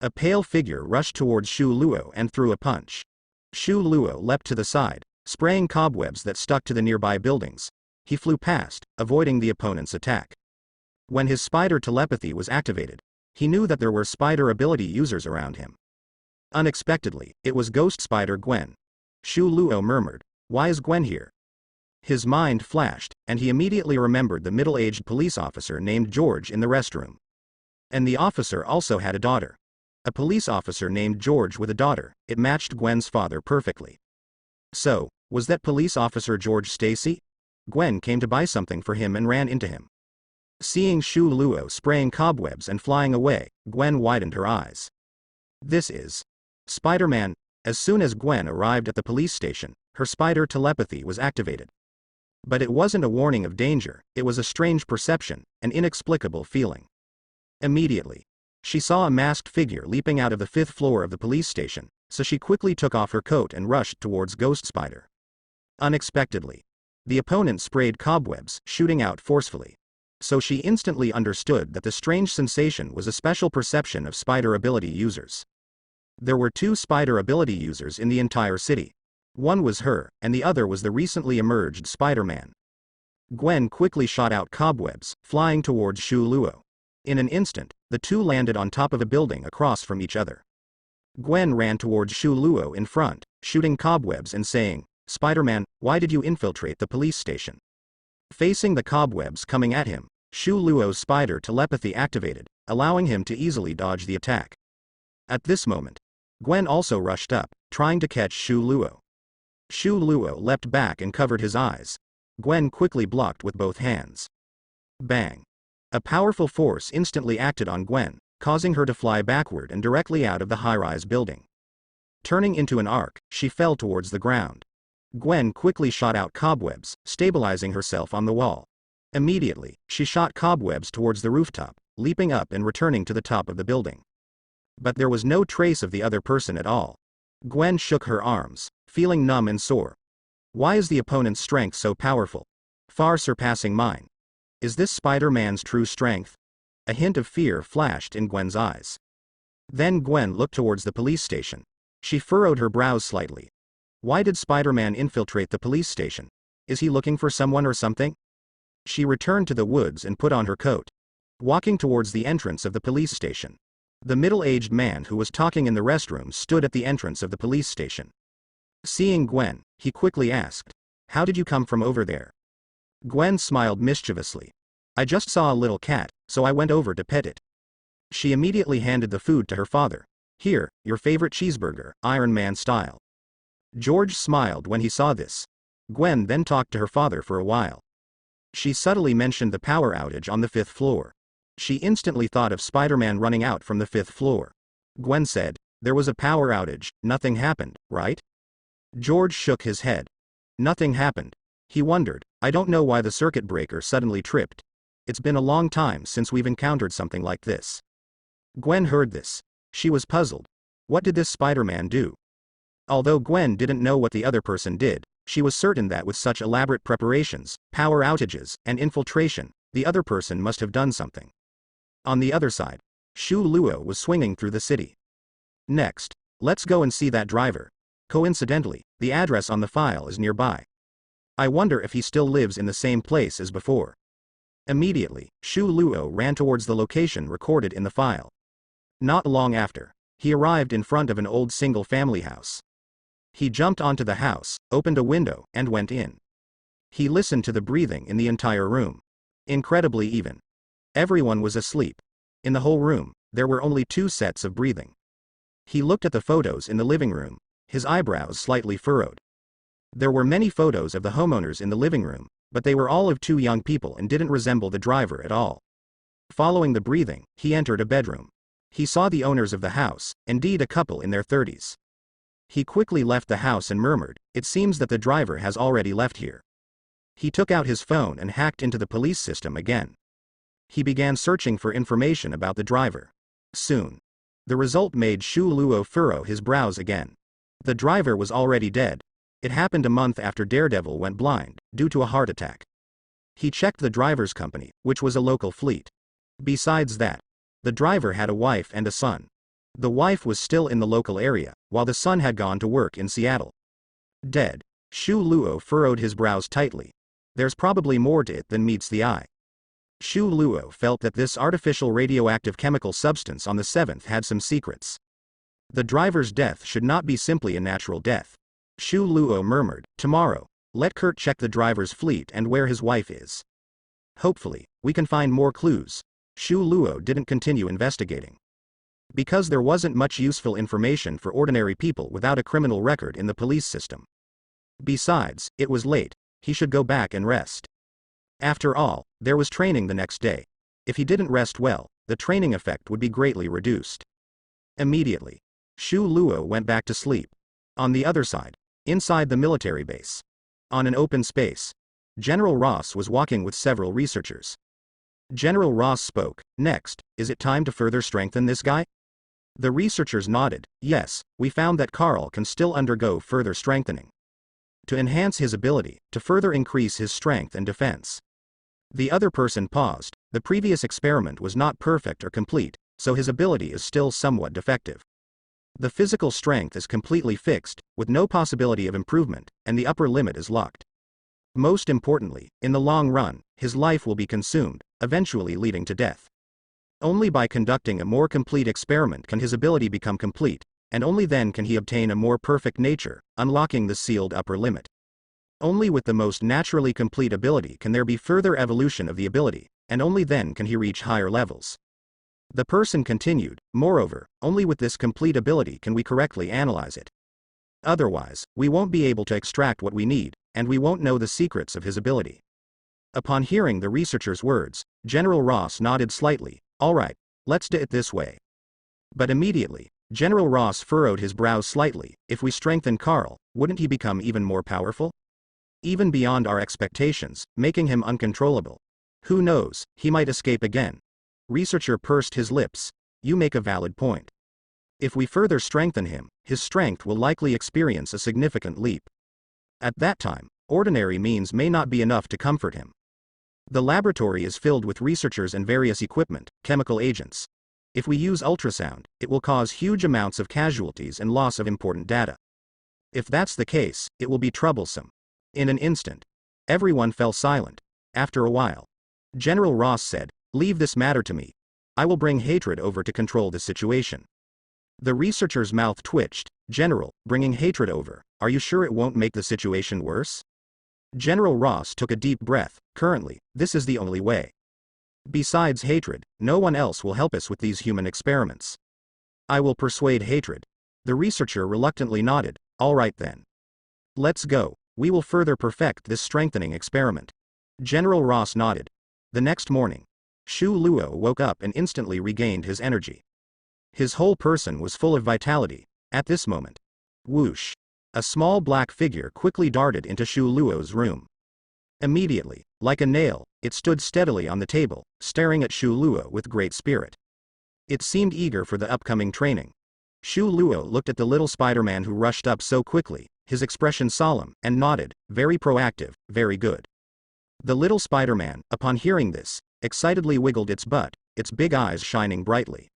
A pale figure rushed towards Shu Luo and threw a punch. Shu Luo leapt to the side, spraying cobwebs that stuck to the nearby buildings. He flew past, avoiding the opponent's attack. When his spider telepathy was activated, he knew that there were spider ability users around him. Unexpectedly, it was Ghost Spider Gwen. Shu Luo murmured, "Why is Gwen here?" His mind flashed, and he immediately remembered the middle-aged police officer named George in the restroom. And the officer also had a daughter. A police officer named George with a daughter. It matched Gwen's father perfectly. So, was that police officer George Stacy? Gwen came to buy something for him and ran into him. Seeing Shu Luo spraying cobwebs and flying away, Gwen widened her eyes. This is Spider-Man. As soon as Gwen arrived at the police station, her spider telepathy was activated. But it wasn't a warning of danger, it was a strange perception, an inexplicable feeling. Immediately, she saw a masked figure leaping out of the 5th floor of the police station, so she quickly took off her coat and rushed towards Ghost Spider. Unexpectedly, the opponent sprayed cobwebs, shooting out forcefully. So she instantly understood that the strange sensation was a special perception of spider ability users. There were 2 spider ability users in the entire city. One was her, and the other was the recently emerged Spider-Man. Gwen quickly shot out cobwebs, flying towards Shu Luo. In an instant, the 2 landed on top of a building across from each other. Gwen ran towards Shu Luo in front, shooting cobwebs and saying, "Spider-Man, why did you infiltrate the police station?" Facing the cobwebs coming at him, Shu Luo's spider telepathy activated, allowing him to easily dodge the attack. At this moment, Gwen also rushed up, trying to catch Shu Luo. Shu Luo leapt back and covered his eyes. Gwen quickly blocked with both hands. Bang! A powerful force instantly acted on Gwen, causing her to fly backward and directly out of the high-rise building. Turning into an arc, she fell towards the ground. Gwen quickly shot out cobwebs, stabilizing herself on the wall. Immediately, she shot cobwebs towards the rooftop, leaping up and returning to the top of the building. But there was no trace of the other person at all. Gwen shook her arms, feeling numb and sore. Why is the opponent's strength so powerful? Far surpassing mine. Is this Spider-Man's true strength? A hint of fear flashed in Gwen's eyes. Then Gwen looked towards the police station. She furrowed her brows slightly. Why did Spider-Man infiltrate the police station? Is he looking for someone or something? She returned to the woods and put on her coat. Walking towards the entrance of the police station. The middle-aged man who was talking in the restroom stood at the entrance of the police station. Seeing Gwen, he quickly asked, "How did you come from over there?" Gwen smiled mischievously. "I just saw a little cat, so I went over to pet it." She immediately handed the food to her father. "Here, your favorite cheeseburger, Iron Man style." George smiled when he saw this. Gwen then talked to her father for a while. She subtly mentioned the power outage on the 5th floor. She instantly thought of Spider-Man running out from the 5th floor. Gwen said, "There was a power outage, nothing happened, right?" George shook his head. Nothing happened. He wondered, "I don't know why the circuit breaker suddenly tripped. It's been a long time since we've encountered something like this." Gwen heard this. She was puzzled. What did this Spider-Man do? Although Gwen didn't know what the other person did, she was certain that with such elaborate preparations, power outages, and infiltration, the other person must have done something. On the other side, Shu Luo was swinging through the city. Next, let's go and see that driver. Coincidentally, the address on the file is nearby. I wonder if he still lives in the same place as before. Immediately, Shu Luo ran towards the location recorded in the file. Not long after, he arrived in front of an old single-family house. He jumped onto the house, opened a window, and went in. He listened to the breathing in the entire room. Incredibly even. Everyone was asleep. In the whole room, there were only 2 sets of breathing. He looked at the photos in the living room, his eyebrows slightly furrowed. There were many photos of the homeowners in the living room, but they were all of 2 young people and didn't resemble the driver at all. Following the breathing, he entered a bedroom. He saw the owners of the house, indeed a couple in their 30s. He quickly left the house and murmured, "It seems that the driver has already left here." He took out his phone and hacked into the police system again. He began searching for information about the driver. Soon, the result made Shu Luo furrow his brows again. The driver was already dead. It happened a month after Daredevil went blind, due to a heart attack. He checked the driver's company, which was a local fleet. Besides that, the driver had a wife and a son. The wife was still in the local area, while the son had gone to work in Seattle. Dead. Shu Luo furrowed his brows tightly. There's probably more to it than meets the eye. Shu Luo felt that this artificial radioactive chemical substance on the 7th had some secrets. The driver's death should not be simply a natural death. Shu Luo murmured, "Tomorrow, let Kurt check the driver's fleet and where his wife is. Hopefully, we can find more clues." Shu Luo didn't continue investigating. Because there wasn't much useful information for ordinary people without a criminal record in the police system. Besides, it was late, he should go back and rest. After all, there was training the next day. If he didn't rest well, the training effect would be greatly reduced. Immediately, Shu Luo went back to sleep. On the other side, inside the military base. On an open space, General Ross was walking with several researchers. General Ross spoke. "Next, is it time to further strengthen this guy?" The researchers nodded. "Yes, we found that Carl can still undergo further strengthening. To enhance his ability, to further increase his strength and defense." The other person paused. The previous experiment was not perfect or complete, so his ability is still somewhat defective. The physical strength is completely fixed, with no possibility of improvement, and the upper limit is locked. Most importantly, in the long run, his life will be consumed, eventually leading to death. Only by conducting a more complete experiment can his ability become complete, and only then can he obtain a more perfect nature, unlocking the sealed upper limit. Only with the most naturally complete ability can there be further evolution of the ability, and only then can he reach higher levels. The person continued, "Moreover, only with this complete ability can we correctly analyze it. Otherwise, we won't be able to extract what we need, and we won't know the secrets of his ability." Upon hearing the researcher's words, General Ross nodded slightly. "All right, let's do it this way." But immediately, General Ross furrowed his brows slightly. "If we strengthen Carl, wouldn't he become even more powerful? Even beyond our expectations, making him uncontrollable. Who knows, he might escape again." Researcher pursed his lips. "You make a valid point. If we further strengthen him, his strength will likely experience a significant leap. At that time, ordinary means may not be enough to comfort him. The laboratory is filled with researchers and various equipment, chemical agents. If we use ultrasound, it will cause huge amounts of casualties and loss of important data. If that's the case, it will be troublesome." In an instant, everyone fell silent. After a while, General Ross said, "Leave this matter to me. I will bring hatred over to control the situation." The researcher's mouth twitched. "General, bringing hatred over, are you sure it won't make the situation worse?" General Ross took a deep breath. "Currently, this is the only way. Besides hatred, no one else will help us with these human experiments." "I will persuade hatred." The researcher reluctantly nodded. "All right then. Let's go. We will further perfect this strengthening experiment." General Ross nodded. The next morning, Shu Luo woke up and instantly regained his energy. His whole person was full of vitality. At this moment, whoosh! A small black figure quickly darted into Shu Luo's room. Immediately, like a nail, it stood steadily on the table, staring at Shu Luo with great spirit. It seemed eager for the upcoming training. Shu Luo looked at the little Spider-Man who rushed up so quickly, his expression solemn, and nodded. "Very proactive, very good." The little Spider-Man, upon hearing this, excitedly wiggled its butt, its big eyes shining brightly.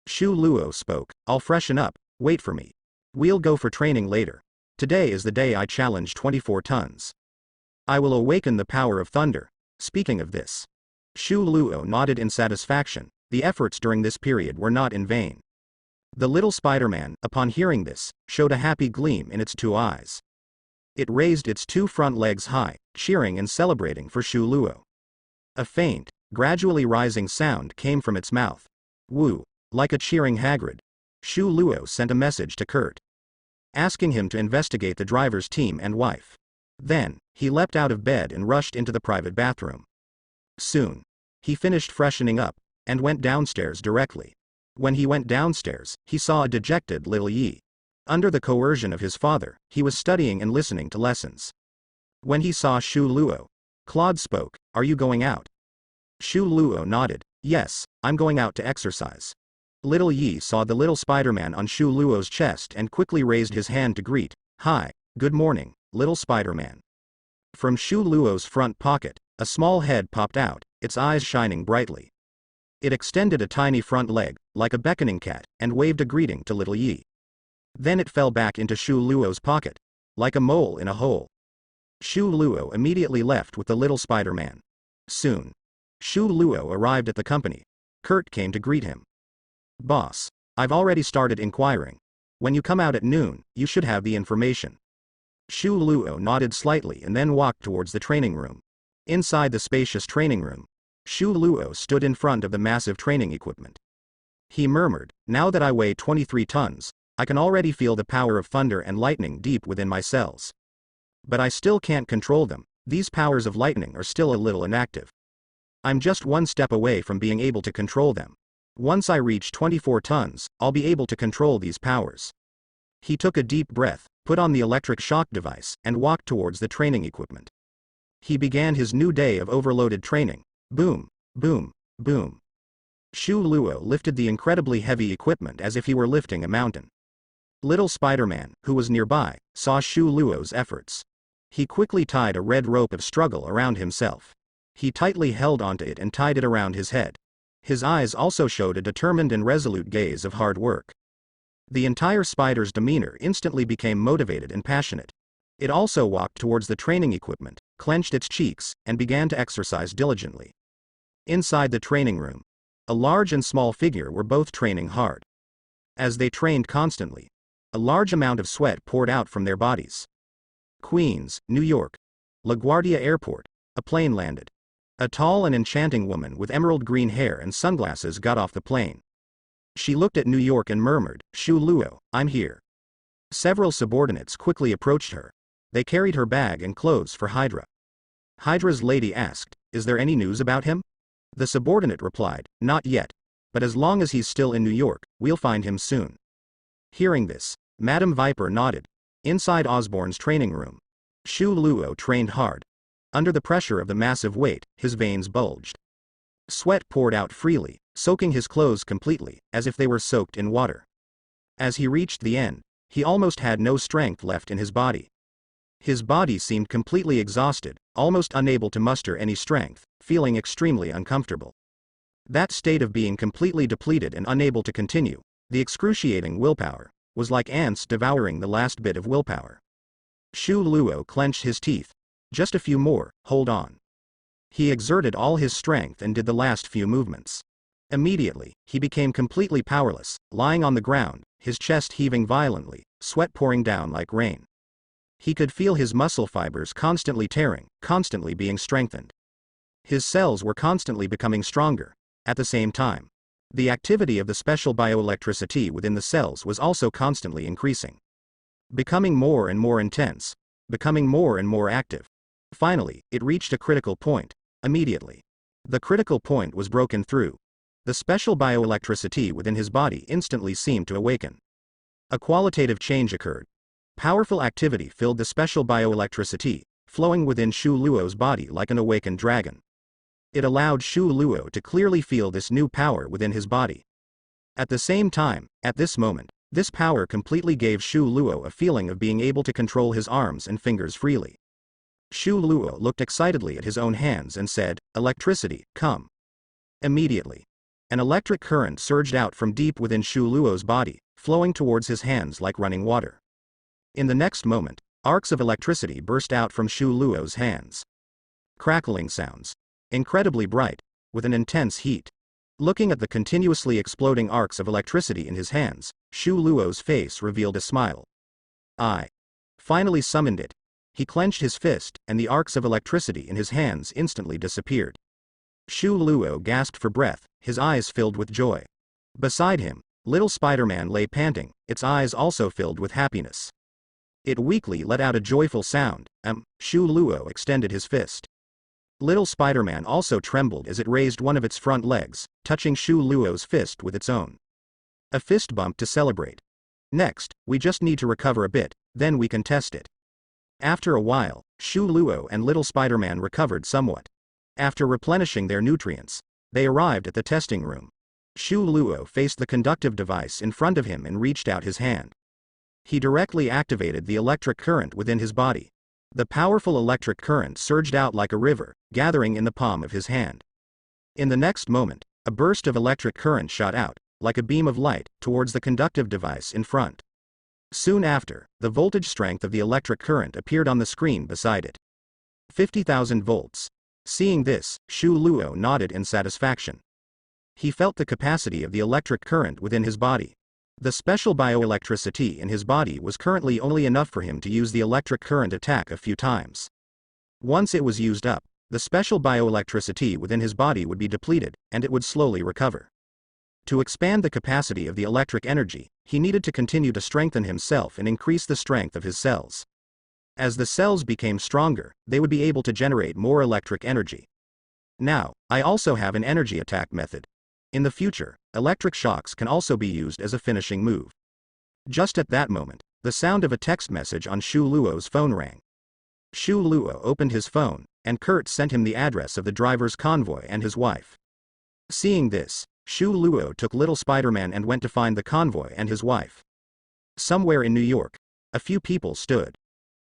Shu Luo spoke. "I'll freshen up, wait for me. We'll go for training later. Today is the day I challenge 24 tons. I will awaken the power of thunder." Speaking of this, Shu Luo nodded in satisfaction. The efforts during this period were not in vain. The little Spider-Man, upon hearing this, showed a happy gleam in its two eyes. It raised its two front legs high, cheering and celebrating for Shu Luo. A faint, gradually rising sound came from its mouth. Woo! Like a cheering Hagrid, Shu Luo sent a message to Kurt, asking him to investigate the driver's team and wife. Then, he leapt out of bed and rushed into the private bathroom. Soon, he finished freshening up, and went downstairs directly. When he went downstairs, he saw a dejected little Yi. Under the coercion of his father, he was studying and listening to lessons. When he saw Shu Luo, Claude spoke. "Are you going out?" Shu Luo nodded. "Yes, I'm going out to exercise." Little Yi saw the little Spider-Man on Shu Luo's chest and quickly raised his hand to greet. "Hi, good morning, little Spider-Man." From Shu Luo's front pocket, a small head popped out, its eyes shining brightly. It extended a tiny front leg, like a beckoning cat, and waved a greeting to little Yi. Then it fell back into Shu Luo's pocket, like a mole in a hole. Shu Luo immediately left with the little Spider-Man. Soon, Shu Luo arrived at the company. Kurt came to greet him. "Boss, I've already started inquiring. When you come out at noon, you should have the information." Shu Luo nodded slightly and then walked towards the training room. Inside the spacious training room, Shu Luo stood in front of the massive training equipment. He murmured, "Now that I weigh 23 tons, I can already feel the power of thunder and lightning deep within my cells. But I still can't control them. These powers of lightning are still a little inactive. I'm just one step away from being able to control them. Once I reach 24 tons, I'll be able to control these powers." He took a deep breath, put on the electric shock device, and walked towards the training equipment. He began his new day of overloaded training. Boom, boom, boom. Shu Luo lifted the incredibly heavy equipment as if he were lifting a mountain. Little Spider-Man, who was nearby, saw Shu Luo's efforts. He quickly tied a red rope of struggle around himself. He tightly held onto it and tied it around his head. His eyes also showed a determined and resolute gaze of hard work. The entire spider's demeanor instantly became motivated and passionate. It also walked towards the training equipment, clenched its cheeks, and began to exercise diligently. Inside the training room, a large and small figure were both training hard. As they trained constantly, a large amount of sweat poured out from their bodies. Queens, New York. LaGuardia Airport. A plane landed. A tall and enchanting woman with emerald green hair and sunglasses got off the plane. She looked at New York and murmured, "Shu Luo, I'm here." Several subordinates quickly approached her. They carried her bag and clothes for Hydra. Hydra's lady asked, "Is there any news about him?" The subordinate replied, "Not yet. But as long as he's still in New York, we'll find him soon." Hearing this, Madame Viper nodded. Inside Osborne's training room, Shu Luo trained hard. Under the pressure of the massive weight, his veins bulged. Sweat poured out freely, soaking his clothes completely, as if they were soaked in water. As he reached the end, he almost had no strength left in his body. His body seemed completely exhausted, almost unable to muster any strength, feeling extremely uncomfortable. That state of being completely depleted and unable to continue, the excruciating willpower, was like ants devouring the last bit of willpower. Shu Luo clenched his teeth. Just a few more, hold on. He exerted all his strength and did the last few movements. Immediately, he became completely powerless, lying on the ground, his chest heaving violently, sweat pouring down like rain. He could feel his muscle fibers constantly tearing, constantly being strengthened. His cells were constantly becoming stronger. At the same time, the activity of the special bioelectricity within the cells was also constantly increasing. Becoming more and more intense. Becoming more and more active. Finally, it reached a critical point. Immediately, the critical point was broken through. The special bioelectricity within his body instantly seemed to awaken. A qualitative change occurred. Powerful activity filled the special bioelectricity, flowing within Shu Luo's body like an awakened dragon. It allowed Shu Luo to clearly feel this new power within his body. At the same time, at this moment, this power completely gave Shu Luo a feeling of being able to control his arms and fingers freely. Shu Luo looked excitedly at his own hands and said, "Electricity, come." Immediately, an electric current surged out from deep within Shu Luo's body, flowing towards his hands like running water. In the next moment, arcs of electricity burst out from Shu Luo's hands. Crackling sounds. Incredibly bright, with an intense heat. Looking at the continuously exploding arcs of electricity in his hands, Shu Luo's face revealed a smile. "I finally summoned it." He clenched his fist, and the arcs of electricity in his hands instantly disappeared. Shu Luo gasped for breath, his eyes filled with joy. Beside him, little Spider-Man lay panting, its eyes also filled with happiness. It weakly let out a joyful sound. Shu Luo extended his fist. Little Spider-Man also trembled as it raised one of its front legs, touching Shu Luo's fist with its own. A fist bump to celebrate. Next, we just need to recover a bit, then we can test it. After a while, Shu Luo and little Spider-Man recovered somewhat. After replenishing their nutrients, they arrived at the testing room. Shu Luo faced the conductive device in front of him and reached out his hand. He directly activated the electric current within his body. The powerful electric current surged out like a river, gathering in the palm of his hand. In the next moment, A burst of electric current shot out, like a beam of light, towards the conductive device in front. Soon after, the voltage strength of the electric current appeared on the screen beside it. 50,000 volts. Seeing this, Shu Luo nodded in satisfaction. He felt the capacity of the electric current within his body. The special bioelectricity in his body was currently only enough for him to use the electric current attack a few times. Once it was used up, the special bioelectricity within his body would be depleted, and it would slowly recover. To expand the capacity of the electric energy, he needed to continue to strengthen himself and increase the strength of his cells. As the cells became stronger, they would be able to generate more electric energy. Now, I also have an energy attack method. In the future, electric shocks can also be used as a finishing move. Just at that moment, the sound of a text message on Shu Luo's phone rang. Shu Luo opened his phone, and Kurt sent him the address of the driver's convoy and his wife. Seeing this, Shu Luo took little Spider-Man and went to find the convoy and his wife. Somewhere in New York, a few people stood.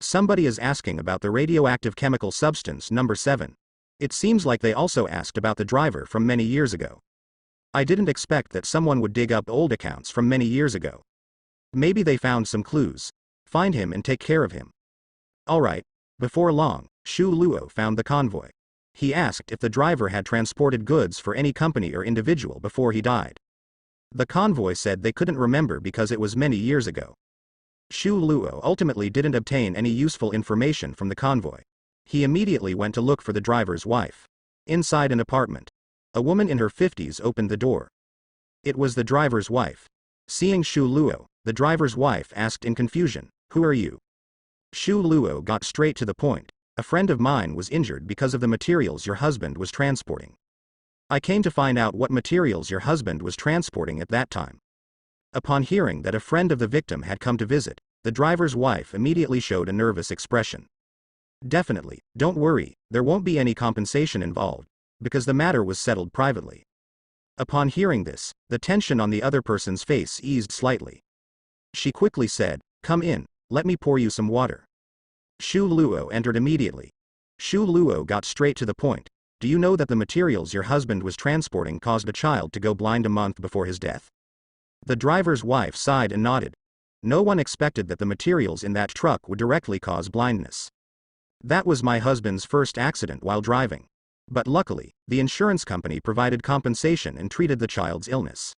Somebody is asking about the radioactive chemical substance number 7. It seems like they also asked about the driver from many years ago. I didn't expect that someone would dig up old accounts from many years ago. Maybe they found some clues. Find him and take care of him. Alright. Before long, Shu Luo found the convoy. He asked if the driver had transported goods for any company or individual before he died. The convoy said they couldn't remember because it was many years ago. Shu Luo ultimately didn't obtain any useful information from the convoy. He immediately went to look for the driver's wife. Inside an apartment, a woman in her 50s opened the door. It was the driver's wife. Seeing Shu Luo, the driver's wife asked in confusion, "Who are you?" Shu Luo got straight to the point. "A friend of mine was injured because of the materials your husband was transporting. I came to find out what materials your husband was transporting at that time." Upon hearing that a friend of the victim had come to visit, the driver's wife immediately showed a nervous expression. "Definitely, don't worry, there won't be any compensation involved, because the matter was settled privately." Upon hearing this, the tension on the other person's face eased slightly. She quickly said, "Come in, let me pour you some water." Shu Luo entered immediately. Shu Luo got straight to the point. "Do you know that the materials your husband was transporting caused a child to go blind a month before his death?" The driver's wife sighed and nodded. No one expected that the materials in that truck would directly cause blindness. "That was my husband's first accident while driving. But luckily, the insurance company provided compensation and treated the child's illness."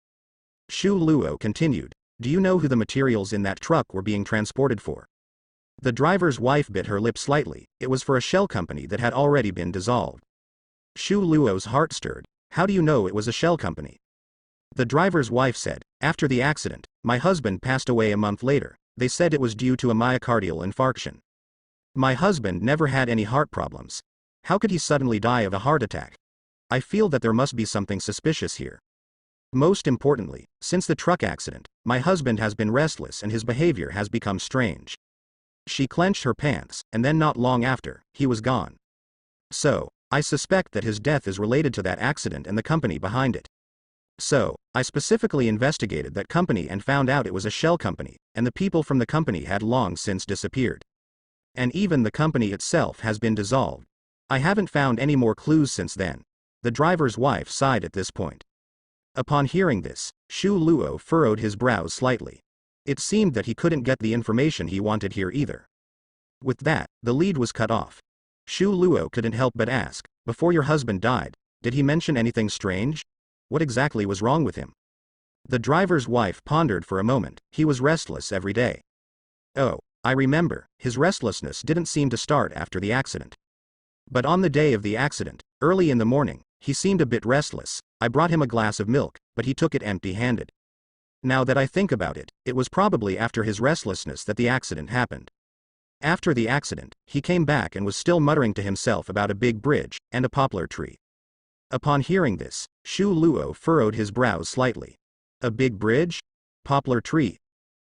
Shu Luo continued, "Do you know who the materials in that truck were being transported for?" The driver's wife bit her lip slightly. It was for a shell company that had already been dissolved. Shu Luo's heart stirred. "How do you know it was a shell company?" The driver's wife said, "After the accident, my husband passed away a month later. They said it was due to a myocardial infarction. My husband never had any heart problems. How could he suddenly die of a heart attack? I feel that there must be something suspicious here. Most importantly, since the truck accident, my husband has been restless and his behavior has become strange." She clenched her pants, and then not long after, he was gone. "So, I suspect that his death is related to that accident and the company behind it. So, I specifically investigated that company and found out it was a shell company, and the people from the company had long since disappeared. And even the company itself has been dissolved. I haven't found any more clues since then." The driver's wife sighed at this point. Upon hearing this, Shu Luo furrowed his brows slightly. It seemed that he couldn't get the information he wanted here either. With that, the lead was cut off. Shu Luo couldn't help but ask, "Before your husband died, did he mention anything strange? What exactly was wrong with him?" The driver's wife pondered for a moment. "He was restless every day." "Oh, I remember, his restlessness didn't seem to start after the accident. But on the day of the accident, early in the morning, he seemed a bit restless. I brought him a glass of milk, but he took it empty-handed. Now that I think about it, it was probably after his restlessness that the accident happened. After the accident, he came back and was still muttering to himself about a big bridge and a poplar tree." Upon hearing this, Shu Luo furrowed his brows slightly. A big bridge? Poplar tree?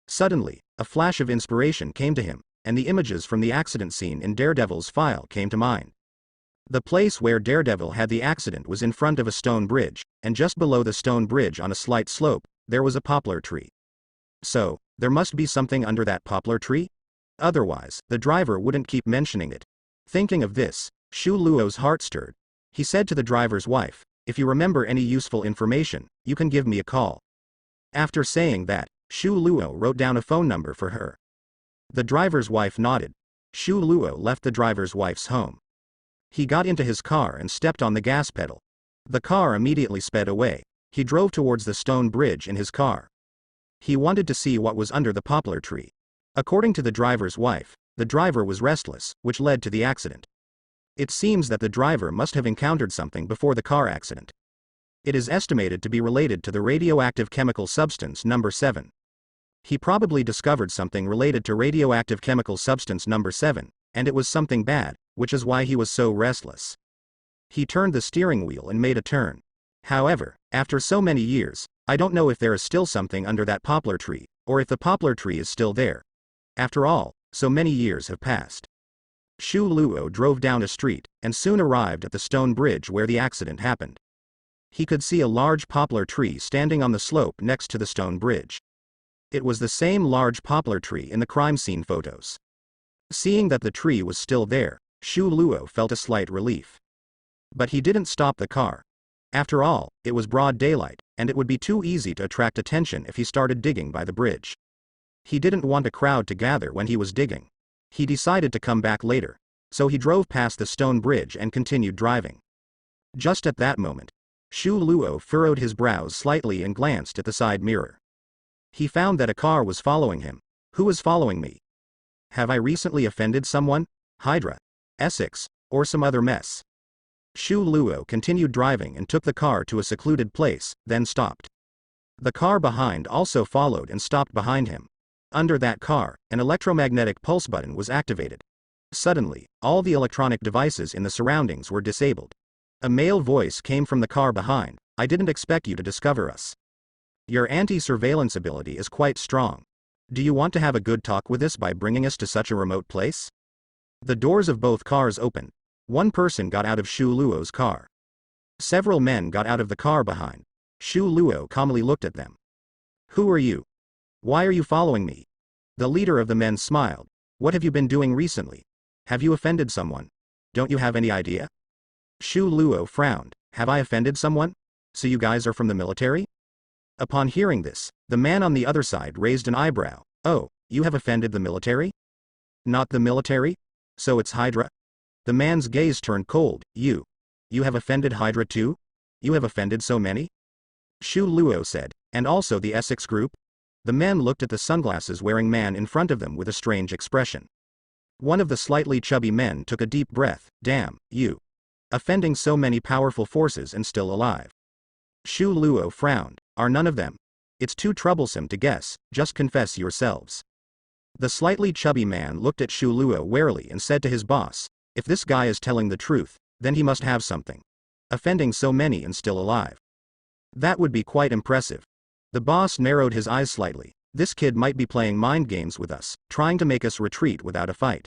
Suddenly, a flash of inspiration came to him, and the images from the accident scene in Daredevil's file came to mind. The place where Daredevil had the accident was in front of a stone bridge, and just below the stone bridge on a slight slope, there was a poplar tree. So, there must be something under that poplar tree? Otherwise, the driver wouldn't keep mentioning it. Thinking of this, Shu Luo's heart stirred. He said to the driver's wife, If you remember any useful information, you can give me a call. After saying that, Shu Luo wrote down a phone number for her. The driver's wife nodded. Shu Luo left the driver's wife's home. He got into his car and stepped on the gas pedal. The car immediately sped away. He drove towards the stone bridge in his car. He wanted to see what was under the poplar tree. According to the driver's wife, the driver was restless, which led to the accident. It seems that the driver must have encountered something before the car accident. It is estimated to be related to the radioactive chemical substance number 7. He probably discovered something related to radioactive chemical substance number 7, and it was something bad, which is why he was so restless. He turned the steering wheel and made a turn. However, after so many years, I don't know if there is still something under that poplar tree, or if the poplar tree is still there. After all, so many years have passed. Shu Luo drove down a street, and soon arrived at the stone bridge where the accident happened. He could see a large poplar tree standing on the slope next to the stone bridge. It was the same large poplar tree in the crime scene photos. Seeing that the tree was still there, Shu Luo felt a slight relief. But he didn't stop the car. After all, it was broad daylight, and it would be too easy to attract attention if he started digging by the bridge. He didn't want a crowd to gather when he was digging. He decided to come back later, so he drove past the stone bridge and continued driving. Just at that moment, Shu Luo furrowed his brows slightly and glanced at the side mirror. He found that a car was following him. Who was following me? Have I recently offended someone? Hydra? Essex? Or some other mess? Shu Luo continued driving and took the car to a secluded place, then stopped. The car behind also followed and stopped behind him. Under that car, an electromagnetic pulse button was activated. Suddenly, all the electronic devices in the surroundings were disabled. A male voice came from the car behind. I didn't expect you to discover us. Your anti-surveillance ability is quite strong. Do you want to have a good talk with us by bringing us to such a remote place? The doors of both cars opened. One person got out of Shu Luo's car. Several men got out of the car behind. Shu Luo calmly looked at them. Who are you? Why are you following me? The leader of the men smiled. What have you been doing recently? Have you offended someone? Don't you have any idea? Shu Luo frowned. Have I offended someone? So you guys are from the military? Upon hearing this, the man on the other side raised an eyebrow. Oh, you have offended the military? Not the military? So it's Hydra? The man's gaze turned cold. You have offended Hydra too? You have offended so many? Shu Luo said, and also the Essex group? The men looked at the sunglasses-wearing man in front of them with a strange expression. One of the slightly chubby men took a deep breath. Damn, you. Offending so many powerful forces and still alive. Shu Luo frowned. Are none of them? It's too troublesome to guess, just confess yourselves. The slightly chubby man looked at Shu Luo warily and said to his boss, if this guy is telling the truth, then he must have something. Offending so many and still alive. That would be quite impressive. The boss narrowed his eyes slightly. This kid might be playing mind games with us, trying to make us retreat without a fight.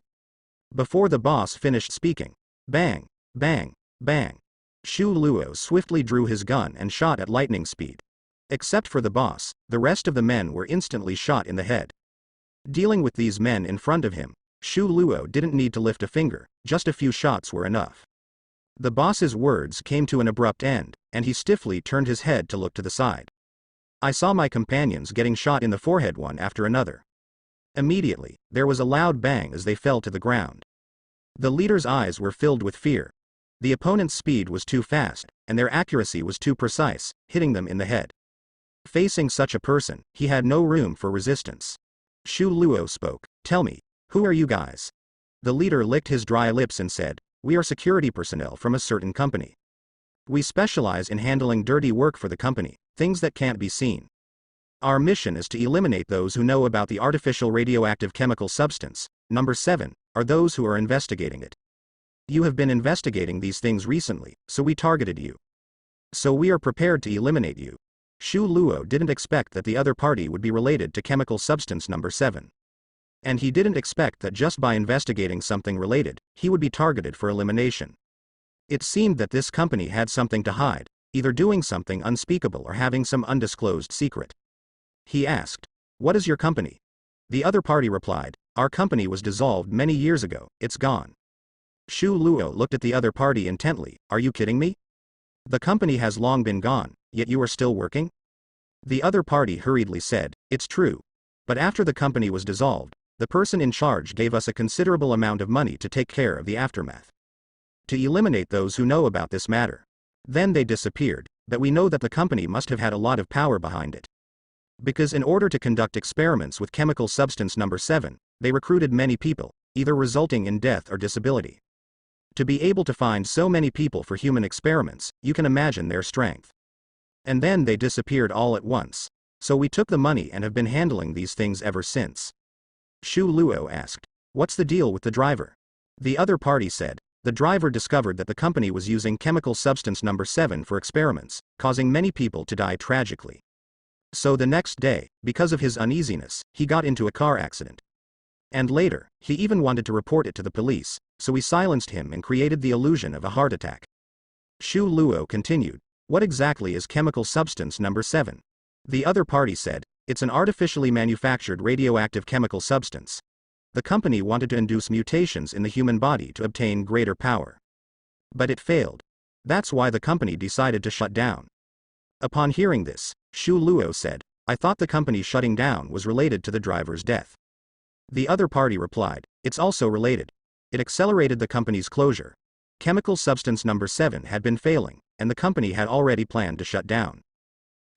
Before the boss finished speaking, bang, bang, bang. Shu Luo swiftly drew his gun and shot at lightning speed. Except for the boss, the rest of the men were instantly shot in the head. Dealing with these men in front of him, Shu Luo didn't need to lift a finger, just a few shots were enough. The boss's words came to an abrupt end, and he stiffly turned his head to look to the side. I saw my companions getting shot in the forehead one after another. Immediately, there was a loud bang as they fell to the ground. The leader's eyes were filled with fear. The opponent's speed was too fast, and their accuracy was too precise, hitting them in the head. Facing such a person, he had no room for resistance. Shu Luo spoke. Tell me, who are you guys? The leader licked his dry lips and said, we are security personnel from a certain company. We specialize in handling dirty work for the company, things that can't be seen. Our mission is to eliminate those who know about the artificial radioactive chemical substance, number 7, or those who are investigating it. You have been investigating these things recently, so we targeted you. So we are prepared to eliminate you. Shu Luo didn't expect that the other party would be related to chemical substance number 7. And he didn't expect that just by investigating something related, he would be targeted for elimination. It seemed that this company had something to hide, either doing something unspeakable or having some undisclosed secret. He asked, what is your company? The other party replied, our company was dissolved many years ago, it's gone. Shu Luo looked at the other party intently, are you kidding me? The company has long been gone, yet you are still working? The other party hurriedly said, it's true. But after the company was dissolved, the person in charge gave us a considerable amount of money to take care of the aftermath. To eliminate those who know about this matter. Then they disappeared, but we know that the company must have had a lot of power behind it. Because in order to conduct experiments with chemical substance number 7, they recruited many people, either resulting in death or disability. To be able to find so many people for human experiments, you can imagine their strength. And then they disappeared all at once. So we took the money and have been handling these things ever since. Shu Luo asked, what's the deal with the driver? The other party said, the driver discovered that the company was using chemical substance number 7 for experiments, causing many people to die tragically. So the next day, because of his uneasiness, he got into a car accident. And later, he even wanted to report it to the police, so we silenced him and created the illusion of a heart attack. Shu Luo continued, what exactly is chemical substance number 7? The other party said, it's an artificially manufactured radioactive chemical substance. The company wanted to induce mutations in the human body to obtain greater power. But it failed. That's why the company decided to shut down. Upon hearing this, Shu Luo said, I thought the company shutting down was related to the driver's death. The other party replied, it's also related. It accelerated the company's closure. Chemical substance number 7 had been failing, and the company had already planned to shut down.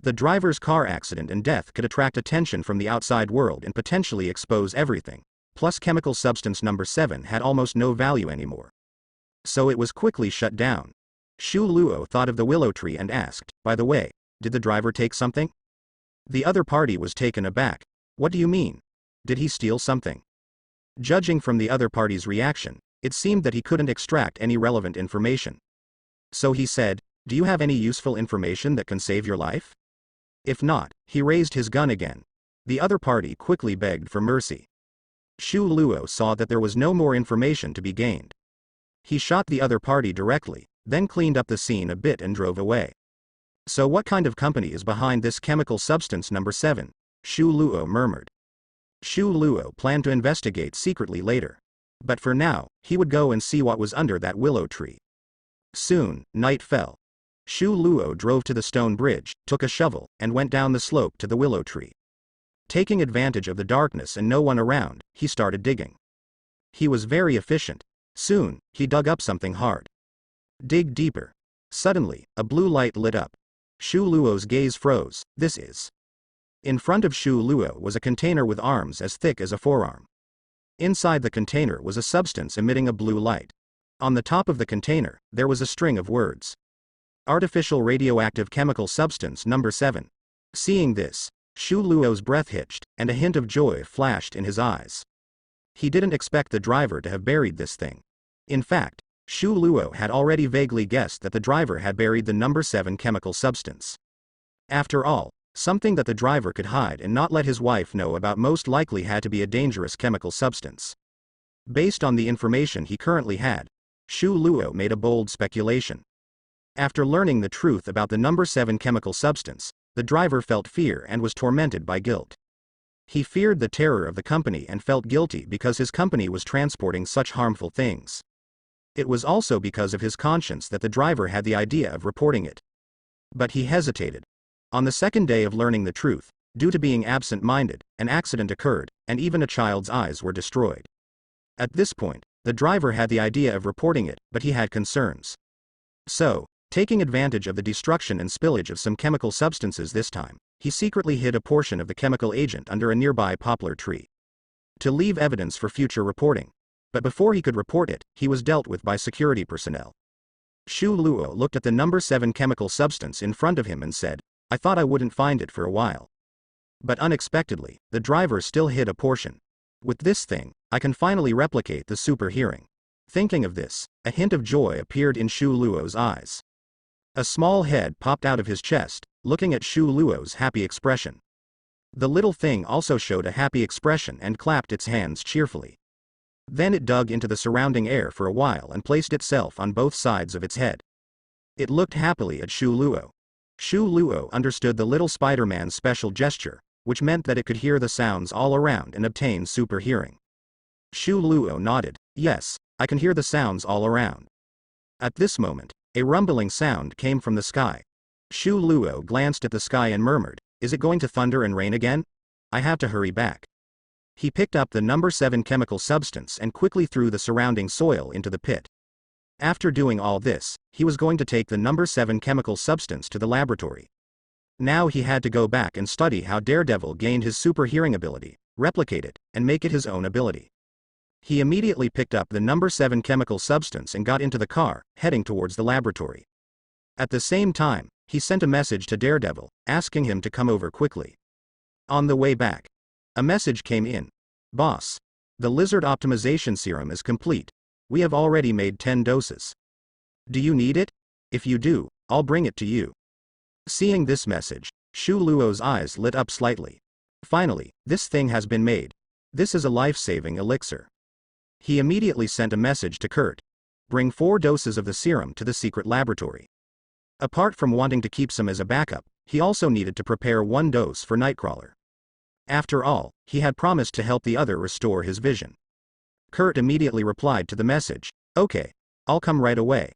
The driver's car accident and death could attract attention from the outside world and potentially expose everything. Plus chemical substance number 7 had almost no value anymore. So it was quickly shut down. Shu Luo thought of the willow tree and asked, by the way, did the driver take something? The other party was taken aback. What do you mean? Did he steal something? Judging from the other party's reaction, it seemed that he couldn't extract any relevant information. So he said, do you have any useful information that can save your life? If not, he raised his gun again. The other party quickly begged for mercy. Shu Luo saw that there was no more information to be gained. He shot the other party directly, then cleaned up the scene a bit and drove away. So what kind of company is behind this chemical substance number 7? Shu Luo murmured. Shu Luo planned to investigate secretly later. But for now, he would go and see what was under that willow tree. Soon, night fell. Shu Luo drove to the stone bridge, took a shovel, and went down the slope to the willow tree. Taking advantage of the darkness and no one around, he started digging. He was very efficient. Soon, he dug up something hard. Dig deeper. Suddenly, a blue light lit up. Shu Luo's gaze froze. This is. In front of Shu Luo was a container with arms as thick as a forearm. Inside the container was a substance emitting a blue light. On the top of the container, there was a string of words. Artificial radioactive chemical substance number 7. Seeing this, Shu Luo's breath hitched, and a hint of joy flashed in his eyes. He didn't expect the driver to have buried this thing. In fact, Shu Luo had already vaguely guessed that the driver had buried the number 7 chemical substance. After all, something that the driver could hide and not let his wife know about most likely had to be a dangerous chemical substance. Based on the information he currently had, Shu Luo made a bold speculation. After learning the truth about the number 7 chemical substance, the driver felt fear and was tormented by guilt. He feared the terror of the company and felt guilty because his company was transporting such harmful things. It was also because of his conscience that the driver had the idea of reporting it. But he hesitated. On the second day of learning the truth, due to being absent-minded, an accident occurred, and even a child's eyes were destroyed. At this point, the driver had the idea of reporting it, but he had concerns. So, taking advantage of the destruction and spillage of some chemical substances this time, he secretly hid a portion of the chemical agent under a nearby poplar tree. To leave evidence for future reporting. But before he could report it, he was dealt with by security personnel. Shu Luo looked at the number 7 chemical substance in front of him and said, I thought I wouldn't find it for a while. But unexpectedly, the driver still hid a portion. With this thing, I can finally replicate the super hearing. Thinking of this, a hint of joy appeared in Shu Luo's eyes. A small head popped out of his chest, looking at Shu Luo's happy expression. The little thing also showed a happy expression and clapped its hands cheerfully. Then it dug into the surrounding air for a while and placed itself on both sides of its head. It looked happily at Shu Luo. Shu Luo understood the little Spider-Man's special gesture, which meant that it could hear the sounds all around and obtain super hearing. Shu Luo nodded. Yes, I can hear the sounds all around. At this moment, A rumbling sound came from the sky. Shu Luo glanced at the sky and murmured, "Is it going to thunder and rain again? I have to hurry back." He picked up the number 7 chemical substance and quickly threw the surrounding soil into the pit. After doing all this, he was going to take the number 7 chemical substance to the laboratory. Now he had to go back and study how Daredevil gained his super hearing ability, replicate it, and make it his own ability. He immediately picked up the number 7 chemical substance and got into the car, heading towards the laboratory. At the same time, he sent a message to Daredevil, asking him to come over quickly. On the way back, a message came in. "Boss, the lizard optimization serum is complete. We have already made 10 doses. Do you need it? If you do, I'll bring it to you." Seeing this message, Shu Luo's eyes lit up slightly. Finally, this thing has been made. This is a life-saving elixir. He immediately sent a message to Kurt. Bring 4 doses of the serum to the secret laboratory. Apart from wanting to keep some as a backup, he also needed to prepare 1 dose for Nightcrawler. After all, he had promised to help the other restore his vision. Kurt immediately replied to the message, "Okay, I'll come right away."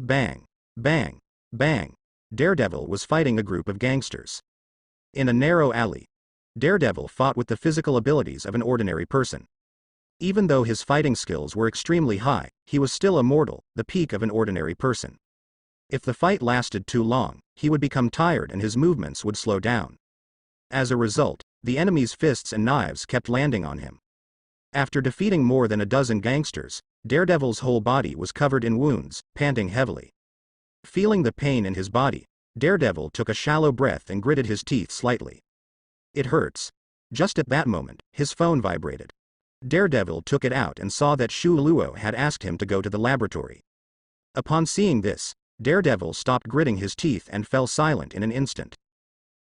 Bang, bang, bang. Daredevil was fighting a group of gangsters. In a narrow alley, Daredevil fought with the physical abilities of an ordinary person. Even though his fighting skills were extremely high, he was still a mortal, the peak of an ordinary person. If the fight lasted too long, he would become tired and his movements would slow down. As a result, the enemy's fists and knives kept landing on him. After defeating more than a dozen gangsters, Daredevil's whole body was covered in wounds, panting heavily. Feeling the pain in his body, Daredevil took a shallow breath and gritted his teeth slightly. "It hurts." Just at that moment, his phone vibrated. Daredevil took it out and saw that Shu Luo had asked him to go to the laboratory. Upon seeing this, Daredevil stopped gritting his teeth and fell silent in an instant.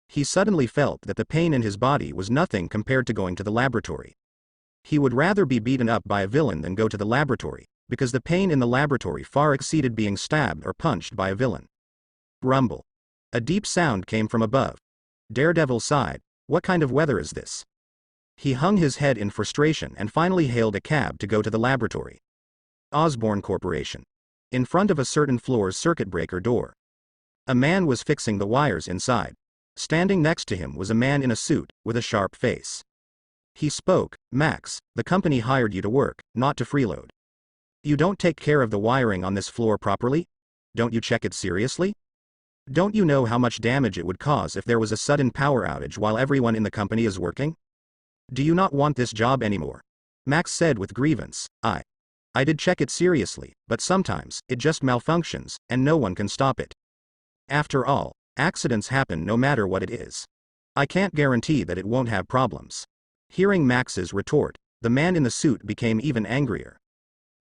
He suddenly felt that the pain in his body was nothing compared to going to the laboratory. He would rather be beaten up by a villain than go to the laboratory, because the pain in the laboratory far exceeded being stabbed or punched by a villain. Rumble. A deep sound came from above. Daredevil sighed. What kind of weather is this? He hung his head in frustration and finally hailed a cab to go to the laboratory. Osborne Corporation. In front of a certain floor's circuit breaker door. A man was fixing the wires inside. Standing next to him was a man in a suit, with a sharp face. He spoke, "Max, the company hired you to work, not to freeload. You don't take care of the wiring on this floor properly? Don't you check it seriously? Don't you know how much damage it would cause if there was a sudden power outage while everyone in the company is working? Do you not want this job anymore?" Max said with grievance, I did check it seriously, but sometimes, it just malfunctions, and no one can stop it. After all, accidents happen no matter what it is. I can't guarantee that it won't have problems." Hearing Max's retort, the man in the suit became even angrier.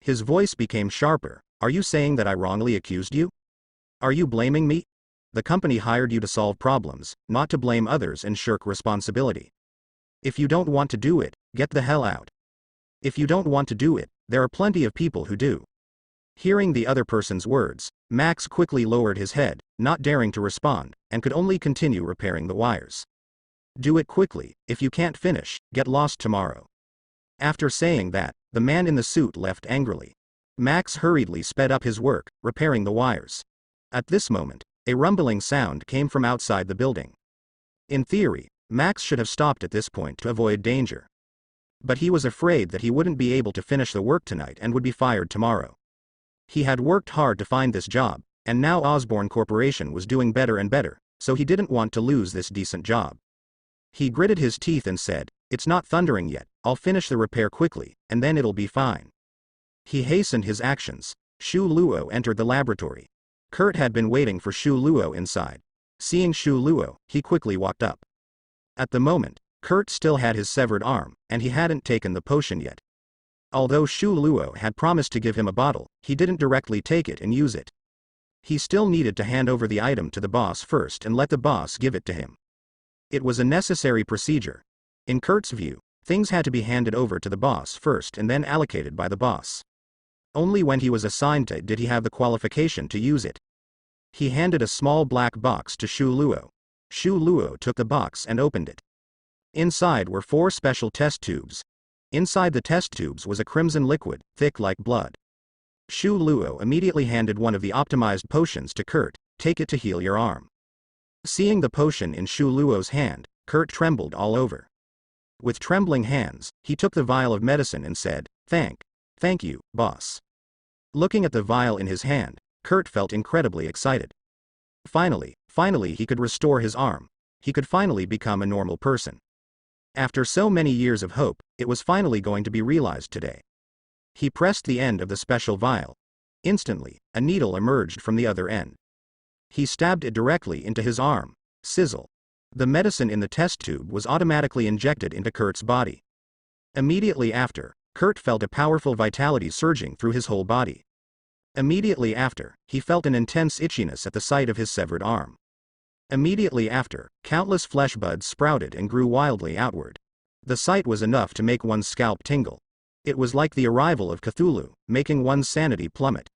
His voice became sharper. "Are you saying that I wrongly accused you? Are you blaming me? The company hired you to solve problems, not to blame others and shirk responsibility. If you don't want to do it, get the hell out. If you don't want to do it, there are plenty of people who do." Hearing the other person's words, Max quickly lowered his head, not daring to respond, and could only continue repairing the wires. "Do it quickly. If you can't finish, get lost tomorrow." After saying that, the man in the suit left angrily. Max hurriedly sped up his work, repairing the wires. At this moment, a rumbling sound came from outside the building. In theory, Max should have stopped at this point to avoid danger. But he was afraid that he wouldn't be able to finish the work tonight and would be fired tomorrow. He had worked hard to find this job, and now Osborne Corporation was doing better and better, so he didn't want to lose this decent job. He gritted his teeth and said, "It's not thundering yet, I'll finish the repair quickly, and then it'll be fine." He hastened his actions. Shu Luo entered the laboratory. Kurt had been waiting for Shu Luo inside. Seeing Shu Luo, he quickly walked up. At the moment, Kurt still had his severed arm, and he hadn't taken the potion yet. Although Shu Luo had promised to give him a bottle, he didn't directly take it and use it. He still needed to hand over the item to the boss first and let the boss give it to him. It was a necessary procedure. In Kurt's view, things had to be handed over to the boss first and then allocated by the boss. Only when he was assigned to it did he have the qualification to use it. He handed a small black box to Shu Luo. Shu Luo took the box and opened it. Inside were 4 special test tubes. Inside the test tubes was a crimson liquid, thick like blood. Shu Luo immediately handed one of the optimized potions to Kurt. Take it to heal your arm. Seeing the potion in Shu Luo's hand, Kurt trembled all over. With trembling hands, he took the vial of medicine and said, Thank you, boss. Looking at the vial in his hand, Kurt felt incredibly excited. Finally he could restore his arm. He could finally become a normal person. After so many years of hope, it was finally going to be realized today. He pressed the end of the special vial. Instantly, a needle emerged from the other end. He stabbed it directly into his arm. Sizzle. The medicine in the test tube was automatically injected into Kurt's body. Immediately after, Kurt felt a powerful vitality surging through his whole body. Immediately after, he felt an intense itchiness at the site of his severed arm. Immediately after, countless flesh buds sprouted and grew wildly outward. The sight was enough to make one's scalp tingle. It was like the arrival of Cthulhu, making one's sanity plummet.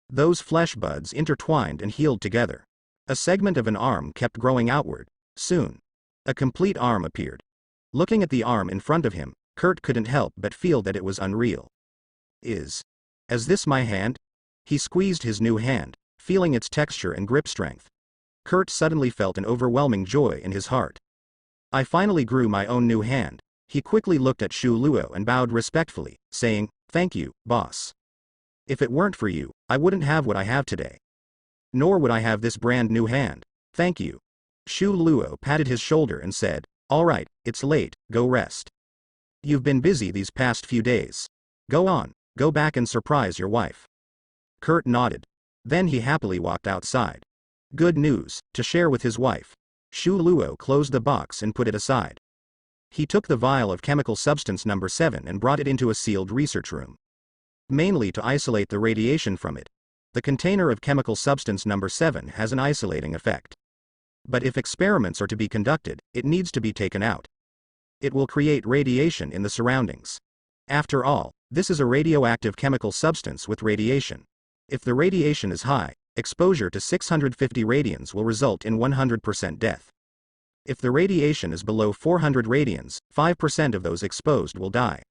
Those flesh buds intertwined and healed together. A segment of an arm kept growing outward. Soon, a complete arm appeared. Looking at the arm in front of him, Kurt couldn't help but feel that it was unreal. Is this my hand? He squeezed his new hand, feeling its texture and grip strength. Kurt suddenly felt an overwhelming joy in his heart. I finally grew my own new hand. He quickly looked at Shu Luo and bowed respectfully, saying, Thank you, boss. If it weren't for you, I wouldn't have what I have today. Nor would I have this brand new hand. Thank you. Shu Luo patted his shoulder and said, All right, it's late, go rest. You've been busy these past few days. Go on, go back and surprise your wife. Kurt nodded. Then he happily walked outside. Good news to share with his wife. Shu Luo closed the box and put it aside. He took the vial of chemical substance number 7 and brought it into a sealed research room. Mainly to isolate the radiation from it. The container of chemical substance number 7 has an isolating effect. But if experiments are to be conducted, it needs to be taken out. It will create radiation in the surroundings. After all, this is a radioactive chemical substance with radiation. If the radiation is high, exposure to 650 radians will result in 100% death. If the radiation is below 400 radians, 5% of those exposed will die.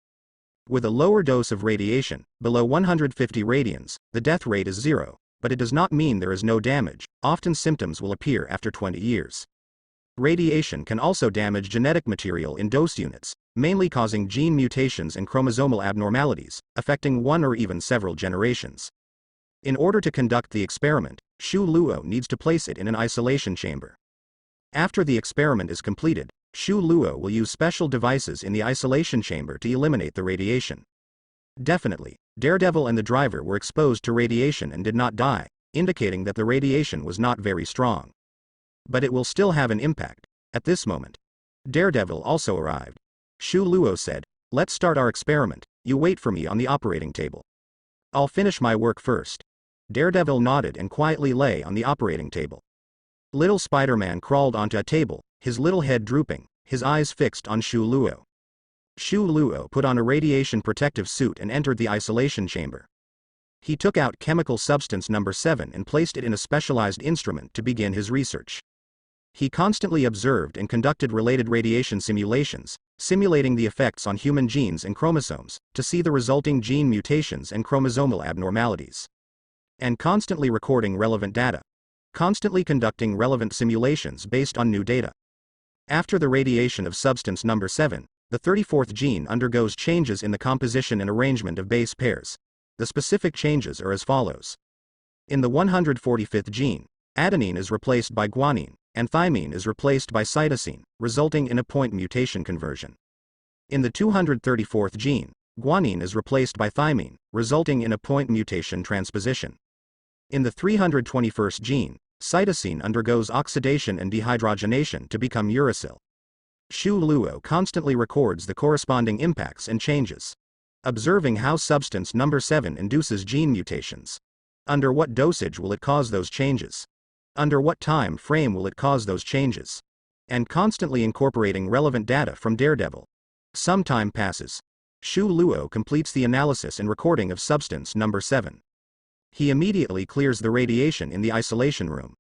With a lower dose of radiation, below 150 radians, the death rate is 0, but it does not mean there is no damage. Often symptoms will appear after 20 years. Radiation can also damage genetic material in dose units, mainly causing gene mutations and chromosomal abnormalities, affecting one or even several generations. In order to conduct the experiment, Shu Luo needs to place it in an isolation chamber. After the experiment is completed, Shu Luo will use special devices in the isolation chamber to eliminate the radiation. Definitely, Daredevil and the driver were exposed to radiation and did not die, indicating that the radiation was not very strong. But it will still have an impact. At this moment, Daredevil also arrived. Shu Luo said, Let's start our experiment, you wait for me on the operating table. I'll finish my work first. Daredevil nodded and quietly lay on the operating table. Little Spider-Man crawled onto a table, his little head drooping, his eyes fixed on Shu Luo. Shu Luo put on a radiation protective suit and entered the isolation chamber. He took out chemical substance number 7 and placed it in a specialized instrument to begin his research. He constantly observed and conducted related radiation simulations, simulating the effects on human genes and chromosomes, to see the resulting gene mutations and chromosomal abnormalities. And constantly recording relevant data. Constantly conducting relevant simulations based on new data. After the radiation of substance number 7, the 34th gene undergoes changes in the composition and arrangement of base pairs. The specific changes are as follows. In the 145th gene, adenine is replaced by guanine, and thymine is replaced by cytosine, resulting in a point mutation conversion. In the 234th gene, guanine is replaced by thymine, resulting in a point mutation transposition. In the 321st gene, cytosine undergoes oxidation and dehydrogenation to become uracil. Shu Luo constantly records the corresponding impacts and changes. Observing how substance number 7 induces gene mutations. Under what dosage will it cause those changes? Under what time frame will it cause those changes? And constantly incorporating relevant data from Daredevil. Some time passes. Shu Luo completes the analysis and recording of substance number 7. He immediately clears the radiation in the isolation room.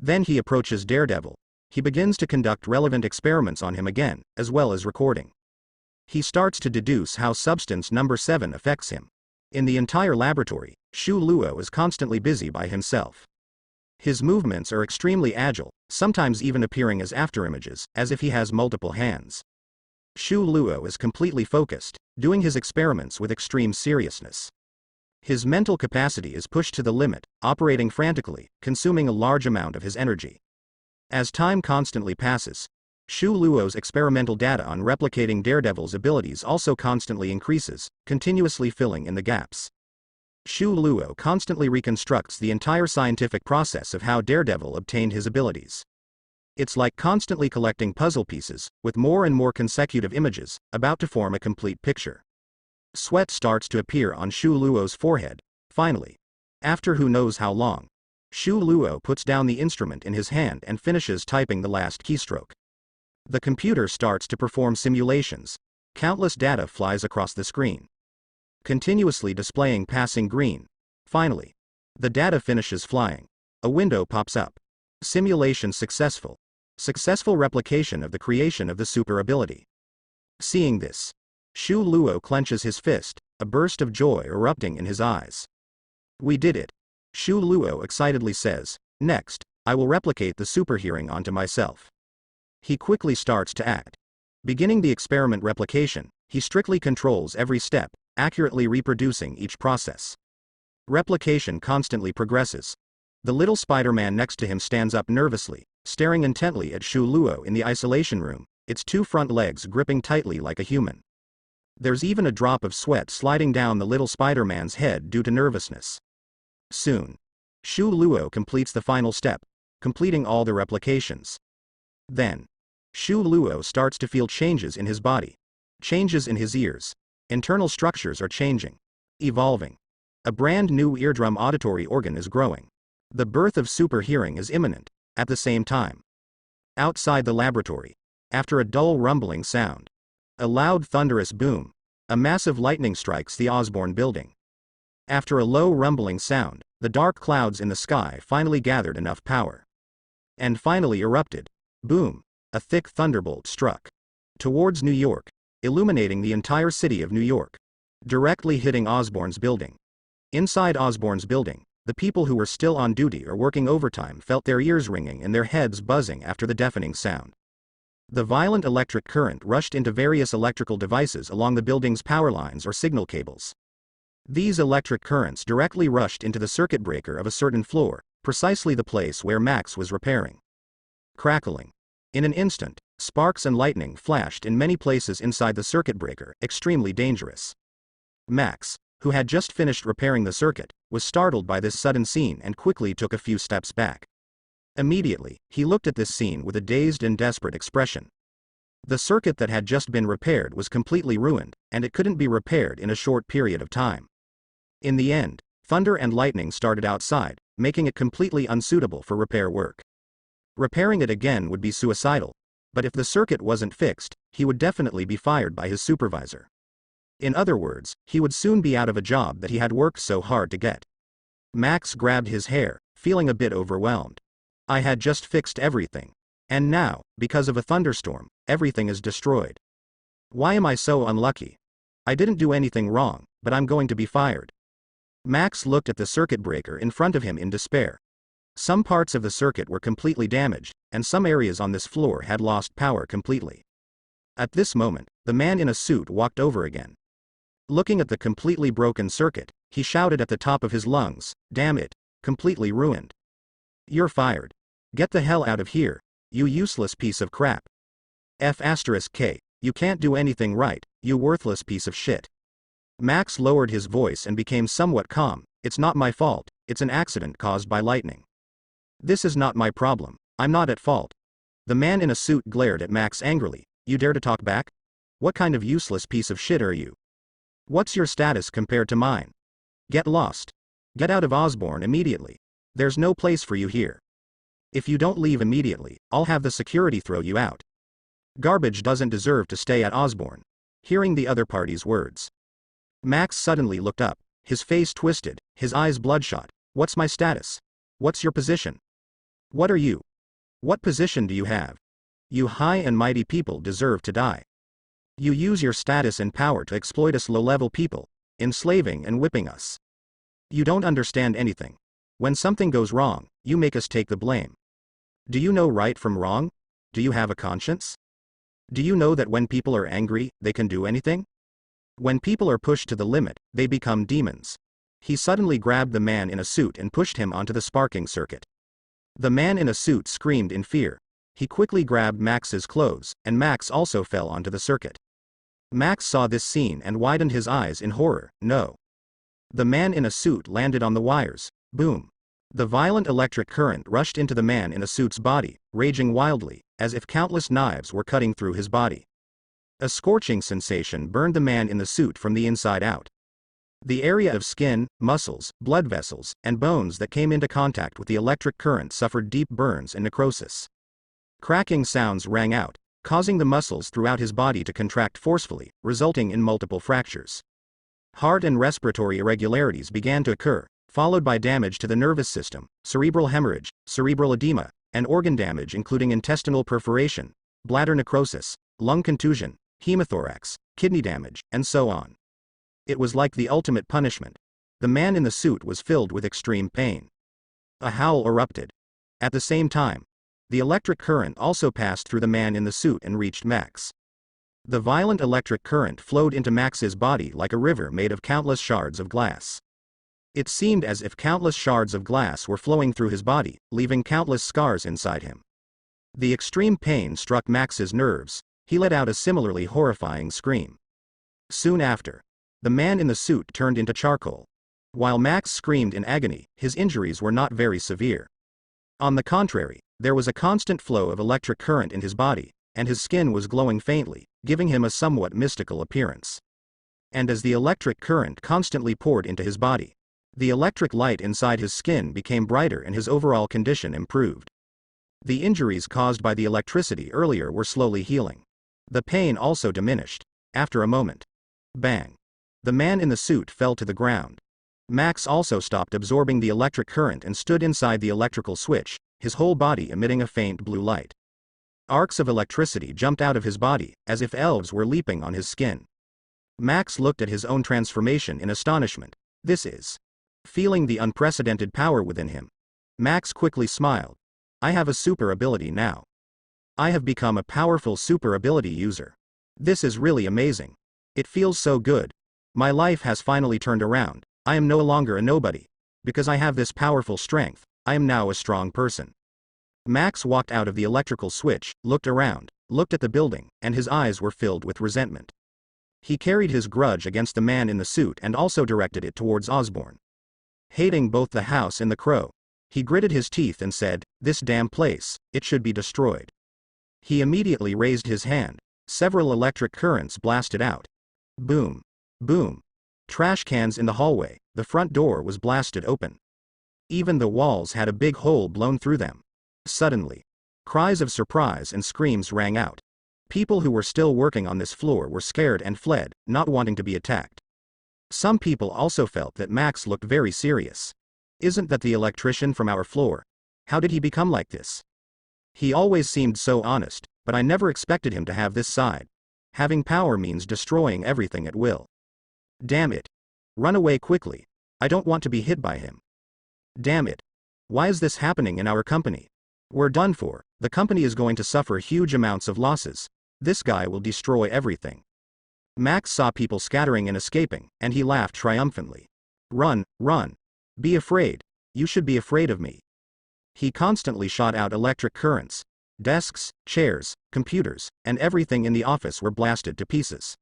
Then he approaches Daredevil. He begins to conduct relevant experiments on him again, as well as recording. He starts to deduce how substance number 7 affects him. In the entire laboratory, Shu Luo is constantly busy by himself. His movements are extremely agile, sometimes even appearing as afterimages, as if he has multiple hands. Shu Luo is completely focused, doing his experiments with extreme seriousness. His mental capacity is pushed to the limit, operating frantically, consuming a large amount of his energy. As time constantly passes, Shu Luo's experimental data on replicating Daredevil's abilities also constantly increases, continuously filling in the gaps. Shu Luo constantly reconstructs the entire scientific process of how Daredevil obtained his abilities. It's like constantly collecting puzzle pieces, with more and more consecutive images, about to form a complete picture. Sweat starts to appear on Shu Luo's forehead, finally. After who knows how long, Shu Luo puts down the instrument in his hand and finishes typing the last keystroke. The computer starts to perform simulations. Countless data flies across the screen, continuously displaying passing green. Finally, the data finishes flying. A window pops up. Simulation successful. Successful replication of the creation of the super ability. Seeing this, Shu Luo clenches his fist, a burst of joy erupting in his eyes. We did it. Shu Luo excitedly says, next, I will replicate the super hearing onto myself. He quickly starts to act. Beginning the experiment replication, he strictly controls every step, accurately reproducing each process. Replication constantly progresses. The little Spider-Man next to him stands up nervously, staring intently at Shu Luo in the isolation room, its two front legs gripping tightly like a human. There's even a drop of sweat sliding down the little Spider-Man's head due to nervousness. Soon, Shu Luo completes the final step, completing all the replications. Then, Shu Luo starts to feel changes in his body. Changes in his ears. Internal structures are changing. Evolving. A brand new eardrum auditory organ is growing. The birth of super hearing is imminent. At the same time, outside the laboratory, after a dull rumbling sound, a loud thunderous boom, a massive lightning strikes the Osborne building. After a low rumbling sound, the dark clouds in the sky finally gathered enough power. And finally erupted. Boom! A thick thunderbolt struck towards New York, illuminating the entire city of New York, directly hitting Osborne's building. Inside Osborne's building, the people who were still on duty or working overtime felt their ears ringing and their heads buzzing after the deafening sound. The violent electric current rushed into various electrical devices along the building's power lines or signal cables. These electric currents directly rushed into the circuit breaker of a certain floor, precisely the place where Max was repairing. Crackling. In an instant, sparks and lightning flashed in many places inside the circuit breaker, extremely dangerous. Max, who had just finished repairing the circuit, was startled by this sudden scene and quickly took a few steps back. Immediately, he looked at this scene with a dazed and desperate expression. The circuit that had just been repaired was completely ruined, and it couldn't be repaired in a short period of time. In the end, thunder and lightning started outside, making it completely unsuitable for repair work. Repairing it again would be suicidal, but if the circuit wasn't fixed, he would definitely be fired by his supervisor. In other words, he would soon be out of a job that he had worked so hard to get. Max grabbed his hair, feeling a bit overwhelmed. I had just fixed everything. And now, because of a thunderstorm, everything is destroyed. Why am I so unlucky? I didn't do anything wrong, but I'm going to be fired. Max looked at the circuit breaker in front of him in despair. Some parts of the circuit were completely damaged, and some areas on this floor had lost power completely. At this moment, the man in a suit walked over again. Looking at the completely broken circuit, he shouted at the top of his lungs, "Damn it, completely ruined. You're fired. Get the hell out of here, you useless piece of crap. F*K, you can't do anything right, you worthless piece of shit." Max lowered his voice and became somewhat calm. It's not my fault, it's an accident caused by lightning. This is not my problem, I'm not at fault. The man in a suit glared at Max angrily. You dare to talk back? What kind of useless piece of shit are you? What's your status compared to mine? Get lost. Get out of Osborne immediately. There's no place for you here. If you don't leave immediately, I'll have the security throw you out. Garbage doesn't deserve to stay at Osborne. Hearing the other party's words, Max suddenly looked up, his face twisted, his eyes bloodshot. What's my status? What's your position? What are you? What position do you have? You high and mighty people deserve to die. You use your status and power to exploit us low-level people, enslaving and whipping us. You don't understand anything. When something goes wrong, you make us take the blame. Do you know right from wrong? Do you have a conscience? Do you know that when people are angry, they can do anything? When people are pushed to the limit, they become demons. He suddenly grabbed the man in a suit and pushed him onto the sparking circuit. The man in a suit screamed in fear. He quickly grabbed Max's clothes, and Max also fell onto the circuit. Max saw this scene and widened his eyes in horror. No. The man in a suit landed on the wires. Boom. The violent electric current rushed into the man in a suit's body, raging wildly, as if countless knives were cutting through his body. A scorching sensation burned the man in the suit from the inside out. The area of skin, muscles, blood vessels, and bones that came into contact with the electric current suffered deep burns and necrosis. Cracking sounds rang out, causing the muscles throughout his body to contract forcefully, resulting in multiple fractures. Heart and respiratory irregularities began to occur, followed by damage to the nervous system, cerebral hemorrhage, cerebral edema, and organ damage including intestinal perforation, bladder necrosis, lung contusion, hemothorax, kidney damage, and so on. It was like the ultimate punishment. The man in the suit was filled with extreme pain. A howl erupted. At the same time, the electric current also passed through the man in the suit and reached Max. The violent electric current flowed into Max's body like a river made of countless shards of glass. It seemed as if countless shards of glass were flowing through his body, leaving countless scars inside him. The extreme pain struck Max's nerves. He let out a similarly horrifying scream. Soon after, the man in the suit turned into charcoal. While Max screamed in agony, his injuries were not very severe. On the contrary, there was a constant flow of electric current in his body, and his skin was glowing faintly, giving him a somewhat mystical appearance. And as the electric current constantly poured into his body, the electric light inside his skin became brighter and his overall condition improved. The injuries caused by the electricity earlier were slowly healing. The pain also diminished. After a moment, bang! The man in the suit fell to the ground. Max also stopped absorbing the electric current and stood inside the electrical switch, his whole body emitting a faint blue light. Arcs of electricity jumped out of his body, as if elves were leaping on his skin. Max looked at his own transformation in astonishment. This is. Feeling the unprecedented power within him, Max quickly smiled. I have a super ability now. I have become a powerful super ability user. This is really amazing. It feels so good. My life has finally turned around. I am no longer a nobody. Because I have this powerful strength, I am now a strong person. Max walked out of the electrical switch, looked around, looked at the building, and his eyes were filled with resentment. He carried his grudge against the man in the suit and also directed it towards Osborne. Hating both the house and the crow, he gritted his teeth and said, "This damn place, it should be destroyed." He immediately raised his hand. Several electric currents blasted out. Boom. Boom. Trash cans in the hallway, the front door was blasted open. Even the walls had a big hole blown through them. Suddenly, cries of surprise and screams rang out. People who were still working on this floor were scared and fled, not wanting to be attacked. Some people also felt that Max looked very serious. Isn't that the electrician from our floor? How did he become like this? He always seemed so honest, but I never expected him to have this side. Having power means destroying everything at will. Damn it. Run away quickly. I don't want to be hit by him. Damn it. Why is this happening in our company? We're done for. The company is going to suffer huge amounts of losses. This guy will destroy everything. Max saw people scattering and escaping, and he laughed triumphantly. Run, run. Be afraid. You should be afraid of me. He constantly shot out electric currents. Desks, chairs, computers, and everything in the office were blasted to pieces.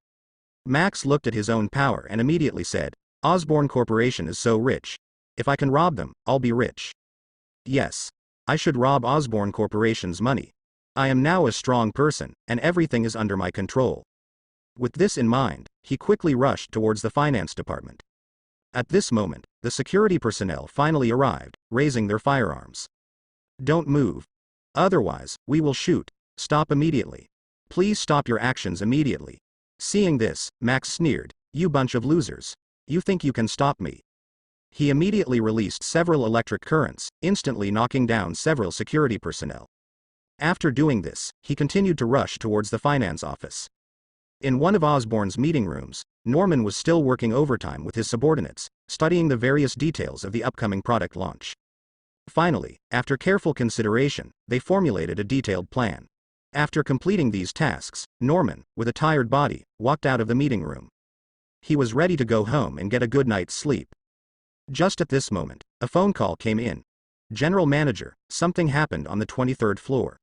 Max looked at his own power and immediately said, Osborne Corporation is so rich. If I can rob them, I'll be rich. Yes. I should rob Osborne Corporation's money. I am now a strong person, and everything is under my control. With this in mind, he quickly rushed towards the finance department. At this moment, the security personnel finally arrived, raising their firearms. Don't move. Otherwise, we will shoot. Stop immediately. Please stop your actions immediately. Seeing this, Max sneered, You bunch of losers. You think you can stop me? He immediately released several electric currents, instantly knocking down several security personnel. After doing this, he continued to rush towards the finance office. In one of Osborne's meeting rooms, Norman was still working overtime with his subordinates. studying the various details of the upcoming product launch. Finally, after careful consideration, they formulated a detailed plan. After completing these tasks, Norman, with a tired body, walked out of the meeting room. He was ready to go home and get a good night's sleep. Just at this moment, a phone call came in. General Manager, something happened on the 23rd floor.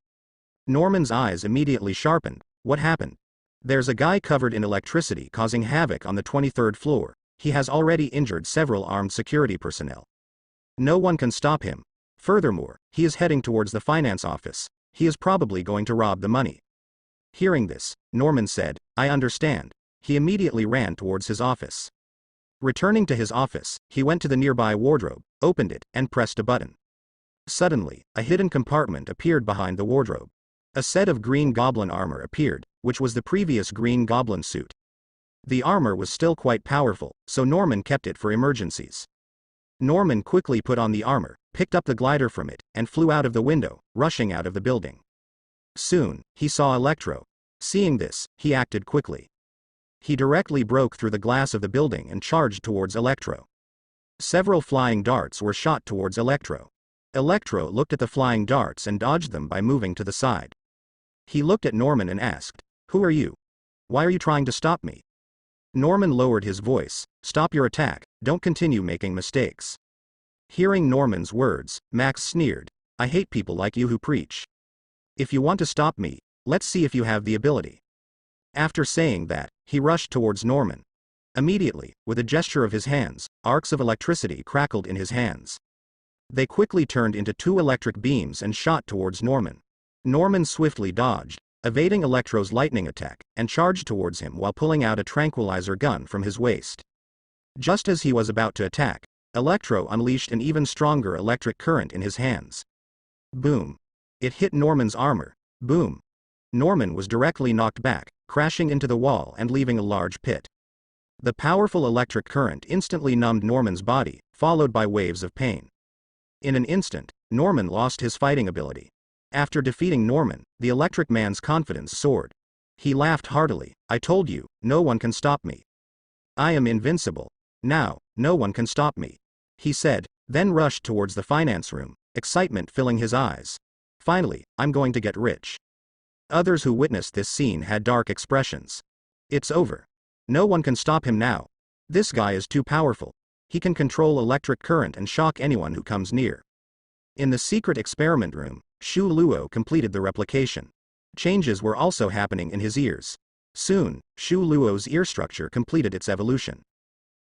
Norman's eyes immediately sharpened. What happened? There's a guy covered in electricity causing havoc on the 23rd floor. He has already injured several armed security personnel. No one can stop him. Furthermore, he is heading towards the finance office. He is probably going to rob the money. Hearing this, Norman said, I understand. He immediately ran towards his office. Returning to his office, he went to the nearby wardrobe, opened it, and pressed a button. Suddenly, a hidden compartment appeared behind the wardrobe. A set of Green Goblin armor appeared, which was the previous Green Goblin suit. The armor was still quite powerful, so Norman kept it for emergencies. Norman quickly put on the armor, picked up the glider from it, and flew out of the window, rushing out of the building. Soon, he saw Electro. Seeing this, he acted quickly. He directly broke through the glass of the building and charged towards Electro. Several flying darts were shot towards Electro. Electro looked at the flying darts and dodged them by moving to the side. He looked at Norman and asked, Who are you? Why are you trying to stop me? Norman lowered his voice, Stop your attack, don't continue making mistakes. Hearing Norman's words, Max sneered, I hate people like you who preach. If you want to stop me, let's see if you have the ability. After saying that, he rushed towards Norman. Immediately, with a gesture of his hands, arcs of electricity crackled in his hands. They quickly turned into two electric beams and shot towards Norman. Norman swiftly dodged, evading Electro's lightning attack, and charged towards him while pulling out a tranquilizer gun from his waist. Just as he was about to attack, Electro unleashed an even stronger electric current in his hands. Boom. It hit Norman's armor. Boom. Norman was directly knocked back, crashing into the wall and leaving a large pit. The powerful electric current instantly numbed Norman's body, followed by waves of pain. In an instant, Norman lost his fighting ability. After defeating Norman, the electric man's confidence soared. He laughed heartily, I told you, no one can stop me. I am invincible. Now, no one can stop me. He said, then rushed towards the finance room, excitement filling his eyes. Finally, I'm going to get rich. Others who witnessed this scene had dark expressions. It's over. No one can stop him now. This guy is too powerful. He can control electric current and shock anyone who comes near. In the secret experiment room, Shu Luo completed the replication. Changes were also happening in his ears. Soon, Shu Luo's ear structure completed its evolution.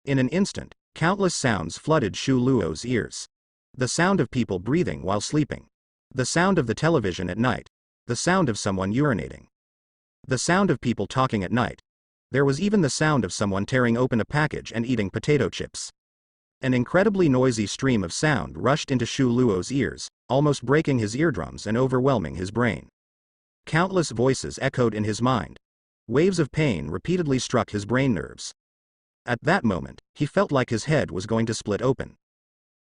In an instant, countless sounds flooded Shu Luo's ears. The sound of people breathing while sleeping. The sound of the television at night. The sound of someone urinating. The sound of people talking at night. There was even the sound of someone tearing open a package and eating potato chips. An incredibly noisy stream of sound rushed into Shu Luo's ears, almost breaking his eardrums and overwhelming his brain. Countless voices echoed in his mind. Waves of pain repeatedly struck his brain nerves. At that moment, he felt like his head was going to split open.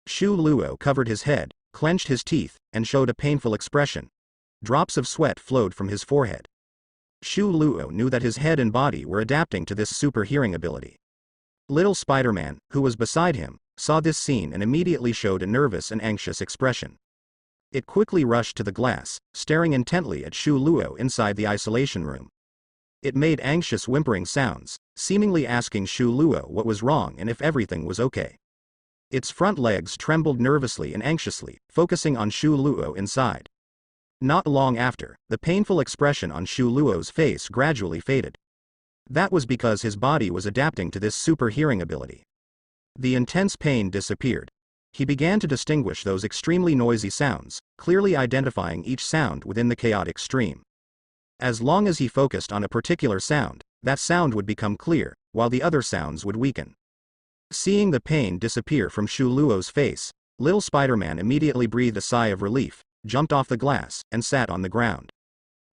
Shu Luo covered his head, clenched his teeth, and showed a painful expression. Drops of sweat flowed from his forehead. Shu Luo knew that his head and body were adapting to this super hearing ability. Little Spider-Man, who was beside him, saw this scene and immediately showed a nervous and anxious expression. It quickly rushed to the glass, staring intently at Shu Luo inside the isolation room. It made anxious whimpering sounds, seemingly asking Shu Luo what was wrong and if everything was okay. Its front legs trembled nervously and anxiously, focusing on Shu Luo inside. Not long after, the painful expression on Shu Luo's face gradually faded. That was because his body was adapting to this super hearing ability. The intense pain disappeared. He began to distinguish those extremely noisy sounds, clearly identifying each sound within the chaotic stream. As long as he focused on a particular sound, that sound would become clear, while the other sounds would weaken. Seeing the pain disappear from Shu Luo's face, little Spider-Man immediately breathed a sigh of relief, jumped off the glass, and sat on the ground.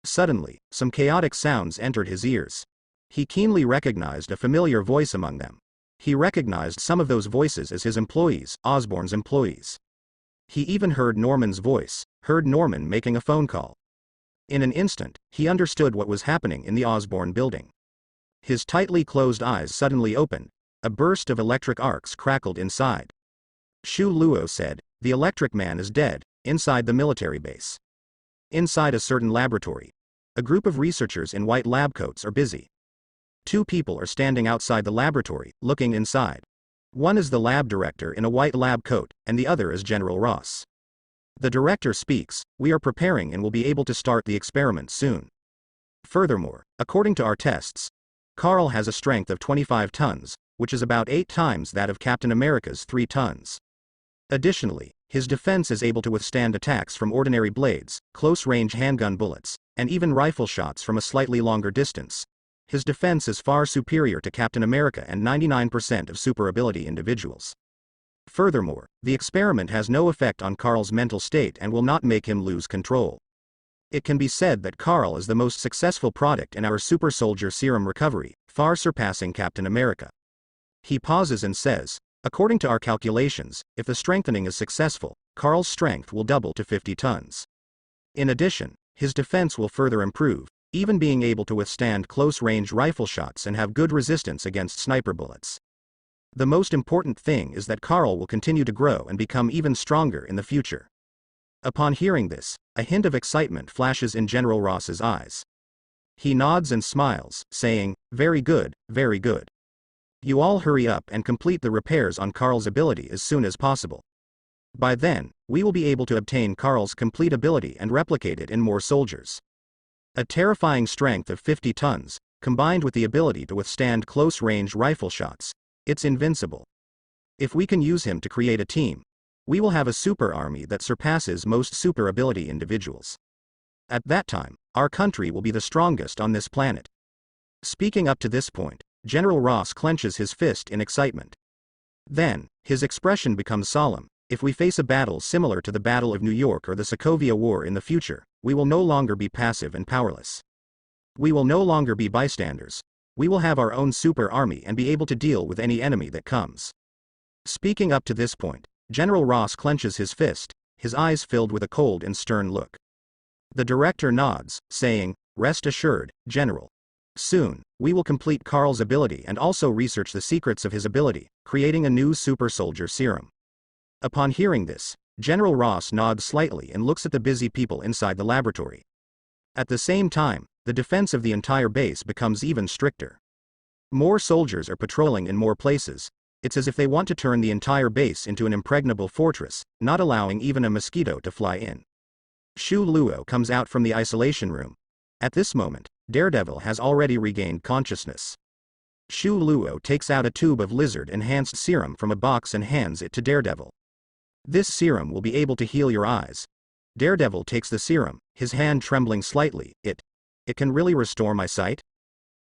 Suddenly, some chaotic sounds entered his ears. He keenly recognized a familiar voice among them. He recognized some of those voices as his employees, Osborne's employees. He even heard Norman's voice, heard Norman making a phone call. In an instant, he understood what was happening in the Osborne building. His tightly closed eyes suddenly opened, A burst of electric arcs crackled inside. Shu Luo said, "The electric man is dead," inside the military base. Inside a certain laboratory, a group of researchers in white lab coats are busy. Two people are standing outside the laboratory, looking inside. One is the lab director in a white lab coat, and the other is General Ross. The director speaks, "We are preparing and will be able to start the experiment soon. Furthermore, according to our tests, Carl has a strength of 25 tons, which is about 8 times that of Captain America's 3 tons. Additionally, his defense is able to withstand attacks from ordinary blades, close-range handgun bullets, and even rifle shots from a slightly longer distance. His defense is far superior to Captain America and 99% of super-ability individuals. Furthermore, the experiment has no effect on Carl's mental state and will not make him lose control. It can be said that Carl is the most successful product in our super soldier serum recovery, far surpassing Captain America." He pauses and says, "According to our calculations, if the strengthening is successful, Carl's strength will double to 50 tons. In addition, his defense will further improve, even being able to withstand close-range rifle shots and have good resistance against sniper bullets. The most important thing is that Carl will continue to grow and become even stronger in the future." Upon hearing this, a hint of excitement flashes in General Ross's eyes. He nods and smiles, saying, very good, very good. You all hurry up and complete the repairs on Carl's ability as soon as possible. By then, we will be able to obtain Carl's complete ability and replicate it in more soldiers. A terrifying strength of 50 tons, combined with the ability to withstand close-range rifle shots, it's invincible. If we can use him to create a team, we will have a super army that surpasses most super ability individuals. At that time, our country will be the strongest on this planet. Speaking up to this point, General Ross clenches his fist in excitement. Then, his expression becomes solemn. If we face a battle similar to the Battle of New York or the Sokovia War in the future, we will no longer be passive and powerless. We will no longer be bystanders. We will have our own super army and be able to deal with any enemy that comes. Speaking up to this point, General Ross clenches his fist, his eyes filled with a cold and stern look. The director nods, saying, "Rest assured, General. Soon, we will complete Carl's ability and also research the secrets of his ability, creating a new super soldier serum." Upon hearing this, General Ross nods slightly and looks at the busy people inside the laboratory. At the same time, the defense of the entire base becomes even stricter. More soldiers are patrolling in more places. It's as if they want to turn the entire base into an impregnable fortress, not allowing even a mosquito to fly in. Shu Luo comes out from the isolation room. At this moment, Daredevil has already regained consciousness. Shu Luo takes out a tube of lizard-enhanced serum from a box and hands it to Daredevil. "This serum will be able to heal your eyes." Daredevil takes the serum, his hand trembling slightly. It can really restore my sight?"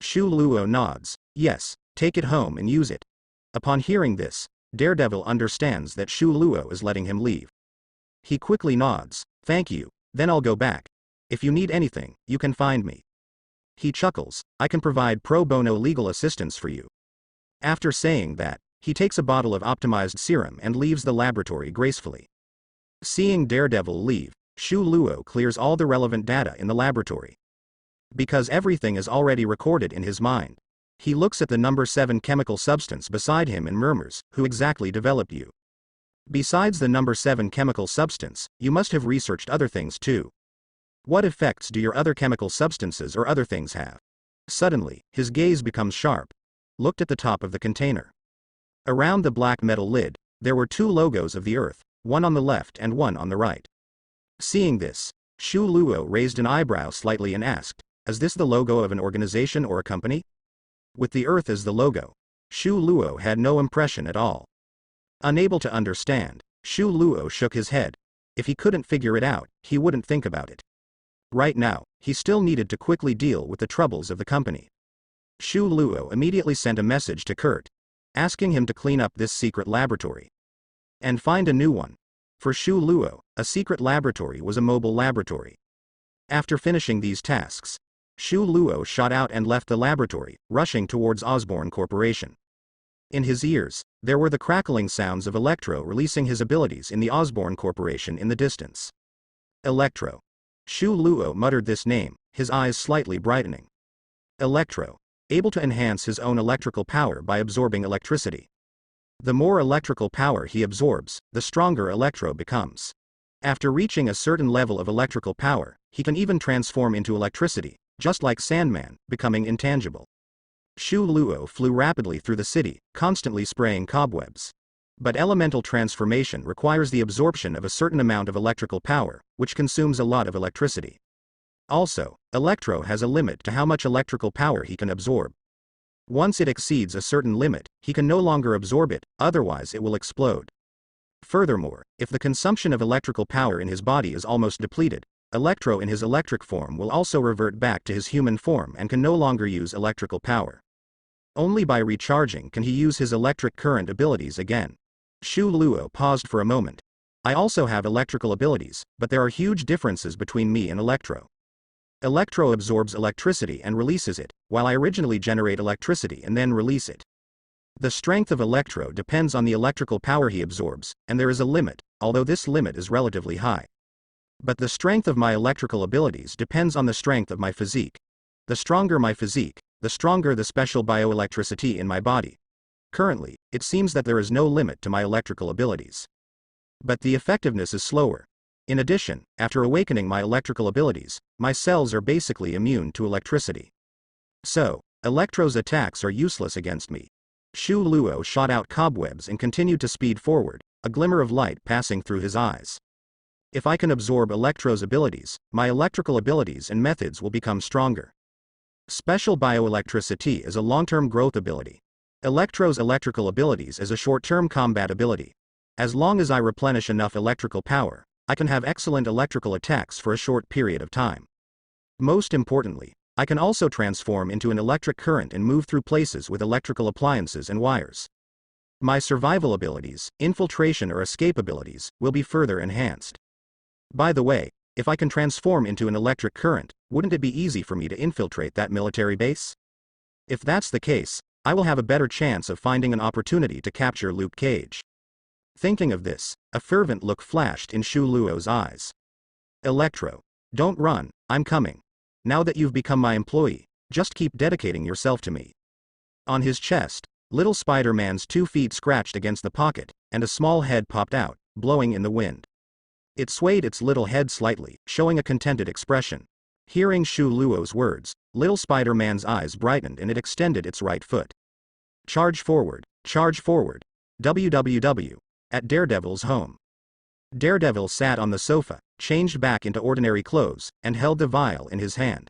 Shu Luo nods. "Yes, take it home and use it." Upon hearing this, Daredevil understands that Shu Luo is letting him leave. He quickly nods, "Thank you, then I'll go back. If you need anything, you can find me." He chuckles, "I can provide pro bono legal assistance for you." After saying that, he takes a bottle of optimized serum and leaves the laboratory gracefully. Seeing Daredevil leave, Shu Luo clears all the relevant data in the laboratory. Because everything is already recorded in his mind, he looks at the number 7 chemical substance beside him and murmurs, "Who exactly developed you? Besides the number 7 chemical substance, you must have researched other things too. What effects do your other chemical substances or other things have?" Suddenly, his gaze becomes sharp. Looked at the top of the container. Around the black metal lid, there were 2 logos of the Earth, one on the left and one on the right. Seeing this, Shu Luo raised an eyebrow slightly and asked, "Is this the logo of an organization or a company?" With the Earth as the logo, Shu Luo had no impression at all. Unable to understand, Shu Luo shook his head. If he couldn't figure it out, he wouldn't think about it. Right now, he still needed to quickly deal with the troubles of the company. Shu Luo immediately sent a message to Kurt, asking him to clean up this secret laboratory and find a new one. For Shu Luo, a secret laboratory was a mobile laboratory. After finishing these tasks, Shu Luo shot out and left the laboratory, rushing towards Osborne Corporation. In his ears, there were the crackling sounds of Electro releasing his abilities in the Osborne Corporation in the distance. Electro. Shu Luo muttered this name, his eyes slightly brightening. Electro. able to enhance his own electrical power by absorbing electricity. The more electrical power he absorbs, the stronger Electro becomes. After reaching a certain level of electrical power, he can even transform into electricity, just like Sandman, becoming intangible. Shu Luo flew rapidly through the city, constantly spraying cobwebs. But elemental transformation requires the absorption of a certain amount of electrical power, which consumes a lot of electricity. Also, Electro has a limit to how much electrical power he can absorb. Once it exceeds a certain limit, he can no longer absorb it, otherwise it will explode. Furthermore, if the consumption of electrical power in his body is almost depleted, Electro in his electric form will also revert back to his human form and can no longer use electrical power. Only by recharging can he use his electric current abilities again. Shu Luo paused for a moment. I also have electrical abilities, but there are huge differences between me and Electro. Electro absorbs electricity and releases it, while I originally generate electricity and then release it. The strength of Electro depends on the electrical power he absorbs, and there is a limit, although this limit is relatively high. But the strength of my electrical abilities depends on the strength of my physique. The stronger my physique, the stronger the special bioelectricity in my body. Currently, it seems that there is no limit to my electrical abilities. But the effectiveness is slower. In addition, after awakening my electrical abilities, my cells are basically immune to electricity. So, Electro's attacks are useless against me. Shu Luo shot out cobwebs and continued to speed forward, a glimmer of light passing through his eyes. If I can absorb Electro's abilities, my electrical abilities and methods will become stronger. Special bioelectricity is a long-term growth ability. Electro's electrical abilities is a short-term combat ability. As long as I replenish enough electrical power, I can have excellent electrical attacks for a short period of time. Most importantly, I can also transform into an electric current and move through places with electrical appliances and wires. My survival abilities, infiltration or escape abilities, will be further enhanced. By the way, if I can transform into an electric current, wouldn't it be easy for me to infiltrate that military base? If that's the case, I will have a better chance of finding an opportunity to capture Luke Cage. Thinking of this, a fervent look flashed in Shu Luo's eyes. Electro, don't run, I'm coming. Now that you've become my employee, just keep dedicating yourself to me. On his chest, little Spider-Man's 2 feet scratched against the pocket, and a small head popped out, blowing in the wind. It swayed its little head slightly, showing a contented expression. Hearing Shu Luo's words, little Spider-Man's eyes brightened and it extended its right foot. Charge forward, www. At Daredevil's home. Daredevil sat on the sofa, changed back into ordinary clothes, and held the vial in his hand.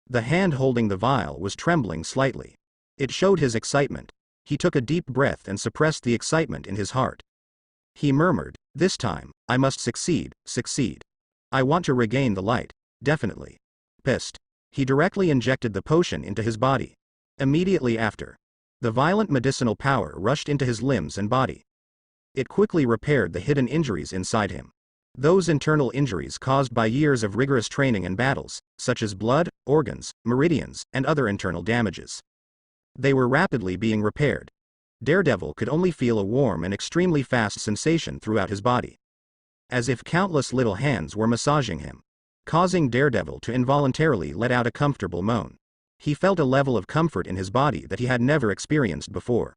The hand holding the vial was trembling slightly. It showed his excitement. He took a deep breath and suppressed the excitement in his heart. He murmured, "This time, I must succeed. I want to regain the light, definitely." Pissed. He directly injected the potion into his body. Immediately after, the violent medicinal power rushed into his limbs and body. It quickly repaired the hidden injuries inside him. Those internal injuries caused by years of rigorous training and battles, such as blood, organs, meridians, and other internal damages. They were rapidly being repaired. Daredevil could only feel a warm and extremely fast sensation throughout his body. As if countless little hands were massaging him, causing Daredevil to involuntarily let out a comfortable moan. He felt a level of comfort in his body that he had never experienced before.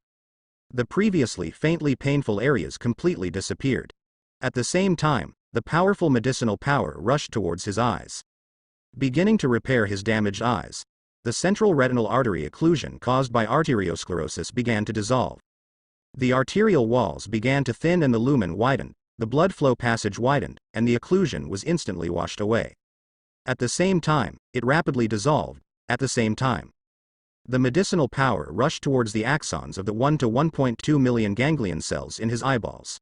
The previously faintly painful areas completely disappeared. At the same time, the powerful medicinal power rushed towards his eyes. Beginning to repair his damaged eyes, the central retinal artery occlusion caused by arteriosclerosis began to dissolve. The arterial walls began to thin and the lumen widened, the blood flow passage widened, and the occlusion was instantly washed away. At the same time, it rapidly dissolved. At the same time, the medicinal power rushed towards the axons of the 1 to 1.2 million ganglion cells in his eyeballs.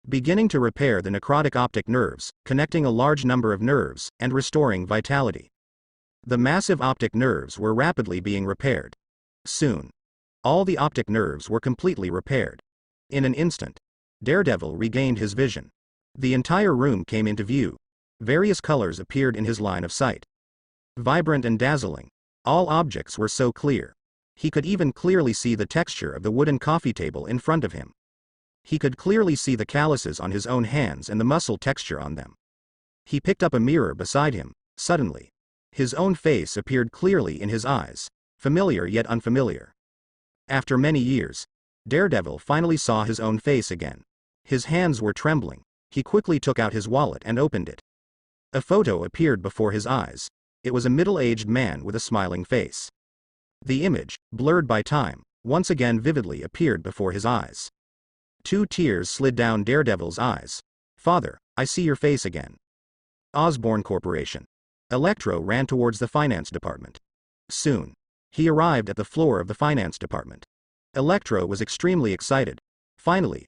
Beginning to repair the necrotic optic nerves, connecting a large number of nerves, and restoring vitality. The massive optic nerves were rapidly being repaired. Soon, all the optic nerves were completely repaired. In an instant, Daredevil regained his vision. The entire room came into view. Various colors appeared in his line of sight. Vibrant and dazzling. All objects were so clear. He could even clearly see the texture of the wooden coffee table in front of him. He could clearly see the calluses on his own hands and the muscle texture on them. He picked up a mirror beside him. Suddenly, his own face appeared clearly in his eyes. familiar yet unfamiliar. After many years, Daredevil finally saw his own face again. His hands were trembling. He quickly took out his wallet and opened it. A photo appeared before his eyes. It was a middle-aged man with a smiling face. The image, blurred by time, once again vividly appeared before his eyes. 2 tears slid down Daredevil's eyes. "Father, I see your face again." Osborne Corporation. Electro ran towards the finance department. Soon, he arrived at the floor of the finance department. Electro was extremely excited. Finally,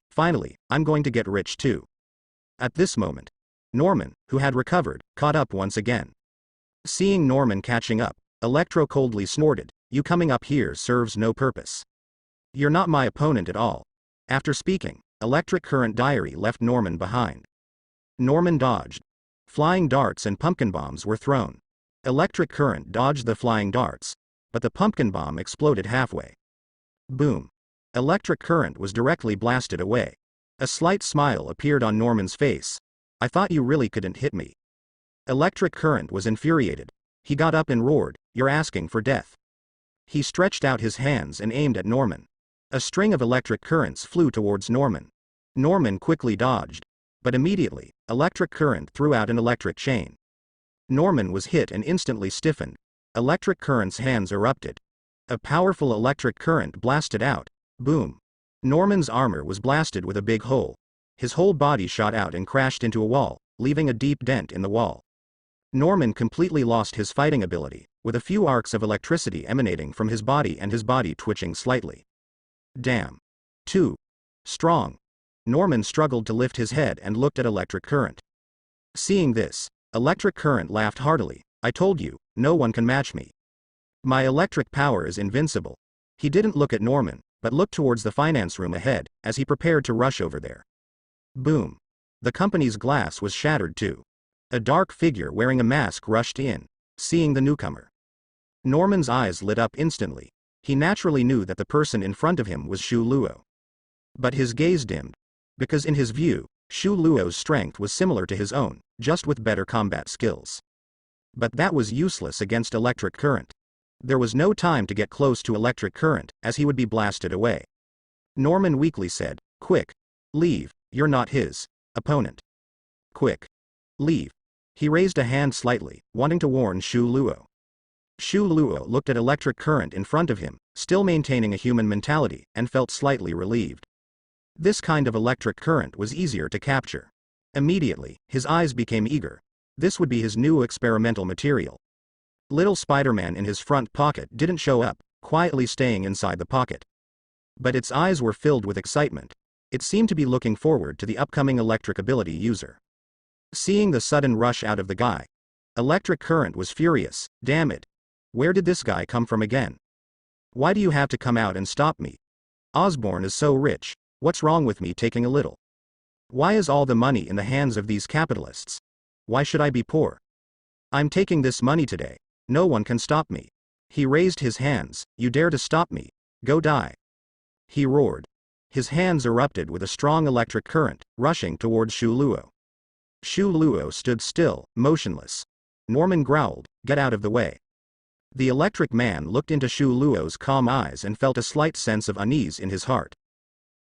I'm going to get rich too. At this moment, Norman, who had recovered, caught up once again. Seeing Norman catching up, Electro coldly snorted, "You coming up here serves no purpose. You're not my opponent at all." After speaking, electric current diary left Norman behind. Norman dodged. Flying darts and pumpkin bombs were thrown. Electric current dodged the flying darts, but the pumpkin bomb exploded halfway. Boom. Electric current was directly blasted away. A slight smile appeared on Norman's face. "I thought you really couldn't hit me." Electric current was infuriated. He got up and roared, "You're asking for death." He stretched out his hands and aimed at Norman. A string of electric currents flew towards Norman. Norman quickly dodged. But immediately, electric current threw out an electric chain. Norman was hit and instantly stiffened. Electric current's hands erupted. A powerful electric current blasted out. Boom. Norman's armor was blasted with a big hole. His whole body shot out and crashed into a wall, leaving a deep dent in the wall. Norman completely lost his fighting ability, with a few arcs of electricity emanating from his body and his body twitching slightly. Damn. Too strong. Norman struggled to lift his head and looked at electric current. Seeing this, electric current laughed heartily. "I told you, no one can match me. My electric power is invincible." He didn't look at Norman, but looked towards the finance room ahead, as he prepared to rush over there. Boom. The company's glass was shattered too. A dark figure wearing a mask rushed in. Seeing the newcomer, Norman's eyes lit up instantly. He naturally knew that the person in front of him was Shu Luo. But his gaze dimmed. Because in his view, Shu Luo's strength was similar to his own, just with better combat skills. But that was useless against electric current. There was no time to get close to electric current, as he would be blasted away. Norman weakly said, "Quick. Leave, you're not his opponent. Quick. Leave." He raised a hand slightly, wanting to warn Shu Luo. Shu Luo looked at electric current in front of him, still maintaining a human mentality, and felt slightly relieved. This kind of electric current was easier to capture. Immediately, his eyes became eager. This would be his new experimental material. Little Spider-Man in his front pocket didn't show up, quietly staying inside the pocket. But its eyes were filled with excitement. It seemed to be looking forward to the upcoming electric ability user. Seeing the sudden rush out of the guy, electric current was furious. "Damn it. Where did this guy come from again? Why do you have to come out and stop me? Osborne is so rich. What's wrong with me taking a little? Why is all the money in the hands of these capitalists? Why should I be poor? I'm taking this money today. No one can stop me." He raised his hands. "You dare to stop me? Go die." He roared. His hands erupted with a strong electric current, rushing towards Shu Luo. Shu Luo stood still, motionless. Norman growled, "Get out of the way." The electric man looked into Shu Luo's calm eyes and felt a slight sense of unease in his heart.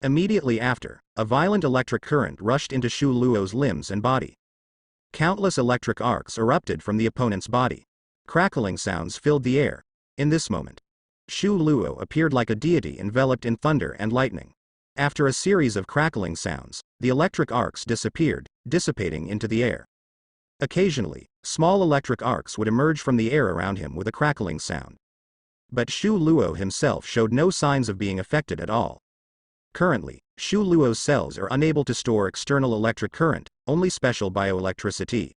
Immediately after, a violent electric current rushed into Shu Luo's limbs and body. Countless electric arcs erupted from the opponent's body. Crackling sounds filled the air. In this moment, Shu Luo appeared like a deity enveloped in thunder and lightning. After a series of crackling sounds, the electric arcs disappeared, dissipating into the air. Occasionally, small electric arcs would emerge from the air around him with a crackling sound. But Shu Luo himself showed no signs of being affected at all. Currently, Shu Luo's cells are unable to store external electric current, only special bioelectricity.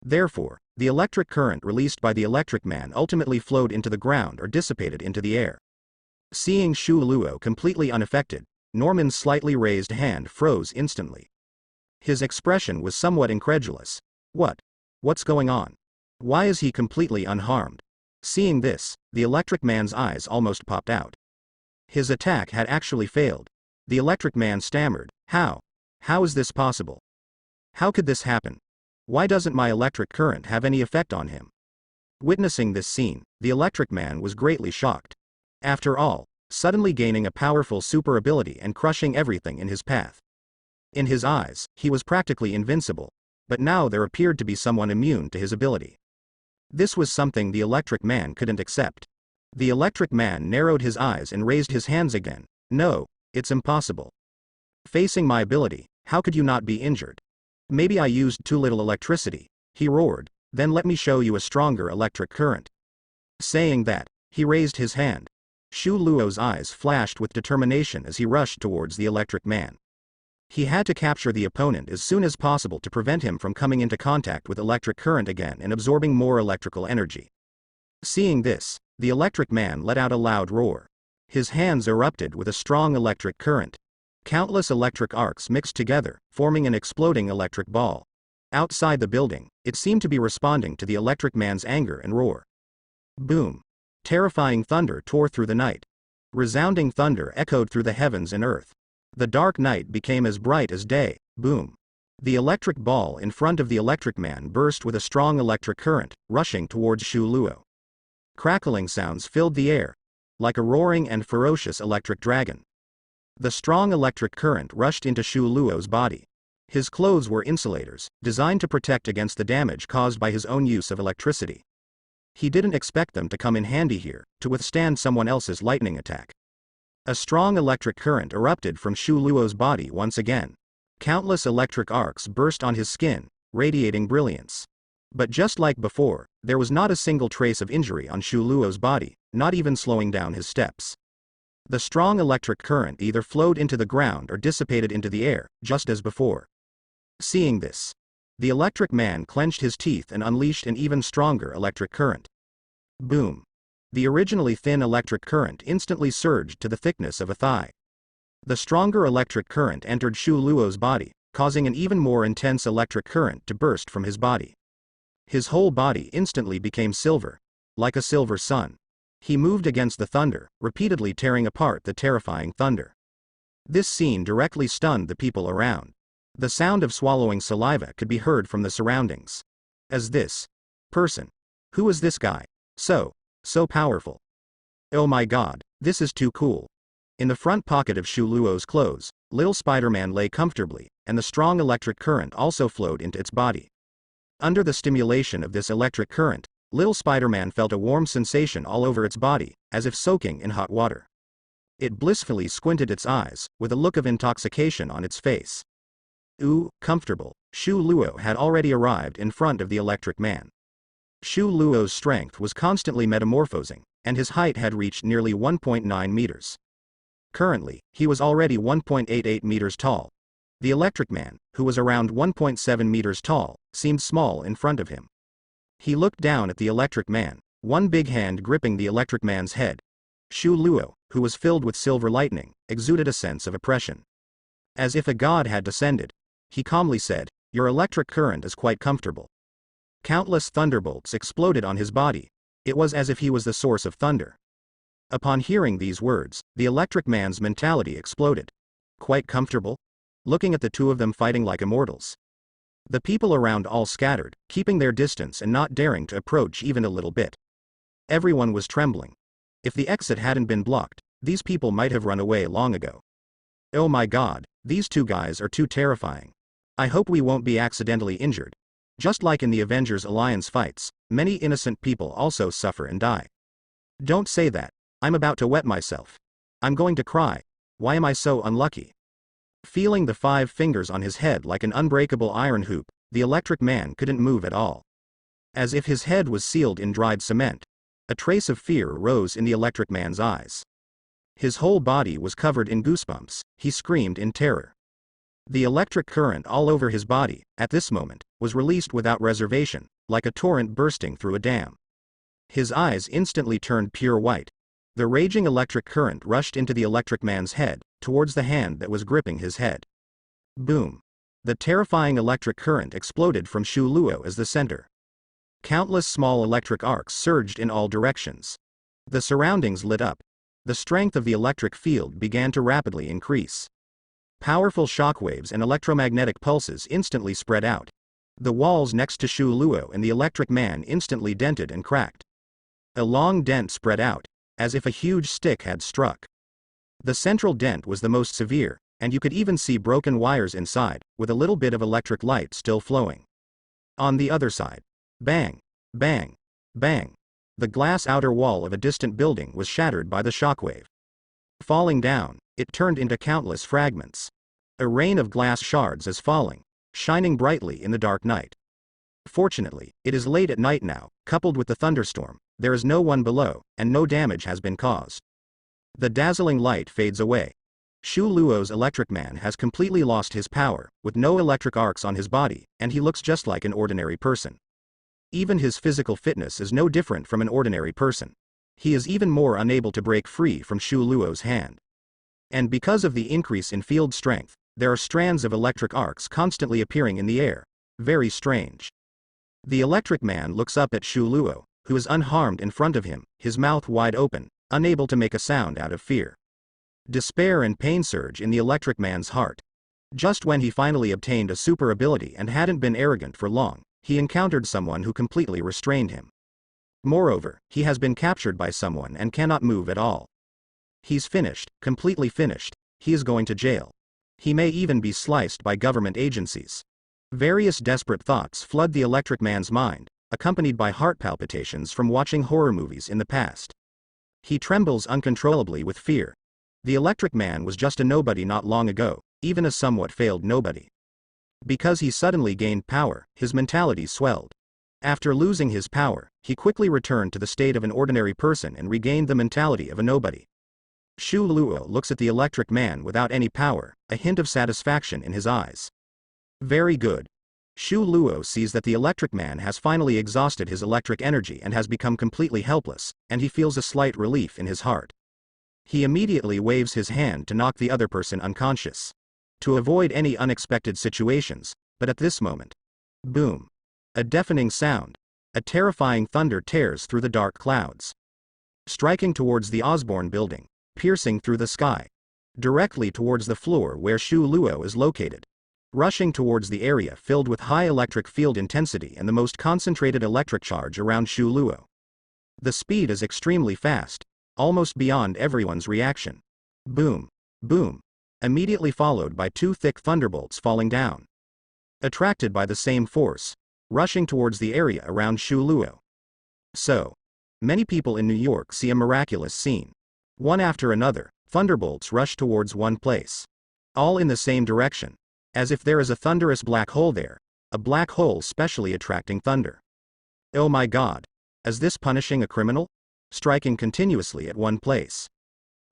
Therefore, the electric current released by the electric man ultimately flowed into the ground or dissipated into the air. Seeing Shu Luo completely unaffected, Norman's slightly raised hand froze instantly. His expression was somewhat incredulous. What's going on? Why is he completely unharmed? Seeing this, the electric man's eyes almost popped out. His attack had actually failed. The electric man stammered, How is this possible? How could this happen? Why doesn't my electric current have any effect on him?" Witnessing this scene, the Electric Man was greatly shocked. After all, suddenly gaining a powerful super ability and crushing everything in his path. In his eyes, he was practically invincible, but now there appeared to be someone immune to his ability. This was something the Electric Man couldn't accept. The Electric Man narrowed his eyes and raised his hands again. No, it's impossible. Facing my ability, how could you not be injured? Maybe I used too little electricity, he roared, then let me show you a stronger electric current. Saying that, he raised his hand. Shu Luo's eyes flashed with determination as he rushed towards the Electric Man. He had to capture the opponent as soon as possible to prevent him from coming into contact with electric current again and absorbing more electrical energy. Seeing this, the Electric Man let out a loud roar. His hands erupted with a strong electric current. Countless electric arcs mixed together, forming an exploding electric ball. Outside the building, it seemed to be responding to the Electric Man's anger and roar. Boom! Terrifying thunder tore through the night. Resounding thunder echoed through the heavens and earth. The dark night became as bright as day. Boom! The electric ball in front of the Electric Man burst with a strong electric current, rushing towards Shu Luo. Crackling sounds filled the air, like a roaring and ferocious electric dragon. The strong electric current rushed into Shu Luo's body. His clothes were insulators, designed to protect against the damage caused by his own use of electricity. He didn't expect them to come in handy here, to withstand someone else's lightning attack. A strong electric current erupted from Shu Luo's body once again. Countless electric arcs burst on his skin, radiating brilliance. But just like before, there was not a single trace of injury on Shu Luo's body, not even slowing down his steps. The strong electric current either flowed into the ground or dissipated into the air, just as before. Seeing this, the Electric Man clenched his teeth and unleashed an even stronger electric current. Boom! The originally thin electric current instantly surged to the thickness of a thigh. The stronger electric current entered Shu Luo's body, causing an even more intense electric current to burst from his body. His whole body instantly became silver, like a silver sun. He moved against the thunder, repeatedly tearing apart the terrifying thunder. This scene directly stunned the people around. The sound of swallowing saliva could be heard from the surroundings. As this person, who is this guy? So powerful. Oh my god, this is too cool. In the front pocket of Shu Luo's clothes, little Spider-Man lay comfortably, and the strong electric current also flowed into its body. Under the stimulation of this electric current, little Spider-Man felt a warm sensation all over its body, as if soaking in hot water. It blissfully squinted its eyes, with a look of intoxication on its face. Ooh, comfortable. Shu Luo had already arrived in front of the Electric Man. Shu Luo's strength was constantly metamorphosing, and his height had reached nearly 1.9 meters. Currently, he was already 1.88 meters tall. The Electric Man, who was around 1.7 meters tall, seemed small in front of him. He looked down at the Electric Man, one big hand gripping the Electric Man's head. Shu Luo, who was filled with silver lightning, exuded a sense of oppression. As if a god had descended, he calmly said, "Your electric current is quite comfortable." Countless thunderbolts exploded on his body. It was as if he was the source of thunder. Upon hearing these words, the Electric Man's mentality exploded. Quite comfortable? Looking at the two of them fighting like immortals. The people around all scattered, keeping their distance and not daring to approach even a little bit. Everyone was trembling. If the exit hadn't been blocked, these people might have run away long ago. Oh my god, these two guys are too terrifying. I hope we won't be accidentally injured. Just like in the Avengers Alliance fights, many innocent people also suffer and die. Don't say that. I'm about to wet myself. I'm going to cry. Why am I so unlucky? Feeling the 5 fingers on his head like an unbreakable iron hoop, the Electric Man couldn't move at all. As if his head was sealed in dried cement. A trace of fear rose in the Electric Man's eyes. His whole body was covered in goosebumps. He screamed in terror. The electric current all over his body, at this moment, was released without reservation, like a torrent bursting through a dam. His eyes instantly turned pure white. The raging electric current rushed into the Electric Man's head, towards the hand that was gripping his head. Boom! The terrifying electric current exploded from Shu Luo as the center. Countless small electric arcs surged in all directions. The surroundings lit up. The strength of the electric field began to rapidly increase. Powerful shockwaves and electromagnetic pulses instantly spread out. The walls next to Shu Luo and the Electric Man instantly dented and cracked. A long dent spread out, as if a huge stick had struck. The central dent was the most severe, and you could even see broken wires inside, with a little bit of electric light still flowing. On the other side. Bang! Bang! Bang! The glass outer wall of a distant building was shattered by the shockwave. Falling down, it turned into countless fragments. A rain of glass shards is falling, shining brightly in the dark night. Fortunately, it is late at night now, coupled with the thunderstorm, there is no one below, and no damage has been caused. The dazzling light fades away. Shu Luo's electric man has completely lost his power, with no electric arcs on his body, and he looks just like an ordinary person. Even his physical fitness is no different from an ordinary person. He is even more unable to break free from Shu Luo's hand. And because of the increase in field strength, there are strands of electric arcs constantly appearing in the air. Very strange. The electric man looks up at Shu Luo, who is unharmed in front of him, his mouth wide open, unable to make a sound out of fear. Despair and pain surge in the electric man's heart. Just when he finally obtained a super ability and hadn't been arrogant for long, he encountered someone who completely restrained him. Moreover, he has been captured by someone and cannot move at all. He's finished, completely finished. He is going to jail. He may even be sliced by government agencies. Various desperate thoughts flood the electric man's mind, accompanied by heart palpitations from watching horror movies in the past. He trembles uncontrollably with fear. The electric man was just a nobody not long ago, even a somewhat failed nobody. Because he suddenly gained power, his mentality swelled. After losing his power, he quickly returned to the state of an ordinary person and regained the mentality of a nobody. Shu Luo looks at the electric man without any power, a hint of satisfaction in his eyes. Very good. Shu Luo sees that the electric man has finally exhausted his electric energy and has become completely helpless, and he feels a slight relief in his heart. He immediately waves his hand to knock the other person unconscious. To avoid any unexpected situations, but at this moment. Boom. A deafening sound. A terrifying thunder tears through the dark clouds. Striking towards the Osborne building, piercing through the sky. Directly towards the floor where Shu Luo is located. Rushing towards the area filled with high electric field intensity and the most concentrated electric charge around Shu Luo. The speed is extremely fast, almost beyond everyone's reaction. Boom. Boom. Immediately followed by two thick thunderbolts falling down. Attracted by the same force, rushing towards the area around Shu Luo. So, many people in New York see a miraculous scene. One after another, thunderbolts rush towards one place. All in the same direction. As if there is a thunderous black hole there, a black hole specially attracting thunder. Oh my God. Is this punishing a criminal? Striking continuously at one place.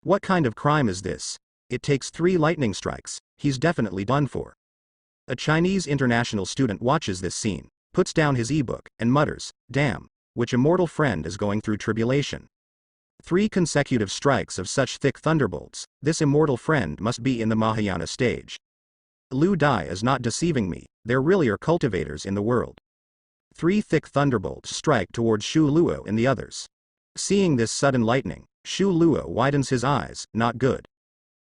What kind of crime is this? It takes 3 lightning strikes, he's definitely done for. A Chinese international student watches this scene, puts down his ebook, and mutters, damn, which immortal friend is going through tribulation. 3 consecutive strikes of such thick thunderbolts, this immortal friend must be in the Mahayana stage. Lu Dai is not deceiving me, there really are cultivators in the world. 3 thick thunderbolts strike towards Shu Luo and the others. Seeing this sudden lightning, Shu Luo widens his eyes, not good.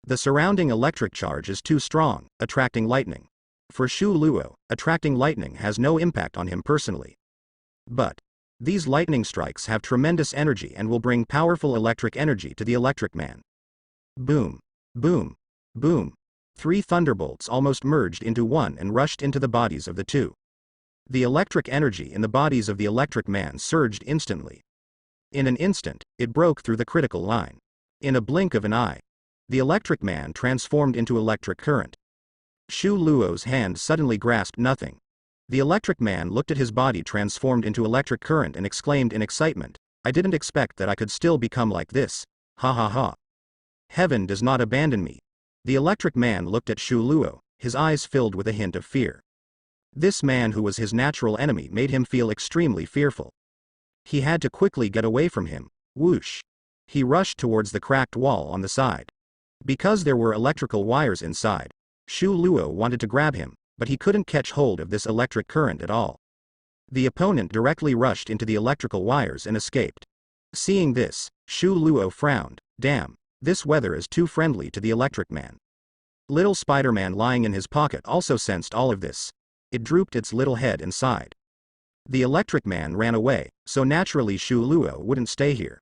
The surrounding electric charge is too strong, attracting lightning. For Shu Luo, attracting lightning has no impact on him personally. But these lightning strikes have tremendous energy and will bring powerful electric energy to the electric man. Boom. Boom. Boom. 3 thunderbolts almost merged into one and rushed into the bodies of the 2. The electric energy in the bodies of the electric man surged instantly. In an instant, it broke through the critical line. In a blink of an eye, the electric man transformed into electric current. Shu Luo's hand suddenly grasped nothing. The electric man looked at his body transformed into electric current and exclaimed in excitement, I didn't expect that I could still become like this. Ha ha ha. Heaven does not abandon me. The electric man looked at Shu Luo, his eyes filled with a hint of fear. This man who was his natural enemy made him feel extremely fearful. He had to quickly get away from him. Whoosh. He rushed towards the cracked wall on the side. Because there were electrical wires inside, Shu Luo wanted to grab him, but he couldn't catch hold of this electric current at all. The opponent directly rushed into the electrical wires and escaped. Seeing this, Shu Luo frowned, damn, this weather is too friendly to the electric man. Little Spider-Man lying in his pocket also sensed all of this. It drooped its little head and sighed. The electric man ran away, so naturally Shu Luo wouldn't stay here.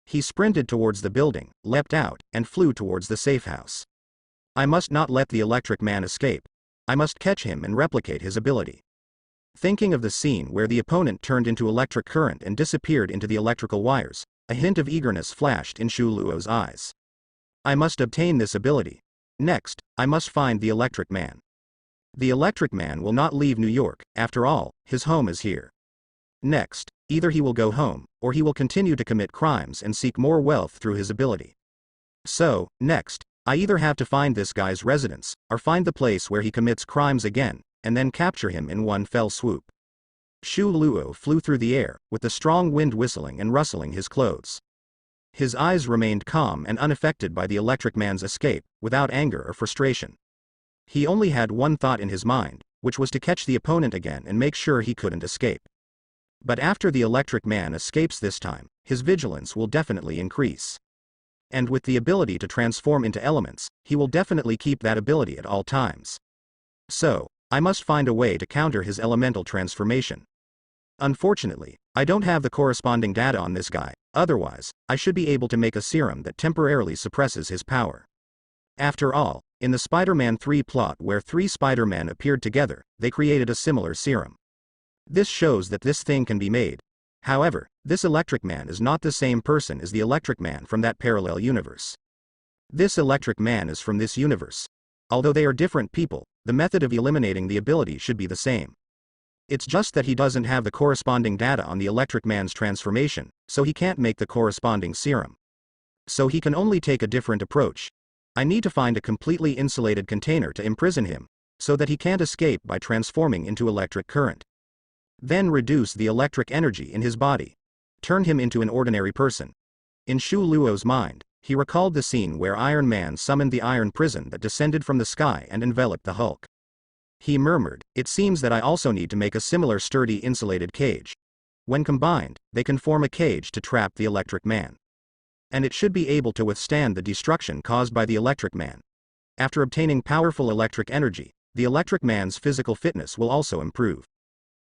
He sprinted towards the building, leapt out, and flew towards the safe house. I must not let the electric man escape. I must catch him and replicate his ability. Thinking of the scene where the opponent turned into electric current and disappeared into the electrical wires, a hint of eagerness flashed in Shu Luo's eyes. I must obtain this ability. Next, I must find the electric man. The electric man will not leave New York, after all, his home is here. Next, either he will go home, or he will continue to commit crimes and seek more wealth through his ability. So, next, I either have to find this guy's residence, or find the place where he commits crimes again, and then capture him in one fell swoop. Shu Luo flew through the air, with the strong wind whistling and rustling his clothes. His eyes remained calm and unaffected by the electric man's escape, without anger or frustration. He only had one thought in his mind, which was to catch the opponent again and make sure he couldn't escape. But after the electric man escapes this time, his vigilance will definitely increase. And with the ability to transform into elements, he will definitely keep that ability at all times. So, I must find a way to counter his elemental transformation. Unfortunately, I don't have the corresponding data on this guy, otherwise, I should be able to make a serum that temporarily suppresses his power. After all, in the Spider-Man 3 plot where 3 Spider-Men appeared together, they created a similar serum. This shows that this thing can be made. However, this electric man is not the same person as the electric man from that parallel universe. This electric man is from this universe. Although they are different people, the method of eliminating the ability should be the same. It's just that he doesn't have the corresponding data on the electric man's transformation, so he can't make the corresponding serum. So he can only take a different approach. I need to find a completely insulated container to imprison him, so that he can't escape by transforming into electric current. Then reduce the electric energy in his body. Turn him into an ordinary person. In Shu Luo's mind, he recalled the scene where Iron Man summoned the iron prison that descended from the sky and enveloped the Hulk. He murmured, "It seems that I also need to make a similar sturdy insulated cage. When combined, they can form a cage to trap the electric man. And it should be able to withstand the destruction caused by the electric man. After obtaining powerful electric energy, the electric man's physical fitness will also improve.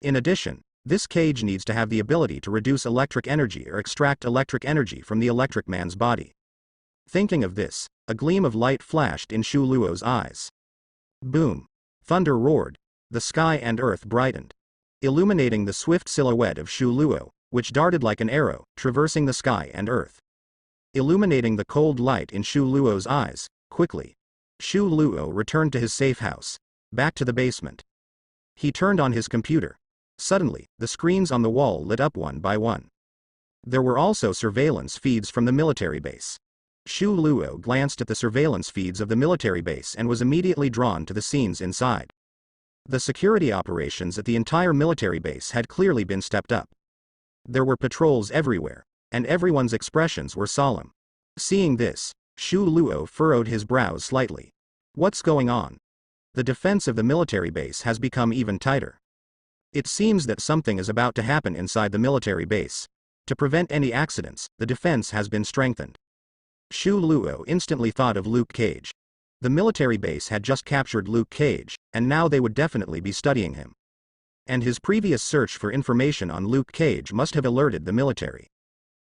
In addition, this cage needs to have the ability to reduce electric energy or extract electric energy from the electric man's body." Thinking of this, a gleam of light flashed in Shu Luo's eyes. Boom! Thunder roared. The sky and earth brightened, illuminating the swift silhouette of Shu Luo, which darted like an arrow, traversing the sky and earth. Illuminating the cold light in Shu Luo's eyes, quickly, Shu Luo returned to his safe house, back to the basement. He turned on his computer. Suddenly, the screens on the wall lit up one by one. There were also surveillance feeds from the military base. Shu Luo glanced at the surveillance feeds of the military base and was immediately drawn to the scenes inside. The security operations at the entire military base had clearly been stepped up. There were patrols everywhere, and everyone's expressions were solemn. Seeing this, Shu Luo furrowed his brows slightly. What's going on? The defense of the military base has become even tighter. It seems that something is about to happen inside the military base. To prevent any accidents, the defense has been strengthened. Shu Luo instantly thought of Luke Cage. The military base had just captured Luke Cage, and now they would definitely be studying him. And his previous search for information on Luke Cage must have alerted the military.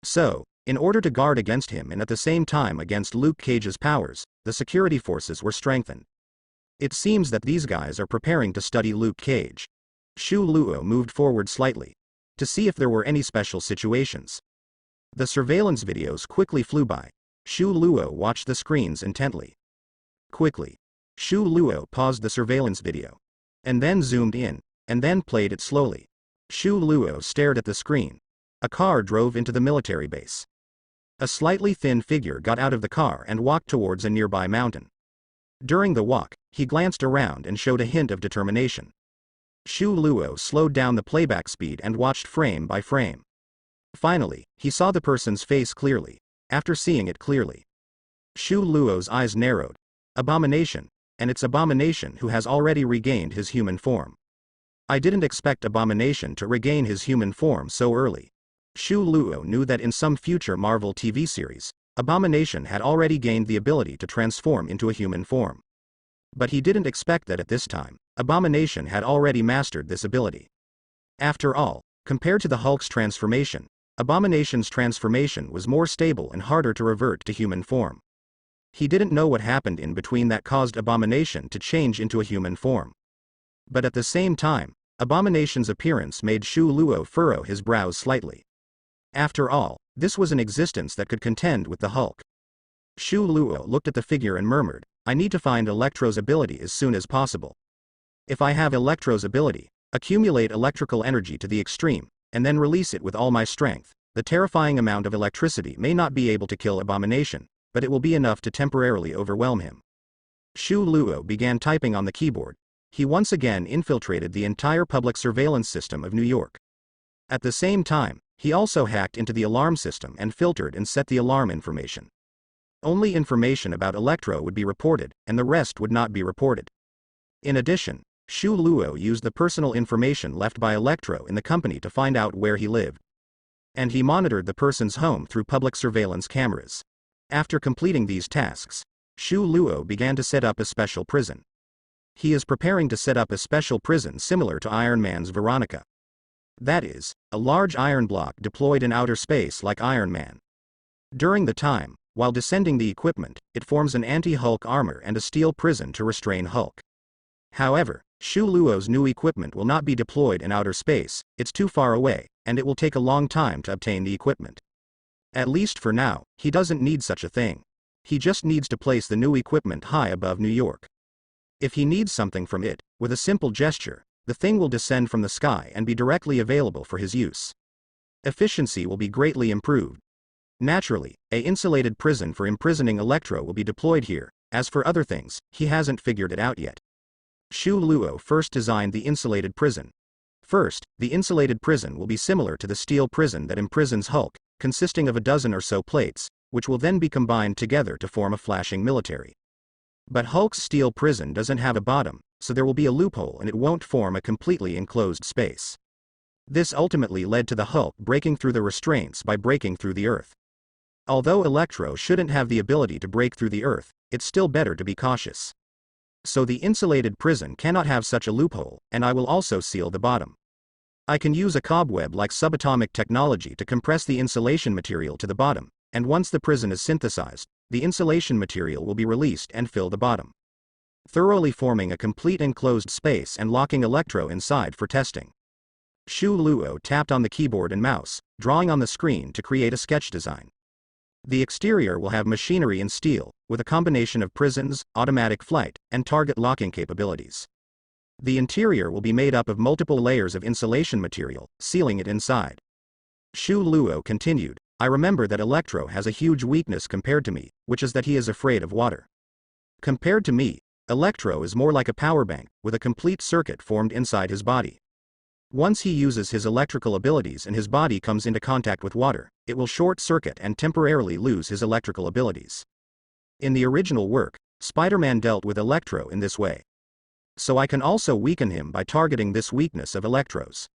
So, in order to guard against him and at the same time against Luke Cage's powers, the security forces were strengthened. It seems that these guys are preparing to study Luke Cage. Shu Luo moved forward slightly, to see if there were any special situations. The surveillance videos quickly flew by. Shu Luo watched the screens intently. Quickly, Shu Luo paused the surveillance video, and then zoomed in, and then played it slowly. Shu Luo stared at the screen. A car drove into the military base. A slightly thin figure got out of the car and walked towards a nearby mountain. During the walk, he glanced around and showed a hint of determination. Shu Luo slowed down the playback speed and watched frame by frame. Finally, he saw the person's face clearly. After seeing it clearly, Shu Luo's eyes narrowed. Abomination, and it's Abomination who has already regained his human form. I didn't expect Abomination to regain his human form so early. Shu Luo knew that in some future Marvel TV series, Abomination had already gained the ability to transform into a human form. But he didn't expect that at this time, Abomination had already mastered this ability. After all, compared to the Hulk's transformation, Abomination's transformation was more stable and harder to revert to human form. He didn't know what happened in between that caused Abomination to change into a human form. But at the same time, Abomination's appearance made Shu Luo furrow his brows slightly. After all, this was an existence that could contend with the Hulk. Shu Luo looked at the figure and murmured, "I need to find Electro's ability as soon as possible. If I have Electro's ability, accumulate electrical energy to the extreme, and then release it with all my strength, the terrifying amount of electricity may not be able to kill Abomination, but it will be enough to temporarily overwhelm him." Shu Luo began typing on the keyboard. He once again infiltrated the entire public surveillance system of New York. At the same time, he also hacked into the alarm system and filtered and set the alarm information. Only information about Electro would be reported, and the rest would not be reported. In addition, Shu Luo used the personal information left by Electro in the company to find out where he lived. And he monitored the person's home through public surveillance cameras. After completing these tasks, Shu Luo began to set up a special prison. He is preparing to set up a special prison similar to Iron Man's Veronica. That is, a large iron block deployed in outer space like Iron Man. During the time, while descending the equipment, it forms an anti-Hulk armor and a steel prison to restrain Hulk. However, Shu Luo's new equipment will not be deployed in outer space, it's too far away, and it will take a long time to obtain the equipment. At least for now, he doesn't need such a thing. He just needs to place the new equipment high above New York. If he needs something from it, with a simple gesture, the thing will descend from the sky and be directly available for his use. Efficiency will be greatly improved. Naturally, an insulated prison for imprisoning Electro will be deployed here. As for other things, he hasn't figured it out yet. Shu Luo first designed the insulated prison. First, the insulated prison will be similar to the steel prison that imprisons Hulk, consisting of a dozen or so plates, which will then be combined together to form a flashing military. But Hulk's steel prison doesn't have a bottom, so there will be a loophole and it won't form a completely enclosed space. This ultimately led to the Hulk breaking through the restraints by breaking through the Earth. Although Electro shouldn't have the ability to break through the Earth, it's still better to be cautious. So the insulated prison cannot have such a loophole, and I will also seal the bottom. I can use a cobweb-like subatomic technology to compress the insulation material to the bottom, and once the prison is synthesized, the insulation material will be released and fill the bottom, thoroughly forming a complete enclosed space and locking Electro inside for testing. Shu Luo tapped on the keyboard and mouse, drawing on the screen to create a sketch design. The exterior will have machinery and steel, with a combination of prisons, automatic flight, and target locking capabilities. The interior will be made up of multiple layers of insulation material, sealing it inside. Shu Luo continued, "I remember that Electro has a huge weakness compared to me, which is that he is afraid of water. Compared to me, Electro is more like a power bank, with a complete circuit formed inside his body. Once he uses his electrical abilities and his body comes into contact with water, it will short-circuit and temporarily lose his electrical abilities. In the original work, Spider-Man dealt with Electro in this way. So I can also weaken him by targeting this weakness of Electro's.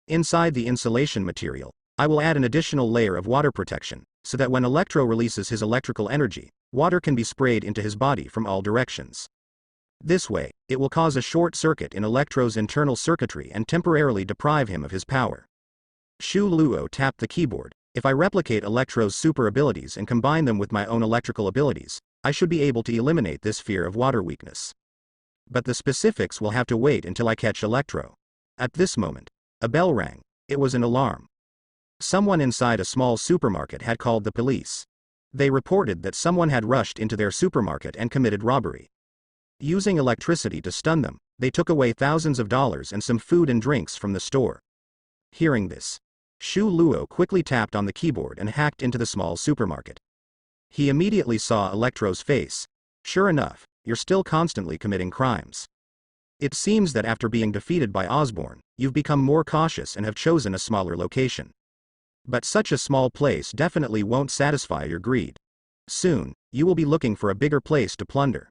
Inside the insulation material, I will add an additional layer of water protection, so that when Electro releases his electrical energy, water can be sprayed into his body from all directions. This way, it will cause a short circuit in Electro's internal circuitry and temporarily deprive him of his power." Shu Luo tapped the keyboard. "If I replicate Electro's super abilities and combine them with my own electrical abilities, I should be able to eliminate this fear of water weakness. But the specifics will have to wait until I catch Electro." At this moment, a bell rang. It was an alarm. Someone inside a small supermarket had called the police. They reported that someone had rushed into their supermarket and committed robbery. Using electricity to stun them, they took away thousands of dollars and some food and drinks from the store. Hearing this, Shu Luo quickly tapped on the keyboard and hacked into the small supermarket. He immediately saw Electro's face. "Sure enough, you're still constantly committing crimes. It seems that after being defeated by Osborne, you've become more cautious and have chosen a smaller location. But such a small place definitely won't satisfy your greed. Soon, you will be looking for a bigger place to plunder.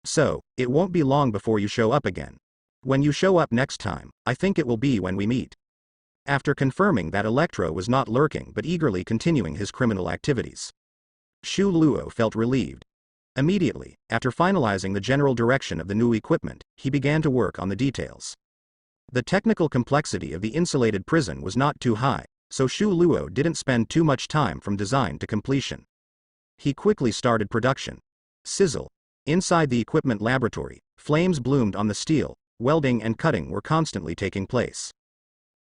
So, it won't be long before you show up again. When you show up next time, I think it will be when we meet." After confirming that Electro was not lurking but eagerly continuing his criminal activities, Shu Luo felt relieved. Immediately, after finalizing the general direction of the new equipment, he began to work on the details. The technical complexity of the insulated prison was not too high, so Shu Luo didn't spend too much time from design to completion. He quickly started production. Sizzle. Inside the equipment laboratory, flames bloomed on the steel, welding and cutting were constantly taking place.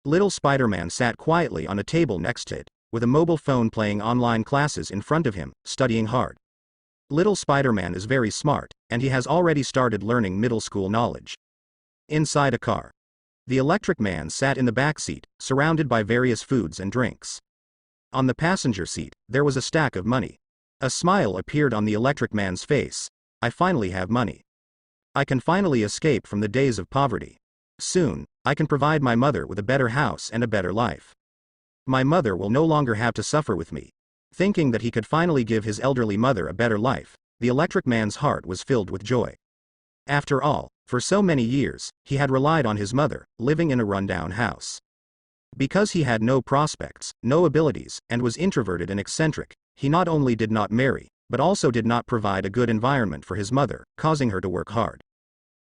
Little Spider-Man sat quietly on a table next to it, with a mobile phone playing online classes in front of him, studying hard. Little Spider-Man is very smart, and he has already started learning middle school knowledge. Inside a car. The Electric Man sat in the back seat, surrounded by various foods and drinks. On the passenger seat, there was a stack of money. A smile appeared on the Electric Man's face. I finally have money. I can finally escape from the days of poverty. Soon, I can provide my mother with a better house and a better life. My mother will no longer have to suffer with me. Thinking that he could finally give his elderly mother a better life, the Electric Man's heart was filled with joy. After all, for so many years, he had relied on his mother, living in a rundown house. Because he had no prospects, no abilities, and was introverted and eccentric, he not only did not marry, but also did not provide a good environment for his mother, causing her to work hard.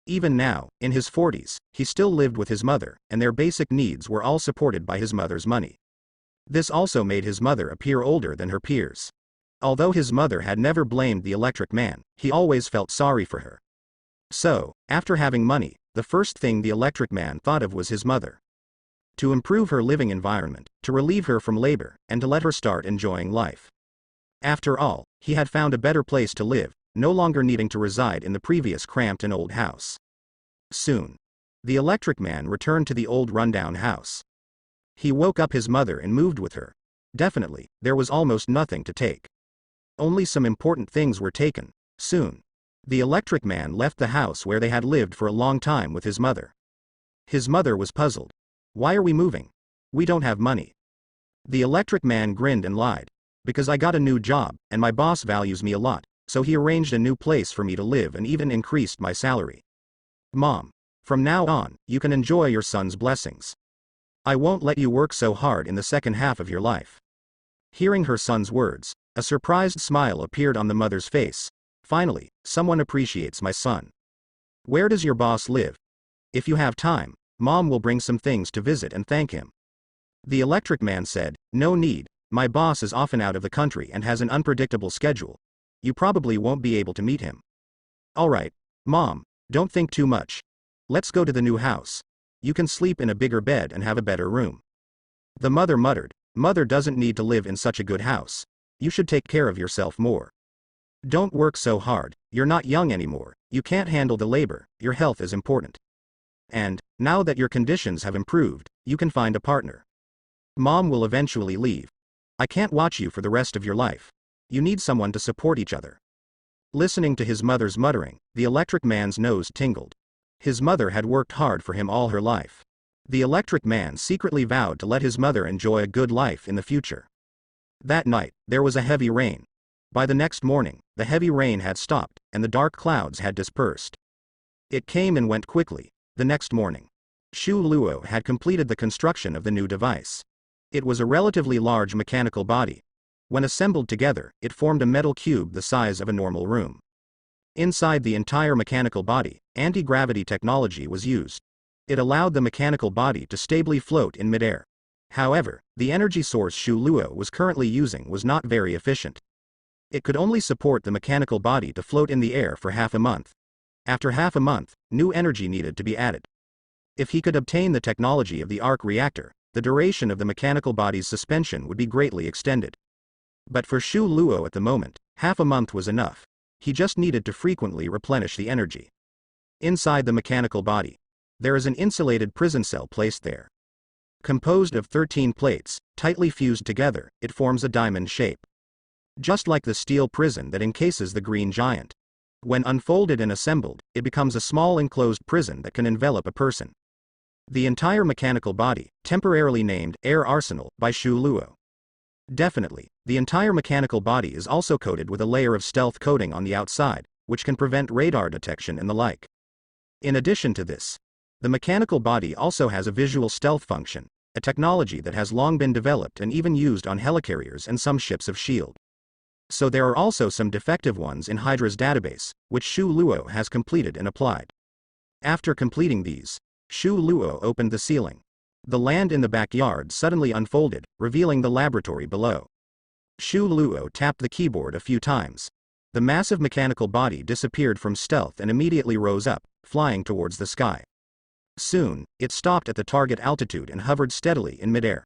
Even now, in his 40s, he still lived with his mother, and their basic needs were all supported by his mother's money. This also made his mother appear older than her peers. Although his mother had never blamed the Electric Man, he always felt sorry for her. So, after having money, the first thing the Electric Man thought of was his mother. To improve her living environment, to relieve her from labor, and to let her start enjoying life. After all, he had found a better place to live, no longer needing to reside in the previous cramped and old house. Soon, the Electric Man returned to the old rundown house. He woke up his mother and moved with her. Definitely, there was almost nothing to take. Only some important things were taken. Soon, the Electric Man left the house where they had lived for a long time with his mother. His mother was puzzled. Why are we moving? We don't have money. The Electric Man grinned and lied. Because I got a new job, and my boss values me a lot, so he arranged a new place for me to live and even increased my salary. Mom, from now on, you can enjoy your son's blessings. I won't let you work so hard in the second half of your life. Hearing her son's words, a surprised smile appeared on the mother's face. Finally, someone appreciates my son. Where does your boss live? If you have time, Mom will bring some things to visit and thank him. The Electric Man said, no need, my boss is often out of the country and has an unpredictable schedule. You probably won't be able to meet him. Alright, Mom, don't think too much. Let's go to the new house. You can sleep in a bigger bed and have a better room. The mother muttered, Mother doesn't need to live in such a good house. You should take care of yourself more. Don't work so hard, you're not young anymore, you can't handle the labor, your health is important. And, now that your conditions have improved, you can find a partner. Mom will eventually leave. I can't watch you for the rest of your life. You need someone to support each other. Listening to his mother's muttering, the Electric Man's nose tingled. His mother had worked hard for him all her life. The Electric Man secretly vowed to let his mother enjoy a good life in the future. That night, there was a heavy rain. By the next morning, the heavy rain had stopped, and the dark clouds had dispersed. It came and went quickly. The next morning, Shu Luo had completed the construction of the new device. It was a relatively large mechanical body. When assembled together, it formed a metal cube the size of a normal room. Inside the entire mechanical body, anti-gravity technology was used. It allowed the mechanical body to stably float in midair. However, the energy source Shu Luo was currently using was not very efficient. It could only support the mechanical body to float in the air for half a month. After half a month, new energy needed to be added. If he could obtain the technology of the arc reactor, the duration of the mechanical body's suspension would be greatly extended. But for Shu Luo at the moment, half a month was enough. He just needed to frequently replenish the energy. Inside the mechanical body, there is an insulated prison cell placed there. Composed of 13 plates, tightly fused together, it forms a diamond shape. Just like the steel prison that encases the Green Giant. When unfolded and assembled, it becomes a small enclosed prison that can envelop a person. The entire mechanical body, temporarily named Air Arsenal by Shu Luo. Definitely, the entire mechanical body is also coated with a layer of stealth coating on the outside, which can prevent radar detection and the like. In addition to this, the mechanical body also has a visual stealth function, a technology that has long been developed and even used on helicarriers and some ships of S.H.I.E.L.D. So there are also some defective ones in Hydra's database, which Shu Luo has completed and applied. After completing these, Shu Luo opened the ceiling. The land in the backyard suddenly unfolded, revealing the laboratory below. Shu Luo tapped the keyboard a few times. The massive mechanical body disappeared from stealth and immediately rose up, flying towards the sky. Soon, it stopped at the target altitude and hovered steadily in midair.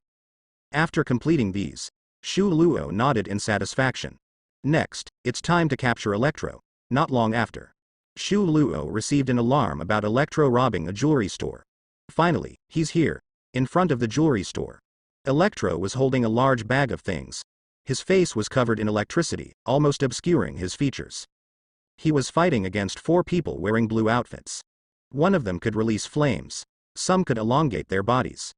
After completing these, Shu Luo nodded in satisfaction. Next, it's time to capture Electro. Not long after, Shu Luo received an alarm about Electro robbing a jewelry store. Finally, he's here, in front of the jewelry store. Electro was holding a large bag of things. His face was covered in electricity, almost obscuring his features. He was fighting against 4 people wearing blue outfits. One of them could release flames. Some could elongate their bodies.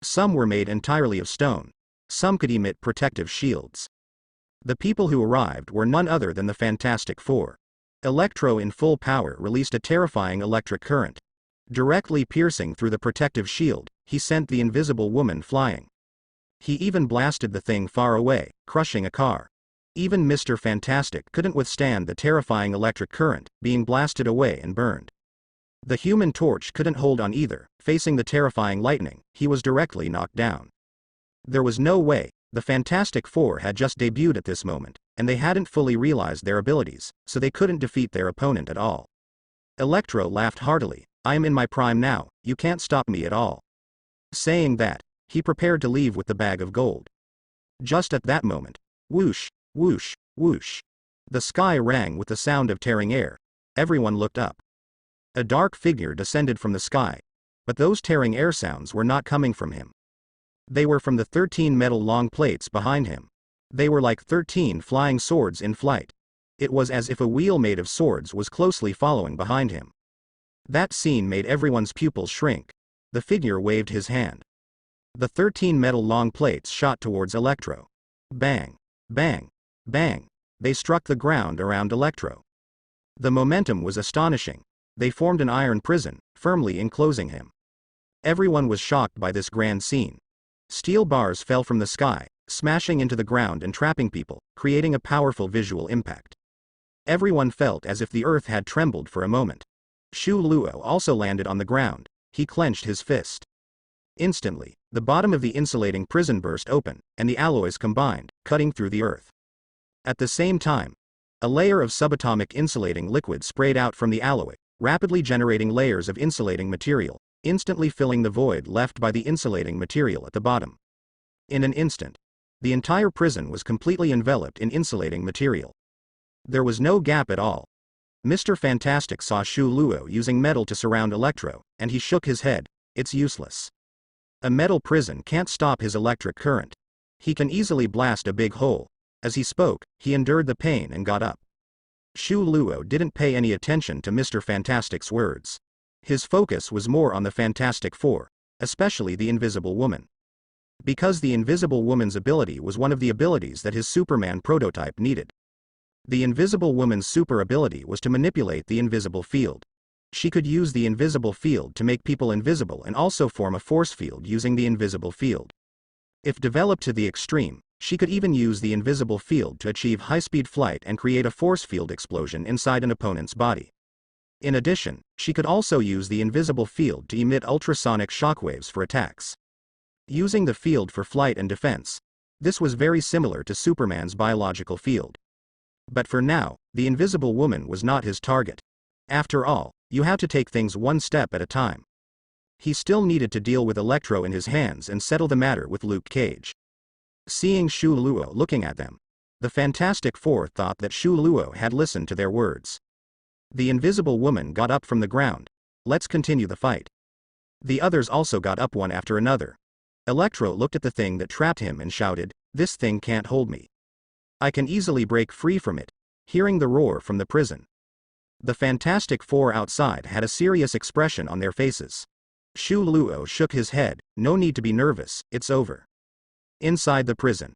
Some were made entirely of stone. Some could emit protective shields. The people who arrived were none other than the Fantastic Four. Electro in full power released a terrifying electric current. Directly piercing through the protective shield, he sent the Invisible Woman flying. He even blasted the thing far away, crushing a car. Even Mr. Fantastic couldn't withstand the terrifying electric current, being blasted away and burned. The Human Torch couldn't hold on either. Facing the terrifying lightning, he was directly knocked down. There was no way. The Fantastic Four had just debuted at this moment, and they hadn't fully realized their abilities, so they couldn't defeat their opponent at all. Electro laughed heartily. I am in my prime now, you can't stop me at all. Saying that, he prepared to leave with the bag of gold. Just at that moment, whoosh, whoosh, whoosh. The sky rang with the sound of tearing air. Everyone looked up. A dark figure descended from the sky, but those tearing air sounds were not coming from him. They were from the 13 metal long plates behind him. They were like 13 flying swords in flight. It was as if a wheel made of swords was closely following behind him. That scene made everyone's pupils shrink. The figure waved his hand. The 13 metal long plates shot towards Electro. Bang, bang, bang. They struck the ground around Electro. The momentum was astonishing. They formed an iron prison, firmly enclosing him. Everyone was shocked by this grand scene. Steel bars fell from the sky, smashing into the ground and trapping people, creating a powerful visual impact. Everyone felt as if the earth had trembled for a moment. Shu Luo also landed on the ground. He clenched his fist. Instantly, the bottom of the insulating prison burst open, and the alloys combined, cutting through the earth. At the same time, a layer of subatomic insulating liquid sprayed out from the alloy, rapidly generating layers of insulating material, instantly filling the void left by the insulating material at the bottom. In an instant, the entire prison was completely enveloped in insulating material. There was no gap at all. Mr. Fantastic saw Shu Luo using metal to surround Electro, and he shook his head. It's useless. A metal prison can't stop his electric current. He can easily blast a big hole. As he spoke, he endured the pain and got up. Shu Luo didn't pay any attention to Mr. Fantastic's words. His focus was more on the Fantastic Four, especially the Invisible Woman. Because the Invisible Woman's ability was one of the abilities that his Superman prototype needed. The Invisible Woman's super ability was to manipulate the invisible field. She could use the invisible field to make people invisible and also form a force field using the invisible field. If developed to the extreme, she could even use the invisible field to achieve high-speed flight and create a force field explosion inside an opponent's body. In addition, she could also use the invisible field to emit ultrasonic shockwaves for attacks. Using the field for flight and defense. This was very similar to Superman's biological field. But for now, the Invisible Woman was not his target. After all, you have to take things one step at a time. He still needed to deal with Electro in his hands and settle the matter with Luke Cage. Seeing Shu Luo looking at them, the Fantastic Four thought that Shu Luo had listened to their words. The Invisible Woman got up from the ground. Let's continue the fight. The others also got up one after another. Electro looked at the thing that trapped him and shouted, "This thing can't hold me. I can easily break free from it," hearing the roar from the prison. The Fantastic Four outside had a serious expression on their faces. Shu Luo shook his head. No need to be nervous, it's over. Inside the prison,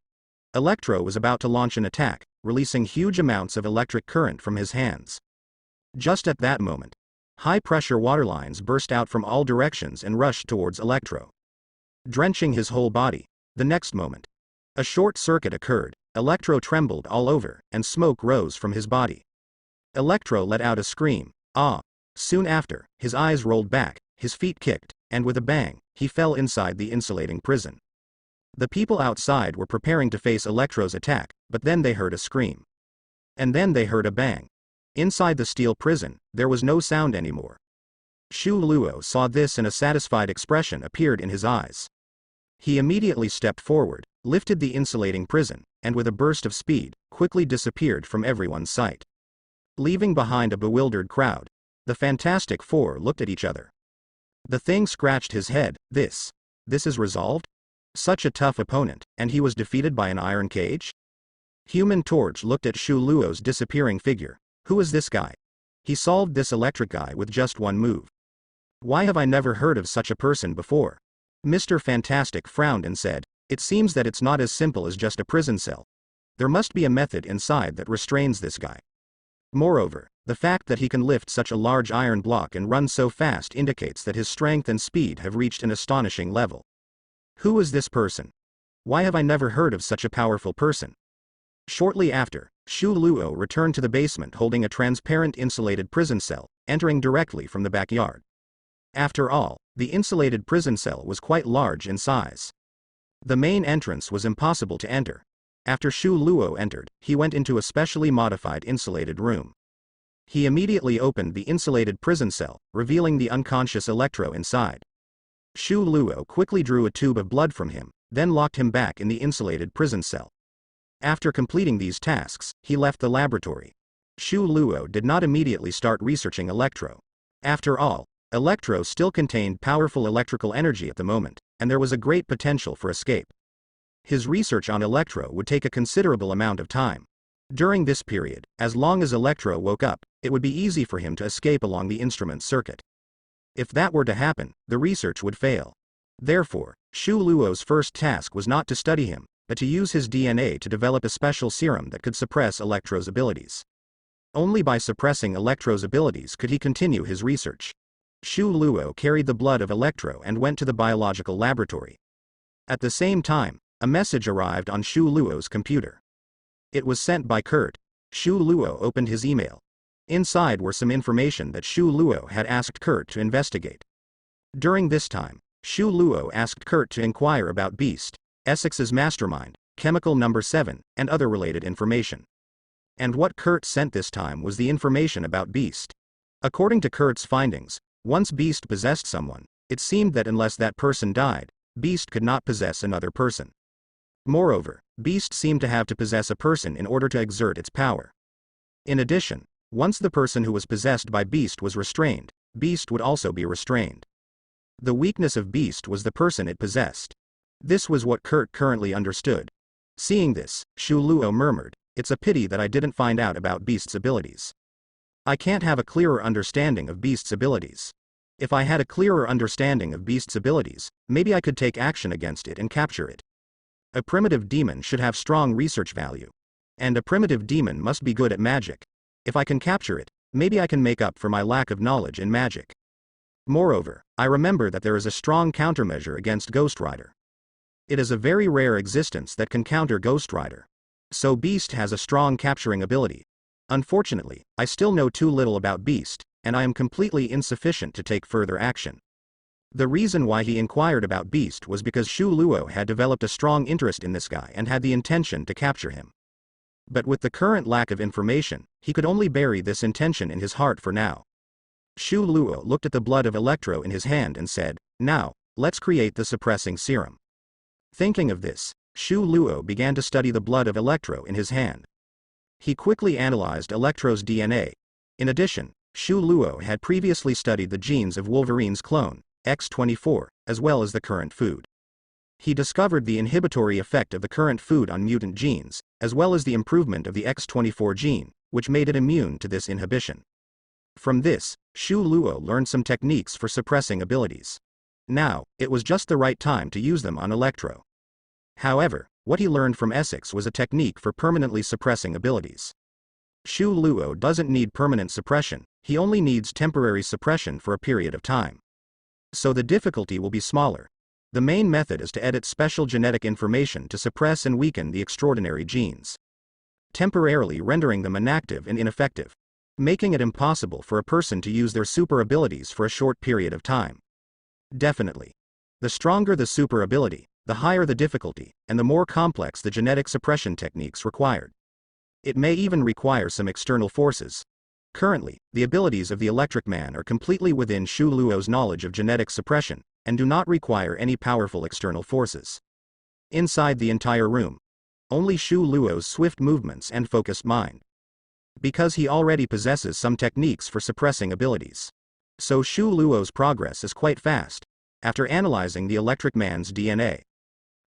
Electro was about to launch an attack, releasing huge amounts of electric current from his hands. Just at that moment, high-pressure water lines burst out from all directions and rushed towards Electro, drenching his whole body. The next moment, a short circuit occurred. Electro trembled all over, and smoke rose from his body. Electro let out a scream. Ah! Soon after, his eyes rolled back, his feet kicked, and with a bang, he fell inside the insulating prison. The people outside were preparing to face Electro's attack, but then they heard a scream. And then they heard a bang. Inside the steel prison, there was no sound anymore. Shu Luo saw this and a satisfied expression appeared in his eyes. He immediately stepped forward, lifted the insulating prison, and with a burst of speed, quickly disappeared from everyone's sight. Leaving behind a bewildered crowd, the Fantastic Four looked at each other. The Thing scratched his head. This is resolved? Such a tough opponent, and he was defeated by an iron cage? Human Torch looked at Shu Luo's disappearing figure. Who is this guy? He solved this electric guy with just one move. Why have I never heard of such a person before? Mr. Fantastic frowned and said, it seems that it's not as simple as just a prison cell. There must be a method inside that restrains this guy. Moreover, the fact that he can lift such a large iron block and run so fast indicates that his strength and speed have reached an astonishing level. Who is this person? Why have I never heard of such a powerful person? Shortly after, Shu Luo returned to the basement holding a transparent insulated prison cell, entering directly from the backyard. After all, the insulated prison cell was quite large in size. The main entrance was impossible to enter. After Shu Luo entered, he went into a specially modified insulated room. He immediately opened the insulated prison cell, revealing the unconscious Electro inside. Shu Luo quickly drew a tube of blood from him, then locked him back in the insulated prison cell. After completing these tasks, he left the laboratory. Shu Luo did not immediately start researching Electro. After all, Electro still contained powerful electrical energy at the moment, and there was a great potential for escape. His research on Electro would take a considerable amount of time. During this period, as long as Electro woke up, it would be easy for him to escape along the instrument circuit. If that were to happen, the research would fail. Therefore, Shu Luo's first task was not to study him, but to use his DNA to develop a special serum that could suppress Electro's abilities. Only by suppressing Electro's abilities could he continue his research. Shu Luo carried the blood of Electro and went to the biological laboratory. At the same time, a message arrived on Shu Luo's computer. It was sent by Kurt. Shu Luo opened his email. Inside were some information that Shu Luo had asked Kurt to investigate. During this time, Shu Luo asked Kurt to inquire about Beast, Essex's mastermind, chemical number 7, and other related information. And what Kurt sent this time was the information about Beast. According to Kurt's findings, once Beast possessed someone, it seemed that unless that person died, Beast could not possess another person. Moreover, Beast seemed to have to possess a person in order to exert its power. In addition, once the person who was possessed by Beast was restrained, Beast would also be restrained. The weakness of Beast was the person it possessed. This was what Kurt currently understood. Seeing this, Shu Luo murmured, it's a pity that I didn't find out about Beast's abilities. I can't have a clearer understanding of Beast's abilities. If I had a clearer understanding of Beast's abilities, maybe I could take action against it and capture it. A primitive demon should have strong research value. And a primitive demon must be good at magic. If I can capture it, maybe I can make up for my lack of knowledge in magic. Moreover, I remember that there is a strong countermeasure against Ghost Rider. It is a very rare existence that can counter Ghost Rider. So Beast has a strong capturing ability. Unfortunately, I still know too little about Beast, and I am completely insufficient to take further action. The reason why he inquired about Beast was because Shu Luo had developed a strong interest in this guy and had the intention to capture him. But with the current lack of information, he could only bury this intention in his heart for now. Shu Luo looked at the blood of Electro in his hand and said, now, let's create the suppressing serum. Thinking of this, Shu Luo began to study the blood of Electro in his hand. He quickly analyzed Electro's DNA. In addition, Shu Luo had previously studied the genes of Wolverine's clone, X-24, as well as the current food. He discovered the inhibitory effect of the current food on mutant genes, as well as the improvement of the X-24 gene, which made it immune to this inhibition. From this, Shu Luo learned some techniques for suppressing abilities. Now, it was just the right time to use them on Electro. However, what he learned from Essex was a technique for permanently suppressing abilities. Shu Luo doesn't need permanent suppression, he only needs temporary suppression for a period of time. So the difficulty will be smaller. The main method is to edit special genetic information to suppress and weaken the extraordinary genes, temporarily rendering them inactive and ineffective, making it impossible for a person to use their super abilities for a short period of time. Definitely. The stronger the super ability, the higher the difficulty, and the more complex the genetic suppression techniques required. It may even require some external forces. Currently, the abilities of the Electric Man are completely within Shu Luo's knowledge of genetic suppression, and do not require any powerful external forces. Inside the entire room, only Shu Luo's swift movements and focused mind. Because he already possesses some techniques for suppressing abilities. So Shu Luo's progress is quite fast. After analyzing the Electric Man's DNA,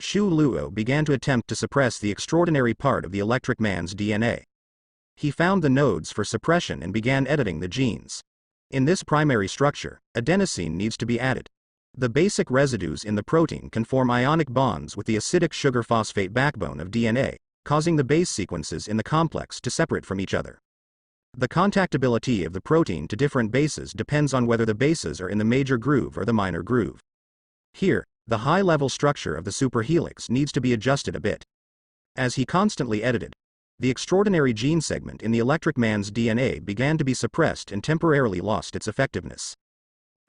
Shu Luo began to attempt to suppress the extraordinary part of the Electric Man's DNA. He found the nodes for suppression and began editing the genes. In this primary structure, adenosine needs to be added. The basic residues in the protein can form ionic bonds with the acidic sugar phosphate backbone of DNA, causing the base sequences in the complex to separate from each other. The contactability of the protein to different bases depends on whether the bases are in the major groove or the minor groove. Here, the high-level structure of the superhelix needs to be adjusted a bit. As he constantly edited, the extraordinary gene segment in the Electric Man's DNA began to be suppressed and temporarily lost its effectiveness.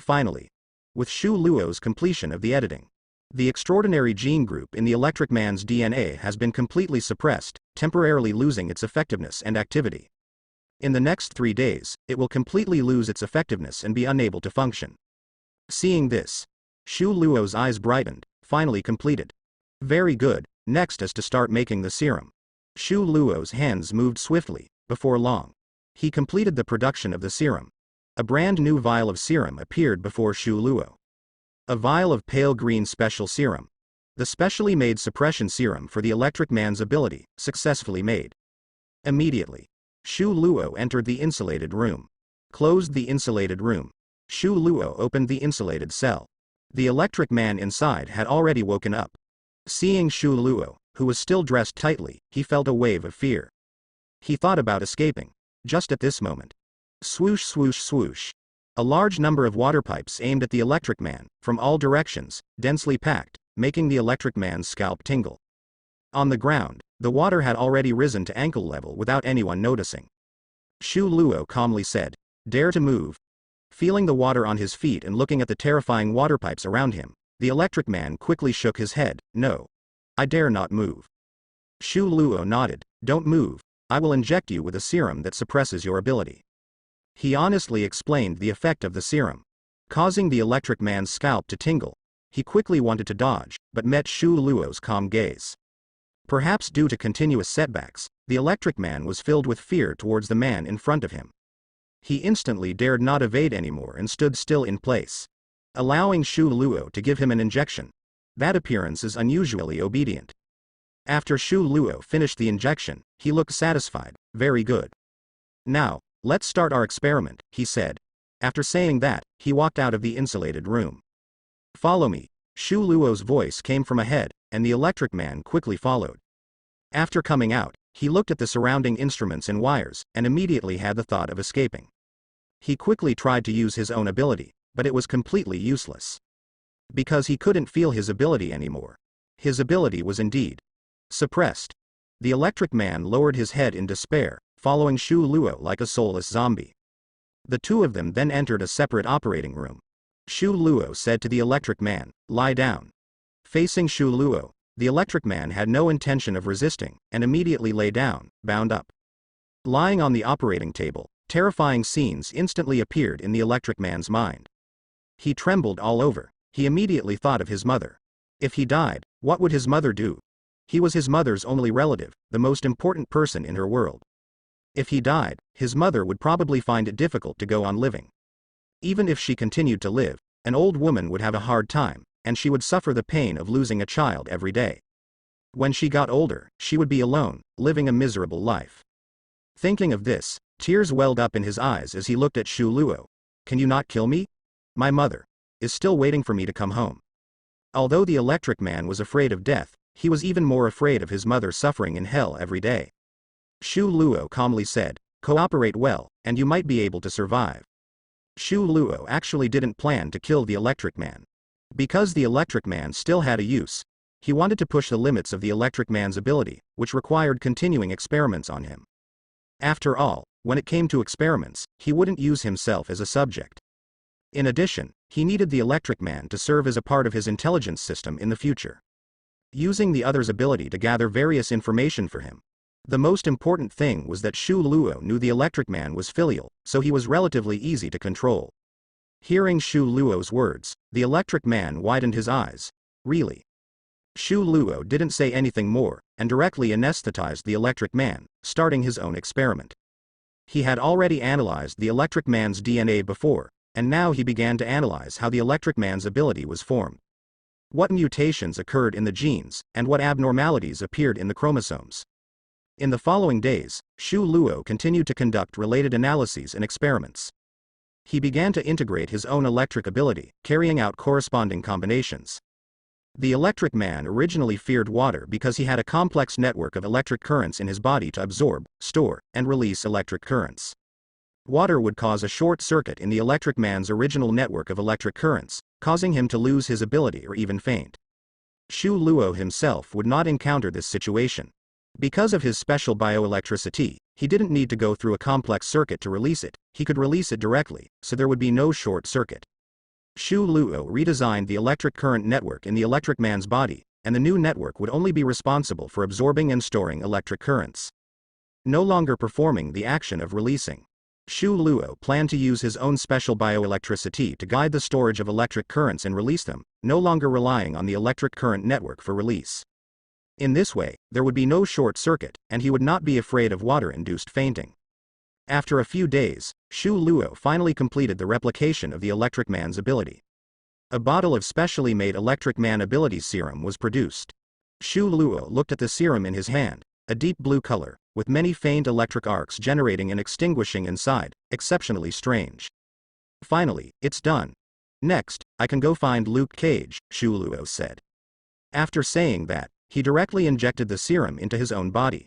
Finally, with Shu Luo's completion of the editing, the extraordinary gene group in the Electric Man's DNA has been completely suppressed, temporarily losing its effectiveness and activity. In the next 3 days, it will completely lose its effectiveness and be unable to function. Seeing this, Shu Luo's eyes brightened. Finally completed. Very good, next is to start making the serum. Shu Luo's hands moved swiftly. Before long, he completed the production of the serum. A brand new vial of serum appeared before Shu Luo. A vial of pale green special serum. The specially made suppression serum for the Electric Man's ability, successfully made. Immediately, Shu Luo entered the insulated room. Closed the insulated room. Shu Luo opened the insulated cell. The Electric Man inside had already woken up. Seeing Shu Luo, who was still dressed tightly, he felt a wave of fear. He thought about escaping. Just at this moment. Swoosh swoosh swoosh. A large number of water pipes aimed at the Electric Man, from all directions, densely packed, making the Electric Man's scalp tingle. On the ground, the water had already risen to ankle level without anyone noticing. Shu Luo calmly said, "Dare to move." Feeling the water on his feet and looking at the terrifying water pipes around him, the Electric Man quickly shook his head. "No. I dare not move." Shu Luo nodded. "Don't move. I will inject you with a serum that suppresses your ability." He honestly explained the effect of the serum, causing the Electric Man's scalp to tingle. He quickly wanted to dodge, but met Shu Luo's calm gaze. Perhaps due to continuous setbacks, the Electric Man was filled with fear towards the man in front of him. He instantly dared not evade anymore and stood still in place, allowing Shu Luo to give him an injection. That appearance is unusually obedient. After Shu Luo finished the injection, he looked satisfied. "Very good. Now, let's start our experiment," he said. After saying that, he walked out of the insulated room. "Follow me." Shu Luo's voice came from ahead, and the Electric Man quickly followed. After coming out, he looked at the surrounding instruments and wires, and immediately had the thought of escaping. He quickly tried to use his own ability, but it was completely useless. Because he couldn't feel his ability anymore. His ability was indeed suppressed. The Electric Man lowered his head in despair, following Shu Luo like a soulless zombie. The two of them then entered a separate operating room. Shu Luo said to the Electric Man, "Lie down." Facing Shu Luo, the Electric Man had no intention of resisting, and immediately lay down, bound up. Lying on the operating table, terrifying scenes instantly appeared in the Electric Man's mind. He trembled all over. He immediately thought of his mother. If he died, what would his mother do? He was his mother's only relative, the most important person in her world. If he died, his mother would probably find it difficult to go on living. Even if she continued to live, an old woman would have a hard time, and she would suffer the pain of losing a child every day. When she got older, she would be alone, living a miserable life. Thinking of this, tears welled up in his eyes as he looked at Shu Luo. "Can you not kill me? My mother is still waiting for me to come home." Although the Electric Man was afraid of death, he was even more afraid of his mother suffering in hell every day. Shu Luo calmly said, "Cooperate well, and you might be able to survive." Shu Luo actually didn't plan to kill the Electric Man. Because the Electric Man still had a use, he wanted to push the limits of the Electric Man's ability, which required continuing experiments on him. After all, when it came to experiments, he wouldn't use himself as a subject. In addition, he needed the Electric Man to serve as a part of his intelligence system in the future, using the other's ability to gather various information for him. The most important thing was that Shu Luo knew the Electric Man was filial, so he was relatively easy to control. Hearing Shu Luo's words, the Electric Man widened his eyes. Really? Shu Luo didn't say anything more, and directly anesthetized the Electric Man, starting his own experiment. He had already analyzed the Electric Man's DNA before, and now he began to analyze how the Electric Man's ability was formed. What mutations occurred in the genes, and what abnormalities appeared in the chromosomes. In the following days, Shu Luo continued to conduct related analyses and experiments. He began to integrate his own electric ability, carrying out corresponding combinations. The Electric Man originally feared water because he had a complex network of electric currents in his body to absorb, store, and release electric currents. Water would cause a short circuit in the Electric Man's original network of electric currents, causing him to lose his ability or even faint. Shu Luo himself would not encounter this situation. Because of his special bioelectricity, he didn't need to go through a complex circuit to release it, he could release it directly, so there would be no short circuit. Shu Luo redesigned the electric current network in the Electric Man's body, and the new network would only be responsible for absorbing and storing electric currents, no longer performing the action of releasing. Shu Luo planned to use his own special bioelectricity to guide the storage of electric currents and release them, no longer relying on the electric current network for release. In this way, there would be no short circuit, and he would not be afraid of water-induced fainting. After a few days, Shu Luo finally completed the replication of the Electric Man's ability. A bottle of specially made Electric Man ability serum was produced. Shu Luo looked at the serum in his hand, a deep blue color, with many faint electric arcs generating and extinguishing inside, exceptionally strange. Finally, it's done. Next, I can go find Luke Cage, Shu Luo said. After saying that, he directly injected the serum into his own body.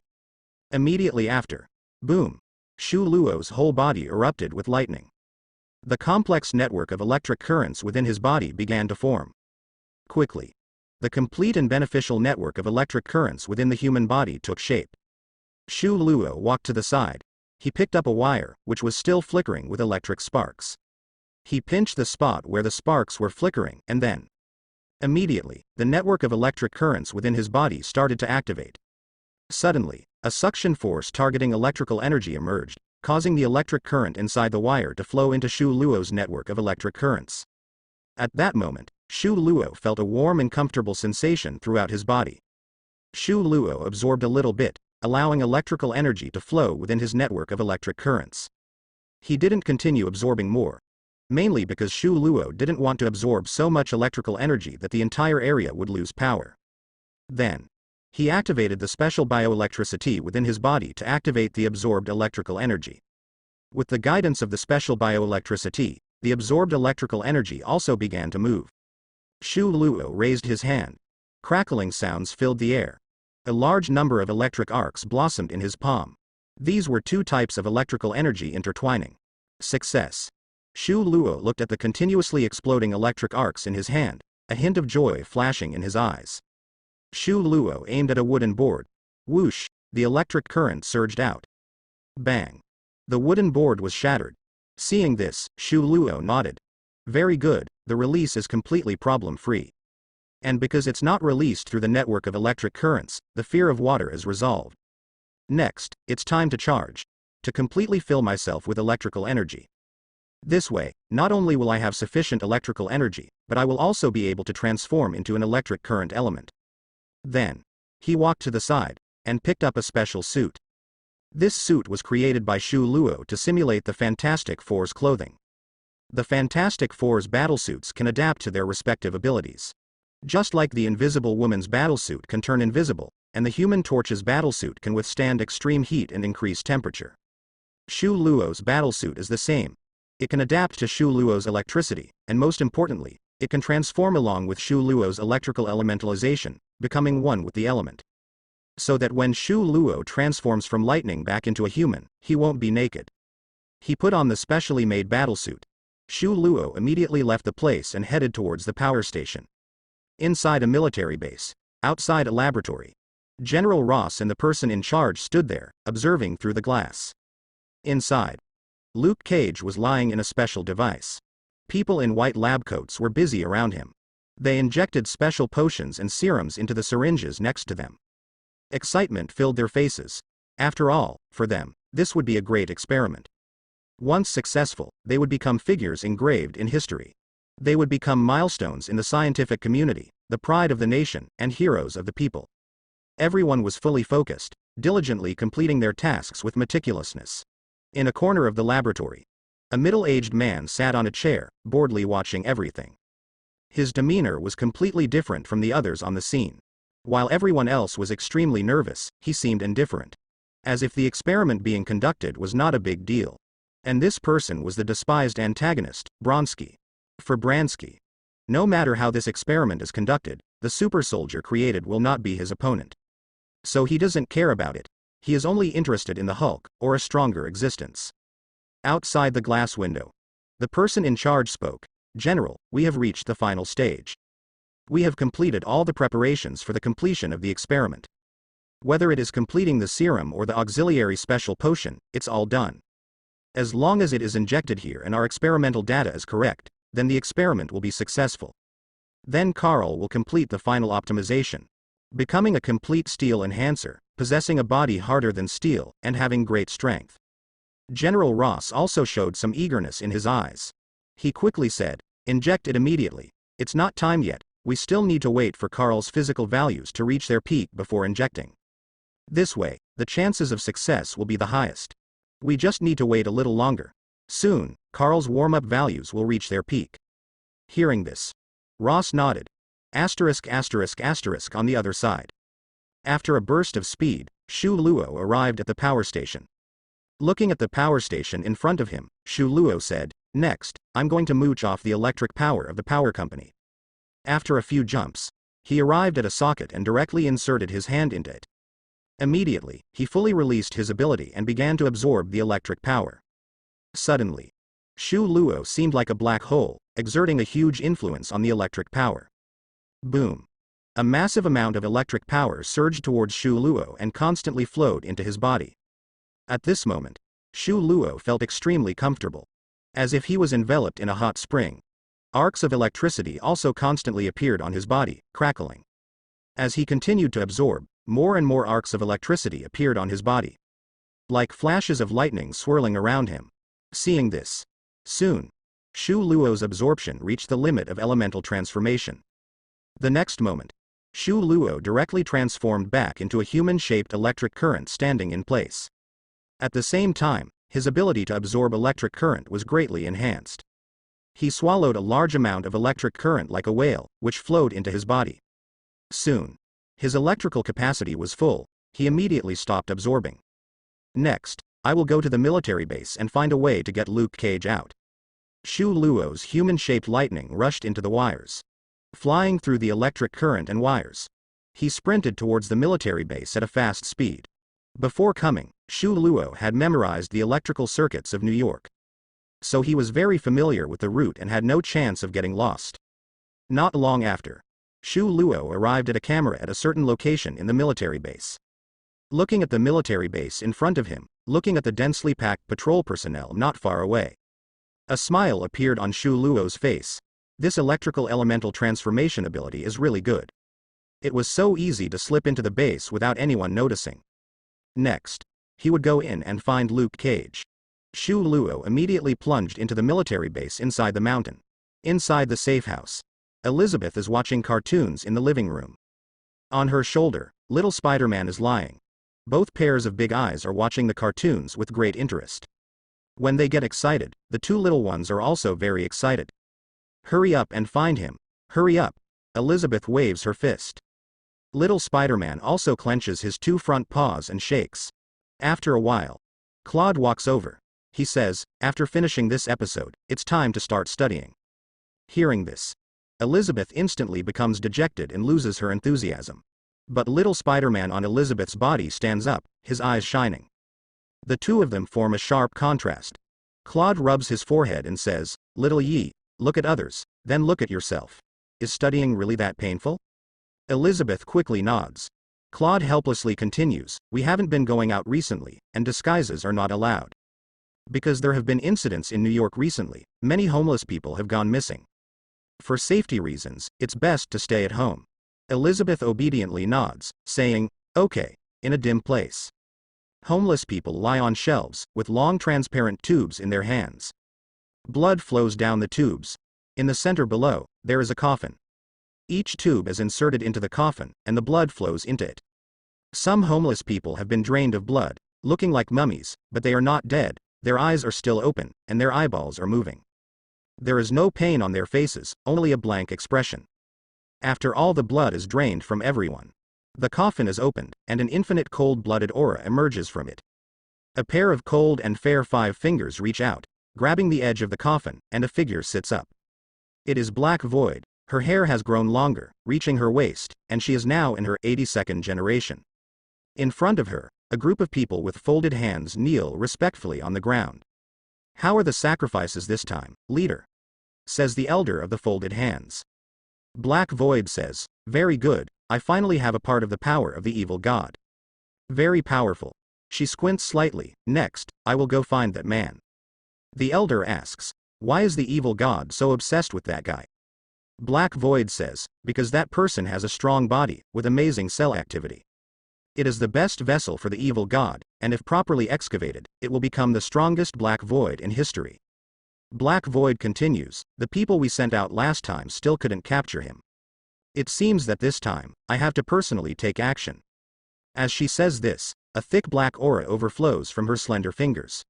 Immediately after, boom, Shu Luo's whole body erupted with lightning. The complex network of electric currents within his body began to form. Quickly, the complete and beneficial network of electric currents within the human body took shape. Shu Luo walked to the side. He picked up a wire, which was still flickering with electric sparks. He pinched the spot where the sparks were flickering, and then, immediately, the network of electric currents within his body started to activate. Suddenly, a suction force targeting electrical energy emerged, causing the electric current inside the wire to flow into Shu Luo's network of electric currents. At that moment, Shu Luo felt a warm and comfortable sensation throughout his body. Shu Luo absorbed a little bit, allowing electrical energy to flow within his network of electric currents. He didn't continue absorbing more, mainly because Shu Luo didn't want to absorb so much electrical energy that the entire area would lose power. Then, he activated the special bioelectricity within his body to activate the absorbed electrical energy. With the guidance of the special bioelectricity, the absorbed electrical energy also began to move. Shu Luo raised his hand. Crackling sounds filled the air. A large number of electric arcs blossomed in his palm. These were two types of electrical energy intertwining. Success. Shu Luo looked at the continuously exploding electric arcs in his hand, a hint of joy flashing in his eyes. Shu Luo aimed at a wooden board. Whoosh, the electric current surged out. Bang. The wooden board was shattered. Seeing this, Shu Luo nodded. Very good, the release is completely problem-free. And because it's not released through the network of electric currents, the fear of water is resolved. Next, it's time to charge. To completely fill myself with electrical energy. This way, not only will I have sufficient electrical energy, but I will also be able to transform into an electric current element. Then, he walked to the side, and picked up a special suit. This suit was created by Shu Luo to simulate the Fantastic Four's clothing. The Fantastic Four's battlesuits can adapt to their respective abilities. Just like the Invisible Woman's battlesuit can turn invisible, and the Human Torch's battlesuit can withstand extreme heat and increased temperature. Shu Luo's battlesuit is the same. It can adapt to Shu Luo's electricity, and most importantly, it can transform along with Shu Luo's electrical elementalization, becoming one with the element. So that when Shu Luo transforms from lightning back into a human, he won't be naked. He put on the specially made battlesuit. Shu Luo immediately left the place and headed towards the power station. Inside a military base, outside a laboratory, General Ross and the person in charge stood there, observing through the glass. Inside, Luke Cage was lying in a special device. People in white lab coats were busy around him. They injected special potions and serums into the syringes next to them. Excitement filled their faces. After all, for them, this would be a great experiment. Once successful, they would become figures engraved in history. They would become milestones in the scientific community, the pride of the nation, and heroes of the people. Everyone was fully focused, diligently completing their tasks with meticulousness. In a corner of the laboratory, a middle-aged man sat on a chair, boredly watching everything. His demeanor was completely different from the others on the scene. While everyone else was extremely nervous, he seemed indifferent. As if the experiment being conducted was not a big deal. And this person was the despised antagonist, Bronsky. For Bransky, no matter how this experiment is conducted, the super soldier created will not be his opponent. So he doesn't care about it. He is only interested in the Hulk, or a stronger existence. Outside the glass window, the person in charge spoke. General, we have reached the final stage. We have completed all the preparations for the completion of the experiment. Whether it is completing the serum or the auxiliary special potion, it's all done. As long as it is injected here and our experimental data is correct, then the experiment will be successful. Then Carl will complete the final optimization, becoming a complete steel enhancer, possessing a body harder than steel, and having great strength. General Ross also showed some eagerness in his eyes. He quickly said, inject it immediately. It's not time yet, we still need to wait for Carl's physical values to reach their peak before injecting. This way, the chances of success will be the highest. We just need to wait a little longer. Soon, Carl's warm-up values will reach their peak. Hearing this, Ross nodded. Asterisk asterisk asterisk on the other side. After a burst of speed, Shu Luo arrived at the power station. Looking at the power station in front of him, Shu Luo said, next, I'm going to mooch off the electric power of the power company. After a few jumps, he arrived at a socket and directly inserted his hand into it. Immediately, he fully released his ability and began to absorb the electric power. Suddenly, Shu Luo seemed like a black hole, exerting a huge influence on the electric power. Boom. A massive amount of electric power surged towards Shu Luo and constantly flowed into his body. At this moment, Shu Luo felt extremely comfortable, as if he was enveloped in a hot spring. Arcs of electricity also constantly appeared on his body, crackling. As he continued to absorb, more and more arcs of electricity appeared on his body, like flashes of lightning swirling around him. Seeing this, soon, Shu Luo's absorption reached the limit of elemental transformation. The next moment, Shu Luo directly transformed back into a human-shaped electric current standing in place. At the same time, his ability to absorb electric current was greatly enhanced. He swallowed a large amount of electric current like a whale, which flowed into his body. Soon, his electrical capacity was full. He immediately stopped absorbing. Next, I will go to the military base and find a way to get Luke Cage out. Shu Luo's human-shaped lightning rushed into the wires, flying through the electric current and wires. He sprinted towards the military base at a fast speed. Before coming, Shu Luo had memorized the electrical circuits of New York, so he was very familiar with the route and had no chance of getting lost. Not long after, Shu Luo arrived at a camera at a certain location in the military base. Looking at the military base in front of him, looking at the densely packed patrol personnel not far away, a smile appeared on Shu Luo's face. This electrical elemental transformation ability is really good. It was so easy to slip into the base without anyone noticing. Next, he would go in and find Luke Cage. Shu Luo immediately plunged into the military base inside the mountain. Inside the safe house, Elizabeth is watching cartoons in the living room. On her shoulder, little Spider-Man is lying. Both pairs of big eyes are watching the cartoons with great interest. When they get excited, the two little ones are also very excited. Hurry up and find him. Hurry up. Elizabeth waves her fist. Little Spider-Man also clenches his two front paws and shakes. After a while, Claude walks over. He says, after finishing this episode, it's time to start studying. Hearing this, Elizabeth instantly becomes dejected and loses her enthusiasm. But little Spider-Man on Elizabeth's body stands up, his eyes shining. The two of them form a sharp contrast. Claude rubs his forehead and says, Little Yi, look at others, then look at yourself. Is studying really that painful? Elizabeth quickly nods. Claude helplessly continues, we haven't been going out recently, and disguises are not allowed. Because there have been incidents in New York recently, many homeless people have gone missing. For safety reasons, it's best to stay at home. Elizabeth obediently nods, saying, "Okay," in a dim place. Homeless people lie on shelves, with long transparent tubes in their hands. Blood flows down the tubes. In the center below, there is a coffin. Each tube is inserted into the coffin, and the blood flows into it. Some homeless people have been drained of blood, looking like mummies, but they are not dead, their eyes are still open, and their eyeballs are moving. There is no pain on their faces, only a blank expression. After all the blood is drained from everyone, the coffin is opened, and an infinite cold-blooded aura emerges from it. A pair of cold and fair 5 fingers reach out, grabbing the edge of the coffin, and a figure sits up. It is Black Void. Her hair has grown longer, reaching her waist, and she is now in her 82nd generation. In front of her, a group of people with folded hands kneel respectfully on the ground. "How are the sacrifices this time, leader?" says the elder of the folded hands. Black Void says, "Very good, I finally have a part of the power of the evil god. Very powerful." She squints slightly. "Next, I will go find that man." The elder asks, "Why is the evil god so obsessed with that guy?" Black Void says, "Because that person has a strong body, with amazing cell activity. It is the best vessel for the evil god, and if properly excavated, it will become the strongest Black Void in history." Black Void continues, "The people we sent out last time still couldn't capture him. It seems that this time, I have to personally take action." As she says this, a thick black aura overflows from her slender fingers.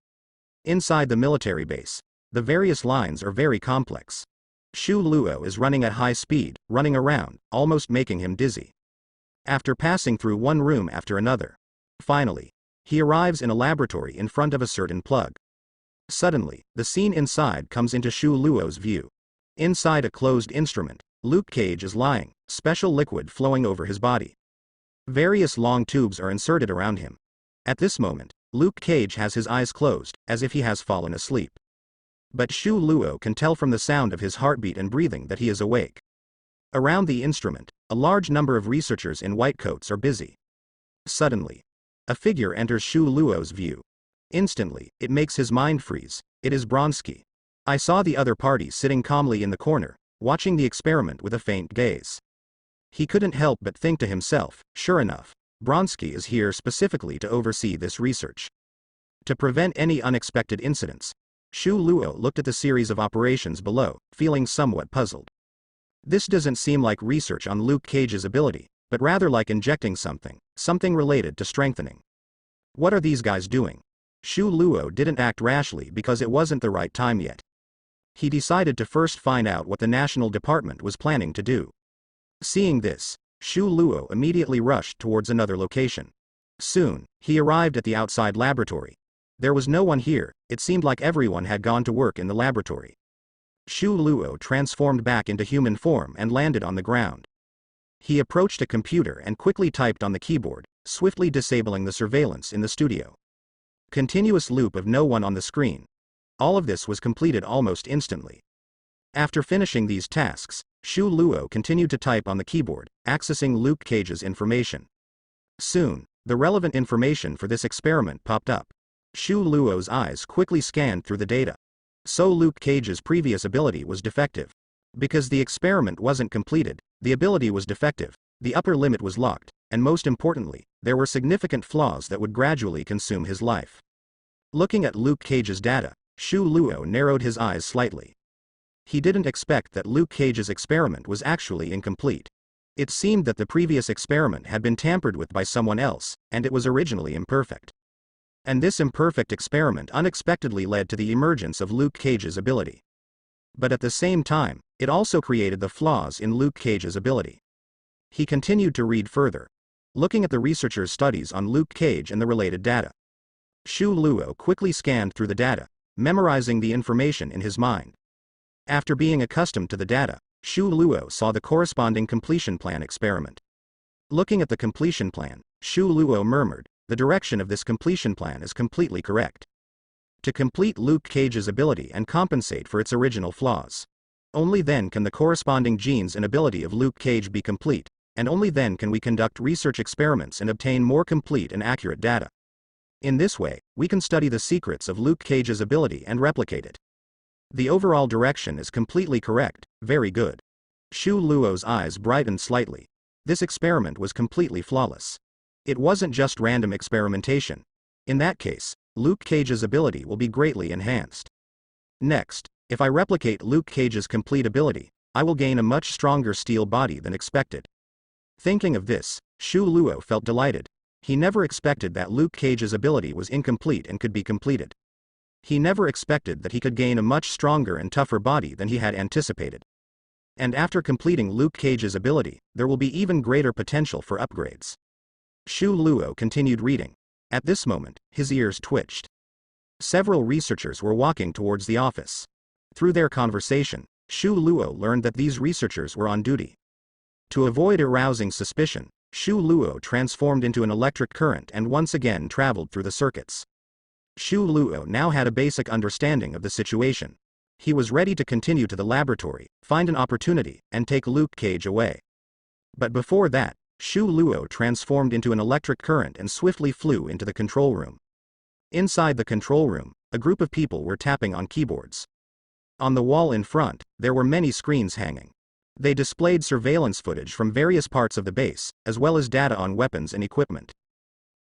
Inside the military base, the various lines are very complex. Shu Luo is running at high speed, running around, almost making him dizzy. After passing through one room after another, finally, he arrives in a laboratory in front of a certain plug. Suddenly, the scene inside comes into Shu Luo's view. Inside a closed instrument, Luke Cage is lying, special liquid flowing over his body. Various long tubes are inserted around him. At this moment, Luke Cage has his eyes closed, as if he has fallen asleep. But Shu Luo can tell from the sound of his heartbeat and breathing that he is awake. Around the instrument, a large number of researchers in white coats are busy. Suddenly, a figure enters Shu Luo's view. Instantly, it makes his mind freeze. It is Bronsky. I saw the other party sitting calmly in the corner, watching the experiment with a faint gaze. He couldn't help but think to himself, sure enough, Bronsky is here specifically to oversee this research. To prevent any unexpected incidents, Shu Luo looked at the series of operations below, feeling somewhat puzzled. This doesn't seem like research on Luke Cage's ability, but rather like injecting something related to strengthening. What are these guys doing? Shu Luo didn't act rashly because it wasn't the right time yet. He decided to first find out what the National Department was planning to do. Seeing this, Shu Luo immediately rushed towards another location. Soon, he arrived at the outside laboratory. There was no one here, it seemed like everyone had gone to work in the laboratory. Shu Luo transformed back into human form and landed on the ground. He approached a computer and quickly typed on the keyboard, swiftly disabling the surveillance in the studio. Continuous loop of no one on the screen. All of this was completed almost instantly. After finishing these tasks, Shu Luo continued to type on the keyboard, accessing Luke Cage's information. Soon, the relevant information for this experiment popped up. Shu Luo's eyes quickly scanned through the data. So Luke Cage's previous ability was defective. Because the experiment wasn't completed, the ability was defective, the upper limit was locked, and most importantly, there were significant flaws that would gradually consume his life. Looking at Luke Cage's data, Shu Luo narrowed his eyes slightly. He didn't expect that Luke Cage's experiment was actually incomplete. It seemed that the previous experiment had been tampered with by someone else, and it was originally imperfect. And this imperfect experiment unexpectedly led to the emergence of Luke Cage's ability. But at the same time, it also created the flaws in Luke Cage's ability. He continued to read further, looking at the researchers' studies on Luke Cage and the related data. Shu Luo quickly scanned through the data, memorizing the information in his mind. After being accustomed to the data, Shu Luo saw the corresponding completion plan experiment. Looking at the completion plan, Shu Luo murmured, "The direction of this completion plan is completely correct. To complete Luke Cage's ability and compensate for its original flaws. Only then can the corresponding genes and ability of Luke Cage be complete, and only then can we conduct research experiments and obtain more complete and accurate data." In this way, we can study the secrets of Luke Cage's ability and replicate it. The overall direction is completely correct, very good. Shu Luo's eyes brightened slightly. This experiment was completely flawless. It wasn't just random experimentation. In that case, Luke Cage's ability will be greatly enhanced. Next, if I replicate Luke Cage's complete ability, I will gain a much stronger steel body than expected. Thinking of this, Shu Luo felt delighted. He never expected that Luke Cage's ability was incomplete and could be completed. He never expected that he could gain a much stronger and tougher body than he had anticipated. And after completing Luke Cage's ability, there will be even greater potential for upgrades. Shu Luo continued reading. At this moment, his ears twitched. Several researchers were walking towards the office. Through their conversation, Shu Luo learned that these researchers were on duty. To avoid arousing suspicion, Shu Luo transformed into an electric current and once again traveled through the circuits. Shu Luo now had a basic understanding of the situation. He was ready to continue to the laboratory, find an opportunity, and take Luke Cage away. But before that, Shu Luo transformed into an electric current and swiftly flew into the control room. Inside the control room, a group of people were tapping on keyboards. On the wall in front, there were many screens hanging. They displayed surveillance footage from various parts of the base, as well as data on weapons and equipment.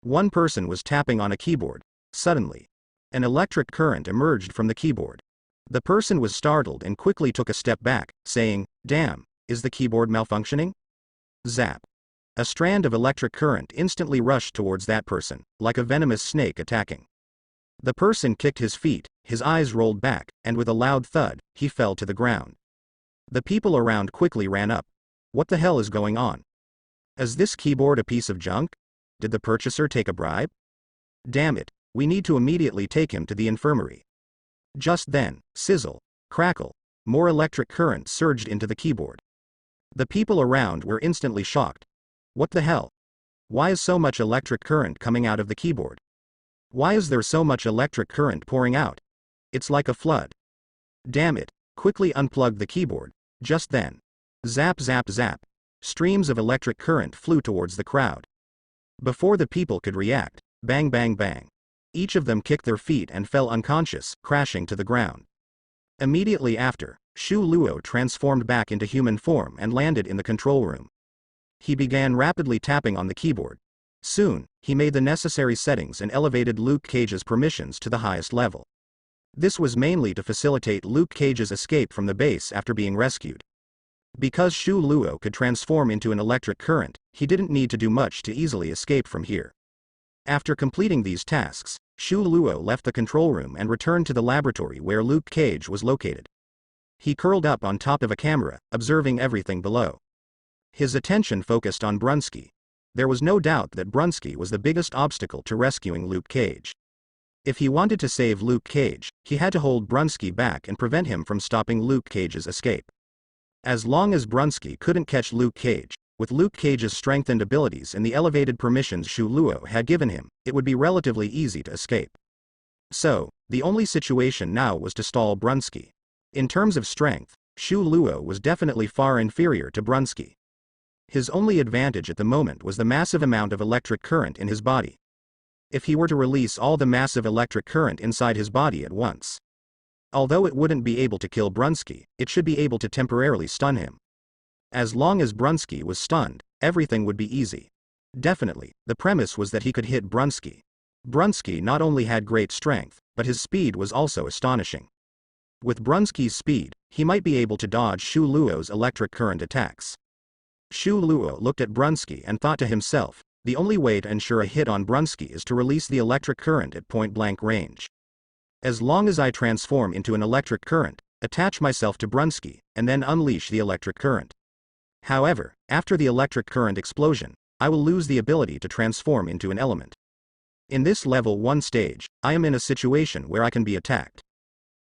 One person was tapping on a keyboard. Suddenly, an electric current emerged from the keyboard. The person was startled and quickly took a step back, saying, "Damn, is the keyboard malfunctioning?" Zap. A strand of electric current instantly rushed towards that person, like a venomous snake attacking. The person kicked his feet, his eyes rolled back, and with a loud thud, he fell to the ground. The people around quickly ran up. What the hell is going on? Is this keyboard a piece of junk? Did the purchaser take a bribe? Damn it, we need to immediately take him to the infirmary. Just then, sizzle, crackle, more electric current surged into the keyboard. The people around were instantly shocked. What the hell? Why is so much electric current coming out of the keyboard? Why is there so much electric current pouring out? It's like a flood. Damn it, quickly unplug the keyboard. Just then. Zap zap zap. Streams of electric current flew towards the crowd. Before the people could react, bang bang bang. Each of them kicked their feet and fell unconscious, crashing to the ground. Immediately after, Shu Luo transformed back into human form and landed in the control room. He began rapidly tapping on the keyboard. Soon, he made the necessary settings and elevated Luke Cage's permissions to the highest level. This was mainly to facilitate Luke Cage's escape from the base after being rescued. Because Shu Luo could transform into an electric current, he didn't need to do much to easily escape from here. After completing these tasks, Shu Luo left the control room and returned to the laboratory where Luke Cage was located. He curled up on top of a camera, observing everything below. His attention focused on Brunsky. There was no doubt that Brunsky was the biggest obstacle to rescuing Luke Cage. If he wanted to save Luke Cage, he had to hold Brunsky back and prevent him from stopping Luke Cage's escape. As long as Brunsky couldn't catch Luke Cage, with Luke Cage's strengthened abilities and the elevated permissions Shu Luo had given him, it would be relatively easy to escape. So, the only situation now was to stall Brunsky. In terms of strength, Shu Luo was definitely far inferior to Brunsky. His only advantage at the moment was the massive amount of electric current in his body. If he were to release all the massive electric current inside his body at once. Although it wouldn't be able to kill Brunsky, it should be able to temporarily stun him. As long as Brunsky was stunned, everything would be easy. Definitely, the premise was that he could hit Brunsky. Brunsky not only had great strength, but his speed was also astonishing. With Brunsky's speed, he might be able to dodge Shu Luo's electric current attacks. Shu Luo looked at Brunsky and thought to himself, the only way to ensure a hit on Brunsky is to release the electric current at point-blank range. As long as I transform into an electric current, attach myself to Brunsky, and then unleash the electric current. However, after the electric current explosion, I will lose the ability to transform into an element. In this level 1 stage, I am in a situation where I can be attacked.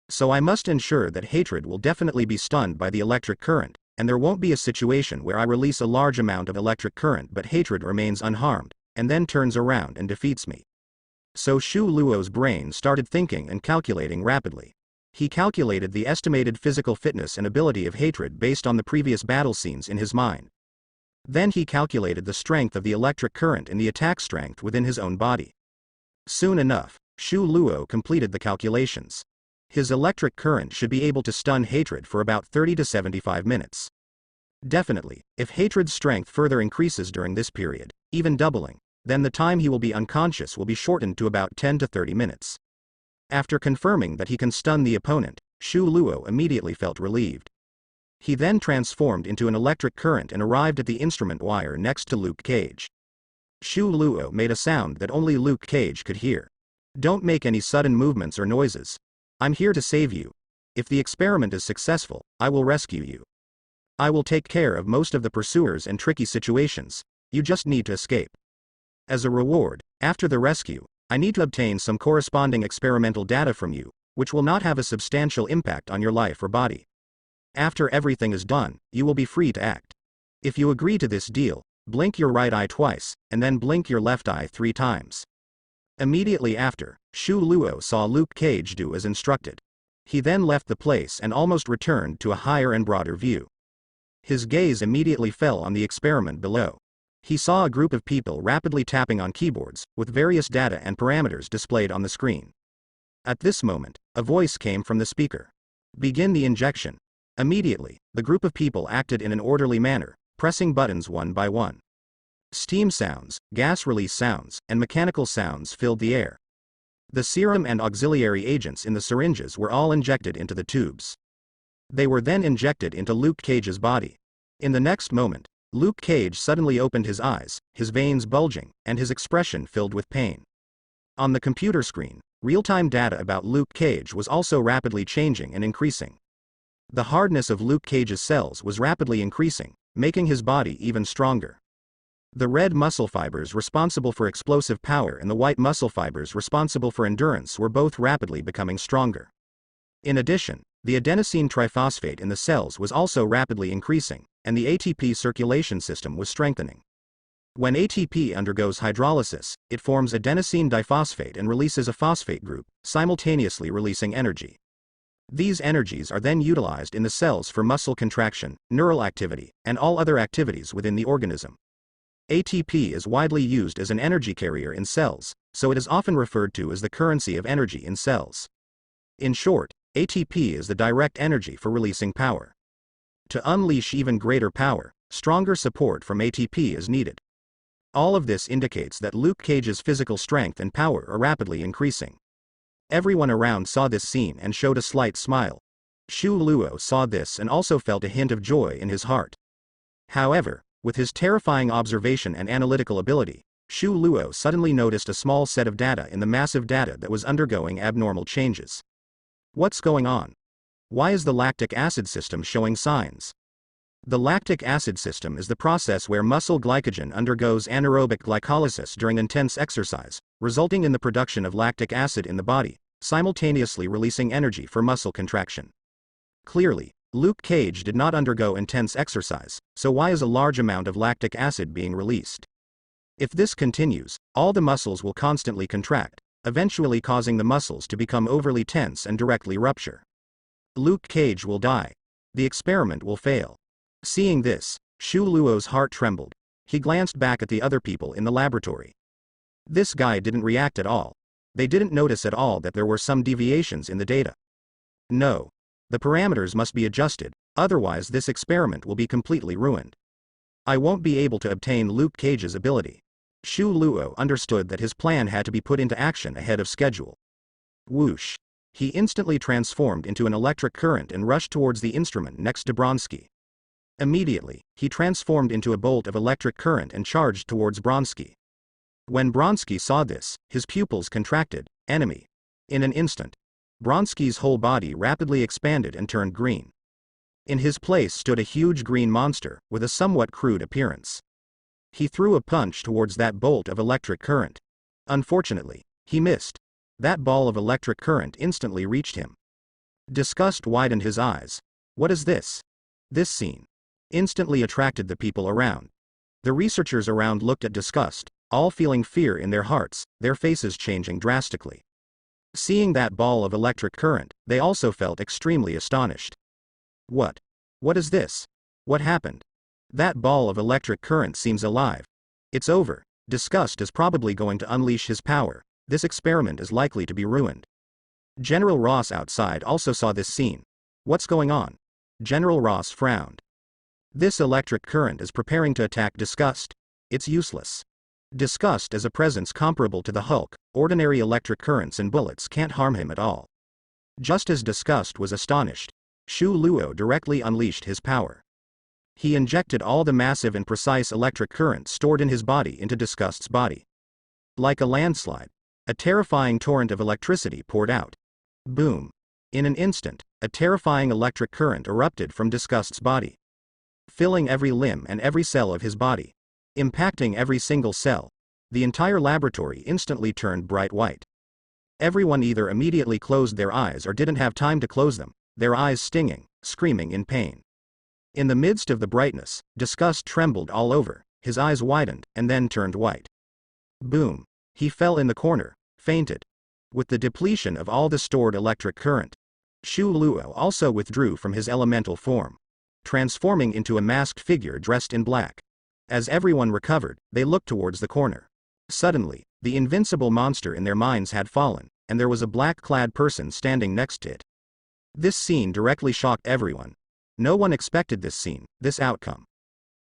So I must ensure that hatred will definitely be stunned by the electric current, and there won't be a situation where I release a large amount of electric current but hatred remains unharmed, and then turns around and defeats me. So Shu Luo's brain started thinking and calculating rapidly. He calculated the estimated physical fitness and ability of hatred based on the previous battle scenes in his mind. Then he calculated the strength of the electric current and the attack strength within his own body. Soon enough, Shu Luo completed the calculations. His electric current should be able to stun hatred for about 30 to 75 minutes. Definitely, if hatred's strength further increases during this period, even doubling, then the time he will be unconscious will be shortened to about 10 to 30 minutes. After confirming that he can stun the opponent, Shu Luo immediately felt relieved. He then transformed into an electric current and arrived at the instrument wire next to Luke Cage. Shu Luo made a sound that only Luke Cage could hear. "Don't make any sudden movements or noises. I'm here to save you. If the experiment is successful, I will rescue you. I will take care of most of the pursuers and tricky situations, you just need to escape. As a reward, after the rescue, I need to obtain some corresponding experimental data from you, which will not have a substantial impact on your life or body. After everything is done, you will be free to act. If you agree to this deal, blink your right eye twice, and then blink your left eye 3 times. Immediately after, Shu Luo saw Luke Cage do as instructed. He then left the place and almost returned to a higher and broader view. His gaze immediately fell on the experiment below. He saw a group of people rapidly tapping on keyboards, with various data and parameters displayed on the screen. At this moment, a voice came from the speaker. "Begin the injection." Immediately, the group of people acted in an orderly manner, pressing buttons one by one. Steam sounds, gas release sounds, and mechanical sounds filled the air. The serum and auxiliary agents in the syringes were all injected into the tubes. They were then injected into Luke Cage's body. In the next moment, Luke Cage suddenly opened his eyes, his veins bulging, and his expression filled with pain. On the computer screen, real-time data about Luke Cage was also rapidly changing and increasing. The hardness of Luke Cage's cells was rapidly increasing, making his body even stronger. The red muscle fibers responsible for explosive power and the white muscle fibers responsible for endurance were both rapidly becoming stronger. In addition, the adenosine triphosphate in the cells was also rapidly increasing, and the ATP circulation system was strengthening. When ATP undergoes hydrolysis, it forms adenosine diphosphate and releases a phosphate group, simultaneously releasing energy. These energies are then utilized in the cells for muscle contraction, neural activity, and all other activities within the organism. ATP is widely used as an energy carrier in cells, so it is often referred to as the currency of energy in cells. In short, ATP is the direct energy for releasing power. To unleash even greater power, stronger support from ATP is needed. All of this indicates that Luke Cage's physical strength and power are rapidly increasing. Everyone around saw this scene and showed a slight smile. Shu Luo saw this and also felt a hint of joy in his heart. However, with his terrifying observation and analytical ability, Shu Luo suddenly noticed a small set of data in the massive data that was undergoing abnormal changes. What's going on? Why is the lactic acid system showing signs? The lactic acid system is the process where muscle glycogen undergoes anaerobic glycolysis during intense exercise, resulting in the production of lactic acid in the body, simultaneously releasing energy for muscle contraction. Clearly, Luke Cage did not undergo intense exercise, so why is a large amount of lactic acid being released? If this continues, all the muscles will constantly contract, eventually causing the muscles to become overly tense and directly rupture. Luke Cage will die. The experiment will fail. Seeing this, Shu Luo's heart trembled. He glanced back at the other people in the laboratory. This guy didn't react at all. They didn't notice at all that there were some deviations in the data. No. The parameters must be adjusted, otherwise this experiment will be completely ruined. I won't be able to obtain Luke Cage's ability. Shu Luo understood that his plan had to be put into action ahead of schedule. Whoosh. He instantly transformed into an electric current and rushed towards the instrument next to Bronsky. Immediately, he transformed into a bolt of electric current and charged towards Bronsky. When Bronsky saw this, his pupils contracted. Enemy. In an instant, Bronsky's whole body rapidly expanded and turned green. In his place stood a huge green monster, with a somewhat crude appearance. He threw a punch towards that bolt of electric current. Unfortunately, he missed. That ball of electric current instantly reached him. Disgust widened his eyes. What is this? This scene instantly attracted the people around. The researchers around looked at disgust, all feeling fear in their hearts, their faces changing drastically. Seeing that ball of electric current, they also felt extremely astonished. What? What is this? What happened? That ball of electric current seems alive. It's over. Disgust is probably going to unleash his power. This experiment is likely to be ruined. General Ross outside also saw this scene. What's going on? General Ross frowned. This electric current is preparing to attack Disgust. It's useless. Disgust is a presence comparable to the Hulk. Ordinary electric currents and bullets can't harm him at all. Just as Disgust was astonished, Shu Luo directly unleashed his power. He injected all the massive and precise electric current stored in his body into Disgust's body. Like a landslide, a terrifying torrent of electricity poured out. Boom. In an instant, a terrifying electric current erupted from Disgust's body, filling every limb and every cell of his body. Impacting every single cell, the entire laboratory instantly turned bright white. Everyone either immediately closed their eyes or didn't have time to close them, their eyes stinging, screaming in pain. In the midst of the brightness, Disgust trembled all over, his eyes widened, and then turned white. Boom. He fell in the corner, fainted. With the depletion of all the stored electric current, Shu Luo also withdrew from his elemental form, transforming into a masked figure dressed in black. As everyone recovered, they looked towards the corner. Suddenly, the invincible monster in their minds had fallen, and there was a black-clad person standing next to it. This scene directly shocked everyone. No one expected this scene, this outcome.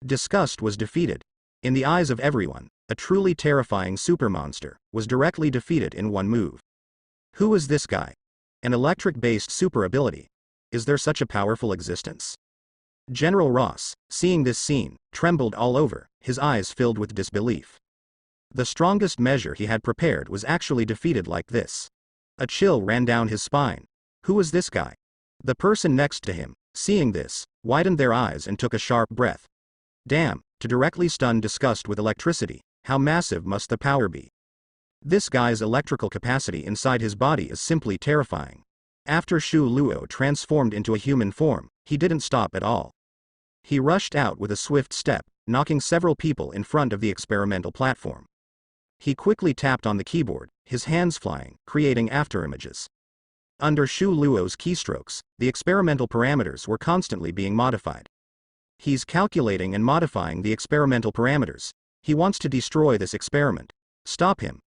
Disgust was defeated. In the eyes of everyone, a truly terrifying supermonster was directly defeated in one move. Who is this guy? An electric-based super ability. Is there such a powerful existence? General Ross, seeing this scene, trembled all over, his eyes filled with disbelief. The strongest measure he had prepared was actually defeated like this. A chill ran down his spine. Who is this guy? The person next to him, seeing this, widened their eyes and took a sharp breath. Damn, to directly stun Disgust with electricity, how massive must the power be? This guy's electrical capacity inside his body is simply terrifying. After Shu Luo transformed into a human form, he didn't stop at all. He rushed out with a swift step, knocking several people in front of the experimental platform. He quickly tapped on the keyboard, his hands flying, creating afterimages. Under Shu Luo's keystrokes, the experimental parameters were constantly being modified. He's calculating and modifying the experimental parameters. He wants to destroy this experiment. Stop him.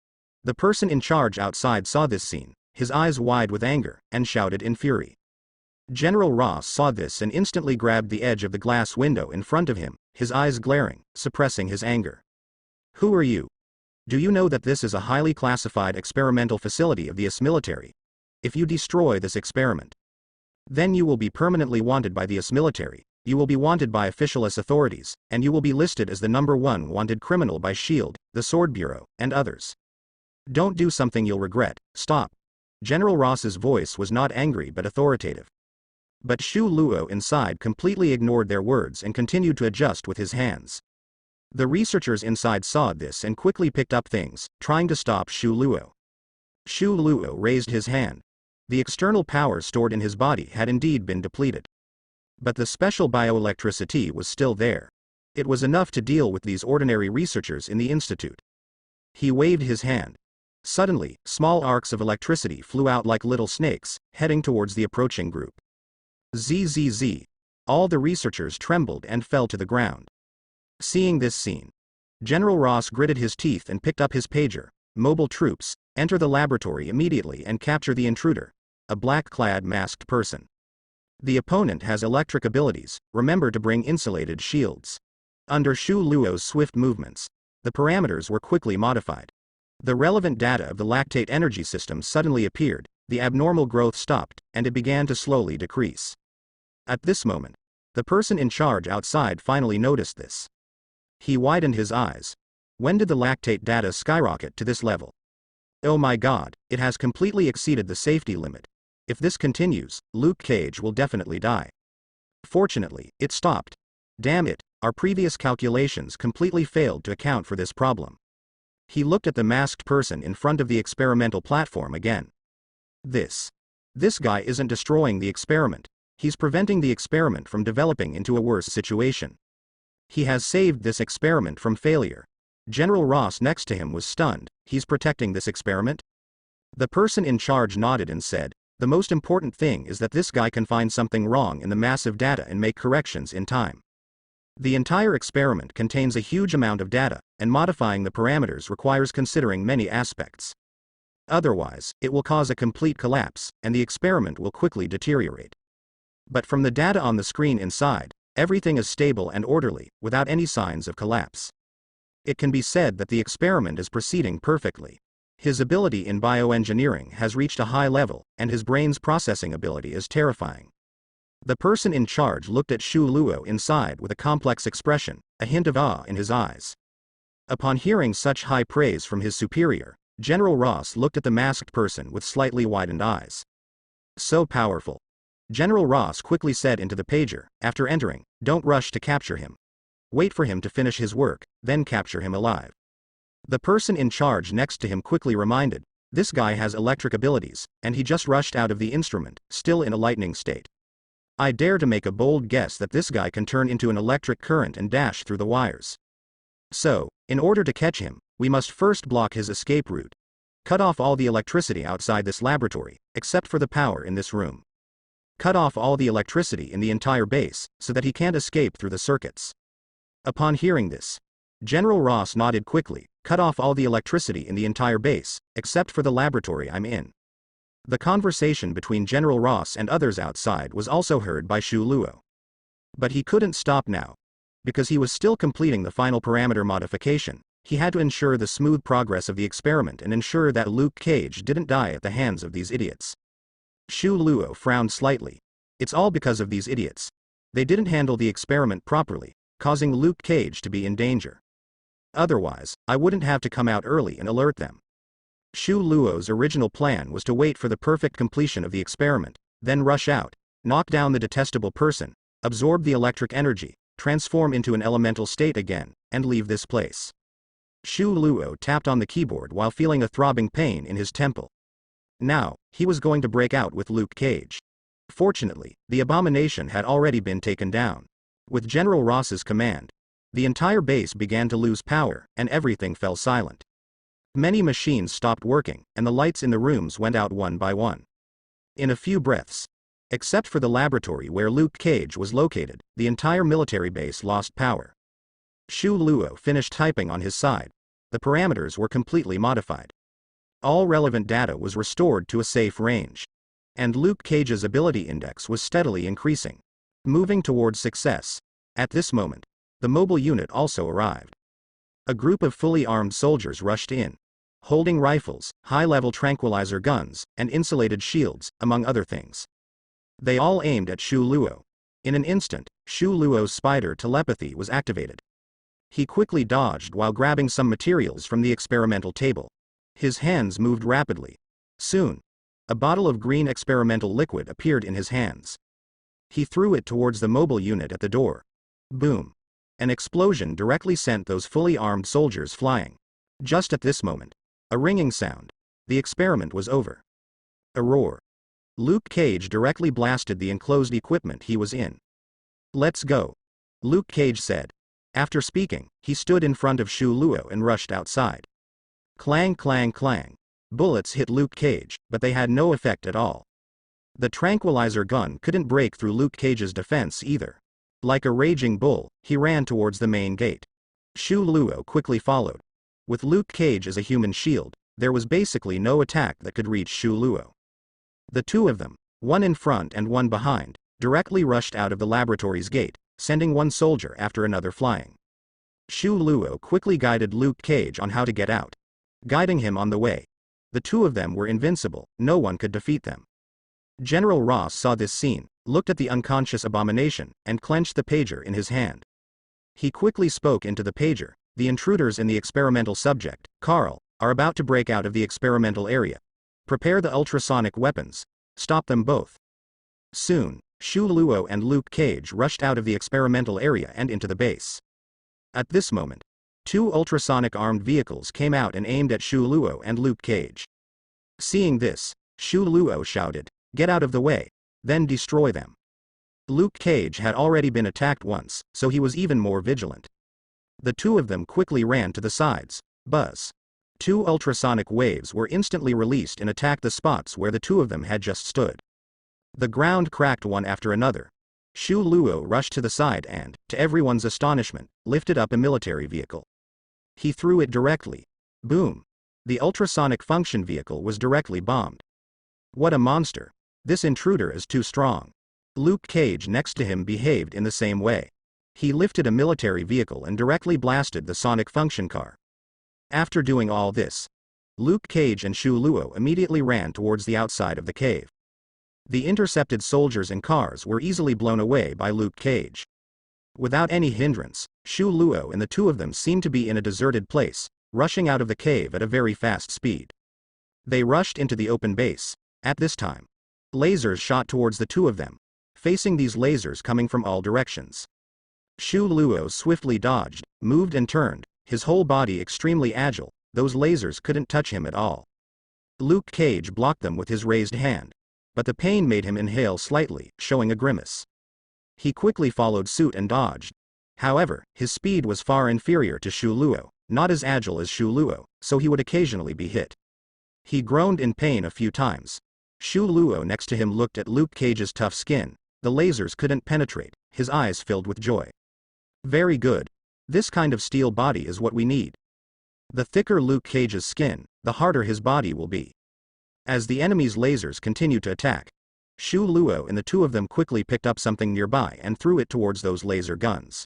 The person in charge outside saw this scene, his eyes wide with anger, and shouted in fury. General Ross saw this and instantly grabbed the edge of the glass window in front of him, his eyes glaring, suppressing his anger. Who are you? Do you know that this is a highly classified experimental facility of the US military? If you destroy this experiment, then you will be permanently wanted by the US military, you will be wanted by official US authorities, and you will be listed as the #1 wanted criminal by SHIELD, the Sword Bureau, and others. Don't do something you'll regret, stop. General Ross's voice was not angry but authoritative. But Shu Luo inside completely ignored their words and continued to adjust with his hands. The researchers inside saw this and quickly picked up things, trying to stop Shu Luo. Shu Luo raised his hand. The external power stored in his body had indeed been depleted. But the special bioelectricity was still there. It was enough to deal with these ordinary researchers in the institute. He waved his hand. Suddenly, small arcs of electricity flew out like little snakes, heading towards the approaching group. Zzz. All the researchers trembled and fell to the ground. Seeing this scene, General Ross gritted his teeth and picked up his pager. Mobile troops, enter the laboratory immediately and capture the intruder, a black-clad masked person. The opponent has electric abilities, remember to bring insulated shields. Under Shu Luo's swift movements, the parameters were quickly modified. The relevant data of the lactate energy system suddenly appeared, the abnormal growth stopped, and it began to slowly decrease. At this moment, the person in charge outside finally noticed this. He widened his eyes. When did the lactate data skyrocket to this level? Oh my god, it has completely exceeded the safety limit. If this continues, Luke Cage will definitely die. Fortunately, it stopped. Damn it, our previous calculations completely failed to account for this problem. He looked at the masked person in front of the experimental platform again. This guy isn't destroying the experiment. He's preventing the experiment from developing into a worse situation. He has saved this experiment from failure. General Ross next to him was stunned. He's protecting this experiment? The person in charge nodded and said, the most important thing is that this guy can find something wrong in the massive data and make corrections in time. The entire experiment contains a huge amount of data, and modifying the parameters requires considering many aspects. Otherwise, it will cause a complete collapse, and the experiment will quickly deteriorate. But from the data on the screen inside, everything is stable and orderly, without any signs of collapse. It can be said that the experiment is proceeding perfectly. His ability in bioengineering has reached a high level, and his brain's processing ability is terrifying. The person in charge looked at Shu Luo inside with a complex expression, a hint of awe in his eyes. Upon hearing such high praise from his superior, General Ross looked at the masked person with slightly widened eyes. So powerful. General Ross quickly said into the pager, after entering, "Don't rush to capture him. Wait for him to finish his work, then capture him alive." The person in charge next to him quickly reminded, "This guy has electric abilities, and he just rushed out of the instrument, still in a lightning state. I dare to make a bold guess that this guy can turn into an electric current and dash through the wires. So, in order to catch him, we must first block his escape route. Cut off all the electricity outside this laboratory, except for the power in this room. Cut off all the electricity in the entire base, so that he can't escape through the circuits." Upon hearing this, General Ross nodded quickly. "Cut off all the electricity in the entire base, except for the laboratory I'm in." The conversation between General Ross and others outside was also heard by Shu Luo. But he couldn't stop now. Because he was still completing the final parameter modification, he had to ensure the smooth progress of the experiment and ensure that Luke Cage didn't die at the hands of these idiots. Shu Luo frowned slightly. It's all because of these idiots. They didn't handle the experiment properly, causing Luke Cage to be in danger. Otherwise, I wouldn't have to come out early and alert them. Shu Luo's original plan was to wait for the perfect completion of the experiment, then rush out, knock down the detestable person, absorb the electric energy, transform into an elemental state again, and leave this place. Shu Luo tapped on the keyboard while feeling a throbbing pain in his temple. Now, he was going to break out with Luke Cage. Fortunately, the abomination had already been taken down. With General Ross's command, the entire base began to lose power, and everything fell silent. Many machines stopped working, and the lights in the rooms went out one by one. In a few breaths, except for the laboratory where Luke Cage was located, the entire military base lost power. Shu Luo finished typing on his side. The parameters were completely modified. All relevant data was restored to a safe range. And Luke Cage's ability index was steadily increasing. Moving towards success. At this moment, the mobile unit also arrived. A group of fully armed soldiers rushed in, holding rifles, high-level tranquilizer guns, and insulated shields, among other things. They all aimed at Shu Luo. In an instant, Shu Luo's spider telepathy was activated. He quickly dodged while grabbing some materials from the experimental table. His hands moved rapidly. Soon, a bottle of green experimental liquid appeared in his hands. He threw it towards the mobile unit at the door. Boom. An explosion directly sent those fully armed soldiers flying. Just at this moment, a ringing sound. The experiment was over. A roar. Luke Cage directly blasted the enclosed equipment he was in. "Let's go," Luke Cage said. After speaking, he stood in front of Shu Luo and rushed outside. Clang clang clang. Bullets hit Luke Cage, but they had no effect at all. The tranquilizer gun couldn't break through Luke Cage's defense either. Like a raging bull, he ran towards the main gate. Shu Luo quickly followed. With Luke Cage as a human shield, there was basically no attack that could reach Shu Luo. The two of them, one in front and one behind, directly rushed out of the laboratory's gate, sending one soldier after another flying. Shu Luo quickly guided Luke Cage on how to get out. Guiding him on the way. The two of them were invincible, no one could defeat them. General Ross saw this scene, looked at the unconscious abomination, and clenched the pager in his hand. He quickly spoke into the pager. "The intruders in the experimental subject, Carl, are about to break out of the experimental area. Prepare the ultrasonic weapons. Stop them both." Soon, Shu Luo and Luke Cage rushed out of the experimental area and into the base. At this moment, two ultrasonic armed vehicles came out and aimed at Shu Luo and Luke Cage. Seeing this, Shu Luo shouted, "Get out of the way, then destroy them." Luke Cage had already been attacked once, so he was even more vigilant. The two of them quickly ran to the sides. Buzz. Two ultrasonic waves were instantly released and attacked the spots where the two of them had just stood. The ground cracked one after another. Shu Luo rushed to the side and, to everyone's astonishment, lifted up a military vehicle. He threw it directly. Boom. The ultrasonic function vehicle was directly bombed. What a monster. This intruder is too strong. Luke Cage next to him behaved in the same way. He lifted a military vehicle and directly blasted the sonic function car. After doing all this, Luke Cage and Shu Luo immediately ran towards the outside of the cave. The intercepted soldiers and cars were easily blown away by Luke Cage. Without any hindrance, Shu Luo and the two of them seemed to be in a deserted place, rushing out of the cave at a very fast speed. They rushed into the open base. At this time, lasers shot towards the two of them, facing these lasers coming from all directions. Shu Luo swiftly dodged, moved and turned, his whole body extremely agile. Those lasers couldn't touch him at all. Luke Cage blocked them with his raised hand, but the pain made him inhale slightly, showing a grimace. He quickly followed suit and dodged. However, his speed was far inferior to Shu Luo, not as agile as Shu Luo, so he would occasionally be hit. He groaned in pain a few times. Shu Luo next to him looked at Luke Cage's tough skin. The lasers couldn't penetrate, his eyes filled with joy. Very good. This kind of steel body is what we need. The thicker Luke Cage's skin, the harder his body will be. As the enemy's lasers continued to attack, Shu Luo and the two of them quickly picked up something nearby and threw it towards those laser guns.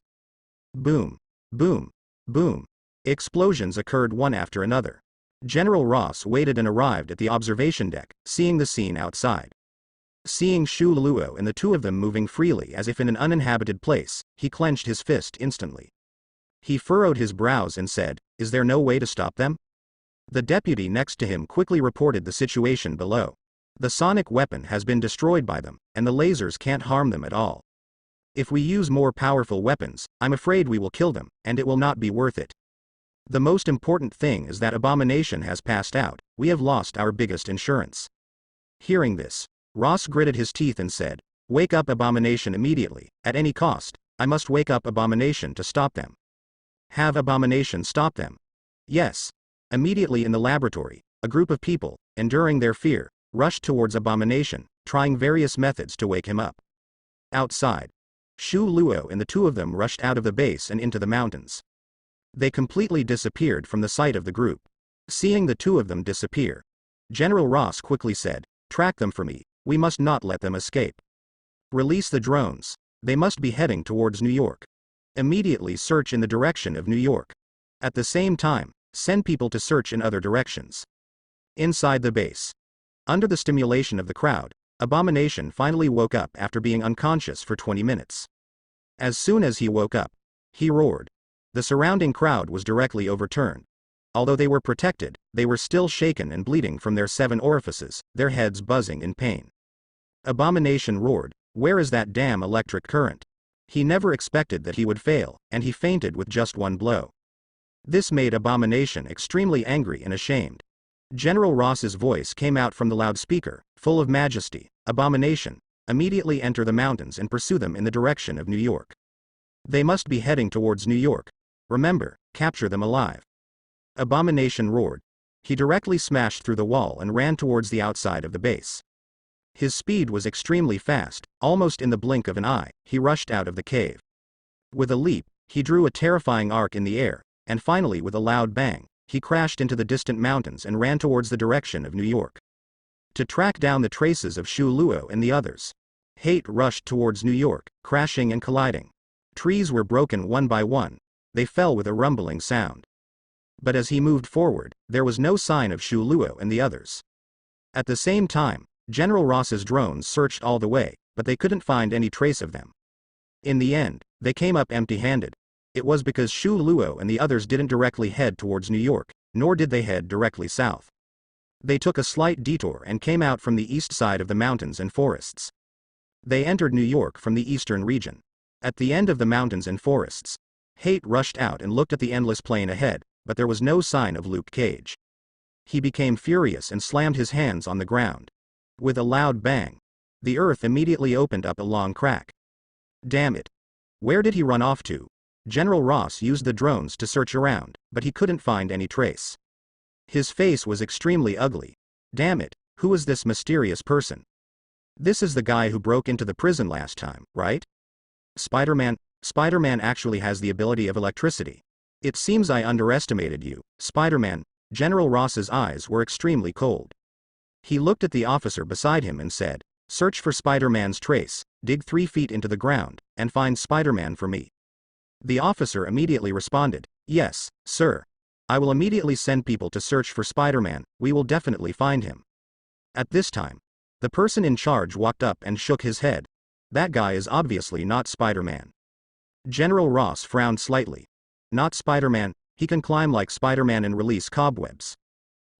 Boom, boom, boom. Explosions occurred one after another. General Ross waited and arrived at the observation deck, seeing the scene outside. Seeing Shu Luo and the two of them moving freely as if in an uninhabited place, he clenched his fist instantly. He furrowed his brows and said, "Is there no way to stop them?" The deputy next to him quickly reported the situation below. The sonic weapon has been destroyed by them, and the lasers can't harm them at all. If we use more powerful weapons, I'm afraid we will kill them, and it will not be worth it. The most important thing is that Abomination has passed out. We have lost our biggest insurance. Hearing this, Ross gritted his teeth and said, "Wake up Abomination immediately, at any cost. I must wake up Abomination to stop them." Have Abomination stop them. Yes. Immediately in the laboratory, a group of people, enduring their fear, rushed towards Abomination, trying various methods to wake him up. Outside, Shu Luo and the two of them rushed out of the base and into the mountains. They completely disappeared from the sight of the group. Seeing the two of them disappear, General Ross quickly said, "Track them for me, we must not let them escape. Release the drones, they must be heading towards New York. Immediately search in the direction of New York. At the same time, send people to search in other directions." Inside the base, under the stimulation of the crowd, Abomination finally woke up after being unconscious for 20 minutes. As soon as he woke up, he roared. The surrounding crowd was directly overturned. Although they were protected, they were still shaken and bleeding from their 7 orifices, their heads buzzing in pain. Abomination roared, "Where is that damn electric current?" He never expected that he would fail, and he fainted with just one blow. This made Abomination extremely angry and ashamed. General Ross's voice came out from the loudspeaker, full of majesty. "Abomination, immediately enter the mountains and pursue them in the direction of New York. They must be heading towards New York. Remember, capture them alive." Abomination roared. He directly smashed through the wall and ran towards the outside of the base. His speed was extremely fast, almost in the blink of an eye, he rushed out of the cave. With a leap, he drew a terrifying arc in the air, and finally with a loud bang, he crashed into the distant mountains and ran towards the direction of New York. To track down the traces of Shu Luo and the others, Hate rushed towards New York, crashing and colliding. Trees were broken one by one, they fell with a rumbling sound. But as he moved forward, there was no sign of Shu Luo and the others. At the same time, General Ross's drones searched all the way, but they couldn't find any trace of them. In the end, they came up empty-handed. It was because Shu Luo and the others didn't directly head towards New York, nor did they head directly south. They took a slight detour and came out from the east side of the mountains and forests. They entered New York from the eastern region. At the end of the mountains and forests, Hate rushed out and looked at the endless plain ahead, but there was no sign of Luke Cage. He became furious and slammed his hands on the ground. With a loud bang, the earth immediately opened up a long crack. Damn it. Where did he run off to? General Ross used the drones to search around, but he couldn't find any trace. His face was extremely ugly. Damn it, who is this mysterious person? This is the guy who broke into the prison last time, right? Spider-Man actually has the ability of electricity. It seems I underestimated you, Spider-Man. General Ross's eyes were extremely cold. He looked at the officer beside him and said, "Search for Spider-Man's trace, dig 3 feet into the ground, and find Spider-Man for me." The officer immediately responded, "Yes, sir. I will immediately send people to search for Spider-Man, we will definitely find him." At this time, the person in charge walked up and shook his head. "That guy is obviously not Spider-Man." General Ross frowned slightly. "Not Spider-Man? He can climb like Spider-Man and release cobwebs."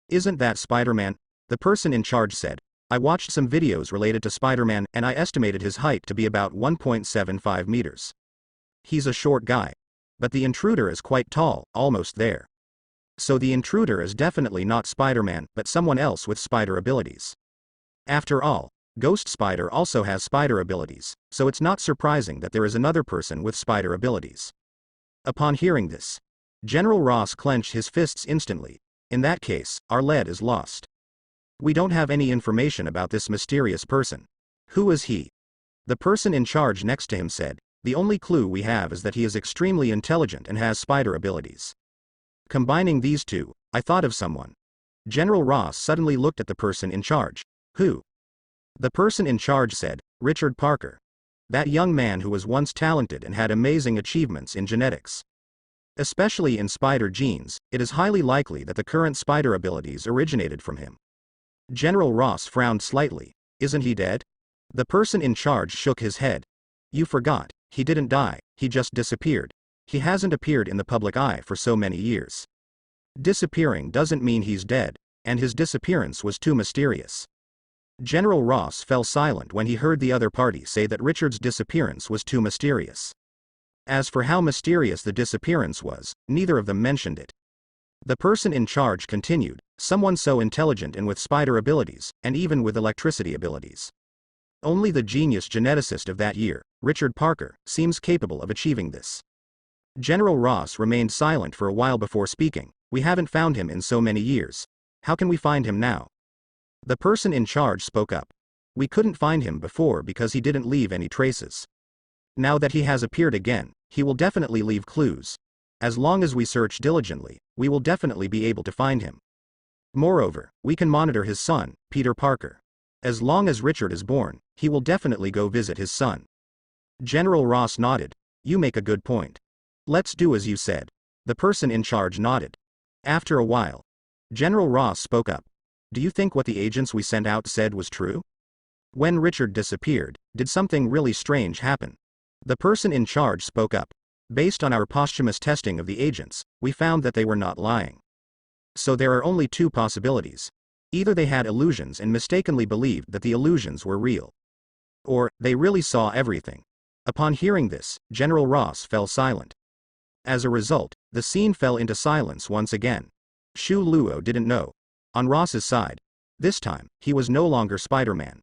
"Isn't that Spider-Man?" The person in charge said. "I watched some videos related to Spider-Man and I estimated his height to be about 1.75 meters. He's a short guy. But the intruder is quite tall, almost there. So the intruder is definitely not Spider-Man, but someone else with spider abilities. After all, Ghost Spider also has spider abilities, so it's not surprising that there is another person with spider abilities." Upon hearing this, General Ross clenched his fists instantly. "In that case, our lead is lost. We don't have any information about this mysterious person. Who is he?" The person in charge next to him said, "The only clue we have is that he is extremely intelligent and has spider abilities." Combining these two, I thought of someone. General Ross suddenly looked at the person in charge. "Who?" The person in charge said, "Richard Parker. That young man who was once talented and had amazing achievements in genetics. Especially in spider genes, it is highly likely that the current spider abilities originated from him." General Ross frowned slightly. "Isn't he dead?" The person in charge shook his head. "You forgot, he didn't die, he just disappeared. He hasn't appeared in the public eye for so many years. Disappearing doesn't mean he's dead, and his disappearance was too mysterious." General Ross fell silent when he heard the other party say that Richard's disappearance was too mysterious. As for how mysterious the disappearance was, neither of them mentioned it. The person in charge continued, "Someone so intelligent and with spider abilities, and even with electricity abilities. Only the genius geneticist of that year, Richard Parker, seems capable of achieving this." General Ross remained silent for a while before speaking. "We haven't found him in so many years. How can we find him now?" The person in charge spoke up. "We couldn't find him before because he didn't leave any traces. Now that he has appeared again, he will definitely leave clues. As long as we search diligently, we will definitely be able to find him. Moreover, we can monitor his son, Peter Parker. As long as Richard is born, he will definitely go visit his son." General Ross nodded. "You make a good point. Let's do as you said." The person in charge nodded. After a while, General Ross spoke up. "Do you think what the agents we sent out said was true? When Richard disappeared, did something really strange happen?" The person in charge spoke up. "Based on our posthumous testing of the agents, we found that they were not lying. So there are only 2 possibilities. Either they had illusions and mistakenly believed that the illusions were real. Or, they really saw everything." Upon hearing this, General Ross fell silent. As a result, the scene fell into silence once again. Shu Luo didn't know. On Ross's side, this time, he was no longer Spider-Man.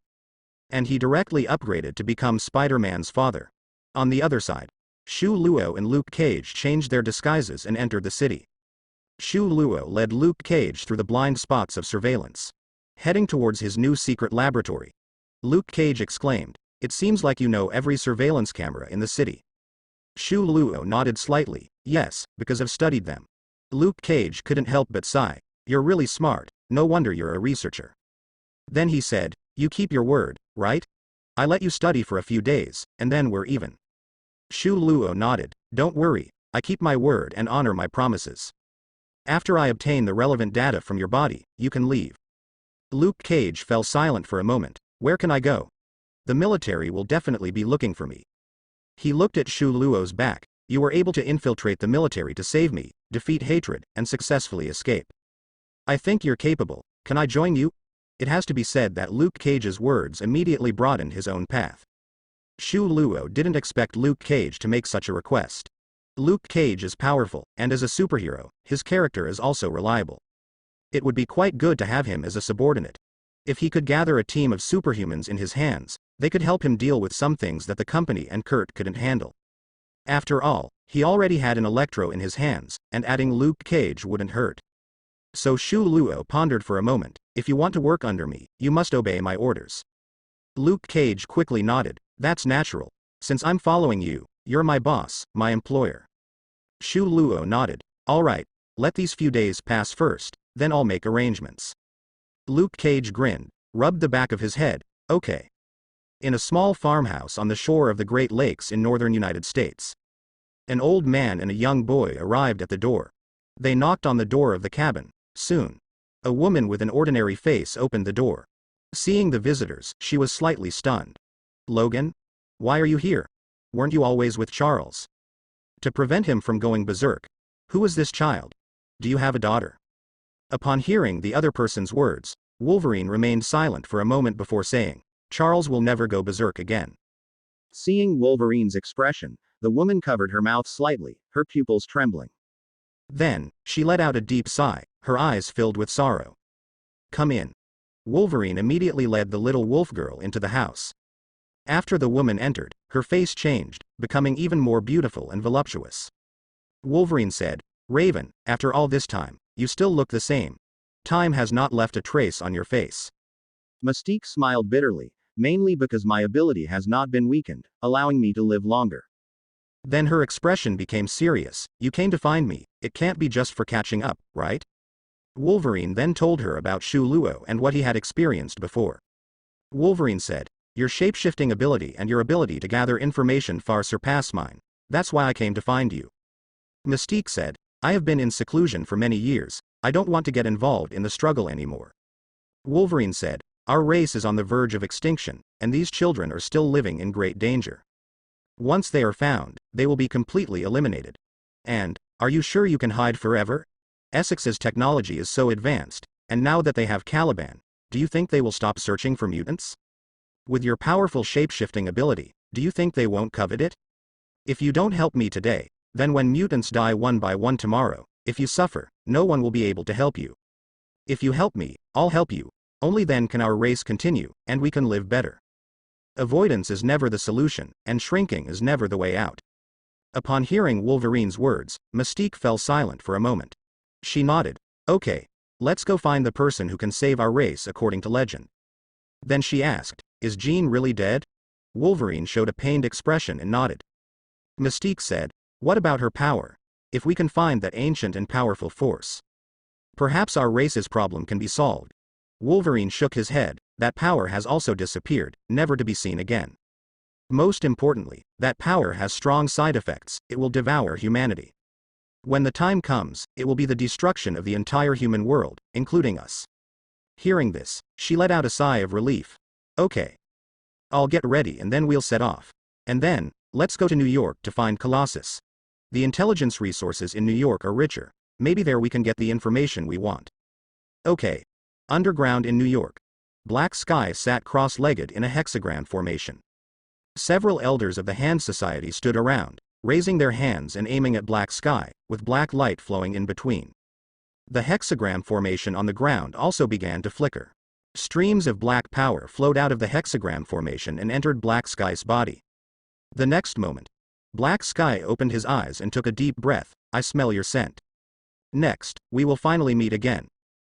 And he directly upgraded to become Spider-Man's father. On the other side, Shu Luo and Luke Cage changed their disguises and entered the city. Shu Luo led Luke Cage through the blind spots of surveillance, heading towards his new secret laboratory. Luke Cage exclaimed, "It seems like you know every surveillance camera in the city." Shu Luo nodded slightly. "Yes, because I've studied them." Luke Cage couldn't help but sigh. "You're really smart, no wonder you're a researcher." Then he said, "You keep your word, right? I let you study for a few days, and then we're even." Shu Luo nodded. "Don't worry, I keep my word and honor my promises. After I obtain the relevant data from your body, you can leave." Luke Cage fell silent for a moment. "Where can I go? The military will definitely be looking for me." He looked at Shu Luo's back. "You were able to infiltrate the military to save me, defeat hatred, and successfully escape. I think you're capable. Can I join you?" It has to be said that Luke Cage's words immediately broadened his own path. Shu Luo didn't expect Luke Cage to make such a request. Luke Cage is powerful, and as a superhero, his character is also reliable. It would be quite good to have him as a subordinate. If he could gather a team of superhumans in his hands, they could help him deal with some things that the company and Kurt couldn't handle. After all, he already had an Electro in his hands, and adding Luke Cage wouldn't hurt. So Shu Luo pondered for a moment. "If you want to work under me, you must obey my orders." Luke Cage quickly nodded. "That's natural. Since I'm following you, you're my boss, my employer." Shu Luo nodded. "All right, let these few days pass first, then I'll make arrangements. Luke Cage grinned, rubbed the back of his head, okay. In a small farmhouse on the shore of the Great Lakes in northern United States. An old man and a young boy arrived at the door. They knocked on the door of the cabin. Soon, a woman with an ordinary face opened the door. Seeing the visitors, she was slightly stunned. Logan? Why are you here? Weren't you always with Charles? To prevent him from going berserk. Who is this child? Do you have a daughter? Upon hearing the other person's words, Wolverine remained silent for a moment before saying, Charles will never go berserk again. Seeing Wolverine's expression, the woman covered her mouth slightly, her pupils trembling. Then, she let out a deep sigh, her eyes filled with sorrow. Come in. Wolverine immediately led the little wolf girl into the house. After the woman entered, her face changed, becoming even more beautiful and voluptuous. Wolverine said, Raven, after all this time, you still look the same. Time has not left a trace on your face. Mystique smiled bitterly, mainly because my ability has not been weakened, allowing me to live longer. Then her expression became serious. You came to find me, it can't be just for catching up, right? Wolverine then told her about Shu Luo and what he had experienced before. Wolverine said, your shape-shifting ability and your ability to gather information far surpass mine. That's why I came to find you. Mystique said, I have been in seclusion for many years, I don't want to get involved in the struggle anymore. Wolverine said, our race is on the verge of extinction, and these children are still living in great danger. Once they are found, they will be completely eliminated. And, are you sure you can hide forever? Essex's technology is so advanced, and now that they have Caliban, do you think they will stop searching for mutants? With your powerful shape-shifting ability, do you think they won't covet it? If you don't help me today, then when mutants die one by one tomorrow, if you suffer, no one will be able to help you. If you help me, I'll help you. Only then can our race continue, and we can live better. Avoidance is never the solution, and shrinking is never the way out. Upon hearing Wolverine's words, Mystique fell silent for a moment. She nodded. Okay, let's go find the person who can save our race according to legend. Then she asked, is Jean really dead? Wolverine showed a pained expression and nodded. Mystique said, what about her power? If we can find that ancient and powerful force, perhaps our race's problem can be solved. Wolverine shook his head, that power has also disappeared, never to be seen again. Most importantly, that power has strong side effects, it will devour humanity. When the time comes, it will be the destruction of the entire human world, including us. Hearing this, she let out a sigh of relief. Okay. I'll get ready and then we'll set off. And then, let's go to New York to find Colossus. The intelligence resources in New York are richer, maybe there we can get the information we want. Okay. Underground in New York. Black Sky sat cross-legged in a hexagram formation. Several elders of the Hand Society stood around, raising their hands and aiming at Black Sky, with black light flowing in between. The hexagram formation on the ground also began to flicker. Streams of black power flowed out of the hexagram formation and entered Black Sky's body. The next moment, Black Sky opened his eyes and took a deep breath. I smell your scent. Next, we will finally meet again.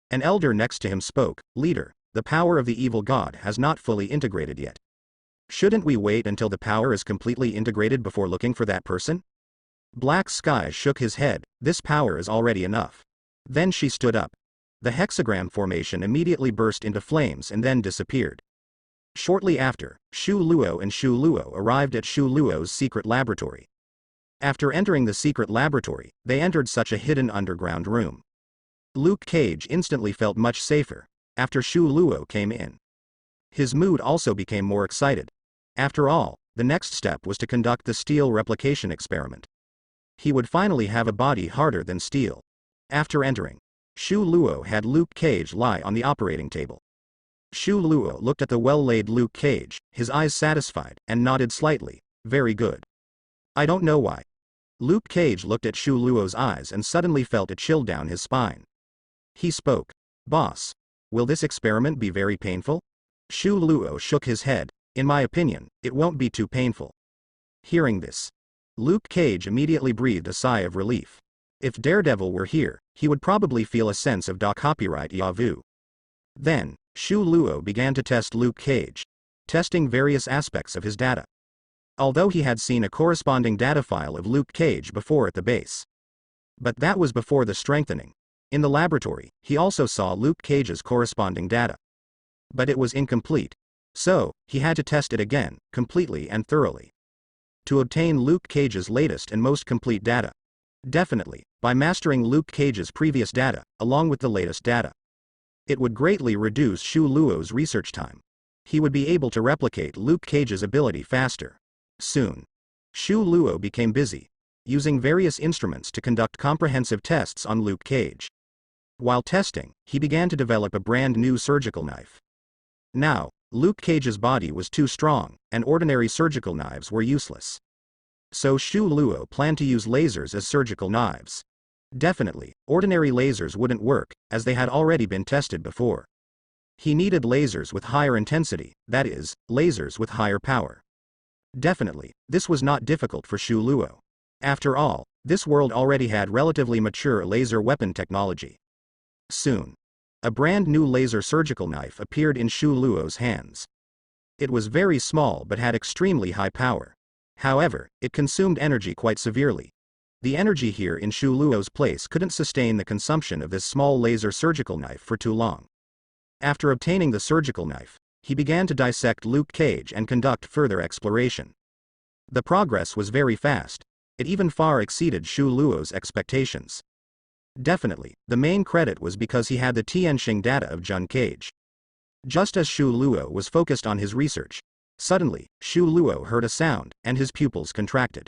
An elder next to him spoke, Leader, the power of the evil god has not fully integrated yet. Shouldn't we wait until the power is completely integrated before looking for that person? Black Sky shook his head, this power is already enough. Then she stood up. The hexagram formation immediately burst into flames and then disappeared. Shortly after, Shu Luo and Shu Luo arrived at Shu Luo's secret laboratory. After entering the secret laboratory, they entered such a hidden underground room. Luke Cage instantly felt much safer, after Shu Luo came in. His mood also became more excited. After all, the next step was to conduct the steel replication experiment. He would finally have a body harder than steel. After entering, Shu Luo had Luke Cage lie on the operating table. Shu Luo looked at the well-laid Luke Cage, his eyes satisfied, and nodded slightly. Very good. I don't know why. Luke Cage looked at Shu Luo's eyes and suddenly felt a chill down his spine. He spoke. Boss, will this experiment be very painful? Shu Luo shook his head. In my opinion, it won't be too painful. Hearing this, Luke Cage immediately breathed a sigh of relief. If Daredevil were here, he would probably feel a sense of copyright yavu. Then, Shu Luo began to test Luke Cage, testing various aspects of his data. Although he had seen a corresponding data file of Luke Cage before at the base. But that was before the strengthening. In the laboratory, he also saw Luke Cage's corresponding data. But it was incomplete. So, he had to test it again, completely and thoroughly. To obtain Luke Cage's latest and most complete data. Definitely, by mastering Luke Cage's previous data, along with the latest data. It would greatly reduce Shu Luo's research time. He would be able to replicate Luke Cage's ability faster. Soon. Shu Luo became busy, using various instruments to conduct comprehensive tests on Luke Cage. While testing, he began to develop a brand new surgical knife. Now, Luke Cage's body was too strong, and ordinary surgical knives were useless. So Shu Luo planned to use lasers as surgical knives. Definitely, ordinary lasers wouldn't work, as they had already been tested before. He needed lasers with higher intensity, that is, lasers with higher power. Definitely, this was not difficult for Shu Luo. After all, this world already had relatively mature laser weapon technology. Soon. A brand new laser surgical knife appeared in Shu Luo's hands. It was very small but had extremely high power. However, it consumed energy quite severely. The energy here in Shu Luo's place couldn't sustain the consumption of this small laser surgical knife for too long. After obtaining the surgical knife, he began to dissect Luke Cage and conduct further exploration. The progress was very fast. It even far exceeded Shu Luo's expectations. Definitely, the main credit was because he had the Tianxing data of Jun Cage. Just as Shu Luo was focused on his research, suddenly, Shu Luo heard a sound, and his pupils contracted.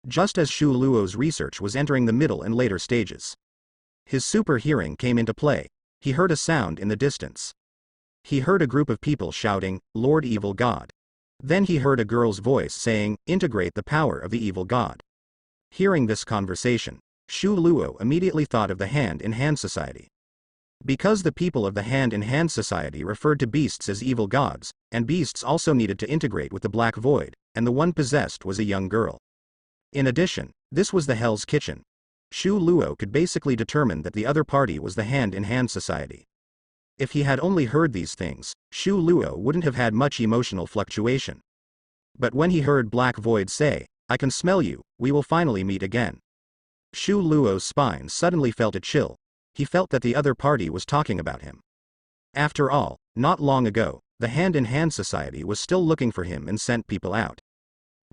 Just as Shu Luo's research was entering the middle and later stages. His super hearing came into play. He heard a sound in the distance. He heard a group of people shouting, "Lord Evil God." Then he heard a girl's voice saying, "Integrate the power of the evil god." Hearing this conversation, Shu Luo immediately thought of the Hand-in-Hand Society. Because the people of the Hand-in-Hand Society referred to beasts as evil gods, and beasts also needed to integrate with the Black Void, and the one possessed was a young girl. In addition, this was the Hell's Kitchen. Shu Luo could basically determine that the other party was the Hand-in-Hand Society. If he had only heard these things, Shu Luo wouldn't have had much emotional fluctuation. But when he heard Black Void say, "I can smell you, we will finally meet again." Shu Luo's spine suddenly felt a chill. He felt that the other party was talking about him. After all, not long ago, the Hand-in-Hand Society was still looking for him and sent people out.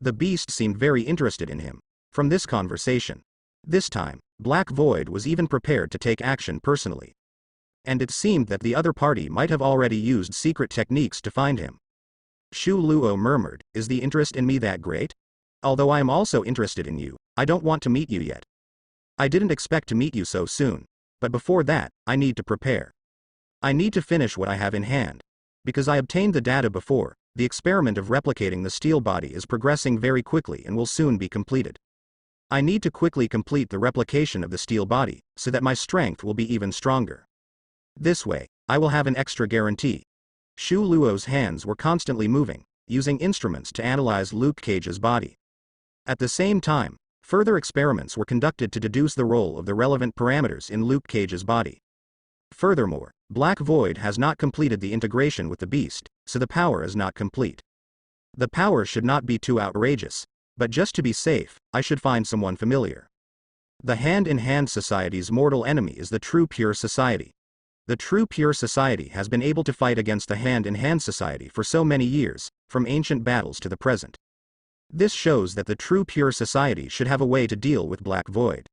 The beast seemed very interested in him. From this conversation. This time, Black Void was even prepared to take action personally. And it seemed that the other party might have already used secret techniques to find him. Shu Luo murmured, "Is the interest in me that great? Although I am also interested in you, I don't want to meet you yet. I didn't expect to meet you so soon. But before that, I need to prepare. I need to finish what I have in hand. Because I obtained the data before, the experiment of replicating the steel body is progressing very quickly and will soon be completed. I need to quickly complete the replication of the steel body, so that my strength will be even stronger. This way, I will have an extra guarantee." Shu Luo's hands were constantly moving, using instruments to analyze Luke Cage's body. At the same time, further experiments were conducted to deduce the role of the relevant parameters in Luke Cage's body. Furthermore, Black Void has not completed the integration with the beast, so the power is not complete. The power should not be too outrageous, but just to be safe, I should find someone familiar. The Hand-in-Hand Society's mortal enemy is the True Pure Society. The True Pure Society has been able to fight against the Hand-in-Hand Society for so many years, from ancient battles to the present. This shows that the True Pure Society should have a way to deal with Black Void.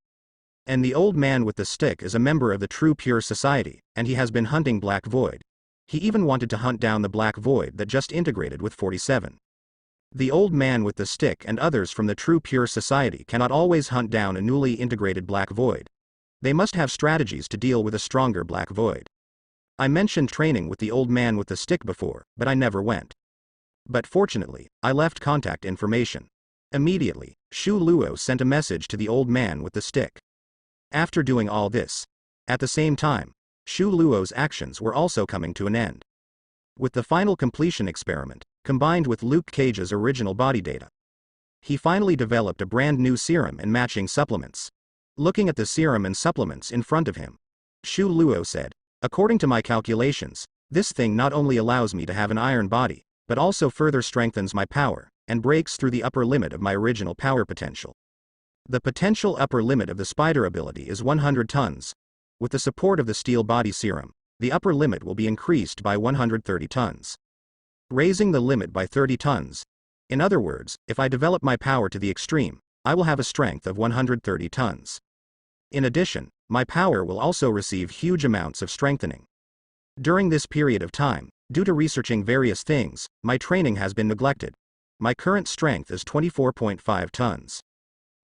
And the old man with the stick is a member of the True Pure Society, and he has been hunting Black Void. He even wanted to hunt down the Black Void that just integrated with 47. The old man with the stick and others from the True Pure Society cannot always hunt down a newly integrated Black Void. They must have strategies to deal with a stronger Black Void. I mentioned training with the old man with the stick before, but I never went. But fortunately, I left contact information. Immediately, Shu Luo sent a message to the old man with the stick. After doing all this, at the same time, Shu Luo's actions were also coming to an end. With the final completion experiment, combined with Luke Cage's original body data, he finally developed a brand new serum and matching supplements. Looking at the serum and supplements in front of him, Shu Luo said, "According to my calculations, this thing not only allows me to have an iron body, but also further strengthens my power, and breaks through the upper limit of my original power potential. The potential upper limit of the spider ability is 100 tons. with the support of the steel body serum, the upper limit will be increased by 130 tons. Raising the limit by 30 tons. In other words, if I develop my power to the extreme, I will have a strength of 130 tons. In addition, my power will also receive huge amounts of strengthening. During this period of time, due to researching various things, my training has been neglected. My current strength is 24.5 tons.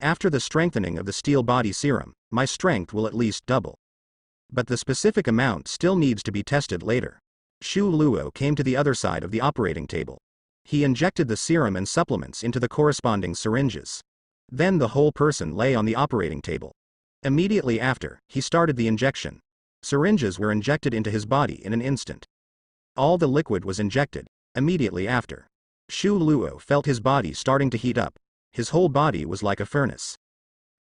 After the strengthening of the steel body serum, my strength will at least double. But the specific amount still needs to be tested later. Shu Luo came to the other side of the operating table. He injected the serum and supplements into the corresponding syringes. Then the whole person lay on the operating table. Immediately after, he started the injection. Syringes were injected into his body in an instant. All the liquid was injected. Immediately after, Shu Luo felt his body starting to heat up. His whole body was like a furnace.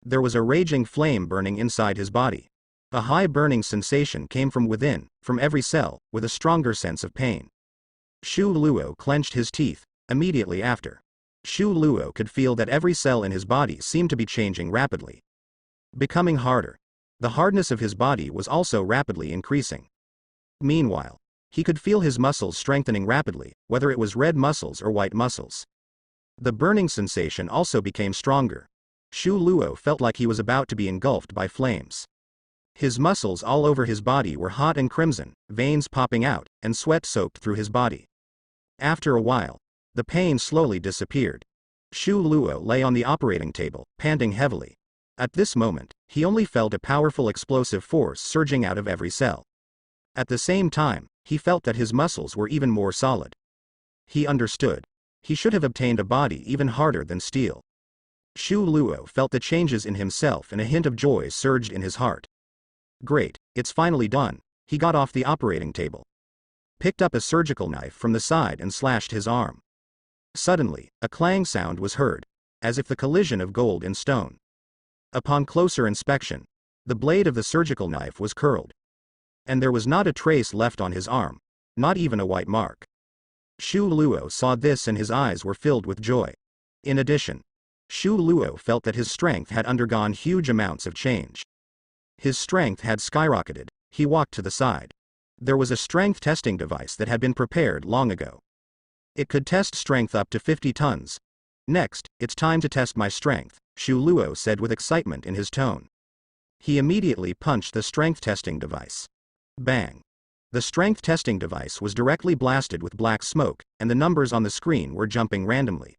There was a raging flame burning inside his body. A high burning sensation came from within, from every cell, with a stronger sense of pain. Shu Luo clenched his teeth. Immediately after, Shu Luo could feel that every cell in his body seemed to be changing rapidly. Becoming harder. The hardness of his body was also rapidly increasing. Meanwhile, he could feel his muscles strengthening rapidly, whether it was red muscles or white muscles. The burning sensation also became stronger. Shu Luo felt like he was about to be engulfed by flames. His muscles all over his body were hot and crimson, veins popping out, and sweat soaked through his body. After a while, the pain slowly disappeared. Shu Luo lay on the operating table, panting heavily. At this moment, he only felt a powerful explosive force surging out of every cell. At the same time, he felt that his muscles were even more solid. He understood. He should have obtained a body even harder than steel. Shu Luo felt the changes in himself and a hint of joy surged in his heart. Great, it's finally done. He got off the operating table. Picked up a surgical knife from the side and slashed his arm. Suddenly, a clang sound was heard, as if the collision of gold and stone. Upon closer inspection, the blade of the surgical knife was curled. And there was not a trace left on his arm, not even a white mark. Shu Luo saw this and his eyes were filled with joy. In addition, Shu Luo felt that his strength had undergone huge amounts of change. His strength had skyrocketed. He walked to the side. There was a strength testing device that had been prepared long ago. It could test strength up to 50 tons. Next, it's time to test my strength, Shu Luo said with excitement in his tone. He immediately punched the strength testing device. Bang! The strength testing device was directly blasted with black smoke, and the numbers on the screen were jumping randomly.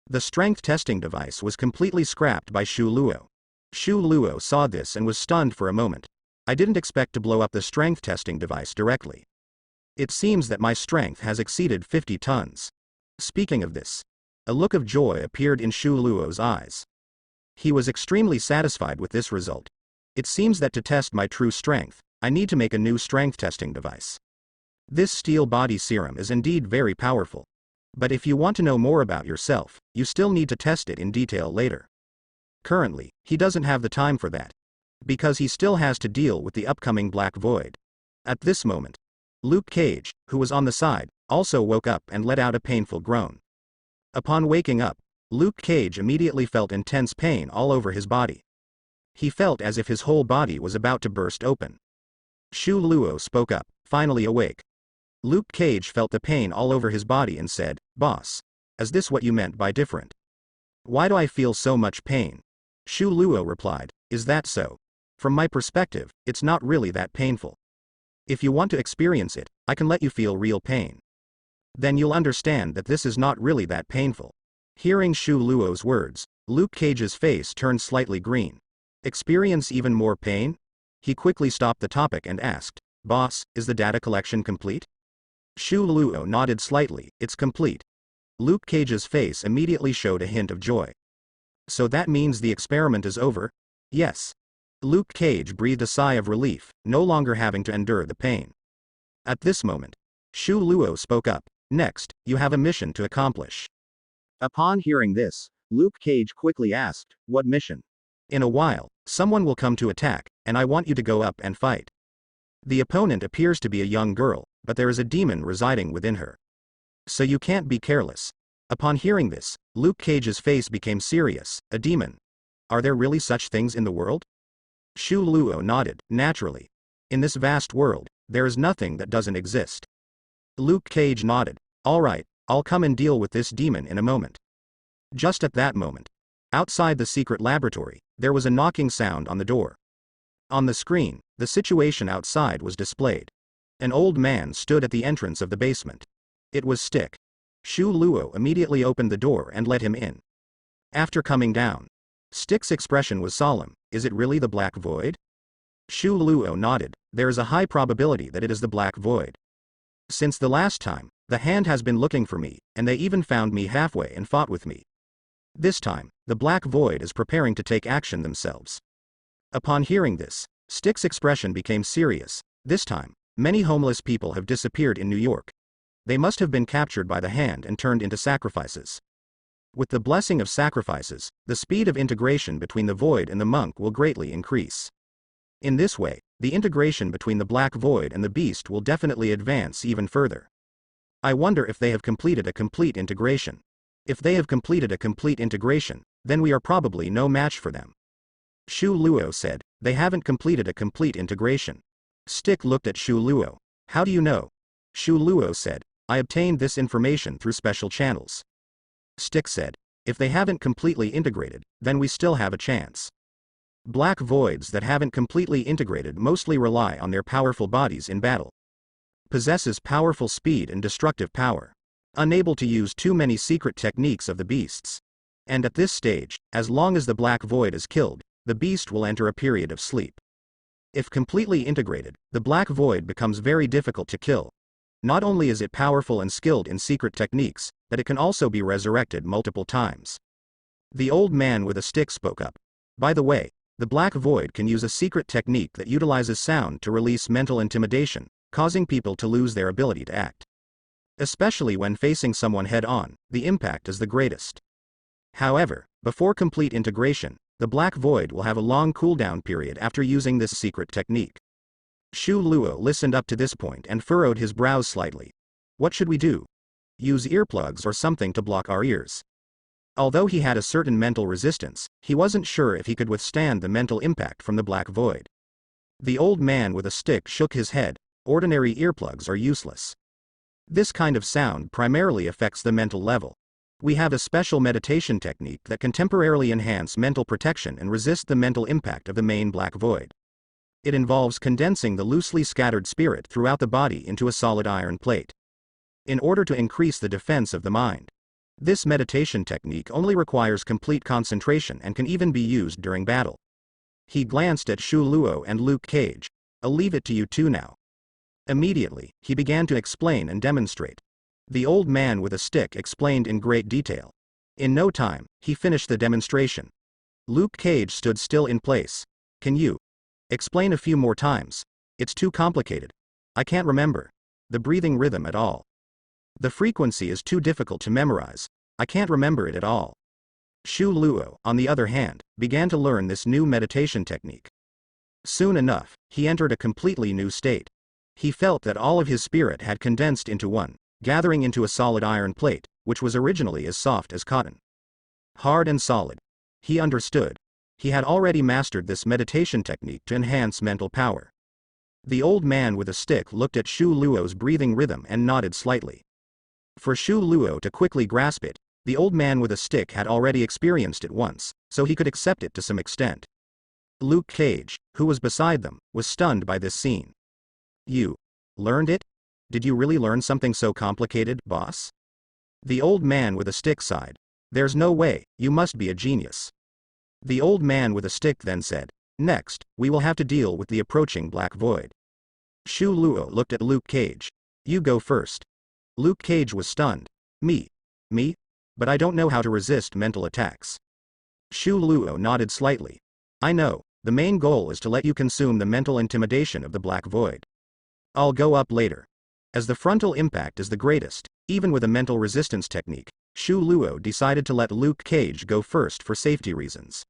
The strength testing device was completely scrapped by Shu Luo. Shu Luo saw this and was stunned for a moment. I didn't expect to blow up the strength testing device directly. It seems that my strength has exceeded 50 tons. Speaking of this, a look of joy appeared in Shu Luo's eyes. He was extremely satisfied with this result. It seems that to test my true strength, I need to make a new strength testing device. This steel body serum is indeed very powerful. But if you want to know more about yourself, you still need to test it in detail later. Currently, he doesn't have the time for that, because he still has to deal with the upcoming Black Void. At this moment, Luke Cage, who was on the side, also woke up and let out a painful groan. Upon waking up, Luke Cage immediately felt intense pain all over his body. He felt as if his whole body was about to burst open. Shu Luo spoke up, finally awake. Luke Cage felt the pain all over his body and said, "Boss, is this what you meant by different? Why do I feel so much pain?" Shu Luo replied, "Is that so? From my perspective, it's not really that painful. If you want to experience it, I can let you feel real pain. Then you'll understand that this is not really that painful." Hearing Shu Luo's words, Luke Cage's face turned slightly green. Experience even more pain? He quickly stopped the topic and asked, "Boss, is the data collection complete?" Shu Luo nodded slightly, "It's complete." Luke Cage's face immediately showed a hint of joy. "So that means the experiment is over?" "Yes." Luke Cage breathed a sigh of relief, no longer having to endure the pain. At this moment, Shu Luo spoke up, "Next, you have a mission to accomplish." Upon hearing this, Luke Cage quickly asked, "What mission?" "In a while, someone will come to attack, and I want you to go up and fight. The opponent appears to be a young girl, but there is a demon residing within her. So you can't be careless." Upon hearing this, Luke Cage's face became serious. "A demon? Are there really such things in the world?" Shu Luo nodded. Naturally. In this vast world, there is nothing that doesn't exist. Luke Cage nodded. Alright, I'll come and deal with this demon in a moment. Just at that moment, outside the secret laboratory, there was a knocking sound on the door. On the screen, the situation outside was displayed. An old man stood at the entrance of the basement. It was Stick. Shu Luo immediately opened the door and let him in. After coming down, Stick's expression was solemn. Is it really the Black Void? Shu Luo nodded. There is a high probability that it is the Black Void. Since the last time, the hand has been looking for me, and they even found me halfway and fought with me. This time, the Black Void is preparing to take action themselves. Upon hearing this, Stick's expression became serious. This time, many homeless people have disappeared in New York. They must have been captured by the hand and turned into sacrifices. With the blessing of sacrifices, the speed of integration between the Void and the monk will greatly increase. In this way, the integration between the Black Void and the Beast will definitely advance even further. I wonder if they have completed a complete integration. If they have completed a complete integration, then we are probably no match for them. Shu Luo said, they haven't completed a complete integration. Stick looked at Shu Luo. How do you know? Shu Luo said, I obtained this information through special channels. Stick said, if they haven't completely integrated, then we still have a chance. Black Voids that haven't completely integrated mostly rely on their powerful bodies in battle. Possesses powerful speed and destructive power. Unable to use too many secret techniques of the beasts. And at this stage, as long as the Black Void is killed, the beast will enter a period of sleep. If completely integrated, the Black Void becomes very difficult to kill. Not only is it powerful and skilled in secret techniques, but it can also be resurrected multiple times. The old man with a stick spoke up. By the way, the Black Void can use a secret technique that utilizes sound to release mental intimidation, causing people to lose their ability to act. Especially when facing someone head-on, the impact is the greatest. However, before complete integration, the Black Void will have a long cooldown period after using this secret technique. Shu Luo listened up to this point and furrowed his brows slightly. What should we do? Use earplugs or something to block our ears. Although he had a certain mental resistance, he wasn't sure if he could withstand the mental impact from the Black Void. The old man with a stick shook his head. Ordinary earplugs are useless. This kind of sound primarily affects the mental level. We have a special meditation technique that can temporarily enhance mental protection and resist the mental impact of the main Black Void. It involves condensing the loosely scattered spirit throughout the body into a solid iron plate. In order to increase the defense of the mind. This meditation technique only requires complete concentration and can even be used during battle. He glanced at Shu Luo and Luke Cage. I'll leave it to you two now. Immediately, he began to explain and demonstrate. The old man with a stick explained in great detail. In no time, he finished the demonstration. Luke Cage stood still in place. Can you explain a few more times? It's too complicated. I can't remember the breathing rhythm at all. The frequency is too difficult to memorize. I can't remember it at all. Shu Luo, on the other hand, began to learn this new meditation technique. Soon enough, he entered a completely new state. He felt that all of his spirit had condensed into one, gathering into a solid iron plate, which was originally as soft as cotton. Hard and solid. He understood. He had already mastered this meditation technique to enhance mental power. The old man with a stick looked at Shu Luo's breathing rhythm and nodded slightly. For Shu Luo to quickly grasp it, the old man with a stick had already experienced it once, so he could accept it to some extent. Luke Cage, who was beside them, was stunned by this scene. You learned it? Did you really learn something so complicated, boss? The old man with a stick sighed. There's no way, you must be a genius. The old man with a stick then said, next, we will have to deal with the approaching Black Void. Shu Luo looked at Luke Cage. You go first. Luke Cage was stunned. Me? But I don't know how to resist mental attacks. Shu Luo nodded slightly. I know, the main goal is to let you consume the mental intimidation of the Black Void. I'll go up later. As the frontal impact is the greatest, even with a mental resistance technique, Shu Luo decided to let Luke Cage go first for safety reasons.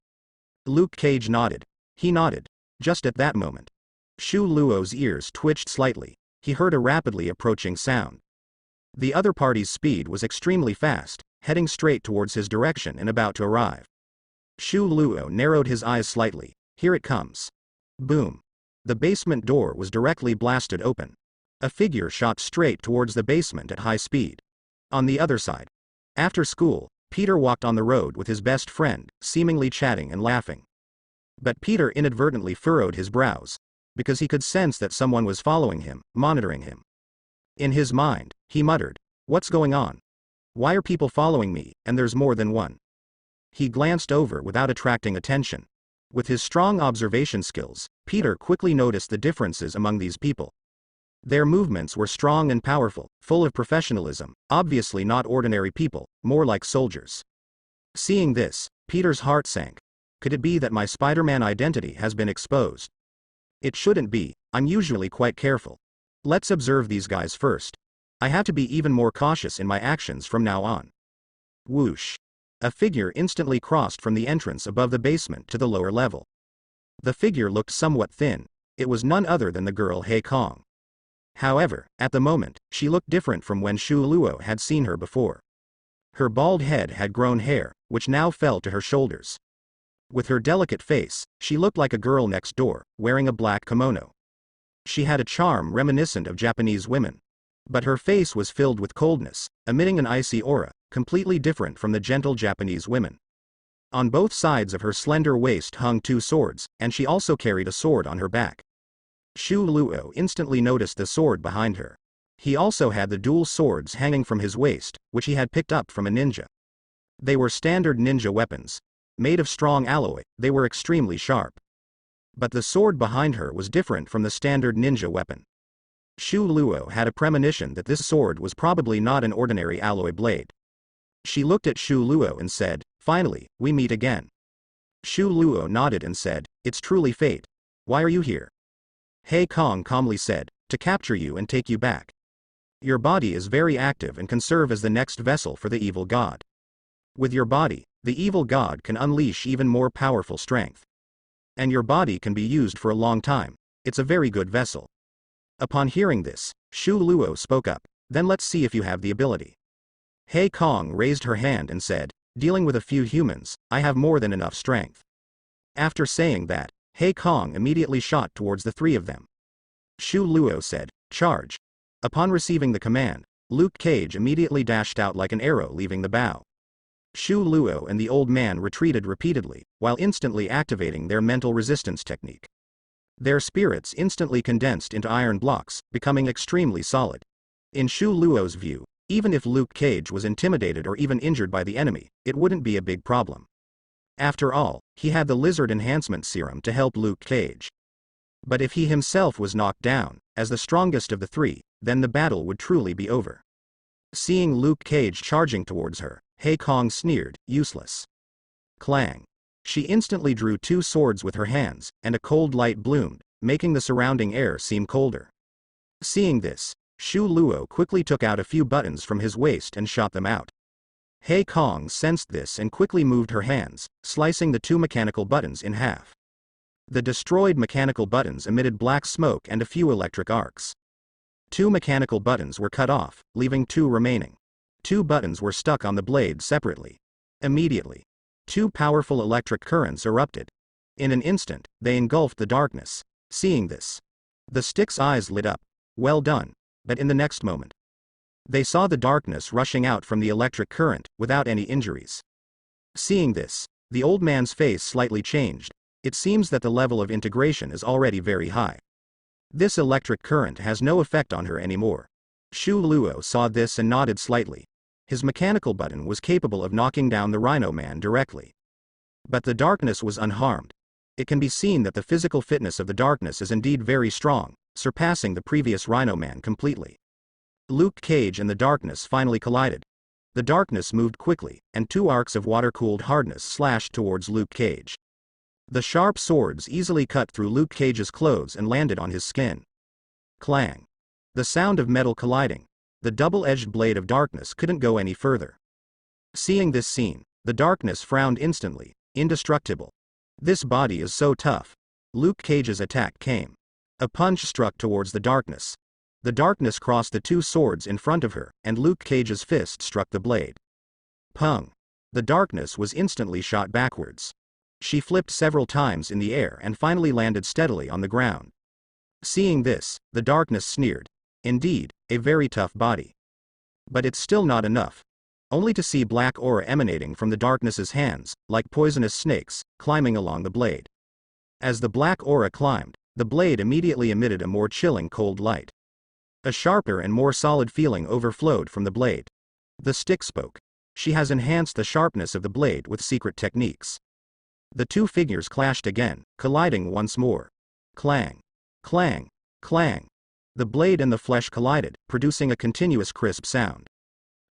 Luke Cage nodded. He nodded. Just at that moment, Shu Luo's ears twitched slightly. He heard a rapidly approaching sound. The other party's speed was extremely fast, heading straight towards his direction and about to arrive. Shu Luo narrowed his eyes slightly. Here it comes. Boom. The basement door was directly blasted open. A figure shot straight towards the basement at high speed. On the other side. After school, Peter walked on the road with his best friend, seemingly chatting and laughing. But Peter inadvertently furrowed his brows, because he could sense that someone was following him, monitoring him. In his mind, he muttered, "What's going on? Why are people following me, and there's more than one?" He glanced over without attracting attention. With his strong observation skills, Peter quickly noticed the differences among these people. Their movements were strong and powerful, full of professionalism, obviously not ordinary people, more like soldiers. Seeing this, Peter's heart sank. Could it be that my Spider-Man identity has been exposed? It shouldn't be, I'm usually quite careful. Let's observe these guys first. I have to be even more cautious in my actions from now on. Whoosh. A figure instantly crossed from the entrance above the basement to the lower level. The figure looked somewhat thin. It was none other than the girl Hei Kong. However, at the moment, she looked different from when Shu Luo had seen her before. Her bald head had grown hair, which now fell to her shoulders. With her delicate face, she looked like a girl next door, wearing a black kimono. She had a charm reminiscent of Japanese women. But her face was filled with coldness, emitting an icy aura, completely different from the gentle Japanese women. On both sides of her slender waist hung two swords, and she also carried a sword on her back. Shu Luo instantly noticed the sword behind her. He also had the dual swords hanging from his waist, which he had picked up from a ninja. They were standard ninja weapons. Made of strong alloy, they were extremely sharp. But the sword behind her was different from the standard ninja weapon. Shu Luo had a premonition that this sword was probably not an ordinary alloy blade. She looked at Shu Luo and said, "Finally, we meet again." Shu Luo nodded and said, "It's truly fate. Why are you here?" Hei Kong calmly said, "To capture you and take you back. Your body is very active and can serve as the next vessel for the evil god. With your body, the evil god can unleash even more powerful strength. And your body can be used for a long time. It's a very good vessel." Upon hearing this, Shu Luo spoke up, "Then let's see if you have the ability." Hei Kong raised her hand and said, "Dealing with a few humans, I have more than enough strength." After saying that, Hei Kong immediately shot towards the three of them. Shu Luo said, "Charge." Upon receiving the command, Luke Cage immediately dashed out like an arrow leaving the bow. Shu Luo and the old man retreated repeatedly, while instantly activating their mental resistance technique. Their spirits instantly condensed into iron blocks, becoming extremely solid. In Shu Luo's view, even if Luke Cage was intimidated or even injured by the enemy, it wouldn't be a big problem. After all, he had the lizard enhancement serum to help Luke Cage. But if he himself was knocked down, as the strongest of the three, then the battle would truly be over. Seeing Luke Cage charging towards her, Hei Kong sneered, "Useless." Clang. She instantly drew two swords with her hands, and a cold light bloomed, making the surrounding air seem colder. Seeing this, Shu Luo quickly took out a few buttons from his waist and shot them out. Hei Kong sensed this and quickly moved her hands, slicing the two mechanical buttons in half. The destroyed mechanical buttons emitted black smoke and a few electric arcs. Two mechanical buttons were cut off, leaving two remaining. Two buttons were stuck on the blade separately. Immediately, two powerful electric currents erupted. In an instant, they engulfed the darkness. Seeing this, the stick's eyes lit up. Well done. But in the next moment, they saw the darkness rushing out from the electric current, without any injuries. Seeing this, the old man's face slightly changed. It seems that the level of integration is already very high. This electric current has no effect on her anymore. Shu Luo saw this and nodded slightly. His mechanical button was capable of knocking down the Rhino Man directly. But the darkness was unharmed. It can be seen that the physical fitness of the darkness is indeed very strong, surpassing the previous Rhino Man completely. Luke Cage and the darkness finally collided. The darkness moved quickly, and two arcs of water-cooled hardness slashed towards Luke Cage. The sharp swords easily cut through Luke Cage's clothes and landed on his skin. Clang. The sound of metal colliding. The double-edged blade of darkness couldn't go any further. Seeing this scene, the darkness frowned instantly. Indestructible. This body is so tough. Luke Cage's attack came. A punch struck towards the darkness. The darkness crossed the two swords in front of her, and Luke Cage's fist struck the blade. Pung. The darkness was instantly shot backwards. She flipped several times in the air and finally landed steadily on the ground. Seeing this, the darkness sneered. Indeed, a very tough body. But it's still not enough. Only to see black aura emanating from the darkness's hands, like poisonous snakes, climbing along the blade. As the black aura climbed, the blade immediately emitted a more chilling cold light. A sharper and more solid feeling overflowed from the blade. The stick spoke. She has enhanced the sharpness of the blade with secret techniques. The two figures clashed again, colliding once more. Clang. Clang. Clang. The blade and the flesh collided, producing a continuous crisp sound.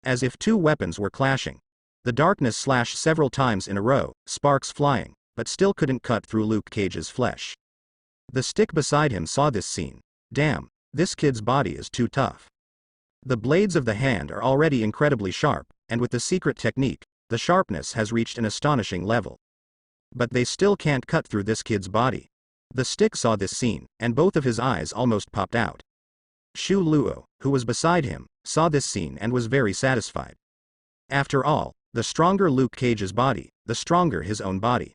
As if two weapons were clashing. The darkness slashed several times in a row, sparks flying, but still couldn't cut through Luke Cage's flesh. The stick beside him saw this scene. Damn, this kid's body is too tough. The blades of the hand are already incredibly sharp, and with the secret technique, the sharpness has reached an astonishing level. But they still can't cut through this kid's body. The stick saw this scene, and both of his eyes almost popped out. Shu Luo, who was beside him, saw this scene and was very satisfied. After all, the stronger Luke Cage's body, the stronger his own body.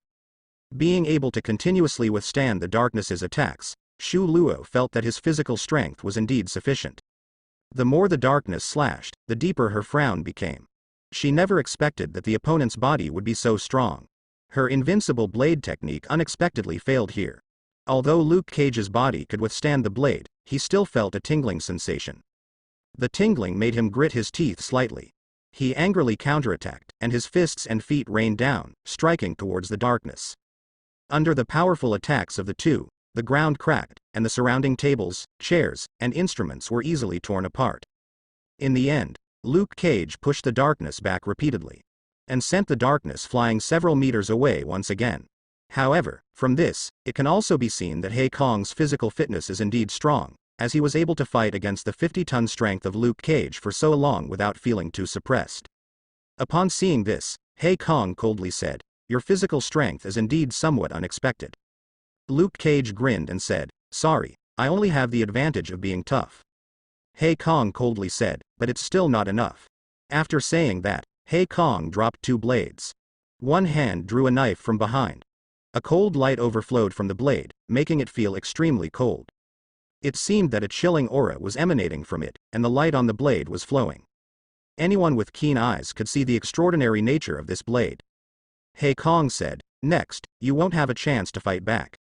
Being able to continuously withstand the darkness's attacks, Shu Luo felt that his physical strength was indeed sufficient. The more the darkness slashed, the deeper her frown became. She never expected that the opponent's body would be so strong. Her invincible blade technique unexpectedly failed here. Although Luke Cage's body could withstand the blade, he still felt a tingling sensation. The tingling made him grit his teeth slightly. He angrily counterattacked, and his fists and feet rained down, striking towards the darkness. Under the powerful attacks of the two, the ground cracked, and the surrounding tables, chairs, and instruments were easily torn apart. In the end, Luke Cage pushed the darkness back repeatedly, and sent the darkness flying several meters away once again. However, from this, it can also be seen that He Kong's physical fitness is indeed strong, as he was able to fight against the 50-ton strength of Luke Cage for so long without feeling too suppressed. Upon seeing this, He Kong coldly said, "Your physical strength is indeed somewhat unexpected." Luke Cage grinned and said, "Sorry, I only have the advantage of being tough." He Kong coldly said, "But it's still not enough." After saying that, He Kong dropped two blades. One hand drew a knife from behind. A cold light overflowed from the blade, making it feel extremely cold. It seemed that a chilling aura was emanating from it, and the light on the blade was flowing. Anyone with keen eyes could see the extraordinary nature of this blade. He Kong said, "Next, you won't have a chance to fight back.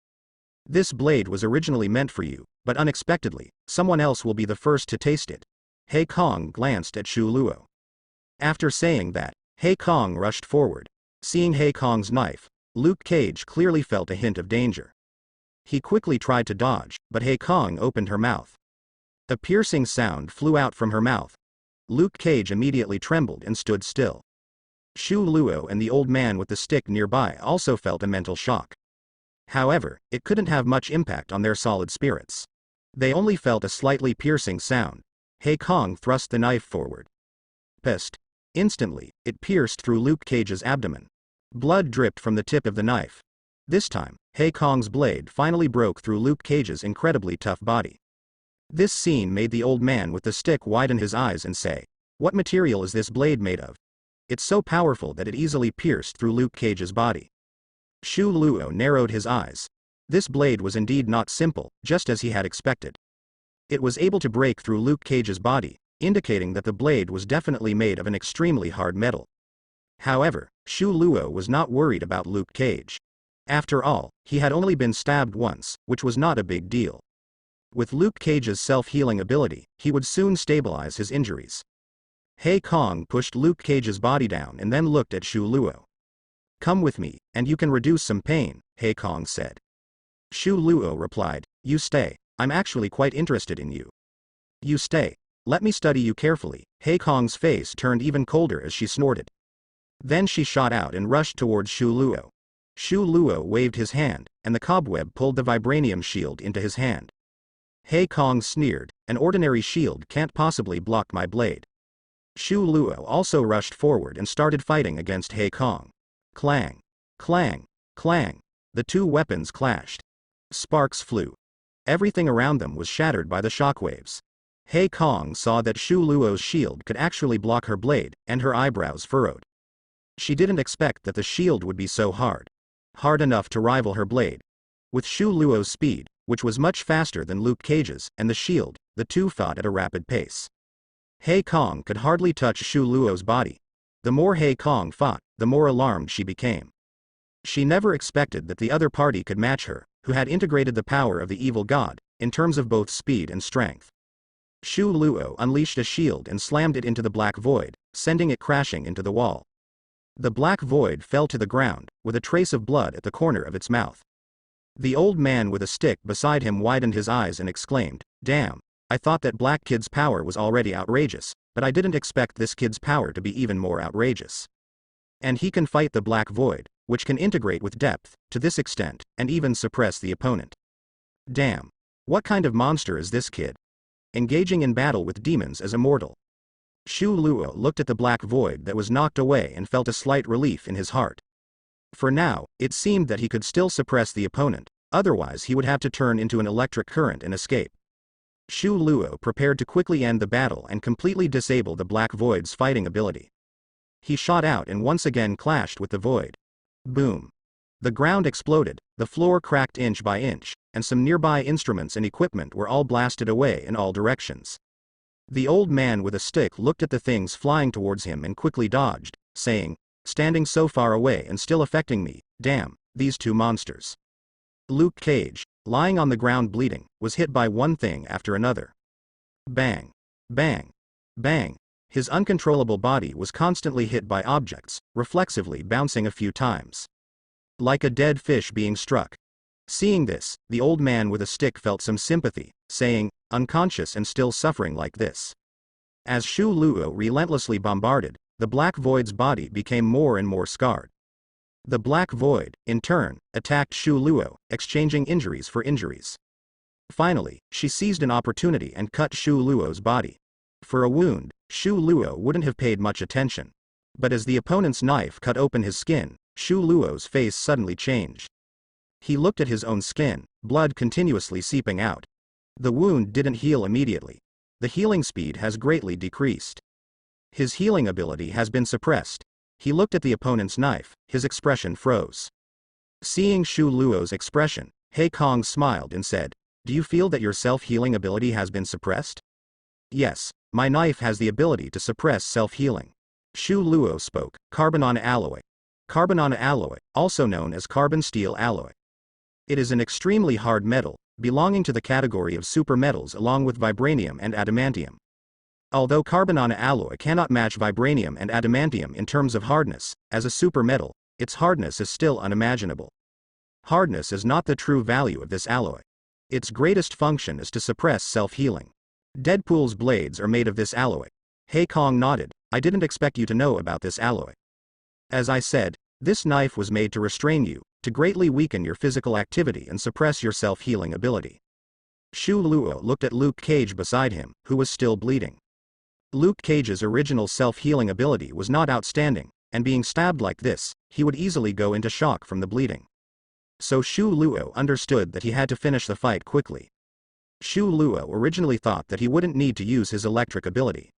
This blade was originally meant for you, but unexpectedly, someone else will be the first to taste it." He Kong glanced at Shu Luo. After saying that, He Kong rushed forward. Seeing He Kong's knife, Luke Cage clearly felt a hint of danger. He quickly tried to dodge, but He Kong opened her mouth. A piercing sound flew out from her mouth. Luke Cage immediately trembled and stood still. Shu Luo and the old man with the stick nearby also felt a mental shock. However, it couldn't have much impact on their solid spirits. They only felt a slightly piercing sound. He Kong thrust the knife forward. Pest. Instantly, it pierced through Luke Cage's abdomen. Blood dripped from the tip of the knife. This time, He Kong's blade finally broke through Luke Cage's incredibly tough body. This scene made the old man with the stick widen his eyes and say, "What material is this blade made of? It's so powerful that it easily pierced through Luke Cage's body." Shu Luo narrowed his eyes. This blade was indeed not simple, just as he had expected. It was able to break through Luke Cage's body, indicating that the blade was definitely made of an extremely hard metal. However, Shu Luo was not worried about Luke Cage. After all, he had only been stabbed once, which was not a big deal. With Luke Cage's self-healing ability, he would soon stabilize his injuries. He Kong pushed Luke Cage's body down and then looked at Shu Luo. "Come with me, and you can reduce some pain," He Kong said. Shu Luo replied, "You stay, I'm actually quite interested in you." "You stay. Let me study you carefully." He Kong's face turned even colder as she snorted. Then she shot out and rushed towards Shu Luo. Shu Luo waved his hand, and the cobweb pulled the vibranium shield into his hand. He Kong sneered, "An ordinary shield can't possibly block my blade." Shu Luo also rushed forward and started fighting against He Kong. Clang! Clang! Clang! The two weapons clashed. Sparks flew. Everything around them was shattered by the shockwaves. He Kong saw that Shu Luo's shield could actually block her blade, and her eyebrows furrowed. She didn't expect that the shield would be so hard. hard enough to rival her blade. With Shu Luo's speed, which was much faster than Luke Cage's, and the shield, the two fought at a rapid pace. He Kong could hardly touch Shu Luo's body. The more He Kong fought, the more alarmed she became. She never expected that the other party could match her, who had integrated the power of the evil god, in terms of both speed and strength. Shu Luo unleashed a shield and slammed it into the black void, sending it crashing into the wall. The black void fell to the ground, with a trace of blood at the corner of its mouth. The old man with a stick beside him widened his eyes and exclaimed, "Damn, I thought that black kid's power was already outrageous, but I didn't expect this kid's power to be even more outrageous. And he can fight the black void, which can integrate with depth, to this extent, and even suppress the opponent. Damn. What kind of monster is this kid? Engaging in battle with demons as a mortal." Shu Luo looked at the black void that was knocked away and felt a slight relief in his heart. For now, it seemed that he could still suppress the opponent, otherwise he would have to turn into an electric current and escape. Shu Luo prepared to quickly end the battle and completely disable the black void's fighting ability. He shot out and once again clashed with the void. Boom. The ground exploded, the floor cracked inch by inch, and some nearby instruments and equipment were all blasted away in all directions. The old man with a stick looked at the things flying towards him and quickly dodged, saying, "Standing so far away and still affecting me, damn, these two monsters." Luke Cage, lying on the ground bleeding, was hit by one thing after another. Bang. Bang. Bang. His uncontrollable body was constantly hit by objects, reflexively bouncing a few times. Like a dead fish being struck. Seeing this, the old man with a stick felt some sympathy, saying, "Unconscious and still suffering like this." As Shu Luo relentlessly bombarded, the black void's body became more and more scarred. The black void, in turn, attacked Shu Luo, exchanging injuries for injuries. Finally, she seized an opportunity and cut Shu Luo's body. For a wound, Shu Luo wouldn't have paid much attention. But as the opponent's knife cut open his skin, Shu Luo's face suddenly changed. He looked at his own skin, blood continuously seeping out. The wound didn't heal immediately. The healing speed has greatly decreased. His healing ability has been suppressed. He looked at the opponent's knife, his expression froze. Seeing Shu Luo's expression, He Kong smiled and said, "Do you feel that your self-healing ability has been suppressed?" "Yes, my knife has the ability to suppress self-healing." Shu Luo spoke, "Carbon alloy. Carbon alloy, also known as carbon steel alloy. It is an extremely hard metal, belonging to the category of supermetals along with vibranium and adamantium. Although carbon alloy cannot match vibranium and adamantium in terms of hardness, as a supermetal, its hardness is still unimaginable. Hardness is not the true value of this alloy. Its greatest function is to suppress self-healing. Deadpool's blades are made of this alloy." He Kong nodded, "I didn't expect you to know about this alloy. As I said, this knife was made to restrain you, to greatly weaken your physical activity and suppress your self-healing ability." Shu Luo looked at Luke Cage beside him, who was still bleeding. Luke Cage's original self-healing ability was not outstanding, and being stabbed like this, he would easily go into shock from the bleeding. So Shu Luo understood that he had to finish the fight quickly. Shu Luo originally thought that he wouldn't need to use his electric ability.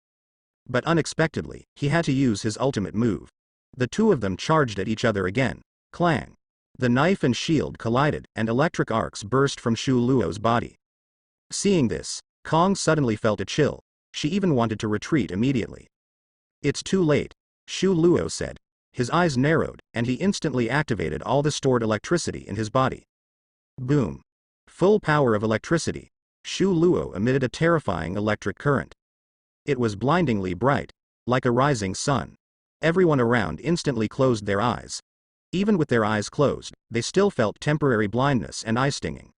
But unexpectedly, he had to use his ultimate move. The two of them charged at each other again. Clang. The knife and shield collided, and electric arcs burst from Shu Luo's body. Seeing this, Kong suddenly felt a chill. She even wanted to retreat immediately. "It's too late," Shu Luo said. His eyes narrowed, and he instantly activated all the stored electricity in his body. Boom. Full power of electricity. Shu Luo emitted a terrifying electric current. It was blindingly bright, like a rising sun. Everyone around instantly closed their eyes. Even with their eyes closed, they still felt temporary blindness and eye stinging.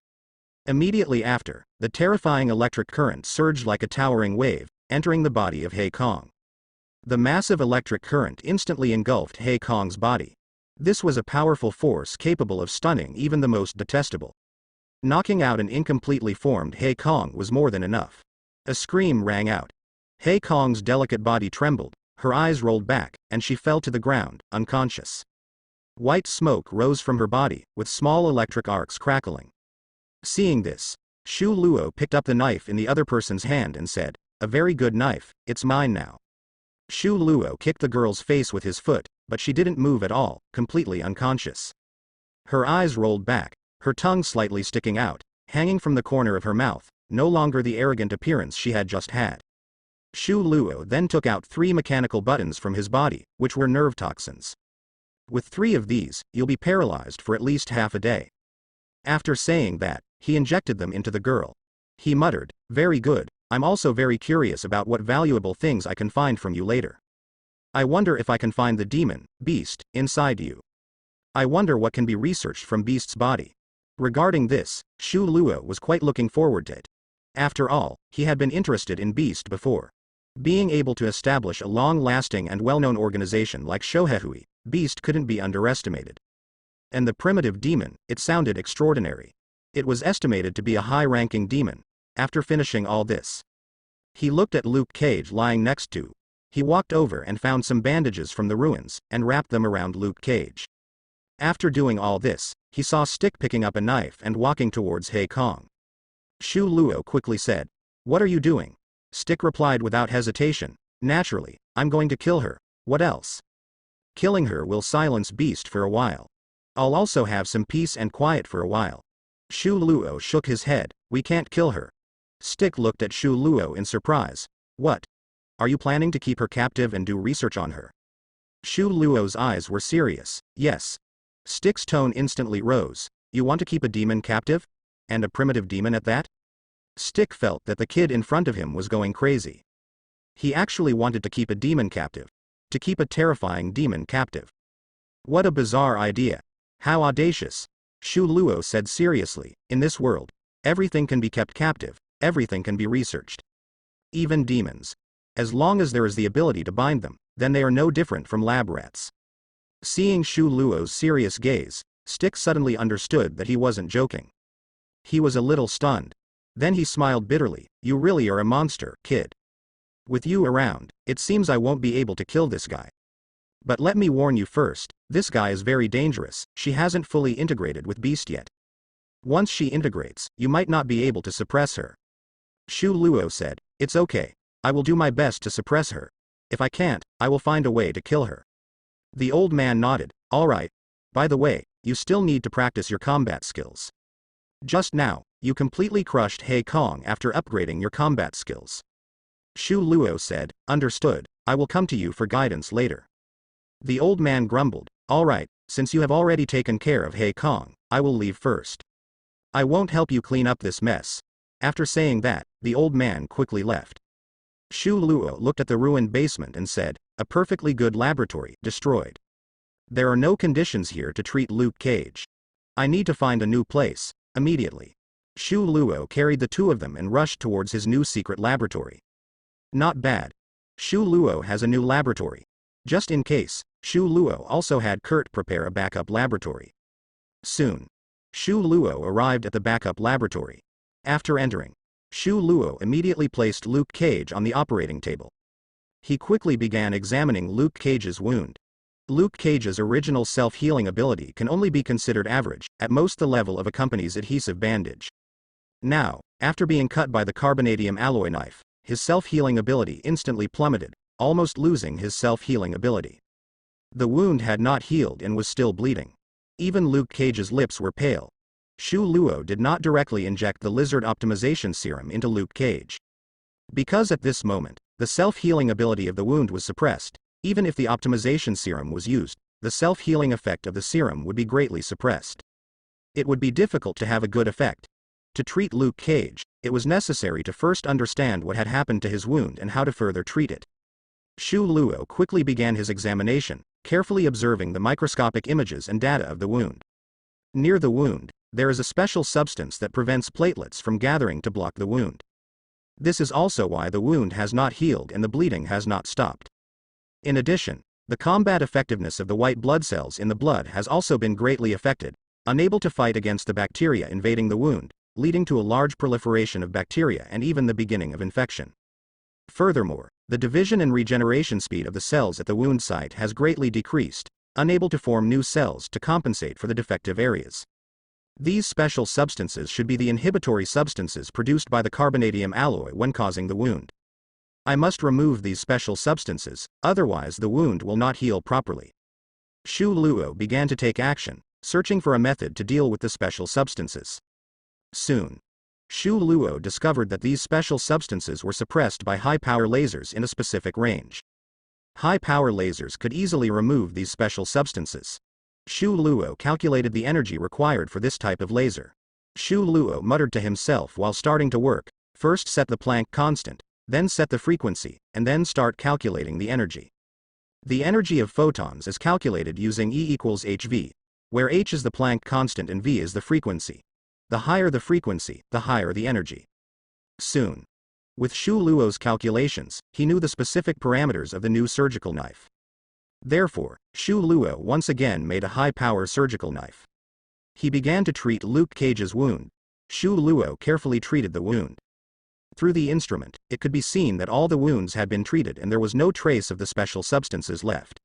Immediately after, the terrifying electric current surged like a towering wave, entering the body of He Kong. The massive electric current instantly engulfed He Kong's body. This was a powerful force capable of stunning even the most detestable. Knocking out an incompletely formed He Kong was more than enough. A scream rang out. He Kong's delicate body trembled, her eyes rolled back, and she fell to the ground, unconscious. White smoke rose from her body, with small electric arcs crackling. Seeing this, Shu Luo picked up the knife in the other person's hand and said, "A very good knife, it's mine now." Shu Luo kicked the girl's face with his foot, but she didn't move at all, completely unconscious. Her eyes rolled back, her tongue slightly sticking out, hanging from the corner of her mouth, no longer the arrogant appearance she had just had. Shu Luo then took out 3 mechanical buttons from his body, which were nerve toxins. With 3 of these, you'll be paralyzed for at least half a day. After saying that, he injected them into the girl. He muttered, "Very good, I'm also very curious about what valuable things I can find from you later. I wonder if I can find the demon, beast, inside you. I wonder what can be researched from Beast's body." Regarding this, Shu Luo was quite looking forward to it. After all, he had been interested in Beast before. Being able to establish a long-lasting and well-known organization like Shohehui, Beast couldn't be underestimated. And the primitive demon, it sounded extraordinary. It was estimated to be a high-ranking demon. After finishing all this, he looked at Luke Cage lying next to. He walked over and found some bandages from the ruins, and wrapped them around Luke Cage. After doing all this, he saw Stick picking up a knife and walking towards Hei Kong. Shu Luo quickly said, "What are you doing?" Stick replied without hesitation, "Naturally, I'm going to kill her. What else? Killing her will silence Beast for a while. I'll also have some peace and quiet for a while." Shu Luo shook his head, "We can't kill her." Stick looked at Shu Luo in surprise. "What? Are you planning to keep her captive and do research on her?" Shu Luo's eyes were serious. "Yes." Stick's tone instantly rose. "You want to keep a demon captive? And a primitive demon at that?" Stick felt that the kid in front of him was going crazy. He actually wanted to keep a demon captive. To keep a terrifying demon captive. What a bizarre idea. How audacious. Shu Luo said seriously, "In this world, everything can be kept captive, everything can be researched. Even demons. As long as there is the ability to bind them, then they are no different from lab rats." Seeing Shu Luo's serious gaze, Stick suddenly understood that he wasn't joking. He was a little stunned. Then he smiled bitterly, "You really are a monster, kid. With you around, it seems I won't be able to kill this guy. But let me warn you first, this guy is very dangerous, she hasn't fully integrated with Beast yet. Once she integrates, you might not be able to suppress her." Shu Luo said, "It's okay. I will do my best to suppress her. If I can't, I will find a way to kill her." The old man nodded, "All right. By the way, you still need to practice your combat skills. Just now, you completely crushed Hei Kong after upgrading your combat skills." Shu Luo said, "Understood, I will come to you for guidance later." The old man grumbled, "All right, since you have already taken care of Hei Kong, I will leave first. I won't help you clean up this mess." After saying that, the old man quickly left. Shu Luo looked at the ruined basement and said, "A perfectly good laboratory, destroyed. There are no conditions here to treat Luke Cage. I need to find a new place, immediately." Shu Luo carried the 2 of them and rushed towards his new secret laboratory. Not bad. Shu Luo has a new laboratory. Just in case, Shu Luo also had Kurt prepare a backup laboratory. Soon, Shu Luo arrived at the backup laboratory. After entering, Shu Luo immediately placed Luke Cage on the operating table. He quickly began examining Luke Cage's wound. Luke Cage's original self-healing ability can only be considered average, at most the level of a company's adhesive bandage. Now, after being cut by the carbonadium alloy knife, his self-healing ability instantly plummeted, almost losing his self-healing ability. The wound had not healed and was still bleeding. Even Luke Cage's lips were pale. Shu Luo did not directly inject the lizard optimization serum into Luke Cage. Because at this moment, the self-healing ability of the wound was suppressed, even if the optimization serum was used, the self-healing effect of the serum would be greatly suppressed. It would be difficult to have a good effect. To treat Luke Cage, it was necessary to first understand what had happened to his wound and how to further treat it. Shu Luo quickly began his examination, carefully observing the microscopic images and data of the wound. Near the wound, there is a special substance that prevents platelets from gathering to block the wound. This is also why the wound has not healed and the bleeding has not stopped. In addition, the combat effectiveness of the white blood cells in the blood has also been greatly affected, unable to fight against the bacteria invading the wound, leading to a large proliferation of bacteria and even the beginning of infection. Furthermore, the division and regeneration speed of the cells at the wound site has greatly decreased, unable to form new cells to compensate for the defective areas. These special substances should be the inhibitory substances produced by the carbonadium alloy when causing the wound. I must remove these special substances, otherwise the wound will not heal properly. Shu Luo began to take action, searching for a method to deal with the special substances. Soon, Shu Luo discovered that these special substances were suppressed by high-power lasers in a specific range. High-power lasers could easily remove these special substances. Shu Luo calculated the energy required for this type of laser. Shu Luo muttered to himself while starting to work, first set the Planck constant, then set the frequency, and then start calculating the energy. The energy of photons is calculated using E equals hv, where h is the Planck constant and v is the frequency. The higher the frequency, the higher the energy. Soon, with Shu Luo's calculations, he knew the specific parameters of the new surgical knife. Therefore, Shu Luo once again made a high-power surgical knife. He began to treat Luke Cage's wound. Shu Luo carefully treated the wound. Through the instrument, it could be seen that all the wounds had been treated and there was no trace of the special substances left.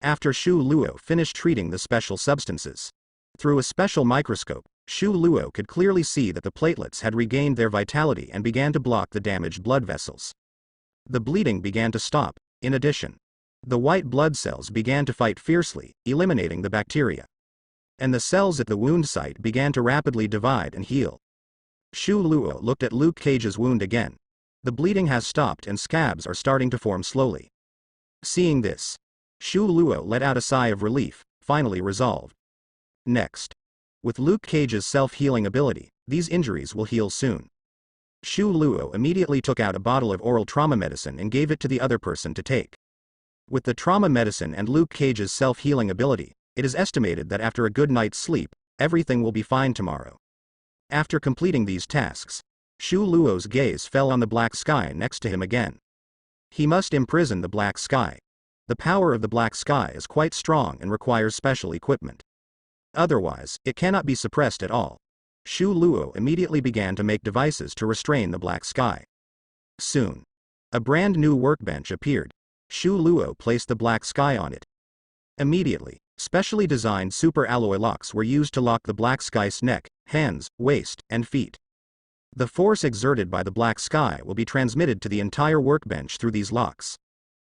After Shu Luo finished treating the special substances, through a special microscope, Shu Luo could clearly see that the platelets had regained their vitality and began to block the damaged blood vessels. The bleeding began to stop. In addition, the white blood cells began to fight fiercely, eliminating the bacteria. And the cells at the wound site began to rapidly divide and heal. Shu Luo looked at Luke Cage's wound again. The bleeding has stopped and scabs are starting to form slowly. Seeing this, Shu Luo let out a sigh of relief, finally resolved. Next, with Luke Cage's self-healing ability, these injuries will heal soon. Shu Luo immediately took out a bottle of oral trauma medicine and gave it to the other person to take. With the trauma medicine and Luke Cage's self-healing ability, it is estimated that after a good night's sleep, everything will be fine tomorrow. After completing these tasks, Shu Luo's gaze fell on the black sky next to him again. He must imprison the black sky. The power of the black sky is quite strong and requires special equipment. Otherwise, it cannot be suppressed at all. Shu Luo immediately began to make devices to restrain the black sky. Soon, a brand new workbench appeared. Shu Luo placed the black sky on it. Immediately, specially designed super alloy locks were used to lock the black sky's neck, hands, waist, and feet. The force exerted by the black sky will be transmitted to the entire workbench through these locks.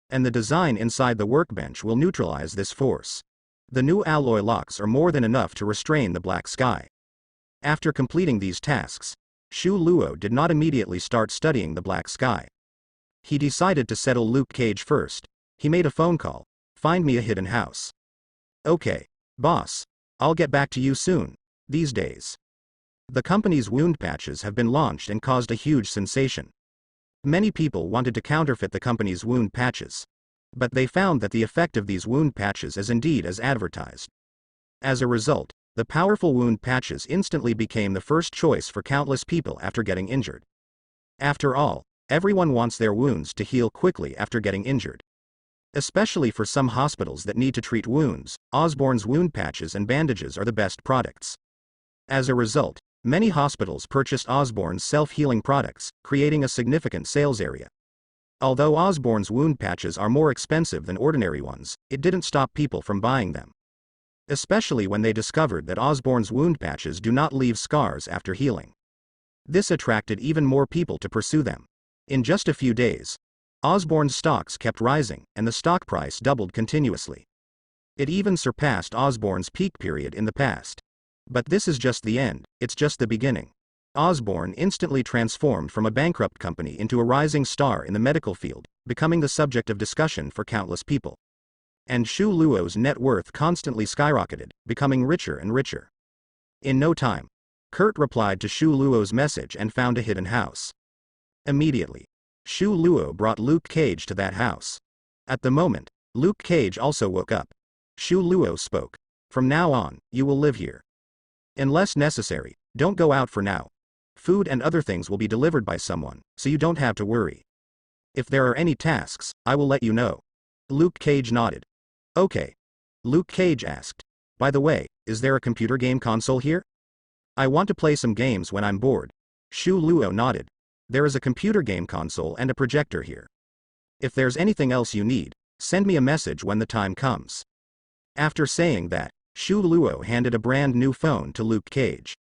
And the design inside the workbench will neutralize this force. The new alloy locks are more than enough to restrain the black sky. After completing these tasks, Shu Luo did not immediately start studying the black sky. He decided to settle Luke Cage first. He made a phone call. Find me a hidden house. Okay, boss. I'll get back to you soon. These days, the company's wound patches have been launched and caused a huge sensation. Many people wanted to counterfeit the company's wound patches. But they found that the effect of these wound patches is indeed as advertised. As a result, the powerful wound patches instantly became the first choice for countless people after getting injured. After all, everyone wants their wounds to heal quickly after getting injured. Especially for some hospitals that need to treat wounds, Osborne's wound patches and bandages are the best products. As a result, many hospitals purchased Osborne's self-healing products, creating a significant sales area. Although Osborne's wound patches are more expensive than ordinary ones, it didn't stop people from buying them. Especially when they discovered that Osborne's wound patches do not leave scars after healing. This attracted even more people to pursue them. In just a few days, Osborne's stocks kept rising, and the stock price doubled continuously. It even surpassed Osborne's peak period in the past. But this is just the end, it's just the beginning. Osborne instantly transformed from a bankrupt company into a rising star in the medical field, becoming the subject of discussion for countless people. And Shu Luo's net worth constantly skyrocketed, becoming richer and richer. In no time, Kurt replied to Shu Luo's message and found a hidden house. Immediately, Shu Luo brought Luke Cage to that house. At the moment, Luke Cage also woke up. Shu Luo spoke. From now on, you will live here. Unless necessary, don't go out for now. Food and other things will be delivered by someone, so you don't have to worry. If there are any tasks, I will let you know. Luke Cage nodded. Okay. Luke Cage asked. By the way, is there a computer game console here? I want to play some games when I'm bored. Shu Luo nodded. There is a computer game console and a projector here. If there's anything else you need, send me a message when the time comes. After saying that, Shu Luo handed a brand new phone to Luke Cage.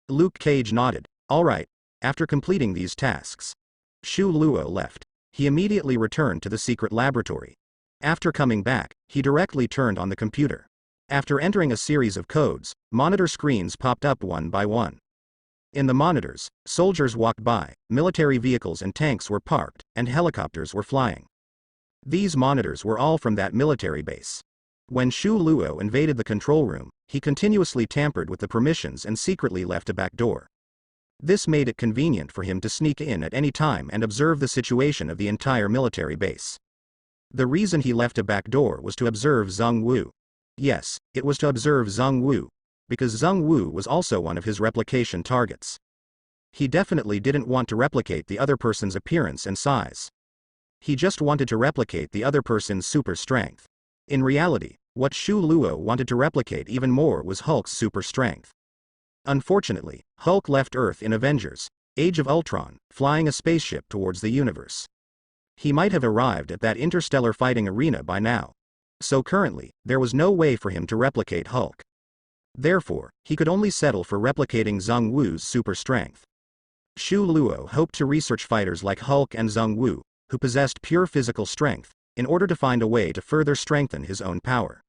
Luke Cage nodded. Alright. After completing these tasks, Shu Luo left. He immediately returned to the secret laboratory. After coming back, he directly turned on the computer. After entering a series of codes, monitor screens popped up one by one. In the monitors, soldiers walked by, military vehicles and tanks were parked, and helicopters were flying. These monitors were all from that military base. When Shu Luo invaded the control room, he continuously tampered with the permissions and secretly left a back door. This made it convenient for him to sneak in at any time and observe the situation of the entire military base. The reason he left a back door was to observe Zheng Wu. Yes, it was to observe Zheng Wu, because Zheng Wu was also one of his replication targets. He definitely didn't want to replicate the other person's appearance and size. He just wanted to replicate the other person's super strength. In reality, what Shu Luo wanted to replicate even more was Hulk's super strength. Unfortunately, Hulk left Earth in Avengers: Age of Ultron, flying a spaceship towards the universe. He might have arrived at that interstellar fighting arena by now. So currently, there was no way for him to replicate Hulk. Therefore, he could only settle for replicating Zheng Wu's super strength. Shu Luo hoped to research fighters like Hulk and Zheng Wu, who possessed pure physical strength, in order to find a way to further strengthen his own power.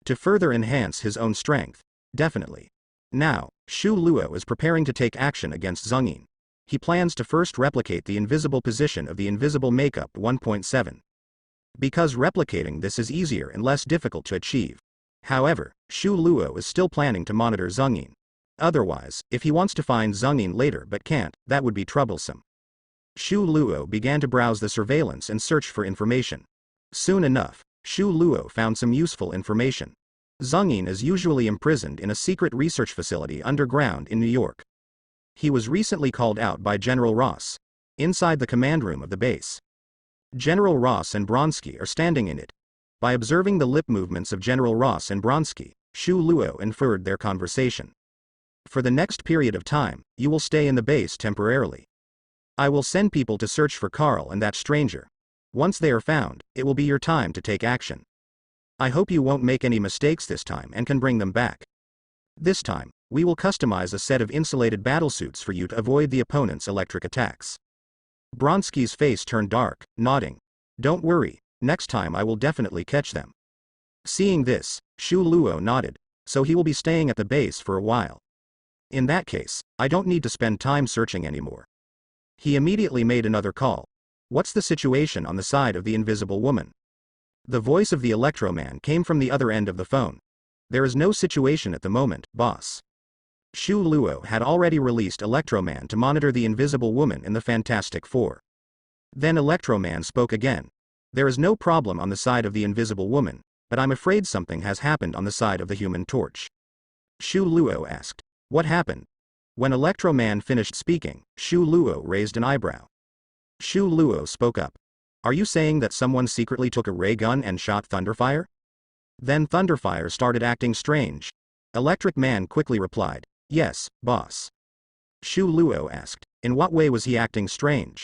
To further enhance his own strength, definitely. Now, Shu Luo is preparing to take action against Zhengyin. He plans to first replicate the invisible position of the invisible makeup 1.7. Because replicating this is easier and less difficult to achieve. However, Shu Luo is still planning to monitor Zhengyin. Otherwise, if he wants to find Zhengyin later but can't, that would be troublesome. Shu Luo began to browse the surveillance and search for information. Soon enough, Shu Luo found some useful information. Zhengyin is usually imprisoned in a secret research facility underground in New York. He was recently called out by General Ross, inside the command room of the base. General Ross and Bronsky are standing in it. By observing the lip movements of General Ross and Bronsky, Shu Luo inferred their conversation. For the next period of time, you will stay in the base temporarily. I will send people to search for Carl and that stranger. Once they are found, it will be your time to take action. I hope you won't make any mistakes this time and can bring them back. This time, we will customize a set of insulated battlesuits for you to avoid the opponent's electric attacks. Bronsky's face turned dark, nodding. Don't worry, next time I will definitely catch them. Seeing this, Shu Luo nodded, so he will be staying at the base for a while. In that case, I don't need to spend time searching anymore. He immediately made another call. What's the situation on the side of the Invisible Woman? The voice of the Electro Man came from the other end of the phone. There is no situation at the moment, boss. Shu Luo had already released Electro Man to monitor the Invisible Woman in the Fantastic Four. Then Electro Man spoke again. There is no problem on the side of the Invisible Woman, but I'm afraid something has happened on the side of the Human Torch. Shu Luo asked. What happened? When Electro Man finished speaking, Shu Luo raised an eyebrow. Shu Luo spoke up. Are you saying that someone secretly took a ray gun and shot Thunderfire? Then Thunderfire started acting strange. Electric Man quickly replied. Yes, boss. Shu Luo asked. In what way was he acting strange?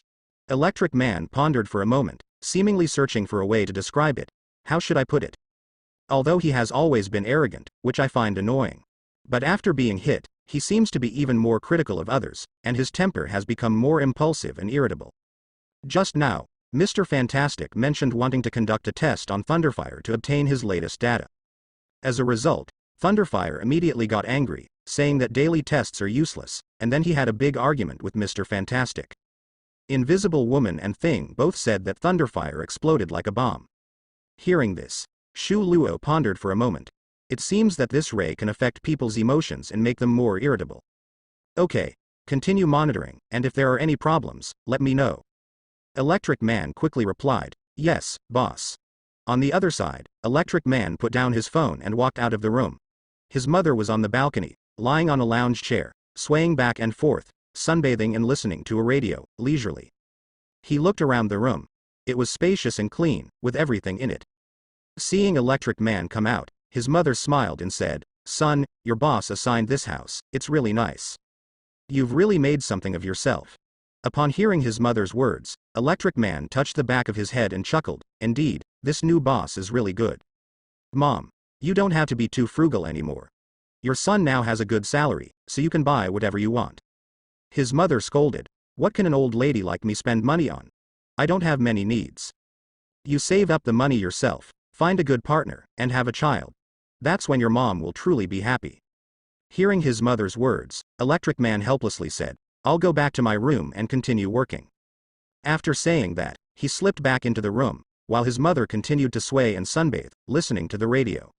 Electric Man pondered for a moment, seemingly searching for a way to describe it. How should I put it? Although he has always been arrogant, which I find annoying. But after being hit, he seems to be even more critical of others, and his temper has become more impulsive and irritable. Just now, Mr. Fantastic mentioned wanting to conduct a test on Thunderfire to obtain his latest data. As a result, Thunderfire immediately got angry, saying that daily tests are useless, and then he had a big argument with Mr. Fantastic. Invisible Woman and Thing both said that Thunderfire exploded like a bomb. Hearing this, Shu Luo pondered for a moment. It seems that this ray can affect people's emotions and make them more irritable. Okay, continue monitoring, and if there are any problems, let me know. Electric Man quickly replied, yes, boss. On the other side, Electric Man put down his phone and walked out of the room. His mother was on the balcony, lying on a lounge chair, swaying back and forth, sunbathing and listening to a radio, leisurely. He looked around the room. It was spacious and clean, with everything in it. Seeing Electric Man come out, his mother smiled and said, Son, your boss assigned this house, it's really nice. You've really made something of yourself. Upon hearing his mother's words, Electric Man touched the back of his head and chuckled. Indeed, this new boss is really good. Mom, you don't have to be too frugal anymore. Your son now has a good salary, so you can buy whatever you want. His mother scolded. What can an old lady like me spend money on? I don't have many needs. You save up the money yourself, find a good partner, and have a child. That's when your mom will truly be happy." Hearing his mother's words, Electric Man helplessly said, "I'll go back to my room and continue working." After saying that, he slipped back into the room, while his mother continued to sway and sunbathe, listening to the radio.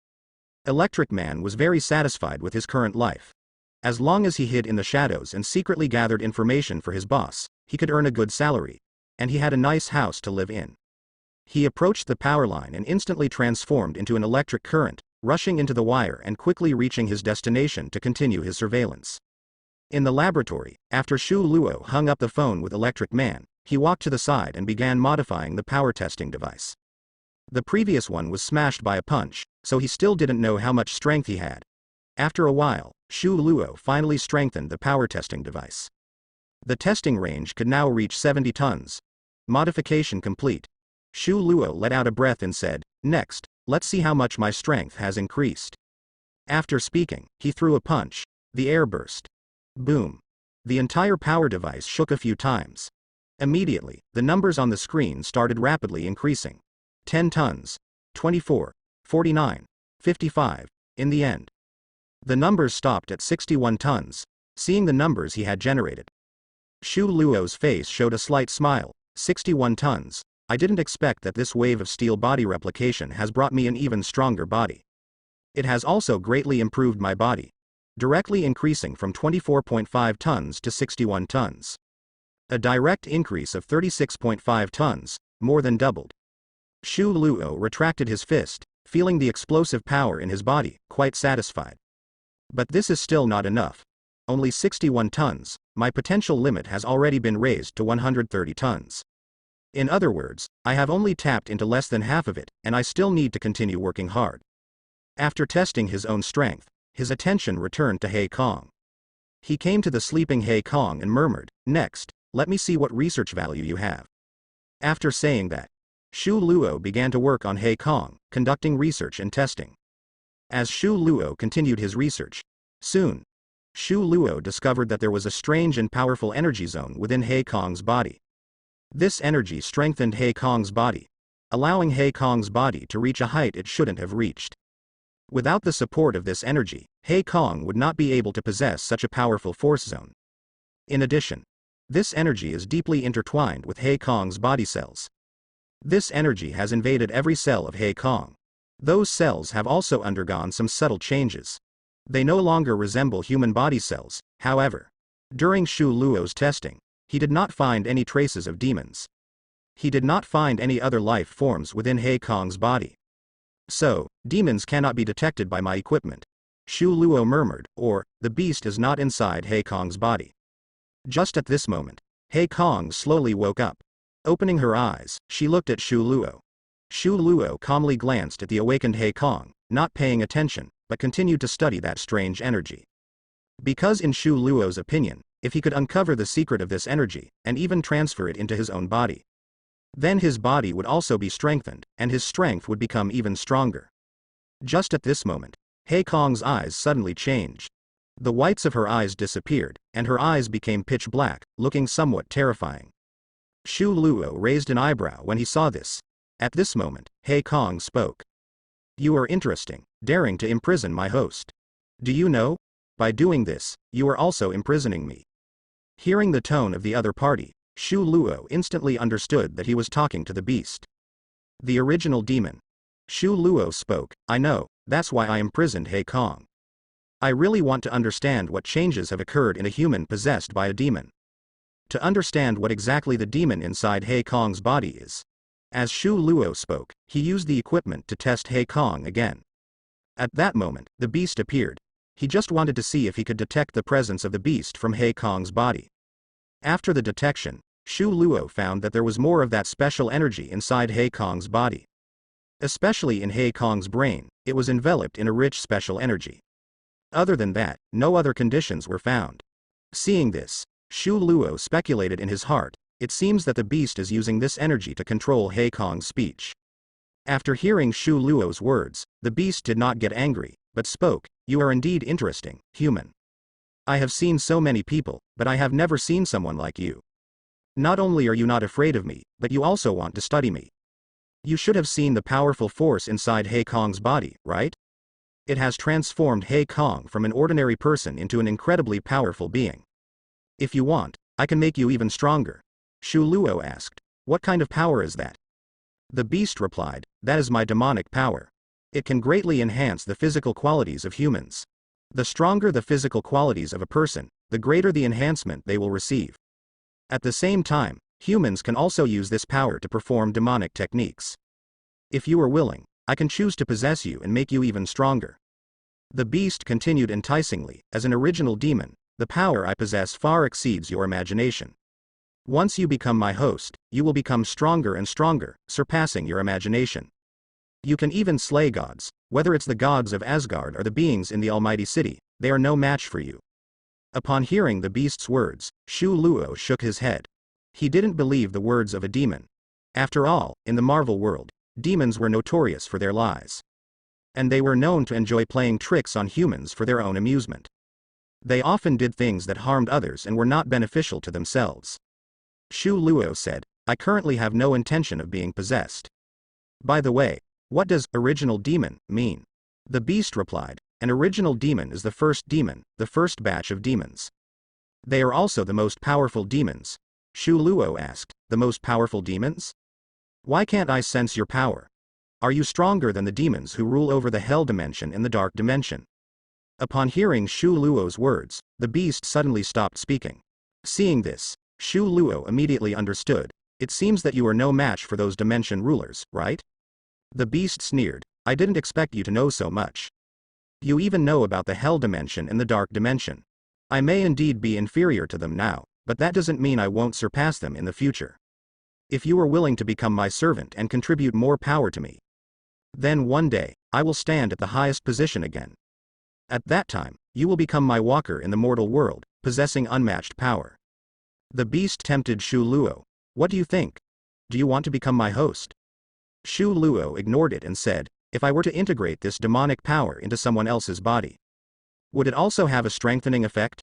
Electric Man was very satisfied with his current life. As long as he hid in the shadows and secretly gathered information for his boss, he could earn a good salary, and he had a nice house to live in. He approached the power line and instantly transformed into an electric current, rushing into the wire and quickly reaching his destination to continue his surveillance. In the laboratory, after Shu Luo hung up the phone with Electric Man, he walked to the side and began modifying the power testing device. The previous one was smashed by a punch, so he still didn't know how much strength he had. After a while, Shu Luo finally strengthened the power testing device. The testing range could now reach 70 tons. Modification complete. Shu Luo let out a breath and said, "Next, let's see how much my strength has increased." After speaking, he threw a punch. The air burst. Boom. The entire power device shook a few times. Immediately, the numbers on the screen started rapidly increasing. 10 tons. 24. 49. 55. In the end, the numbers stopped at 61 tons. Seeing the numbers he had generated, Shu Luo's face showed a slight smile. 61 tons. I didn't expect that this wave of steel body replication has brought me an even stronger body. It has also greatly improved my body, directly increasing from 24.5 tons to 61 tons. A direct increase of 36.5 tons, more than doubled. Shu Luo retracted his fist, feeling the explosive power in his body, quite satisfied. But this is still not enough. Only 61 tons, my potential limit has already been raised to 130 tons. In other words, I have only tapped into less than half of it, and I still need to continue working hard. After testing his own strength, his attention returned to He Kong. He came to the sleeping He Kong and murmured, "Next, let me see what research value you have." After saying that, Shu Luo began to work on He Kong, conducting research and testing. As Shu Luo continued his research, soon, Shu Luo discovered that there was a strange and powerful energy zone within He Kong's body. This energy strengthened He Kong's body, allowing He Kong's body to reach a height it shouldn't have reached. Without the support of this energy, He Kong would not be able to possess such a powerful force zone. In addition, this energy is deeply intertwined with He Kong's body cells. This energy has invaded every cell of He Kong. Those cells have also undergone some subtle changes. They no longer resemble human body cells, however. During Shu Luo's testing, he did not find any traces of demons. He did not find any other life forms within He Kong's body. So, demons cannot be detected by my equipment. Shu Luo murmured, or, the beast is not inside He Kong's body. Just at this moment, He Kong slowly woke up. Opening her eyes, she looked at Shu Luo. Shu Luo calmly glanced at the awakened He Kong, not paying attention, but continued to study that strange energy. Because in Shu Luo's opinion, if he could uncover the secret of this energy, and even transfer it into his own body, then his body would also be strengthened, and his strength would become even stronger. Just at this moment, He Kong's eyes suddenly changed. The whites of her eyes disappeared, and her eyes became pitch black, looking somewhat terrifying. Shu Luo raised an eyebrow when he saw this. At this moment, He Kong spoke. "You are interesting, daring to imprison my host. Do you know? By doing this, you are also imprisoning me." Hearing the tone of the other party, Shu Luo instantly understood that he was talking to the beast. The original demon. Shu Luo spoke, "I know, that's why I imprisoned He Kong. I really want to understand what changes have occurred in a human possessed by a demon. To understand what exactly the demon inside He Kong's body is." As Shu Luo spoke, he used the equipment to test He Kong again. At that moment, the beast appeared. He just wanted to see if he could detect the presence of the beast from He Kong's body. After the detection, Shu Luo found that there was more of that special energy inside He Kong's body. Especially in He Kong's brain, it was enveloped in a rich special energy. Other than that, no other conditions were found. Seeing this, Shu Luo speculated in his heart, it seems that the beast is using this energy to control He Kong's speech. After hearing Shu Luo's words, the beast did not get angry, but spoke, "You are indeed interesting, human. I have seen so many people, but I have never seen someone like you. Not only are you not afraid of me, but you also want to study me. You should have seen the powerful force inside He Kong's body, right? It has transformed He Kong from an ordinary person into an incredibly powerful being. If you want, I can make you even stronger. Shu Luo asked. What kind of power is that? The beast replied, that is my demonic power. It can greatly enhance the physical qualities of humans. The stronger the physical qualities of a person, the greater the enhancement they will receive. At the same time, humans can also use this power to perform demonic techniques. If you are willing, I can choose to possess you and make you even stronger. The beast continued enticingly, as an original demon, the power I possess far exceeds your imagination. Once you become my host, you will become stronger and stronger, surpassing your imagination. You can even slay gods, whether it's the gods of Asgard or the beings in the Almighty City, they are no match for you. Upon hearing the beast's words, Shu Luo shook his head. He didn't believe the words of a demon. After all, in the Marvel world, demons were notorious for their lies. And they were known to enjoy playing tricks on humans for their own amusement. They often did things that harmed others and were not beneficial to themselves. Shu Luo said, I currently have no intention of being possessed. By the way, what does original demon mean? The beast replied, an original demon is the first demon, the first batch of demons. They are also the most powerful demons. Shu Luo asked, the most powerful demons? Why can't I sense your power? Are you stronger than the demons who rule over the hell dimension and the dark dimension? Upon hearing Shu Luo's words, the beast suddenly stopped speaking. Seeing this, Shu Luo immediately understood, it seems that you are no match for those dimension rulers, right? The beast sneered, I didn't expect you to know so much. You even know about the hell dimension and the dark dimension. I may indeed be inferior to them now, but that doesn't mean I won't surpass them in the future. If you are willing to become my servant and contribute more power to me, then one day, I will stand at the highest position again. At that time, you will become my walker in the mortal world, possessing unmatched power. The beast tempted Shu Luo. What do you think? Do you want to become my host? Shu Luo ignored it and said, if I were to integrate this demonic power into someone else's body, would it also have a strengthening effect?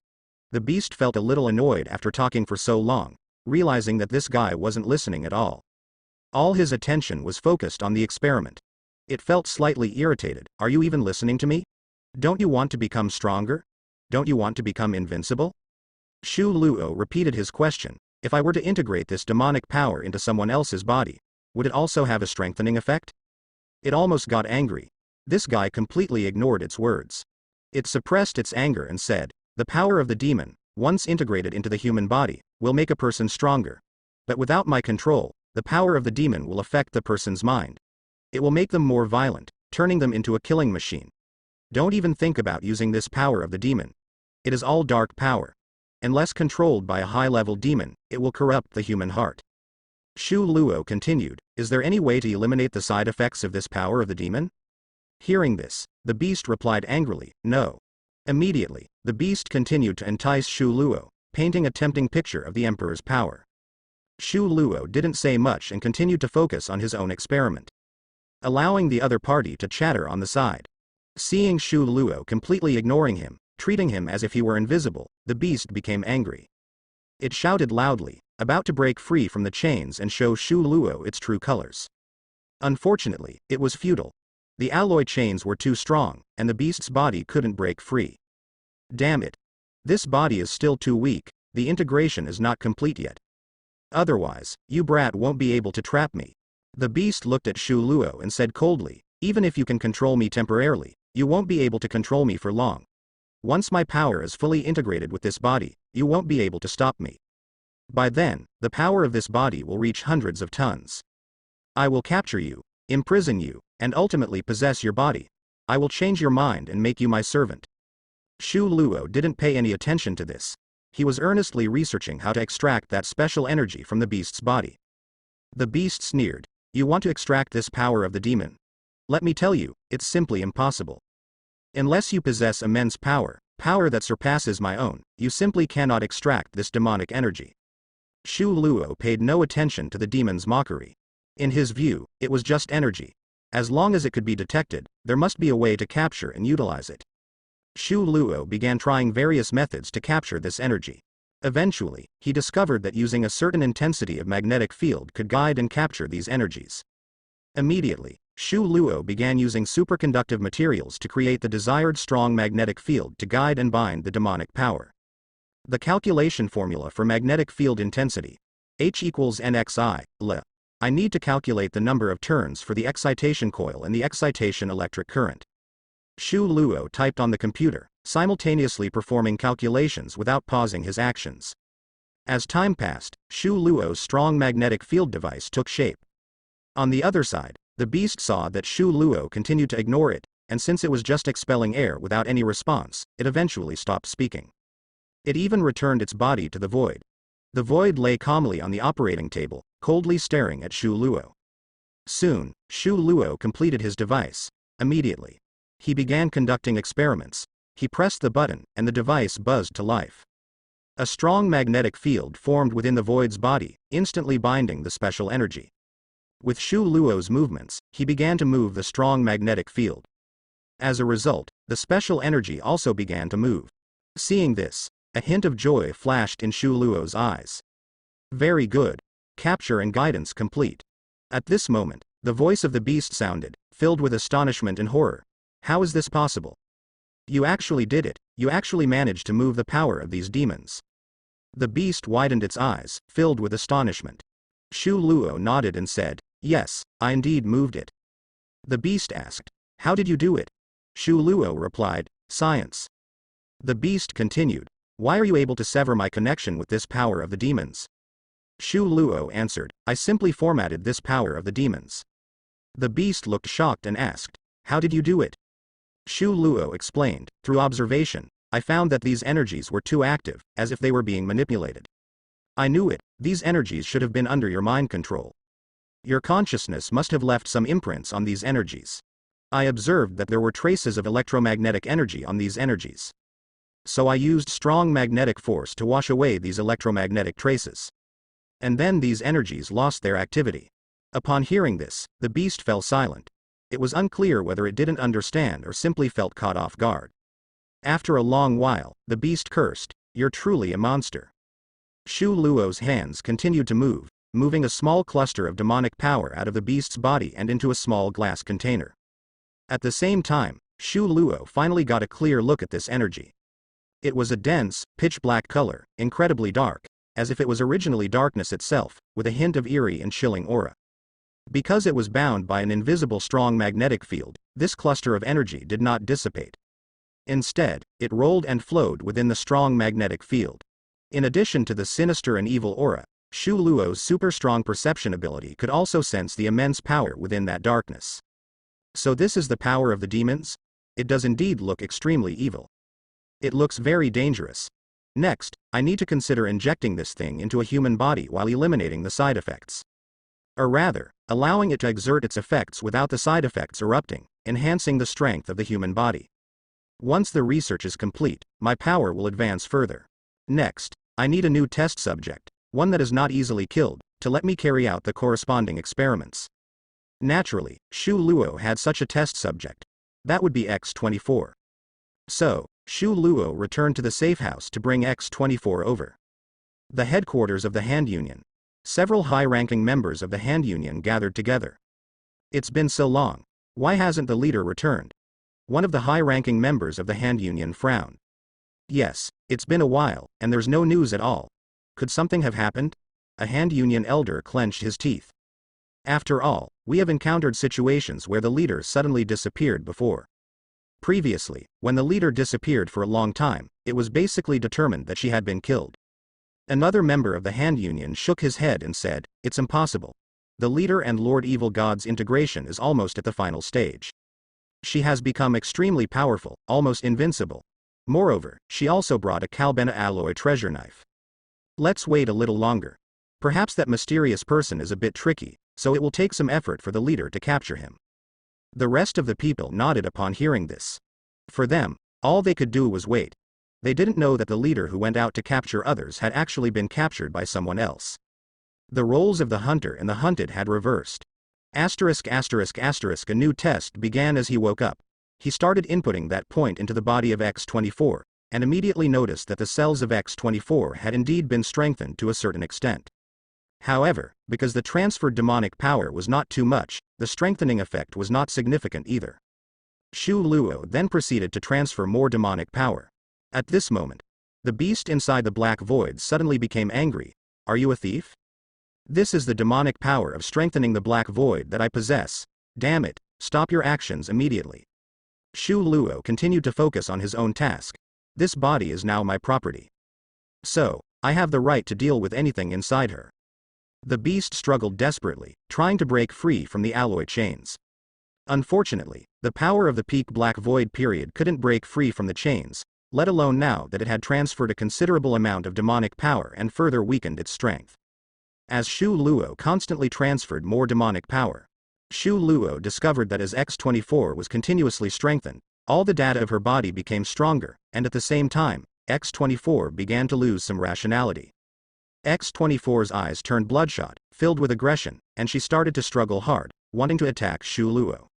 The beast felt a little annoyed after talking for so long, realizing that this guy wasn't listening at all. All his attention was focused on the experiment. It felt slightly irritated. Are you even listening to me? Don't you want to become stronger? Don't you want to become invincible? Shu Luo repeated his question, if I were to integrate this demonic power into someone else's body, would it also have a strengthening effect? It almost got angry. This guy completely ignored its words. It suppressed its anger and said, the power of the demon, once integrated into the human body, will make a person stronger. But without my control, the power of the demon will affect the person's mind. It will make them more violent, turning them into a killing machine. Don't even think about using this power of the demon. It is all dark power. Unless controlled by a high-level demon, it will corrupt the human heart. Shu Luo continued, is there any way to eliminate the side effects of this power of the demon? Hearing this, the beast replied angrily, no. Immediately, the beast continued to entice Shu Luo, painting a tempting picture of the emperor's power. Shu Luo didn't say much and continued to focus on his own experiment, allowing the other party to chatter on the side. Seeing Shu Luo completely ignoring him, treating him as if he were invisible, the beast became angry. It shouted loudly, about to break free from the chains and show Shu Luo its true colors. Unfortunately, it was futile. The alloy chains were too strong, and the beast's body couldn't break free. Damn it. This body is still too weak, the integration is not complete yet. Otherwise, you brat won't be able to trap me. The beast looked at Shu Luo and said coldly, even if you can control me temporarily, you won't be able to control me for long. Once my power is fully integrated with this body, you won't be able to stop me. By then, the power of this body will reach hundreds of tons. I will capture you, imprison you, and ultimately possess your body. I will change your mind and make you my servant. Shu Luo didn't pay any attention to this. He was earnestly researching how to extract that special energy from the beast's body. The beast sneered, you want to extract this power of the demon? Let me tell you, it's simply impossible. Unless you possess immense power, power that surpasses my own, you simply cannot extract this demonic energy. Shu Luo paid no attention to the demon's mockery. In his view, it was just energy. As long as it could be detected, there must be a way to capture and utilize it. Shu Luo began trying various methods to capture this energy. Eventually, he discovered that using a certain intensity of magnetic field could guide and capture these energies. Immediately, Shu Luo began using superconductive materials to create the desired strong magnetic field to guide and bind the demonic power. The calculation formula for magnetic field intensity. H equals NXI, L. I need to calculate the number of turns for the excitation coil and the excitation electric current. Shu Luo typed on the computer, simultaneously performing calculations without pausing his actions. As time passed, Shu Luo's strong magnetic field device took shape. On the other side, the beast saw that Shu Luo continued to ignore it, and since it was just expelling air without any response, it eventually stopped speaking. It even returned its body to the void. The void lay calmly on the operating table, coldly staring at Shu Luo. Soon, Shu Luo completed his device. Immediately, he began conducting experiments. He pressed the button, and the device buzzed to life. A strong magnetic field formed within the void's body, instantly binding the special energy. With Shu Luo's movements, he began to move the strong magnetic field. As a result, the special energy also began to move. Seeing this, a hint of joy flashed in Shu Luo's eyes. Very good. Capture and guidance complete. At this moment, the voice of the beast sounded, filled with astonishment and horror. How is this possible? You actually did it. You actually managed to move the power of these demons. The beast widened its eyes, filled with astonishment. Shu Luo nodded and said, yes, I indeed moved it. The beast asked, how did you do it? Shu Luo replied, science. The beast continued, why are you able to sever my connection with this power of the demons? Shu Luo answered, I simply formatted this power of the demons. The beast looked shocked and asked, how did you do it? Shu Luo explained, through observation, I found that these energies were too active, as if they were being manipulated. I knew it, these energies should have been under your mind control. Your consciousness must have left some imprints on these energies. I observed that there were traces of electromagnetic energy on these energies. So I used strong magnetic force to wash away these electromagnetic traces. And then these energies lost their activity. Upon hearing this, the beast fell silent. It was unclear whether it didn't understand or simply felt caught off guard. After a long while, the beast cursed, you're truly a monster. Shu Luo's hands continued to move, moving a small cluster of demonic power out of the beast's body and into a small glass container. At the same time, Shu Luo finally got a clear look at this energy. It was a dense, pitch-black color, incredibly dark, as if it was originally darkness itself, with a hint of eerie and chilling aura. Because it was bound by an invisible strong magnetic field, this cluster of energy did not dissipate. Instead, it rolled and flowed within the strong magnetic field. In addition to the sinister and evil aura, Shu Luo's super-strong perception ability could also sense the immense power within that darkness. So this is the power of the demons? It does indeed look extremely evil. It looks very dangerous. Next, I need to consider injecting this thing into a human body while eliminating the side effects. Or rather, allowing it to exert its effects without the side effects erupting, enhancing the strength of the human body. Once the research is complete, my power will advance further. Next, I need a new test subject, one that is not easily killed, to let me carry out the corresponding experiments. Naturally, Shu Luo had such a test subject. That would be X-24. So, Shu Luo returned to the safe house to bring X-24 over. The headquarters of the Hand Union. Several high-ranking members of the Hand Union gathered together. It's been so long. Why hasn't the leader returned? One of the high-ranking members of the Hand Union frowned. Yes, it's been a while, and there's no news at all. Could something have happened? A Hand Union elder clenched his teeth. After all, we have encountered situations where the leader suddenly disappeared before. Previously, when the leader disappeared for a long time, it was basically determined that she had been killed. Another member of the Hand Union shook his head and said, it's impossible. The leader and Lord Evil God's integration is almost at the final stage. She has become extremely powerful, almost invincible. Moreover, she also brought a Kalbena alloy treasure knife. Let's wait a little longer. Perhaps that mysterious person is a bit tricky, so it will take some effort for the leader to capture him. The rest of the people nodded upon hearing this. For them, all they could do was wait. They didn't know that the leader who went out to capture others had actually been captured by someone else. The roles of the hunter and the hunted had reversed. A new test began as he woke up. He started inputting that point into the body of X-24, and immediately noticed that the cells of X-24 had indeed been strengthened to a certain extent. However, because the transferred demonic power was not too much, the strengthening effect was not significant either. Shu Luo then proceeded to transfer more demonic power. At this moment, the beast inside the black void suddenly became angry. Are you a thief? This is the demonic power of strengthening the black void that I possess. Damn it, stop your actions immediately. Shu Luo continued to focus on his own task. This body is now my property. So, I have the right to deal with anything inside her. The beast struggled desperately, trying to break free from the alloy chains. Unfortunately, the power of the peak black void period couldn't break free from the chains, let alone now that it had transferred a considerable amount of demonic power and further weakened its strength. As Shu Luo constantly transferred more demonic power, Shu Luo discovered that as X-24 was continuously strengthened, all the data of her body became stronger, and at the same time, X-24 began to lose some rationality. X-24's eyes turned bloodshot, filled with aggression, and she started to struggle hard, wanting to attack Shu Luo.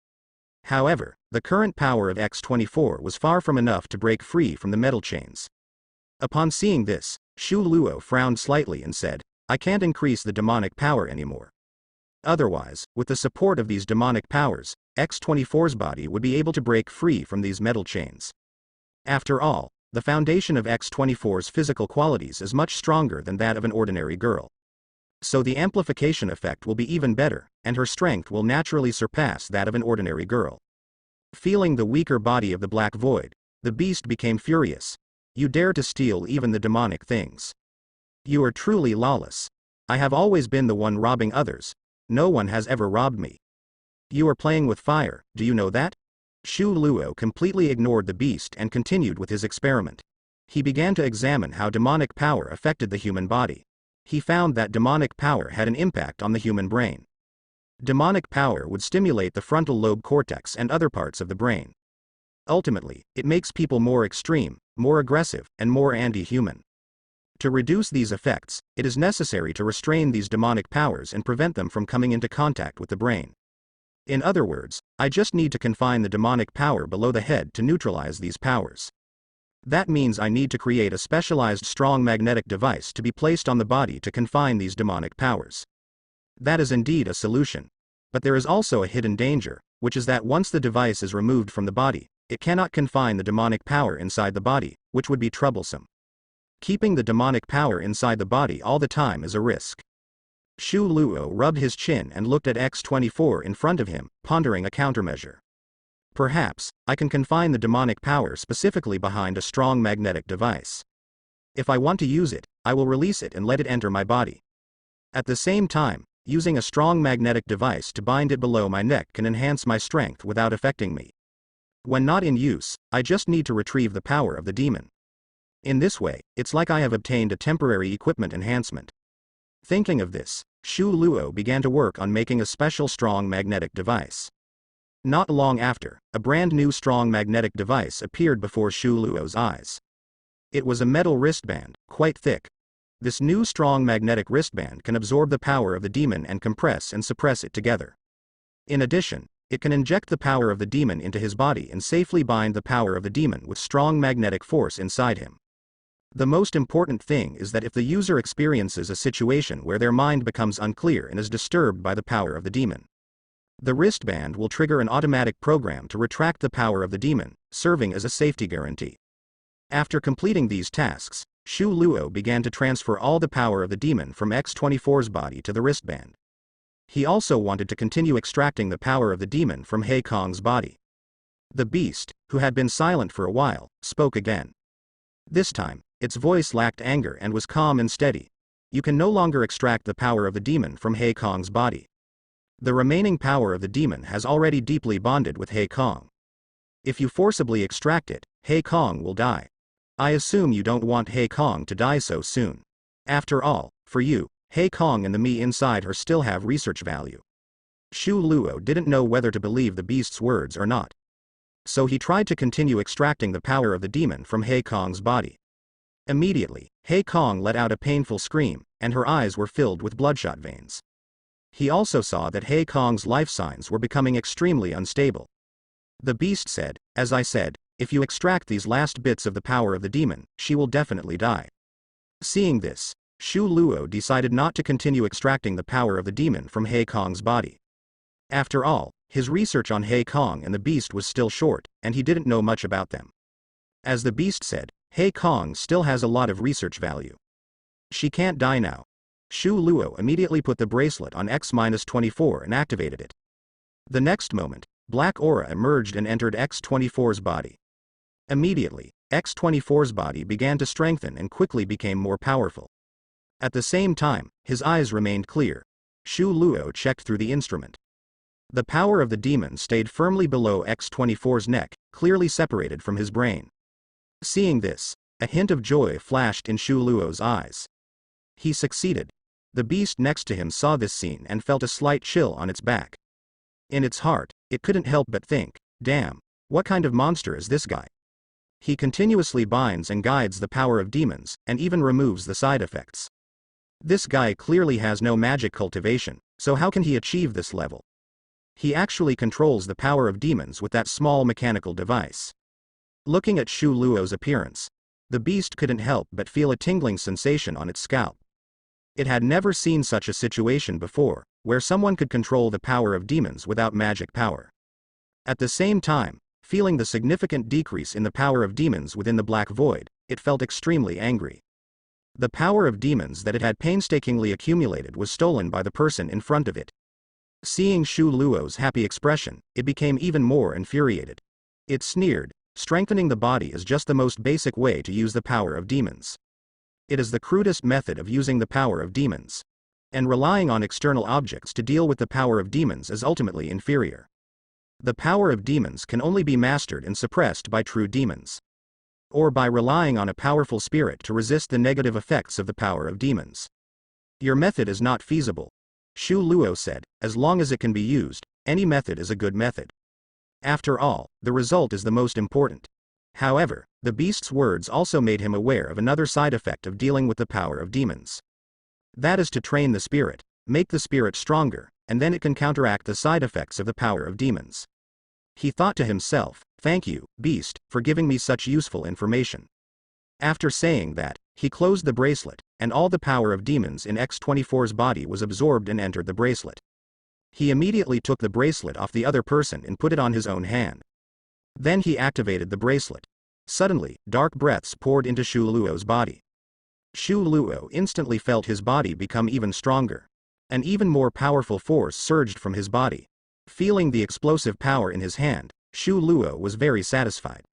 However, the current power of X-24 was far from enough to break free from the metal chains. Upon seeing this, Shu Luo frowned slightly and said, I can't increase the demonic power anymore. Otherwise, with the support of these demonic powers, X-24's body would be able to break free from these metal chains. After all, the foundation of X-24's physical qualities is much stronger than that of an ordinary girl. So the amplification effect will be even better, and her strength will naturally surpass that of an ordinary girl. Feeling the weaker body of the black void, the beast became furious. You dare to steal even the demonic things. You are truly lawless. I have always been the one robbing others. No one has ever robbed me. You are playing with fire, do you know that? Shu Luo completely ignored the beast and continued with his experiment. He began to examine how demonic power affected the human body. He found that demonic power had an impact on the human brain. Demonic power would stimulate the frontal lobe cortex and other parts of the brain. Ultimately, it makes people more extreme, more aggressive, and more anti-human. To reduce these effects, it is necessary to restrain these demonic powers and prevent them from coming into contact with the brain. In other words, I just need to confine the demonic power below the head to neutralize these powers. That means I need to create a specialized strong magnetic device to be placed on the body to confine these demonic powers. That is indeed a solution. But there is also a hidden danger, which is that once the device is removed from the body, it cannot confine the demonic power inside the body, which would be troublesome. Keeping the demonic power inside the body all the time is a risk. Shu Luo rubbed his chin and looked at X-24 in front of him, pondering a countermeasure. Perhaps, I can confine the demonic power specifically behind a strong magnetic device. If I want to use it, I will release it and let it enter my body. At the same time, using a strong magnetic device to bind it below my neck can enhance my strength without affecting me. When not in use, I just need to retrieve the power of the demon. In this way, it's like I have obtained a temporary equipment enhancement. Thinking of this, Shu Luo began to work on making a special strong magnetic device. Not long after, a brand new strong magnetic device appeared before Shu Luo's eyes. It was a metal wristband, quite thick. This new strong magnetic wristband can absorb the power of the demon and compress and suppress it together. In addition, it can inject the power of the demon into his body and safely bind the power of the demon with strong magnetic force inside him. The most important thing is that if the user experiences a situation where their mind becomes unclear and is disturbed by the power of the demon, the wristband will trigger an automatic program to retract the power of the demon, serving as a safety guarantee. After completing these tasks, Shu Luo began to transfer all the power of the demon from X-24's body to the wristband. He also wanted to continue extracting the power of the demon from He Kong's body. The beast, who had been silent for a while, spoke again. This time, its voice lacked anger and was calm and steady. You can no longer extract the power of the demon from He Kong's body. The remaining power of the demon has already deeply bonded with He Kong. If you forcibly extract it, He Kong will die. I assume you don't want He Kong to die so soon. After all, for you, He Kong and the me inside her still have research value. Shu Luo didn't know whether to believe the beast's words or not. So he tried to continue extracting the power of the demon from He Kong's body. Immediately, He Kong let out a painful scream, and her eyes were filled with bloodshot veins. He also saw that He Kong's life signs were becoming extremely unstable. The beast said, "As I said, if you extract these last bits of the power of the demon, she will definitely die." Seeing this, Shu Luo decided not to continue extracting the power of the demon from He Kong's body. After all, his research on He Kong and the beast was still short, and he didn't know much about them. As the beast said, He Kong still has a lot of research value. She can't die now. Shu Luo immediately put the bracelet on X-24 and activated it. The next moment, black aura emerged and entered X-24's body. Immediately, X-24's body began to strengthen and quickly became more powerful. At the same time, his eyes remained clear. Shu Luo checked through the instrument. The power of the demon stayed firmly below X-24's neck, clearly separated from his brain. Seeing this, a hint of joy flashed in Shu Luo's eyes. He succeeded. The beast next to him saw this scene and felt a slight chill on its back. In its heart, it couldn't help but think, damn, what kind of monster is this guy? He continuously binds and guides the power of demons, and even removes the side effects. This guy clearly has no magic cultivation, so how can he achieve this level? He actually controls the power of demons with that small mechanical device. Looking at Shu Luo's appearance, the beast couldn't help but feel a tingling sensation on its scalp. It had never seen such a situation before, where someone could control the power of demons without magic power. At the same time, feeling the significant decrease in the power of demons within the black void, it felt extremely angry. The power of demons that it had painstakingly accumulated was stolen by the person in front of it. Seeing Shu Luo's happy expression, it became even more infuriated. It sneered, strengthening the body is just the most basic way to use the power of demons. It is the crudest method of using the power of demons. And relying on external objects to deal with the power of demons is ultimately inferior. The power of demons can only be mastered and suppressed by true demons. Or by relying on a powerful spirit to resist the negative effects of the power of demons. Your method is not feasible, Shu Luo said, as long as it can be used, any method is a good method. After all, the result is the most important. However, the beast's words also made him aware of another side effect of dealing with the power of demons. That is to train the spirit, make the spirit stronger, and then it can counteract the side effects of the power of demons. He thought to himself, thank you, beast, for giving me such useful information. After saying that, he closed the bracelet, and all the power of demons in X-24's body was absorbed and entered the bracelet. He immediately took the bracelet off the other person and put it on his own hand. Then he activated the bracelet. Suddenly, dark breaths poured into Shu Luo's body. Shu Luo instantly felt his body become even stronger. An even more powerful force surged from his body. Feeling the explosive power in his hand, Shu Luo was very satisfied.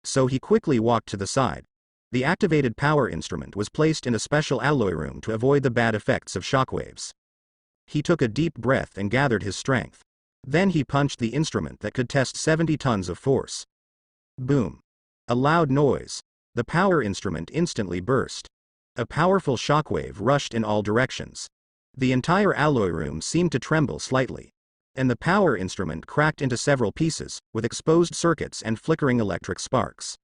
So he quickly walked to the side. The activated power instrument was placed in a special alloy room to avoid the bad effects of shockwaves. He took a deep breath and gathered his strength. Then he punched the instrument that could test 70 tons of force. Boom. A loud noise. The power instrument instantly burst. A powerful shockwave rushed in all directions. The entire alloy room seemed to tremble slightly. And the power instrument cracked into several pieces, with exposed circuits and flickering electric sparks.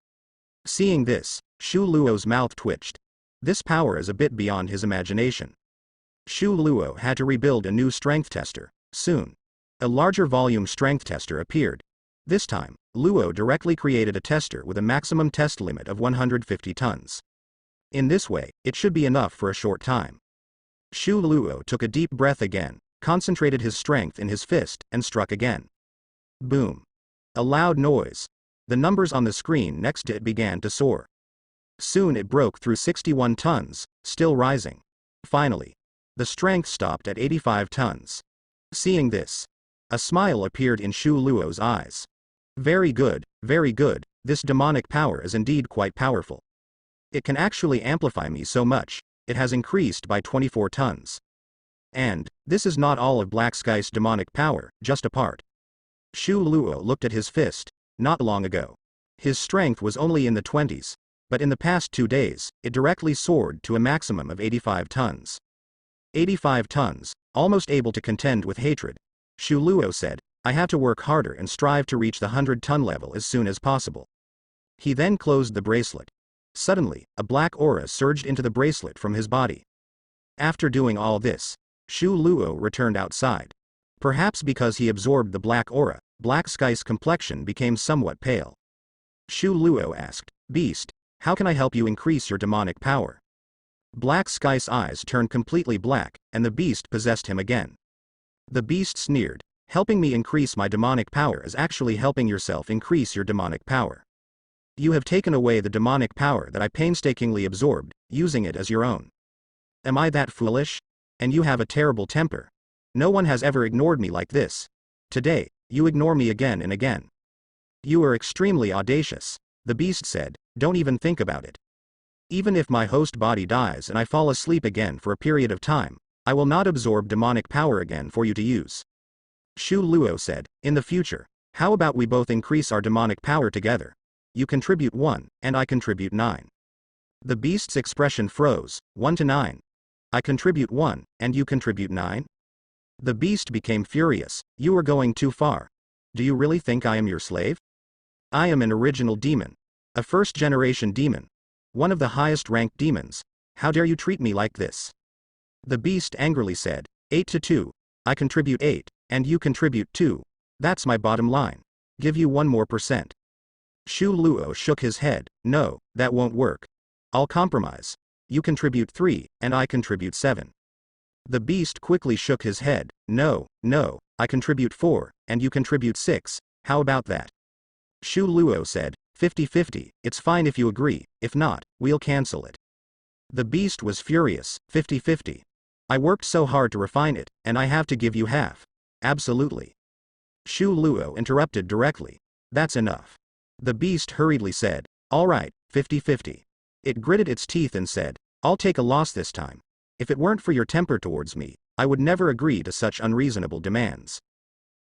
Seeing this, Shu Luo's mouth twitched. This power is a bit beyond his imagination. Shu Luo had to rebuild a new strength tester, soon. A larger volume strength tester appeared. This time, Luo directly created a tester with a maximum test limit of 150 tons. In this way, it should be enough for a short time. Shu Luo took a deep breath again, concentrated his strength in his fist, and struck again. Boom. A loud noise. The numbers on the screen next to it began to soar. Soon it broke through 61 tons, still rising. Finally, the strength stopped at 85 tons. Seeing this, a smile appeared in Shu Luo's eyes. Very good, this demonic power is indeed quite powerful. It can actually amplify me so much, it has increased by 24 tons. And, this is not all of Black Sky's demonic power, just a part. Shu Luo looked at his fist. Not long ago, his strength was only in the 20s, but in the past 2 days, it directly soared to a maximum of 85 tons. 85 tons, almost able to contend with hatred. Shu Luo said, I have to work harder and strive to reach the 100-ton level as soon as possible. He then closed the bracelet. Suddenly, a black aura surged into the bracelet from his body. After doing all this, Shu Luo returned outside. Perhaps because he absorbed the black aura, Black Sky's complexion became somewhat pale. Shu Luo asked, Beast, how can I help you increase your demonic power? Black Sky's eyes turned completely black, and the beast possessed him again. The beast sneered. Helping me increase my demonic power is actually helping yourself increase your demonic power. You have taken away the demonic power that I painstakingly absorbed, using it as your own. Am I that foolish? And you have a terrible temper. No one has ever ignored me like this. Today, you ignore me again and again. You are extremely audacious, the beast said. Don't even think about it. Even if my host body dies and I fall asleep again for a period of time, I will not absorb demonic power again for you to use. Shu Luo said, in the future, how about we both increase our demonic power together? You contribute 1, and I contribute 9. The beast's expression froze. 1 to 9. I contribute 1, and you contribute 9? The beast became furious. You are going too far. Do you really think I am your slave? I am an original demon. A first-generation demon. One of the highest-ranked demons. How dare you treat me like this? The beast angrily said, 8 to 2. I contribute 8, and you contribute 2. That's my bottom line. Give you 1 more %. Shu Luo shook his head. No, that won't work. I'll compromise. You contribute 3, and I contribute 7. The beast quickly shook his head. No, I contribute 4, and you contribute 6, how about that? Shu Luo said, 50-50, it's fine if you agree, if not, we'll cancel it. The beast was furious. 50-50. I worked so hard to refine it, and I have to give you half. Absolutely. Shu Luo interrupted directly. That's enough. The beast hurriedly said, all right, 50-50. It gritted its teeth and said, I'll take a loss this time. If it weren't for your temper towards me, I would never agree to such unreasonable demands.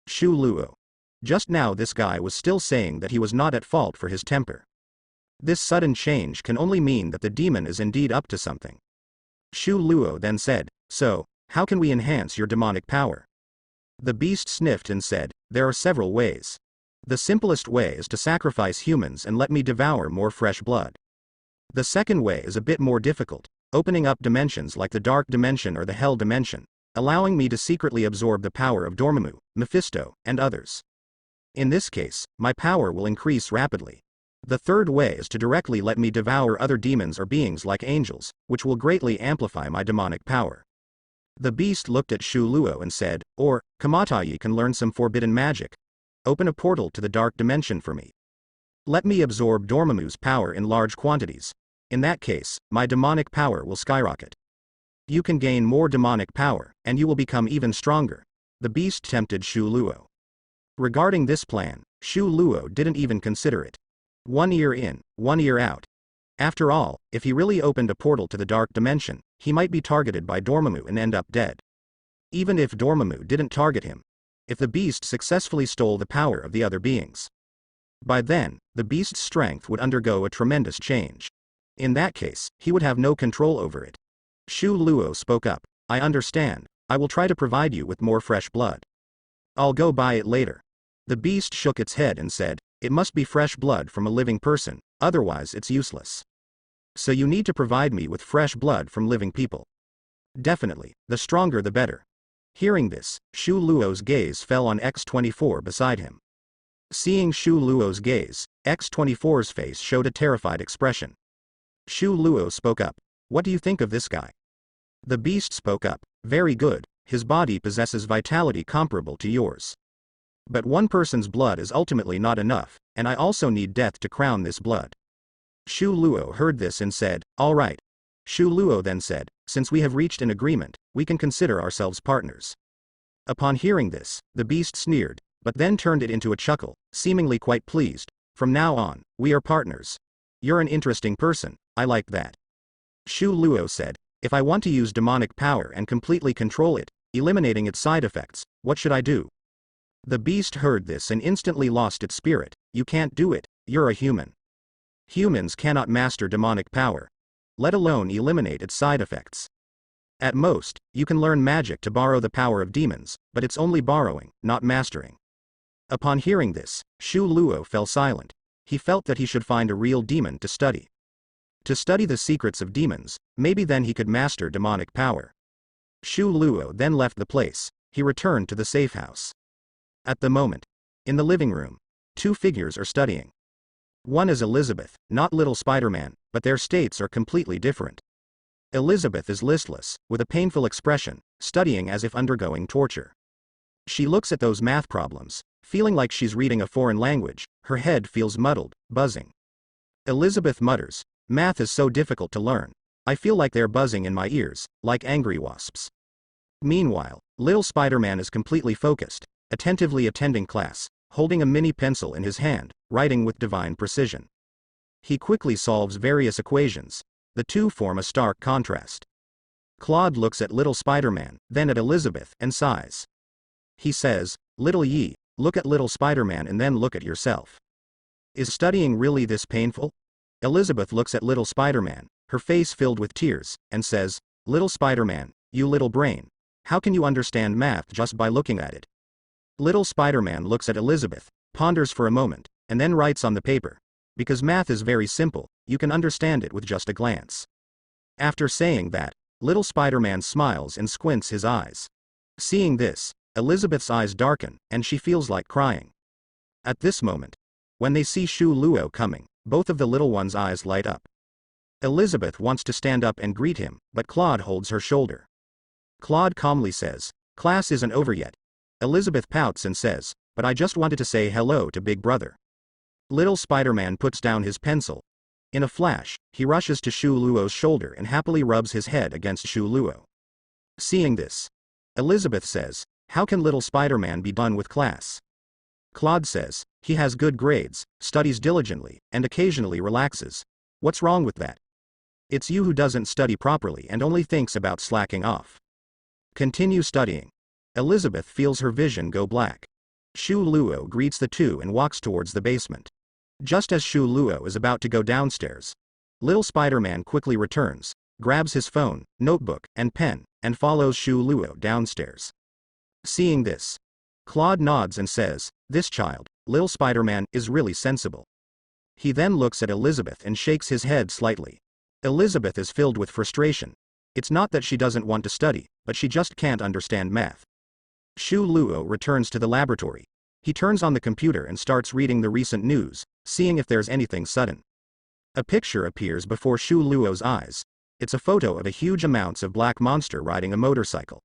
Shu Luo. Just now this guy was still saying that he was not at fault for his temper. This sudden change can only mean that the demon is indeed up to something. Shu Luo then said, so, how can we enhance your demonic power? The beast sniffed and said, there are several ways. The simplest way is to sacrifice humans and let me devour more fresh blood. The second way is a bit more difficult, opening up dimensions like the dark dimension or the hell dimension, allowing me to secretly absorb the power of Dormammu, Mephisto, and others. In this case, my power will increase rapidly. The third way is to directly let me devour other demons or beings like angels, which will greatly amplify my demonic power. The beast looked at Shu Luo and said, or, Kamatayi can learn some forbidden magic. Open a portal to the dark dimension for me. Let me absorb Dormammu's power in large quantities. In that case, my demonic power will skyrocket. You can gain more demonic power, and you will become even stronger. The beast tempted Shu Luo. Regarding this plan, Shu Luo didn't even consider it. 1 year in, 1 year out. After all, if he really opened a portal to the dark dimension, he might be targeted by Dormammu and end up dead. Even if Dormammu didn't target him. If the beast successfully stole the power of the other beings. By then, the beast's strength would undergo a tremendous change. In that case, he would have no control over it. Shu Luo spoke up. I understand. I will try to provide you with more fresh blood. I'll go buy it later. The beast shook its head and said, it must be fresh blood from a living person, otherwise it's useless. So you need to provide me with fresh blood from living people. Definitely, the stronger the better. Hearing this, Shu Luo's gaze fell on X-24 beside him. Seeing Shu Luo's gaze, X-24's face showed a terrified expression. Shu Luo spoke up. What do you think of this guy? The beast spoke up. Very good, his body possesses vitality comparable to yours. But one person's blood is ultimately not enough, and I also need death to crown this blood. Shu Luo heard this and said, all right. Shu Luo then said, since we have reached an agreement, we can consider ourselves partners. Upon hearing this, the beast sneered, but then turned it into a chuckle, seemingly quite pleased. From now on, we are partners. You're an interesting person, I like that. Shu Luo said, if I want to use demonic power and completely control it, eliminating its side effects, what should I do? The beast heard this and instantly lost its spirit. You can't do it, you're a human. Humans cannot master demonic power, let alone eliminate its side effects. At most, you can learn magic to borrow the power of demons, but it's only borrowing, not mastering. Upon hearing this, Shu Luo fell silent. He felt that he should find a real demon to study. To study the secrets of demons, maybe then he could master demonic power. Shu Luo then left the place. He returned to the safe house. At the moment, in the living room, 2 figures are studying. One is Elizabeth, not little Spider-Man, but their states are completely different. Elizabeth is listless, with a painful expression, studying as if undergoing torture. She looks at those math problems, feeling like she's reading a foreign language. Her head feels muddled, buzzing. Elizabeth mutters, "Math is so difficult to learn. I feel like they're buzzing in my ears, like angry wasps." Meanwhile, little Spider-Man is completely focused, attentively attending class, holding a mini pencil in his hand, writing with divine precision. He quickly solves various equations. The two form a stark contrast. Claude looks at little Spider-Man, then at Elizabeth, and sighs. He says, "Little Yi, look at little Spider-Man and then look at yourself. Is studying really this painful?" Elizabeth looks at little Spider-Man, her face filled with tears, and says, "Little Spider-Man, you little brain. How can you understand math just by looking at it?" Little Spider-Man looks at Elizabeth, ponders for a moment, and then writes on the paper, "Because math is very simple, you can understand it with just a glance." After saying that, little Spider-Man smiles and squints his eyes. Seeing this, Elizabeth's eyes darken, and she feels like crying. At this moment, when they see Shu Luo coming, both of the little one's eyes light up. Elizabeth wants to stand up and greet him, but Claude holds her shoulder. Claude calmly says, "Class isn't over yet." Elizabeth pouts and says, "But I just wanted to say hello to Big Brother." Little Spider-Man puts down his pencil. In a flash, he rushes to Shu Luo's shoulder and happily rubs his head against Shu Luo. Seeing this, Elizabeth says, "How can little Spider-Man be done with class?" Claude says, "He has good grades, studies diligently, and occasionally relaxes. What's wrong with that? It's you who doesn't study properly and only thinks about slacking off. Continue studying." Elizabeth feels her vision go black. Shu Luo greets the two and walks towards the basement. Just as Shu Luo is about to go downstairs, little Spider-Man quickly returns, grabs his phone, notebook, and pen, and follows Shu Luo downstairs. Seeing this, Claude nods and says, "This child, little Spider-Man, is really sensible." He then looks at Elizabeth and shakes his head slightly. Elizabeth is filled with frustration. It's not that she doesn't want to study, but she just can't understand math. Shu Luo returns to the laboratory. He turns on the computer and starts reading the recent news, seeing if there's anything sudden. A picture appears before Shu Luo's eyes. It's a photo of a huge amounts of black monster riding a motorcycle.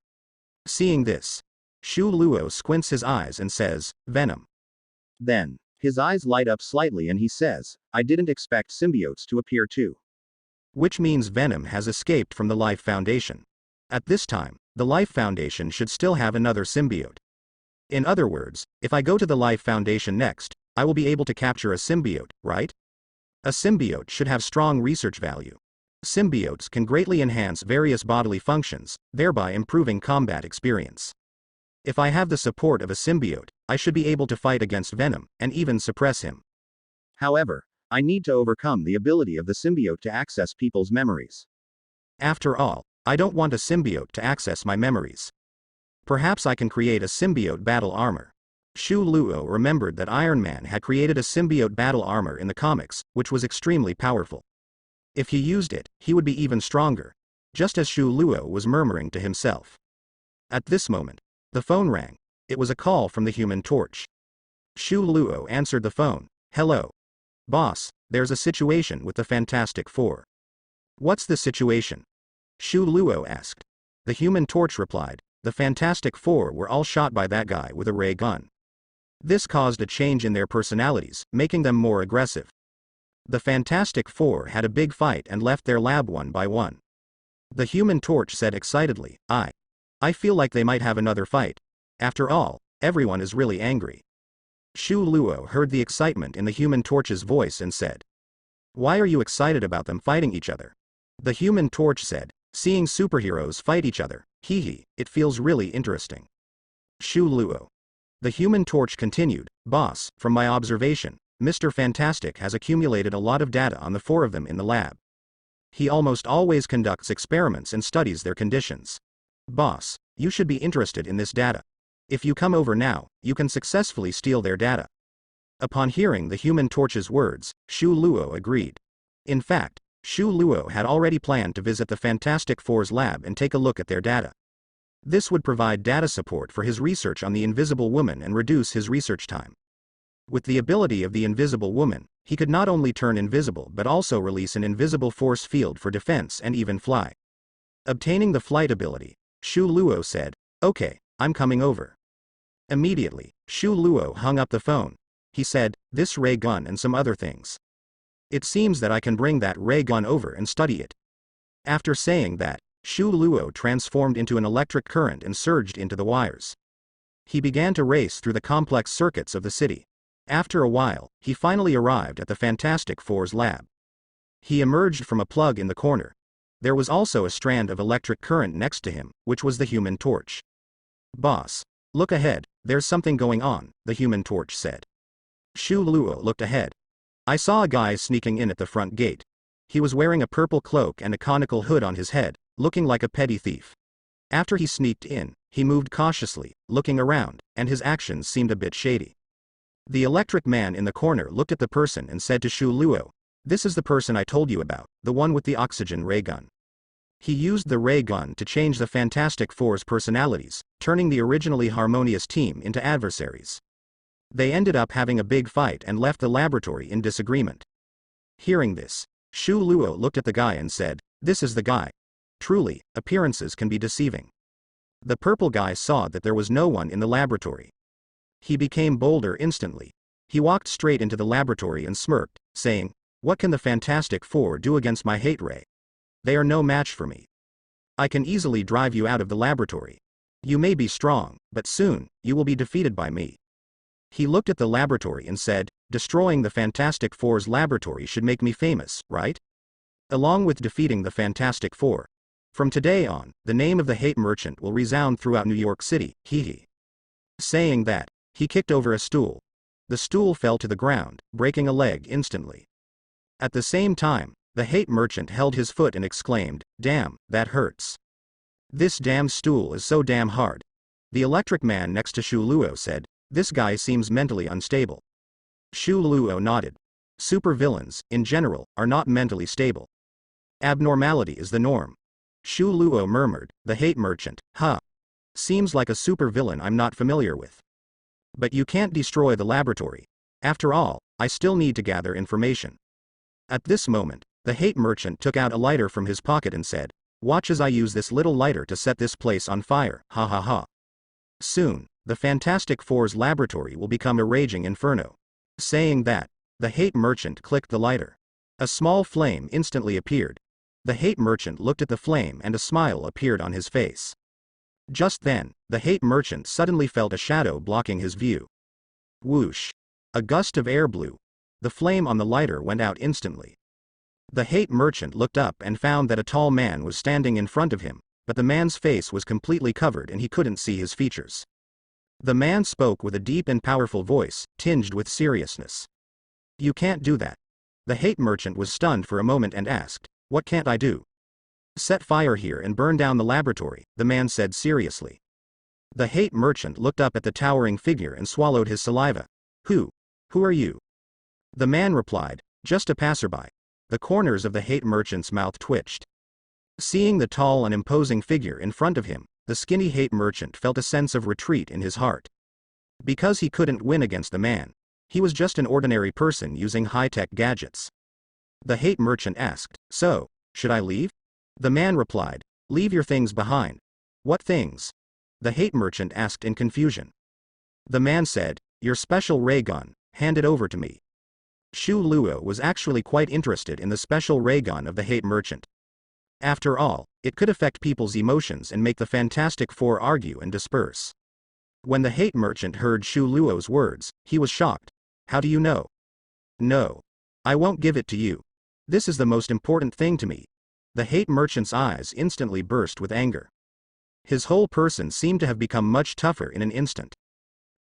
Seeing this, Shu Luo squints his eyes and says, "Venom." Then, his eyes light up slightly and he says, "I didn't expect symbiotes to appear too." Which means Venom has escaped from the Life Foundation. At this time, the Life Foundation should still have another symbiote. In other words, if I go to the Life Foundation next, I will be able to capture a symbiote, right? A symbiote should have strong research value. Symbiotes can greatly enhance various bodily functions, thereby improving combat experience. If I have the support of a symbiote, I should be able to fight against Venom, and even suppress him. However, I need to overcome the ability of the symbiote to access people's memories. After all, I don't want a symbiote to access my memories. Perhaps I can create a symbiote battle armor. Shu Luo remembered that Iron Man had created a symbiote battle armor in the comics, which was extremely powerful. If he used it, he would be even stronger, just as Shu Luo was murmuring to himself. At this moment, the phone rang. It was a call from the Human Torch. Shu Luo answered the phone. "Hello. Boss, there's a situation with the Fantastic Four." "What's the situation?" Shu Luo asked. The Human Torch replied, "The Fantastic Four were all shot by that guy with a ray gun. This caused a change in their personalities, making them more aggressive. The Fantastic Four had a big fight and left their lab one by one." The Human Torch said excitedly, I feel like they might have another fight. After all, everyone is really angry." Shu Luo heard the excitement in the Human Torch's voice and said, "Why are you excited about them fighting each other?" The Human Torch said, "Seeing superheroes fight each other, it feels really interesting." Shu Luo. The Human Torch continued, "Boss, from my observation, Mr. Fantastic has accumulated a lot of data on the four of them in the lab. He almost always conducts experiments and studies their conditions. Boss, you should be interested in this data. If you come over now, you can successfully steal their data." Upon hearing the Human Torch's words, Shu Luo agreed. In fact, Shu Luo had already planned to visit the Fantastic Four's lab and take a look at their data. This would provide data support for his research on the Invisible Woman and reduce his research time. With the ability of the Invisible Woman, he could not only turn invisible but also release an invisible force field for defense and even fly. Obtaining the flight ability, Shu Luo said, "Okay, I'm coming over." Immediately, Shu Luo hung up the phone. He said, "This ray gun and some other things. It seems that I can bring that ray gun over and study it." After saying that, Shu Luo transformed into an electric current and surged into the wires. He began to race through the complex circuits of the city. After a while, he finally arrived at the Fantastic Four's lab. He emerged from a plug in the corner. There was also a strand of electric current next to him, which was the Human Torch. "Boss, look ahead, there's something going on," the Human Torch said. Shu Luo looked ahead. "I saw a guy sneaking in at the front gate. He was wearing a purple cloak and a conical hood on his head, looking like a petty thief. After he sneaked in, he moved cautiously, looking around, and his actions seemed a bit shady." The electric man in the corner looked at the person and said to Shu Luo, "This is the person I told you about, the one with the oxygen ray gun. He used the ray gun to change the Fantastic Four's personalities, turning the originally harmonious team into adversaries. They ended up having a big fight and left the laboratory in disagreement." Hearing this, Shu Luo looked at the guy and said, "This is the guy. Truly, appearances can be deceiving." The purple guy saw that there was no one in the laboratory. He became bolder instantly. He walked straight into the laboratory and smirked, saying, "What can the Fantastic Four do against my hate ray? They are no match for me. I can easily drive you out of the laboratory. You may be strong, but soon, you will be defeated by me." He looked at the laboratory and said, "Destroying the Fantastic Four's laboratory should make me famous, right? Along with defeating the Fantastic Four. From today on, the name of the hate merchant will resound throughout New York City, hee." Saying that, he kicked over a stool. The stool fell to the ground, breaking a leg instantly. At the same time, the hate merchant held his foot and exclaimed, "Damn, that hurts. This damn stool is so damn hard." The electric man next to Shu Luo said, "This guy seems mentally unstable." Shu Luo nodded. Supervillains, in general, are not mentally stable. Abnormality is the norm. Shu Luo murmured, "The hate merchant, huh? Seems like a supervillain I'm not familiar with. But you can't destroy the laboratory. After all, I still need to gather information." At this moment, the hate merchant took out a lighter from his pocket and said, "Watch as I use this little lighter to set this place on fire, ha ha ha. Soon, the Fantastic Four's laboratory will become a raging inferno." Saying that, the hate merchant clicked the lighter. A small flame instantly appeared. The hate merchant looked at the flame and a smile appeared on his face. Just then, the hate merchant suddenly felt a shadow blocking his view. Whoosh! A gust of air blew. The flame on the lighter went out instantly. The hate merchant looked up and found that a tall man was standing in front of him, but the man's face was completely covered and he couldn't see his features. The man spoke with a deep and powerful voice, tinged with seriousness. "You can't do that." The hate merchant was stunned for a moment and asked, "What can't I do?" "Set fire here and burn down the laboratory," the man said seriously. The hate merchant looked up at the towering figure and swallowed his saliva. Who are you?" The man replied, "Just a passerby." The corners of the hate merchant's mouth twitched. Seeing the tall and imposing figure in front of him, the skinny hate merchant felt a sense of retreat in his heart. Because he couldn't win against the man. He was just an ordinary person using high-tech gadgets. The hate merchant asked, "So, should I leave?" The man replied, "Leave your things behind." "What things?" the hate merchant asked in confusion. The man said, "Your special ray gun, hand it over to me." Shu Luo was actually quite interested in the special ray gun of the hate merchant. After all, it could affect people's emotions and make the Fantastic Four argue and disperse. When the hate merchant heard Shu Luo's words, he was shocked. "How do you know?" "No. I won't give it to you. This is the most important thing to me." The hate merchant's eyes instantly burst with anger. His whole person seemed to have become much tougher in an instant.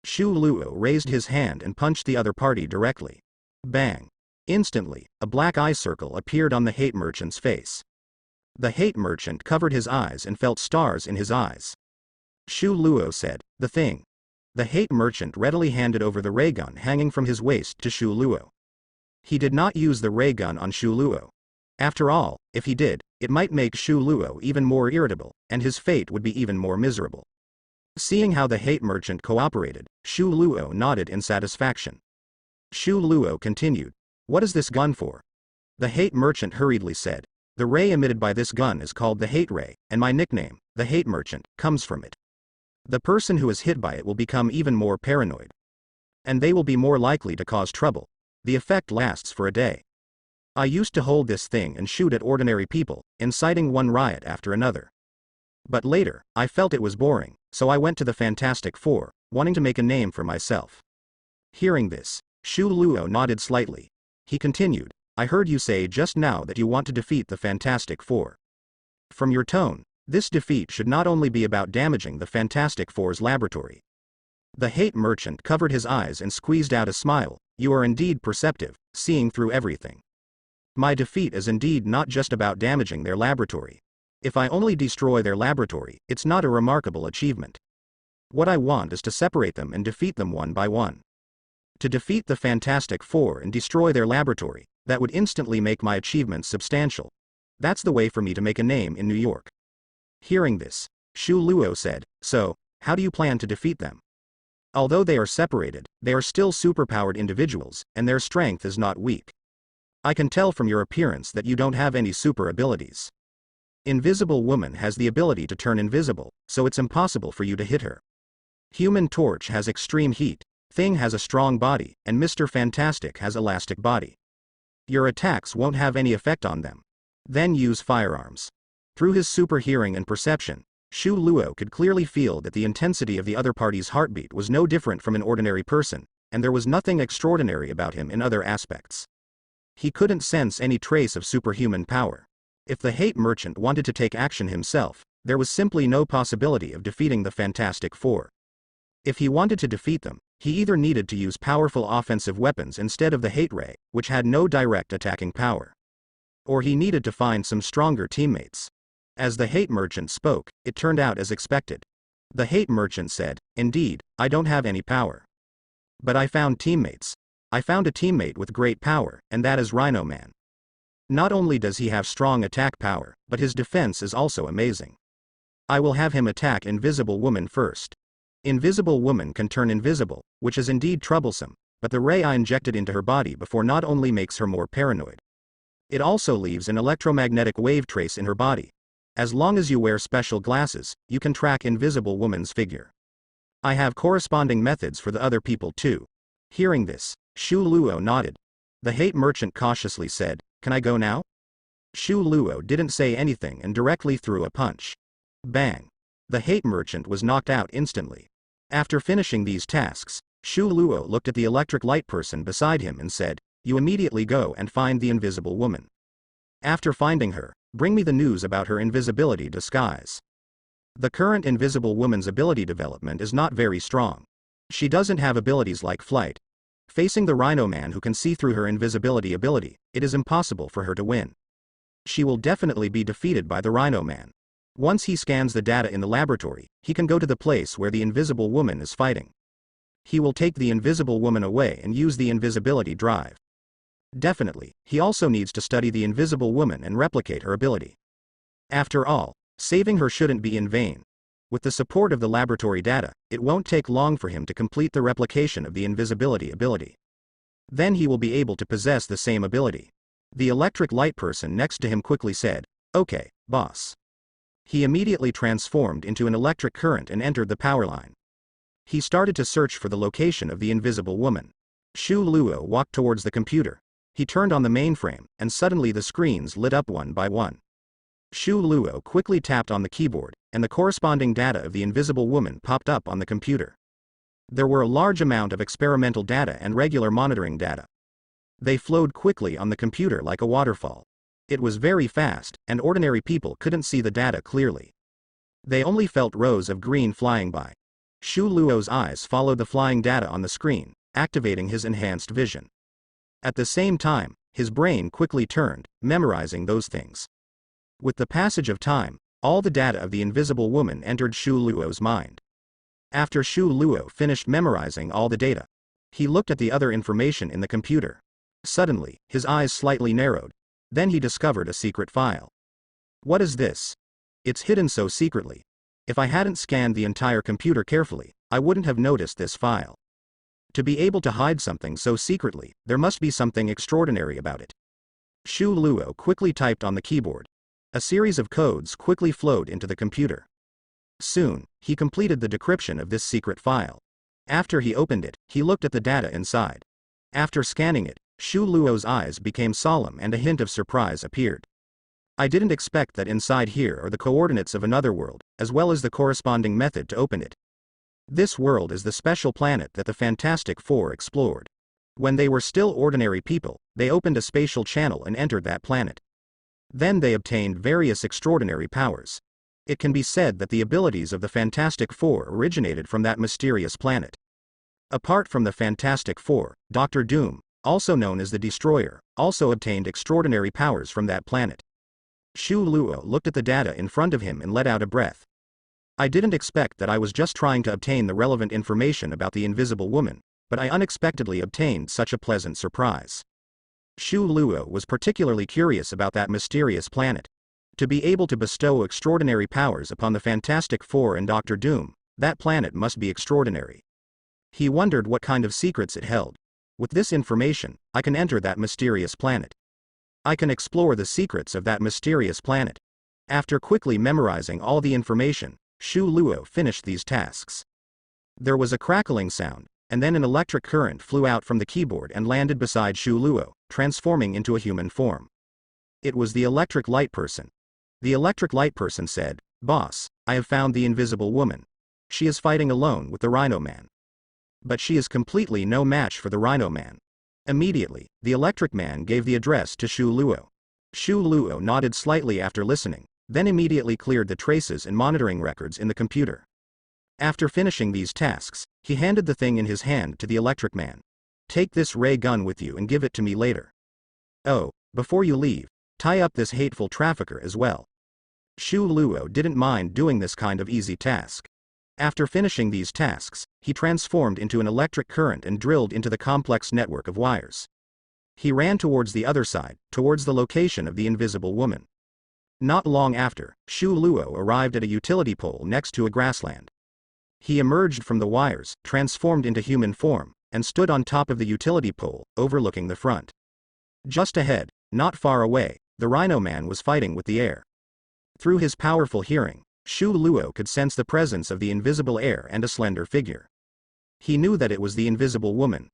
Shu Luo raised his hand and punched the other party directly. Bang! Instantly, a black eye circle appeared on the hate merchant's face. The hate merchant covered his eyes and felt stars in his eyes. Shu Luo said, "The thing." The hate merchant readily handed over the ray gun hanging from his waist to Shu Luo. He did not use the ray gun on Shu Luo. After all, if he did, it might make Shu Luo even more irritable, and his fate would be even more miserable. Seeing how the hate merchant cooperated, Shu Luo nodded in satisfaction. Shu Luo continued, "What is this gun for?" The hate merchant hurriedly said, The ray emitted by this gun is called the hate ray, and my nickname, the hate merchant, comes from it. The person who is hit by it will become even more paranoid. And they will be more likely to cause trouble. The effect lasts for a day. I used to hold this thing and shoot at ordinary people, inciting one riot after another. But later, I felt it was boring, so I went to the Fantastic Four, wanting to make a name for myself. Hearing this, Shu Luo nodded slightly. He continued, I heard you say just now that you want to defeat the Fantastic Four. From your tone, this defeat should not only be about damaging the Fantastic Four's laboratory. The hate merchant covered his eyes and squeezed out a smile. You are indeed perceptive, seeing through everything. My defeat is indeed not just about damaging their laboratory. If I only destroy their laboratory, it's not a remarkable achievement. What I want is to separate them and defeat them one by one. To defeat the Fantastic Four and destroy their laboratory, that would instantly make my achievements substantial. That's the way for me to make a name in New York. Hearing this, Shu Luo said, so, how do you plan to defeat them? Although they are separated, they are still superpowered individuals, and their strength is not weak. I can tell from your appearance that you don't have any super abilities. Invisible Woman has the ability to turn invisible, so it's impossible for you to hit her. Human Torch has extreme heat, Thing has a strong body, and Mr. Fantastic has elastic body. Your attacks won't have any effect on them. Then use firearms. Through his super hearing and perception, Shu Luo could clearly feel that the intensity of the other party's heartbeat was no different from an ordinary person, and there was nothing extraordinary about him in other aspects. He couldn't sense any trace of superhuman power. If the hate merchant wanted to take action himself, there was simply no possibility of defeating the Fantastic Four. If he wanted to defeat them, he either needed to use powerful offensive weapons instead of the hate ray, which had no direct attacking power. Or he needed to find some stronger teammates. As the hate merchant spoke, it turned out as expected. The hate merchant said, indeed, I don't have any power. But I found teammates. I found a teammate with great power, and that is Rhino Man. Not only does he have strong attack power, but his defense is also amazing. I will have him attack Invisible Woman first. Invisible Woman can turn invisible, which is indeed troublesome, but the ray I injected into her body before not only makes her more paranoid. It also leaves an electromagnetic wave trace in her body. As long as you wear special glasses, you can track Invisible Woman's figure. I have corresponding methods for the other people too. Hearing this, Shu Luo nodded. The hate merchant cautiously said, can I go now? Shu Luo didn't say anything and directly threw a punch. Bang! The hate merchant was knocked out instantly. After finishing these tasks, Shu Luo looked at the electric light person beside him and said, you immediately go and find the Invisible Woman. After finding her, bring me the news about her invisibility disguise. The current Invisible Woman's ability development is not very strong. She doesn't have abilities like flight. Facing the Rhino Man who can see through her invisibility ability, it is impossible for her to win. She will definitely be defeated by the Rhino Man. Once he scans the data in the laboratory, he can go to the place where the Invisible Woman is fighting. He will take the Invisible Woman away and use the invisibility drive. Definitely, he also needs to study the Invisible Woman and replicate her ability. After all, saving her shouldn't be in vain. With the support of the laboratory data, it won't take long for him to complete the replication of the invisibility ability. Then he will be able to possess the same ability. The electric light person next to him quickly said, okay, boss. He immediately transformed into an electric current and entered the power line. He started to search for the location of the Invisible Woman. Shu Luo walked towards the computer. He turned on the mainframe, and suddenly the screens lit up one by one. Shu Luo quickly tapped on the keyboard, and the corresponding data of the Invisible Woman popped up on the computer. There were a large amount of experimental data and regular monitoring data. They flowed quickly on the computer like a waterfall. It was very fast, and ordinary people couldn't see the data clearly. They only felt rows of green flying by. Shu Luo's eyes followed the flying data on the screen, activating his enhanced vision. At the same time, his brain quickly turned, memorizing those things. With the passage of time, all the data of the Invisible Woman entered Shu Luo's mind. After Shu Luo finished memorizing all the data, he looked at the other information in the computer. Suddenly, his eyes slightly narrowed. Then he discovered a secret file. What is this? It's hidden so secretly. If I hadn't scanned the entire computer carefully, I wouldn't have noticed this file. To be able to hide something so secretly, there must be something extraordinary about it. Shu Luo quickly typed on the keyboard. A series of codes quickly flowed into the computer. Soon, he completed the decryption of this secret file. After he opened it, he looked at the data inside. After scanning it, Shu Luo's eyes became solemn and a hint of surprise appeared. I didn't expect that inside here are the coordinates of another world, as well as the corresponding method to open it. This world is the special planet that the Fantastic Four explored. When they were still ordinary people, they opened a spatial channel and entered that planet. Then they obtained various extraordinary powers. It can be said that the abilities of the Fantastic Four originated from that mysterious planet. Apart from the Fantastic Four, Dr. Doom, also known as the Destroyer, also obtained extraordinary powers from that planet. Shu Luo looked at the data in front of him and let out a breath. I didn't expect that. I was just trying to obtain the relevant information about the Invisible Woman, but I unexpectedly obtained such a pleasant surprise. Shu Luo was particularly curious about that mysterious planet. To be able to bestow extraordinary powers upon the Fantastic Four and Dr. Doom, that planet must be extraordinary. He wondered what kind of secrets it held. With this information, I can enter that mysterious planet. I can explore the secrets of that mysterious planet. After quickly memorizing all the information, Shu Luo finished these tasks. There was a crackling sound, and then an electric current flew out from the keyboard and landed beside Shu Luo, transforming into a human form. It was the electric light person. The electric light person said, "Boss, I have found the Invisible Woman. She is fighting alone with the Rhino Man. But she is completely no match for the Rhino Man." Immediately, the electric man gave the address to Shu Luo. Shu Luo nodded slightly after listening, then immediately cleared the traces and monitoring records in the computer. After finishing these tasks, he handed the thing in his hand to the electric man. "Take this ray gun with you and give it to me later. Oh, before you leave, tie up this hateful trafficker as well." Shu Luo didn't mind doing this kind of easy task. After finishing these tasks, he transformed into an electric current and drilled into the complex network of wires. He ran towards the other side, towards the location of the Invisible Woman. Not long after, Shu Luo arrived at a utility pole next to a grassland. He emerged from the wires, transformed into human form, and stood on top of the utility pole, overlooking the front. Just ahead, not far away, the Rhino Man was fighting with the air. Through his powerful hearing, Shu Luo could sense the presence of the invisible air and a slender figure. He knew that it was the Invisible Woman.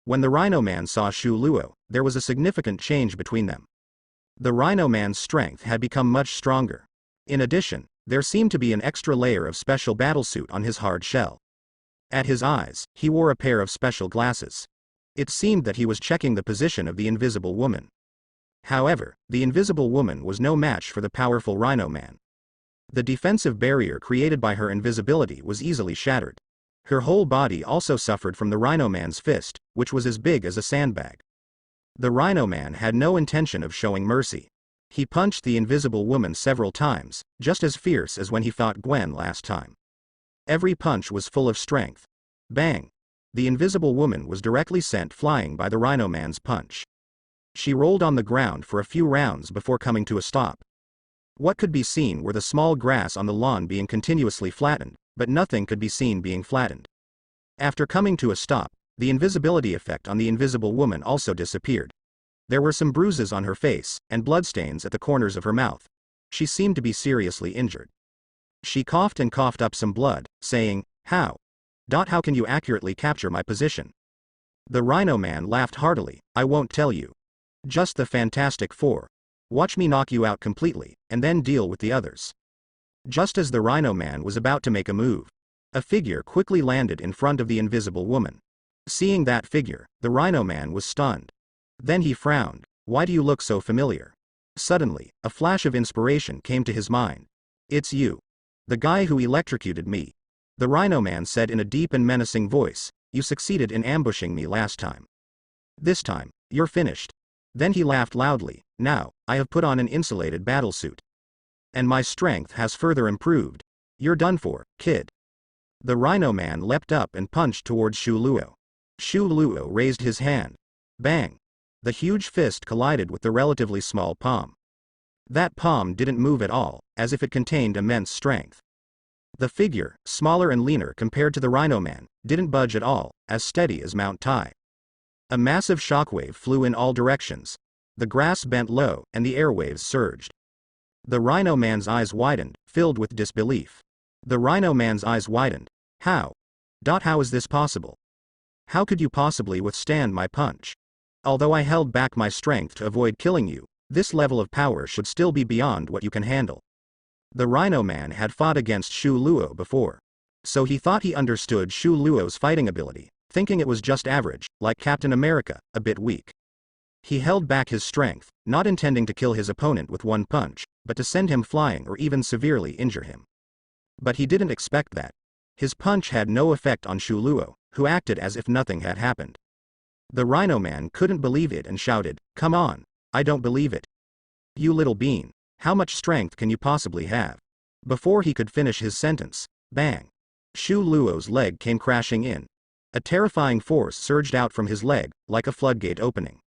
When the Rhino Man saw Shu Luo, there was a significant change between them. The Rhino Man's strength had become much stronger. In addition, there seemed to be an extra layer of special battlesuit on his hard shell. At his eyes, he wore a pair of special glasses. It seemed that he was checking the position of the Invisible Woman. However, the Invisible Woman was no match for the powerful Rhino Man. The defensive barrier created by her invisibility was easily shattered. Her whole body also suffered from the Rhino Man's fist, which was as big as a sandbag. The Rhino Man had no intention of showing mercy. He punched the Invisible Woman several times, just as fierce as when he fought Gwen last time. Every punch was full of strength. Bang! The Invisible Woman was directly sent flying by the Rhino Man's punch. She rolled on the ground for a few rounds before coming to a stop. What could be seen were the small grass on the lawn being continuously flattened, but nothing could be seen being flattened. After coming to a stop, the invisibility effect on the Invisible Woman also disappeared. There were some bruises on her face, and bloodstains at the corners of her mouth. She seemed to be seriously injured. She coughed and coughed up some blood, saying, How can you accurately capture my position?" The Rhino Man laughed heartily. "I won't tell you. Just the Fantastic Four. Watch me knock you out completely, and then deal with the others." Just as the Rhino Man was about to make a move, a figure quickly landed in front of the Invisible Woman. Seeing that figure, the Rhino Man was stunned. Then he frowned. "Why do you look so familiar?" Suddenly, a flash of inspiration came to his mind. "It's you. The guy who electrocuted me." The Rhino Man said in a deep and menacing voice, "You succeeded in ambushing me last time. This time, you're finished." Then he laughed loudly. "Now, I have put on an insulated battlesuit. And my strength has further improved. You're done for, kid." The Rhino Man leapt up and punched towards Shu Luo. Shu Luo raised his hand. Bang! The huge fist collided with the relatively small palm. That palm didn't move at all, as if it contained immense strength. The figure, smaller and leaner compared to the Rhino Man, didn't budge at all, as steady as Mount Tai. A massive shockwave flew in all directions. The grass bent low, and the airwaves surged. The Rhino Man's eyes widened, filled with disbelief. The Rhino Man's eyes widened. How? How is this possible? How could you possibly withstand my punch? Although I held back my strength to avoid killing you, this level of power should still be beyond what you can handle. The Rhino Man had fought against Shu Luo before. So he thought he understood Shu Luo's fighting ability, thinking it was just average, like Captain America, a bit weak. He held back his strength, not intending to kill his opponent with one punch, but to send him flying or even severely injure him. But he didn't expect that. His punch had no effect on Shu Luo, who acted as if nothing had happened. The Rhino Man couldn't believe it and shouted, "Come on, I don't believe it. You little bean, how much strength can you possibly have?" Before he could finish his sentence, bang! Shu Luo's leg came crashing in. A terrifying force surged out from his leg, like a floodgate opening.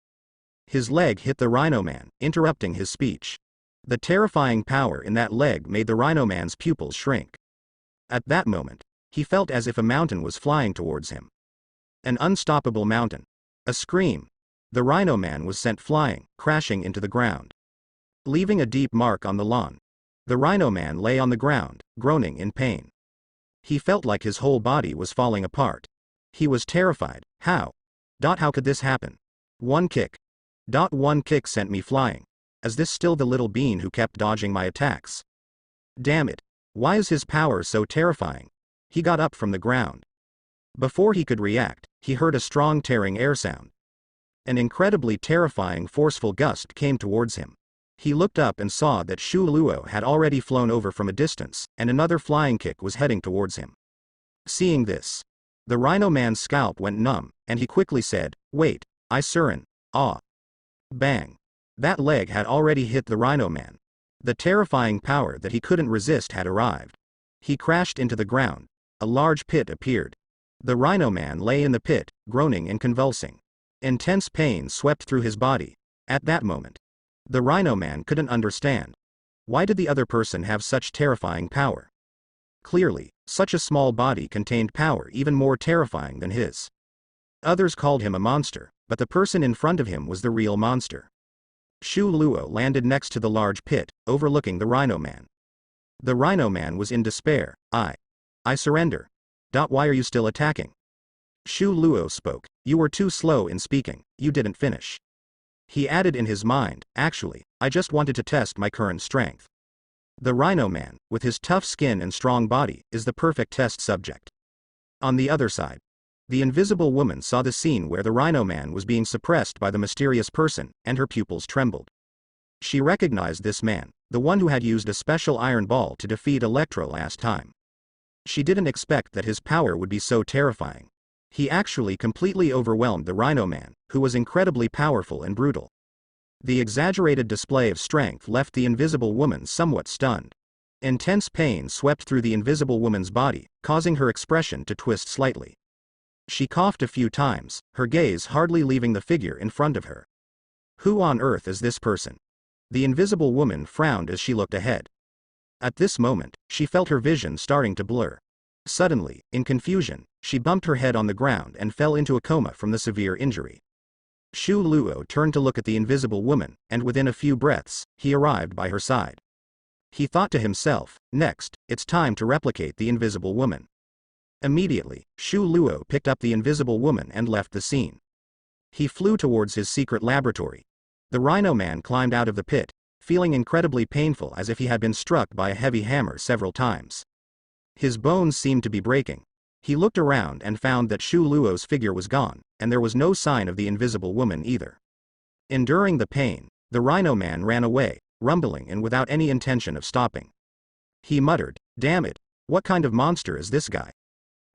His leg hit the Rhino Man, interrupting his speech. The terrifying power in that leg made the Rhino Man's pupils shrink. At that moment, he felt as if a mountain was flying towards him. An unstoppable mountain. A scream. The Rhino Man was sent flying, crashing into the ground. Leaving a deep mark on the lawn. The Rhino Man lay on the ground, groaning in pain. He felt like his whole body was falling apart. He was terrified. How? How could this happen? One kick. One kick sent me flying. Is this still the little bean who kept dodging my attacks? Damn it. Why is his power so terrifying? He got up from the ground. Before he could react, he heard a strong tearing air sound. An incredibly terrifying forceful gust came towards him. He looked up and saw that Shu Luo had already flown over from a distance, and another flying kick was heading towards him. Seeing this, the Rhino Man's scalp went numb, and he quickly said, "Wait, Surin, ah." Bang. That leg had already hit the Rhino Man. The terrifying power that he couldn't resist had arrived. He crashed into the ground. A large pit appeared. The Rhino Man lay in the pit, groaning and convulsing. Intense pain swept through his body. At that moment, the Rhino Man couldn't understand. Why did the other person have such terrifying power? Clearly, such a small body contained power even more terrifying than his. Others called him a monster, but the person in front of him was the real monster. Shu Luo landed next to the large pit, overlooking the Rhino Man. The Rhino Man was in despair. I surrender. Why are you still attacking? Shu Luo spoke. You were too slow in speaking, you didn't finish. He added in his mind, actually, I just wanted to test my current strength. The Rhino Man, with his tough skin and strong body, is the perfect test subject. On the other side, the Invisible Woman saw the scene where the Rhino Man was being suppressed by the mysterious person, and her pupils trembled. She recognized this man, the one who had used a special iron ball to defeat Electro last time. She didn't expect that his power would be so terrifying. He actually completely overwhelmed the Rhino Man, who was incredibly powerful and brutal. The exaggerated display of strength left the Invisible Woman somewhat stunned. Intense pain swept through the Invisible Woman's body, causing her expression to twist slightly. She coughed a few times, her gaze hardly leaving the figure in front of her. Who on earth is this person? The Invisible Woman frowned as she looked ahead. At this moment, she felt her vision starting to blur. Suddenly, in confusion, she bumped her head on the ground and fell into a coma from the severe injury. Shu Luo turned to look at the Invisible Woman, and within a few breaths, he arrived by her side. He thought to himself, next, it's time to replicate the Invisible Woman. Immediately, Shu Luo picked up the Invisible Woman and left the scene. He flew towards his secret laboratory. The Rhino Man climbed out of the pit, feeling incredibly painful as if he had been struck by a heavy hammer several times. His bones seemed to be breaking. He looked around and found that Shu Luo's figure was gone, and there was no sign of the Invisible Woman either. Enduring the pain, the Rhino Man ran away, rumbling and without any intention of stopping. He muttered, "Damn it, what kind of monster is this guy?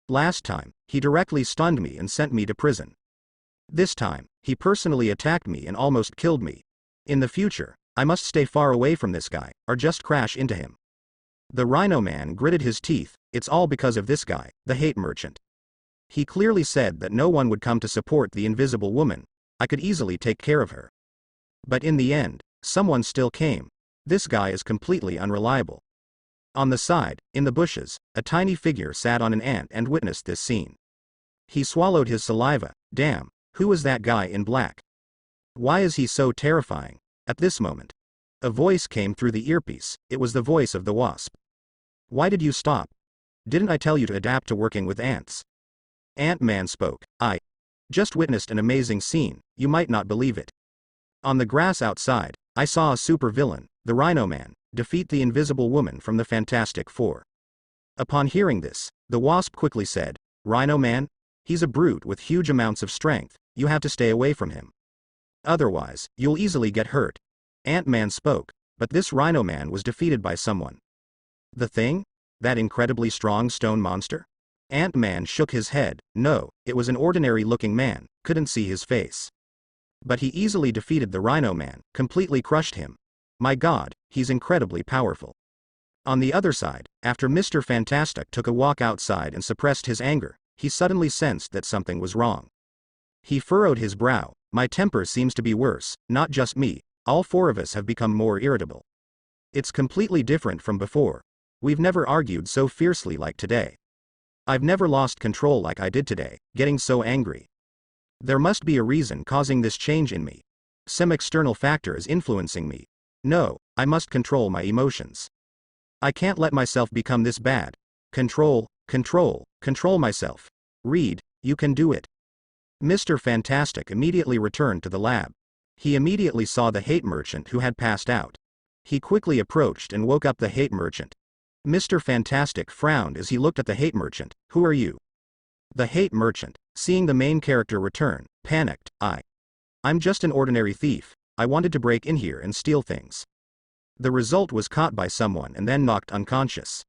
Last time, he directly stunned me and sent me to prison. This time, he personally attacked me and almost killed me. In the future, I must stay far away from this guy, or just crash into him." The Rhino Man gritted his teeth. It's all because of this guy, the hate merchant. He clearly said that no one would come to support the Invisible Woman. I could easily take care of her. But in the end, someone still came. This guy is completely unreliable. On the side, in the bushes, a tiny figure sat on an ant and witnessed this scene. He swallowed his saliva. Damn, who is that guy in black? Why is he so terrifying? At this moment, a voice came through the earpiece. It was the voice of the wasp. Why did you stop? Didn't I tell you to adapt to working with ants? Ant-Man spoke. I just witnessed an amazing scene, you might not believe it. On the grass outside, I saw a supervillain, the Rhino Man, defeat the Invisible Woman from the Fantastic Four. Upon hearing this, the wasp quickly said, Rhino Man? He's a brute with huge amounts of strength, you have to stay away from him. Otherwise, you'll easily get hurt. Ant-Man spoke, but this Rhino Man was defeated by someone. The Thing? That incredibly strong stone monster? Ant-Man shook his head. No, it was an ordinary-looking man, couldn't see his face. But he easily defeated the Rhino Man, completely crushed him. My God, he's incredibly powerful. On the other side, after Mr. Fantastic took a walk outside and suppressed his anger, he suddenly sensed that something was wrong. He furrowed his brow. My temper seems to be worse, not just me, all four of us have become more irritable. It's completely different from before. We've never argued so fiercely like today. I've never lost control like I did today, getting so angry. There must be a reason causing this change in me. Some external factor is influencing me. No, I must control my emotions. I can't let myself become this bad. Control myself. Reed, you can do it. Mr. Fantastic immediately returned to the lab. He immediately saw the hate merchant who had passed out. He quickly approached and woke up the hate merchant. Mr. Fantastic frowned as he looked at the hate merchant. Who are you? The hate merchant, seeing the main character return, panicked. I'm just an ordinary thief. I wanted to break in here and steal things. The result was caught by someone and then knocked unconscious.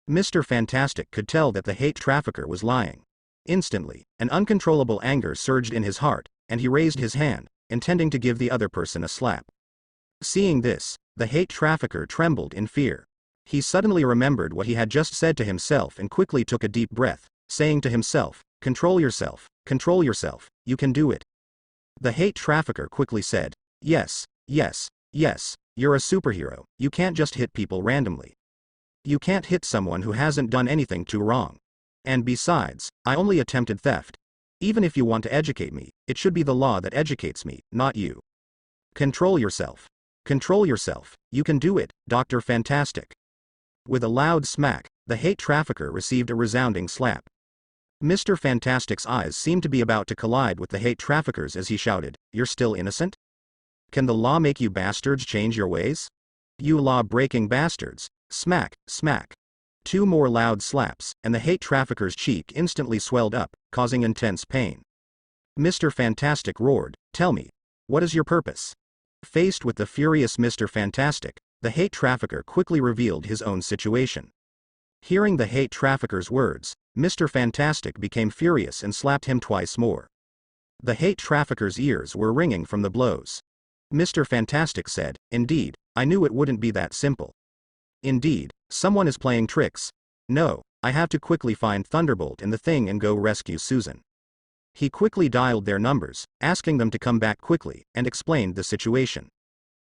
Mr. Fantastic could tell that the hate trafficker was lying. Instantly, an uncontrollable anger surged in his heart, and he raised his hand, intending to give the other person a slap. Seeing this, the hate trafficker trembled in fear. He suddenly remembered what he had just said to himself and quickly took a deep breath, saying to himself, control yourself, you can do it. The hate trafficker quickly said, yes, you're a superhero, you can't just hit people randomly. You can't hit someone who hasn't done anything too wrong. And besides, I only attempted theft. Even if you want to educate me, it should be the law that educates me, not you. Control yourself, you can do it, Dr. Fantastic. With a loud smack, the hate trafficker received a resounding slap. Mr. Fantastic's eyes seemed to be about to collide with the hate trafficker's as he shouted, you're still innocent? Can the law make you bastards change your ways? You law-breaking bastards. Smack, smack. Two more loud slaps, and the hate trafficker's cheek instantly swelled up, causing intense pain. Mr. Fantastic roared, tell me, what is your purpose? Faced with the furious Mr. Fantastic, the hate trafficker quickly revealed his own situation. Hearing the hate trafficker's words, Mr. Fantastic became furious and slapped him twice more. The hate trafficker's ears were ringing from the blows. Mr. Fantastic said, indeed, I knew it wouldn't be that simple. Indeed, someone is playing tricks. No, I have to quickly find Thunderbolt and the Thing and go rescue Susan. He quickly dialed their numbers, asking them to come back quickly, and explained the situation.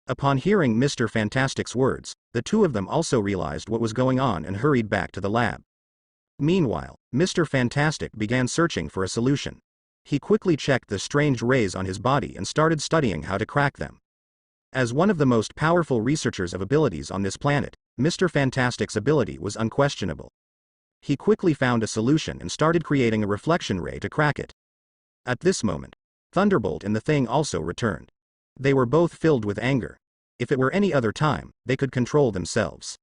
Upon hearing Mr. Fantastic's words, the two of them also realized what was going on and hurried back to the lab. Meanwhile, Mr. Fantastic began searching for a solution. He quickly checked the strange rays on his body and started studying how to crack them. As one of the most powerful researchers of abilities on this planet, Mr. Fantastic's ability was unquestionable. He quickly found a solution and started creating a reflection ray to crack it. At this moment, Thunderbolt and the Thing also returned. They were both filled with anger. If it were any other time, they could control themselves.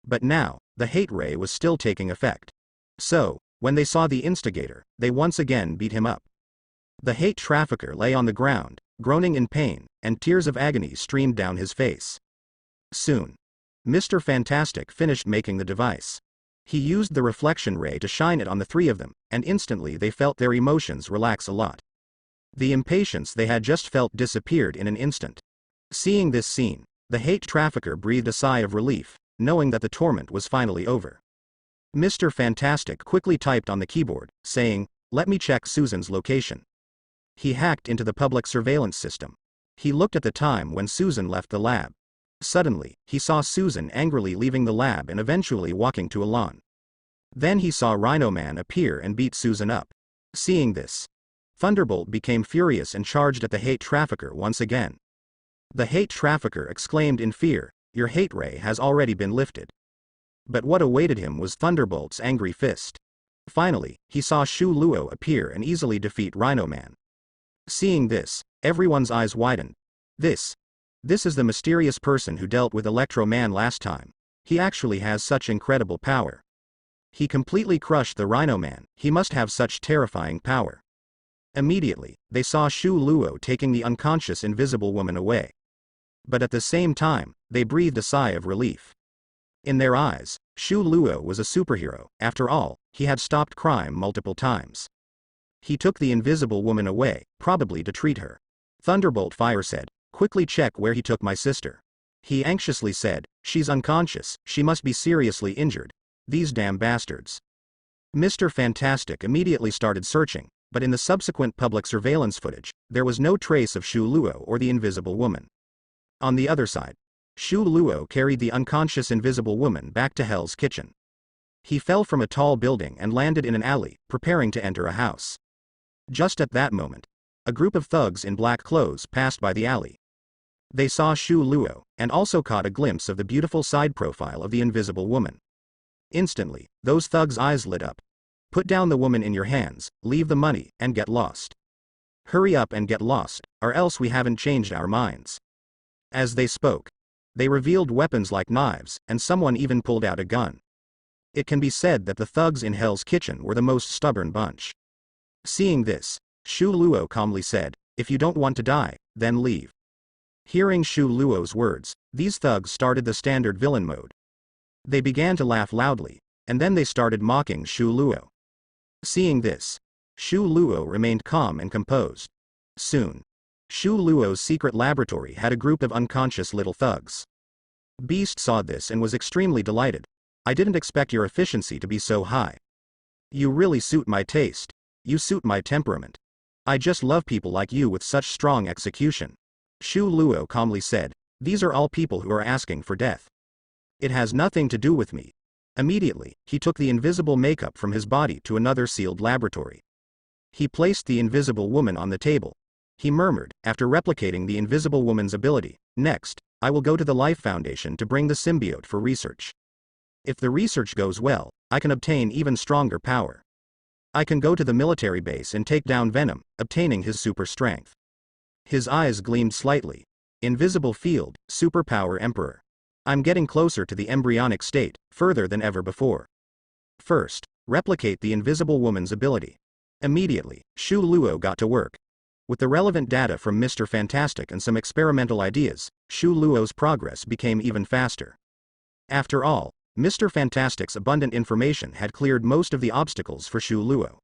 But now, the hate ray was still taking effect. So, when they saw the instigator, they once again beat him up. The hate trafficker lay on the ground, groaning in pain, and tears of agony streamed down his face. Soon, Mr. Fantastic finished making the device. He used the reflection ray to shine it on the three of them, and instantly they felt their emotions relax a lot. The impatience they had just felt disappeared in an instant. Seeing this scene, the hate trafficker breathed a sigh of relief, knowing that the torment was finally over. Mr. Fantastic quickly typed on the keyboard, saying, let me check Susan's location. He hacked into the public surveillance system. He looked at the time when Susan left the lab. Suddenly, he saw Susan angrily leaving the lab and eventually walking to a lawn. Then he saw Rhino Man appear and beat Susan up. Seeing this, Thunderbolt became furious and charged at the hate trafficker once again. The hate trafficker exclaimed in fear, "Your hate ray has already been lifted." But what awaited him was Thunderbolt's angry fist. Finally, he saw Shu Luo appear and easily defeat Rhino Man. Seeing this, everyone's eyes widened. This is the mysterious person who dealt with Electro Man last time. He actually has such incredible power. He completely crushed the Rhino Man, he must have such terrifying power. Immediately, they saw Shu Luo taking the unconscious invisible woman away. But at the same time, they breathed a sigh of relief. In their eyes, Shu Luo was a superhero. After all, he had stopped crime multiple times. He took the invisible woman away, probably to treat her. Thunderbolt Fire said, "Quickly check where he took my sister." He anxiously said, "She's unconscious, she must be seriously injured. These damn bastards." Mr. Fantastic immediately started searching, but in the subsequent public surveillance footage, there was no trace of Shu Luo or the invisible woman. On the other side, Shu Luo carried the unconscious invisible woman back to Hell's Kitchen. He fell from a tall building and landed in an alley, preparing to enter a house. Just at that moment, a group of thugs in black clothes passed by the alley. They saw Shu Luo, and also caught a glimpse of the beautiful side profile of the invisible woman. Instantly, those thugs' eyes lit up. "Put down the woman in your hands, leave the money, and get lost. Hurry up and get lost, or else we haven't changed our minds." As they spoke, they revealed weapons like knives, and someone even pulled out a gun. It can be said that the thugs in Hell's Kitchen were the most stubborn bunch. Seeing this, Shu Luo calmly said, "If you don't want to die, then leave." Hearing Shu Luo's words, these thugs started the standard villain mode. They began to laugh loudly, and then they started mocking Shu Luo. Seeing this, Shu Luo remained calm and composed. Soon, Shu Luo's secret laboratory had a group of unconscious little thugs. Beast saw this and was extremely delighted. "I didn't expect your efficiency to be so high. You really suit my taste. You suit my temperament. I just love people like you with such strong execution." Shu Luo calmly said, "These are all people who are asking for death. It has nothing to do with me." Immediately, he took the invisible makeup from his body to another sealed laboratory. He placed the invisible woman on the table. He murmured, after replicating the invisible woman's ability, "Next, I will go to the Life Foundation to bring the symbiote for research. If the research goes well, I can obtain even stronger power. I can go to the military base and take down Venom, obtaining his super strength." His eyes gleamed slightly. "Invisible field, superpower emperor. I'm getting closer to the embryonic state, further than ever before. First, replicate the invisible woman's ability." Immediately, Shu Luo got to work. With the relevant data from Mr. Fantastic and some experimental ideas, Shu Luo's progress became even faster. After all, Mr. Fantastic's abundant information had cleared most of the obstacles for Shu Luo.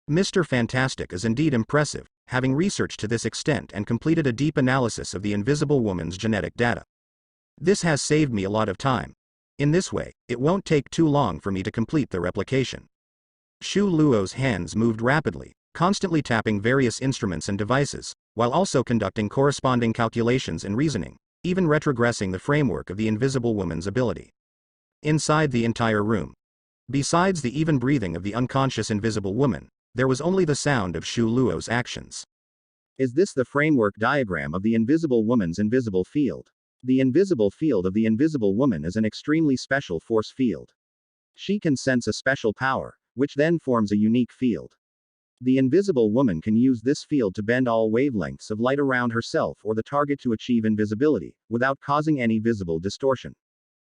Mr. Fantastic is indeed impressive, having researched to this extent and completed a deep analysis of the invisible woman's genetic data. This has saved me a lot of time. In this way, it won't take too long for me to complete the replication. Shu Luo's hands moved rapidly, constantly tapping various instruments and devices, while also conducting corresponding calculations and reasoning, even retrogressing the framework of the invisible woman's ability. Inside the entire room, besides the even breathing of the unconscious invisible woman, there was only the sound of Shu Luo's actions. Is this the framework diagram of the invisible woman's invisible field? The invisible field of the invisible woman is an extremely special force field. She can sense a special power, which then forms a unique field. The invisible woman can use this field to bend all wavelengths of light around herself or the target to achieve invisibility, without causing any visible distortion.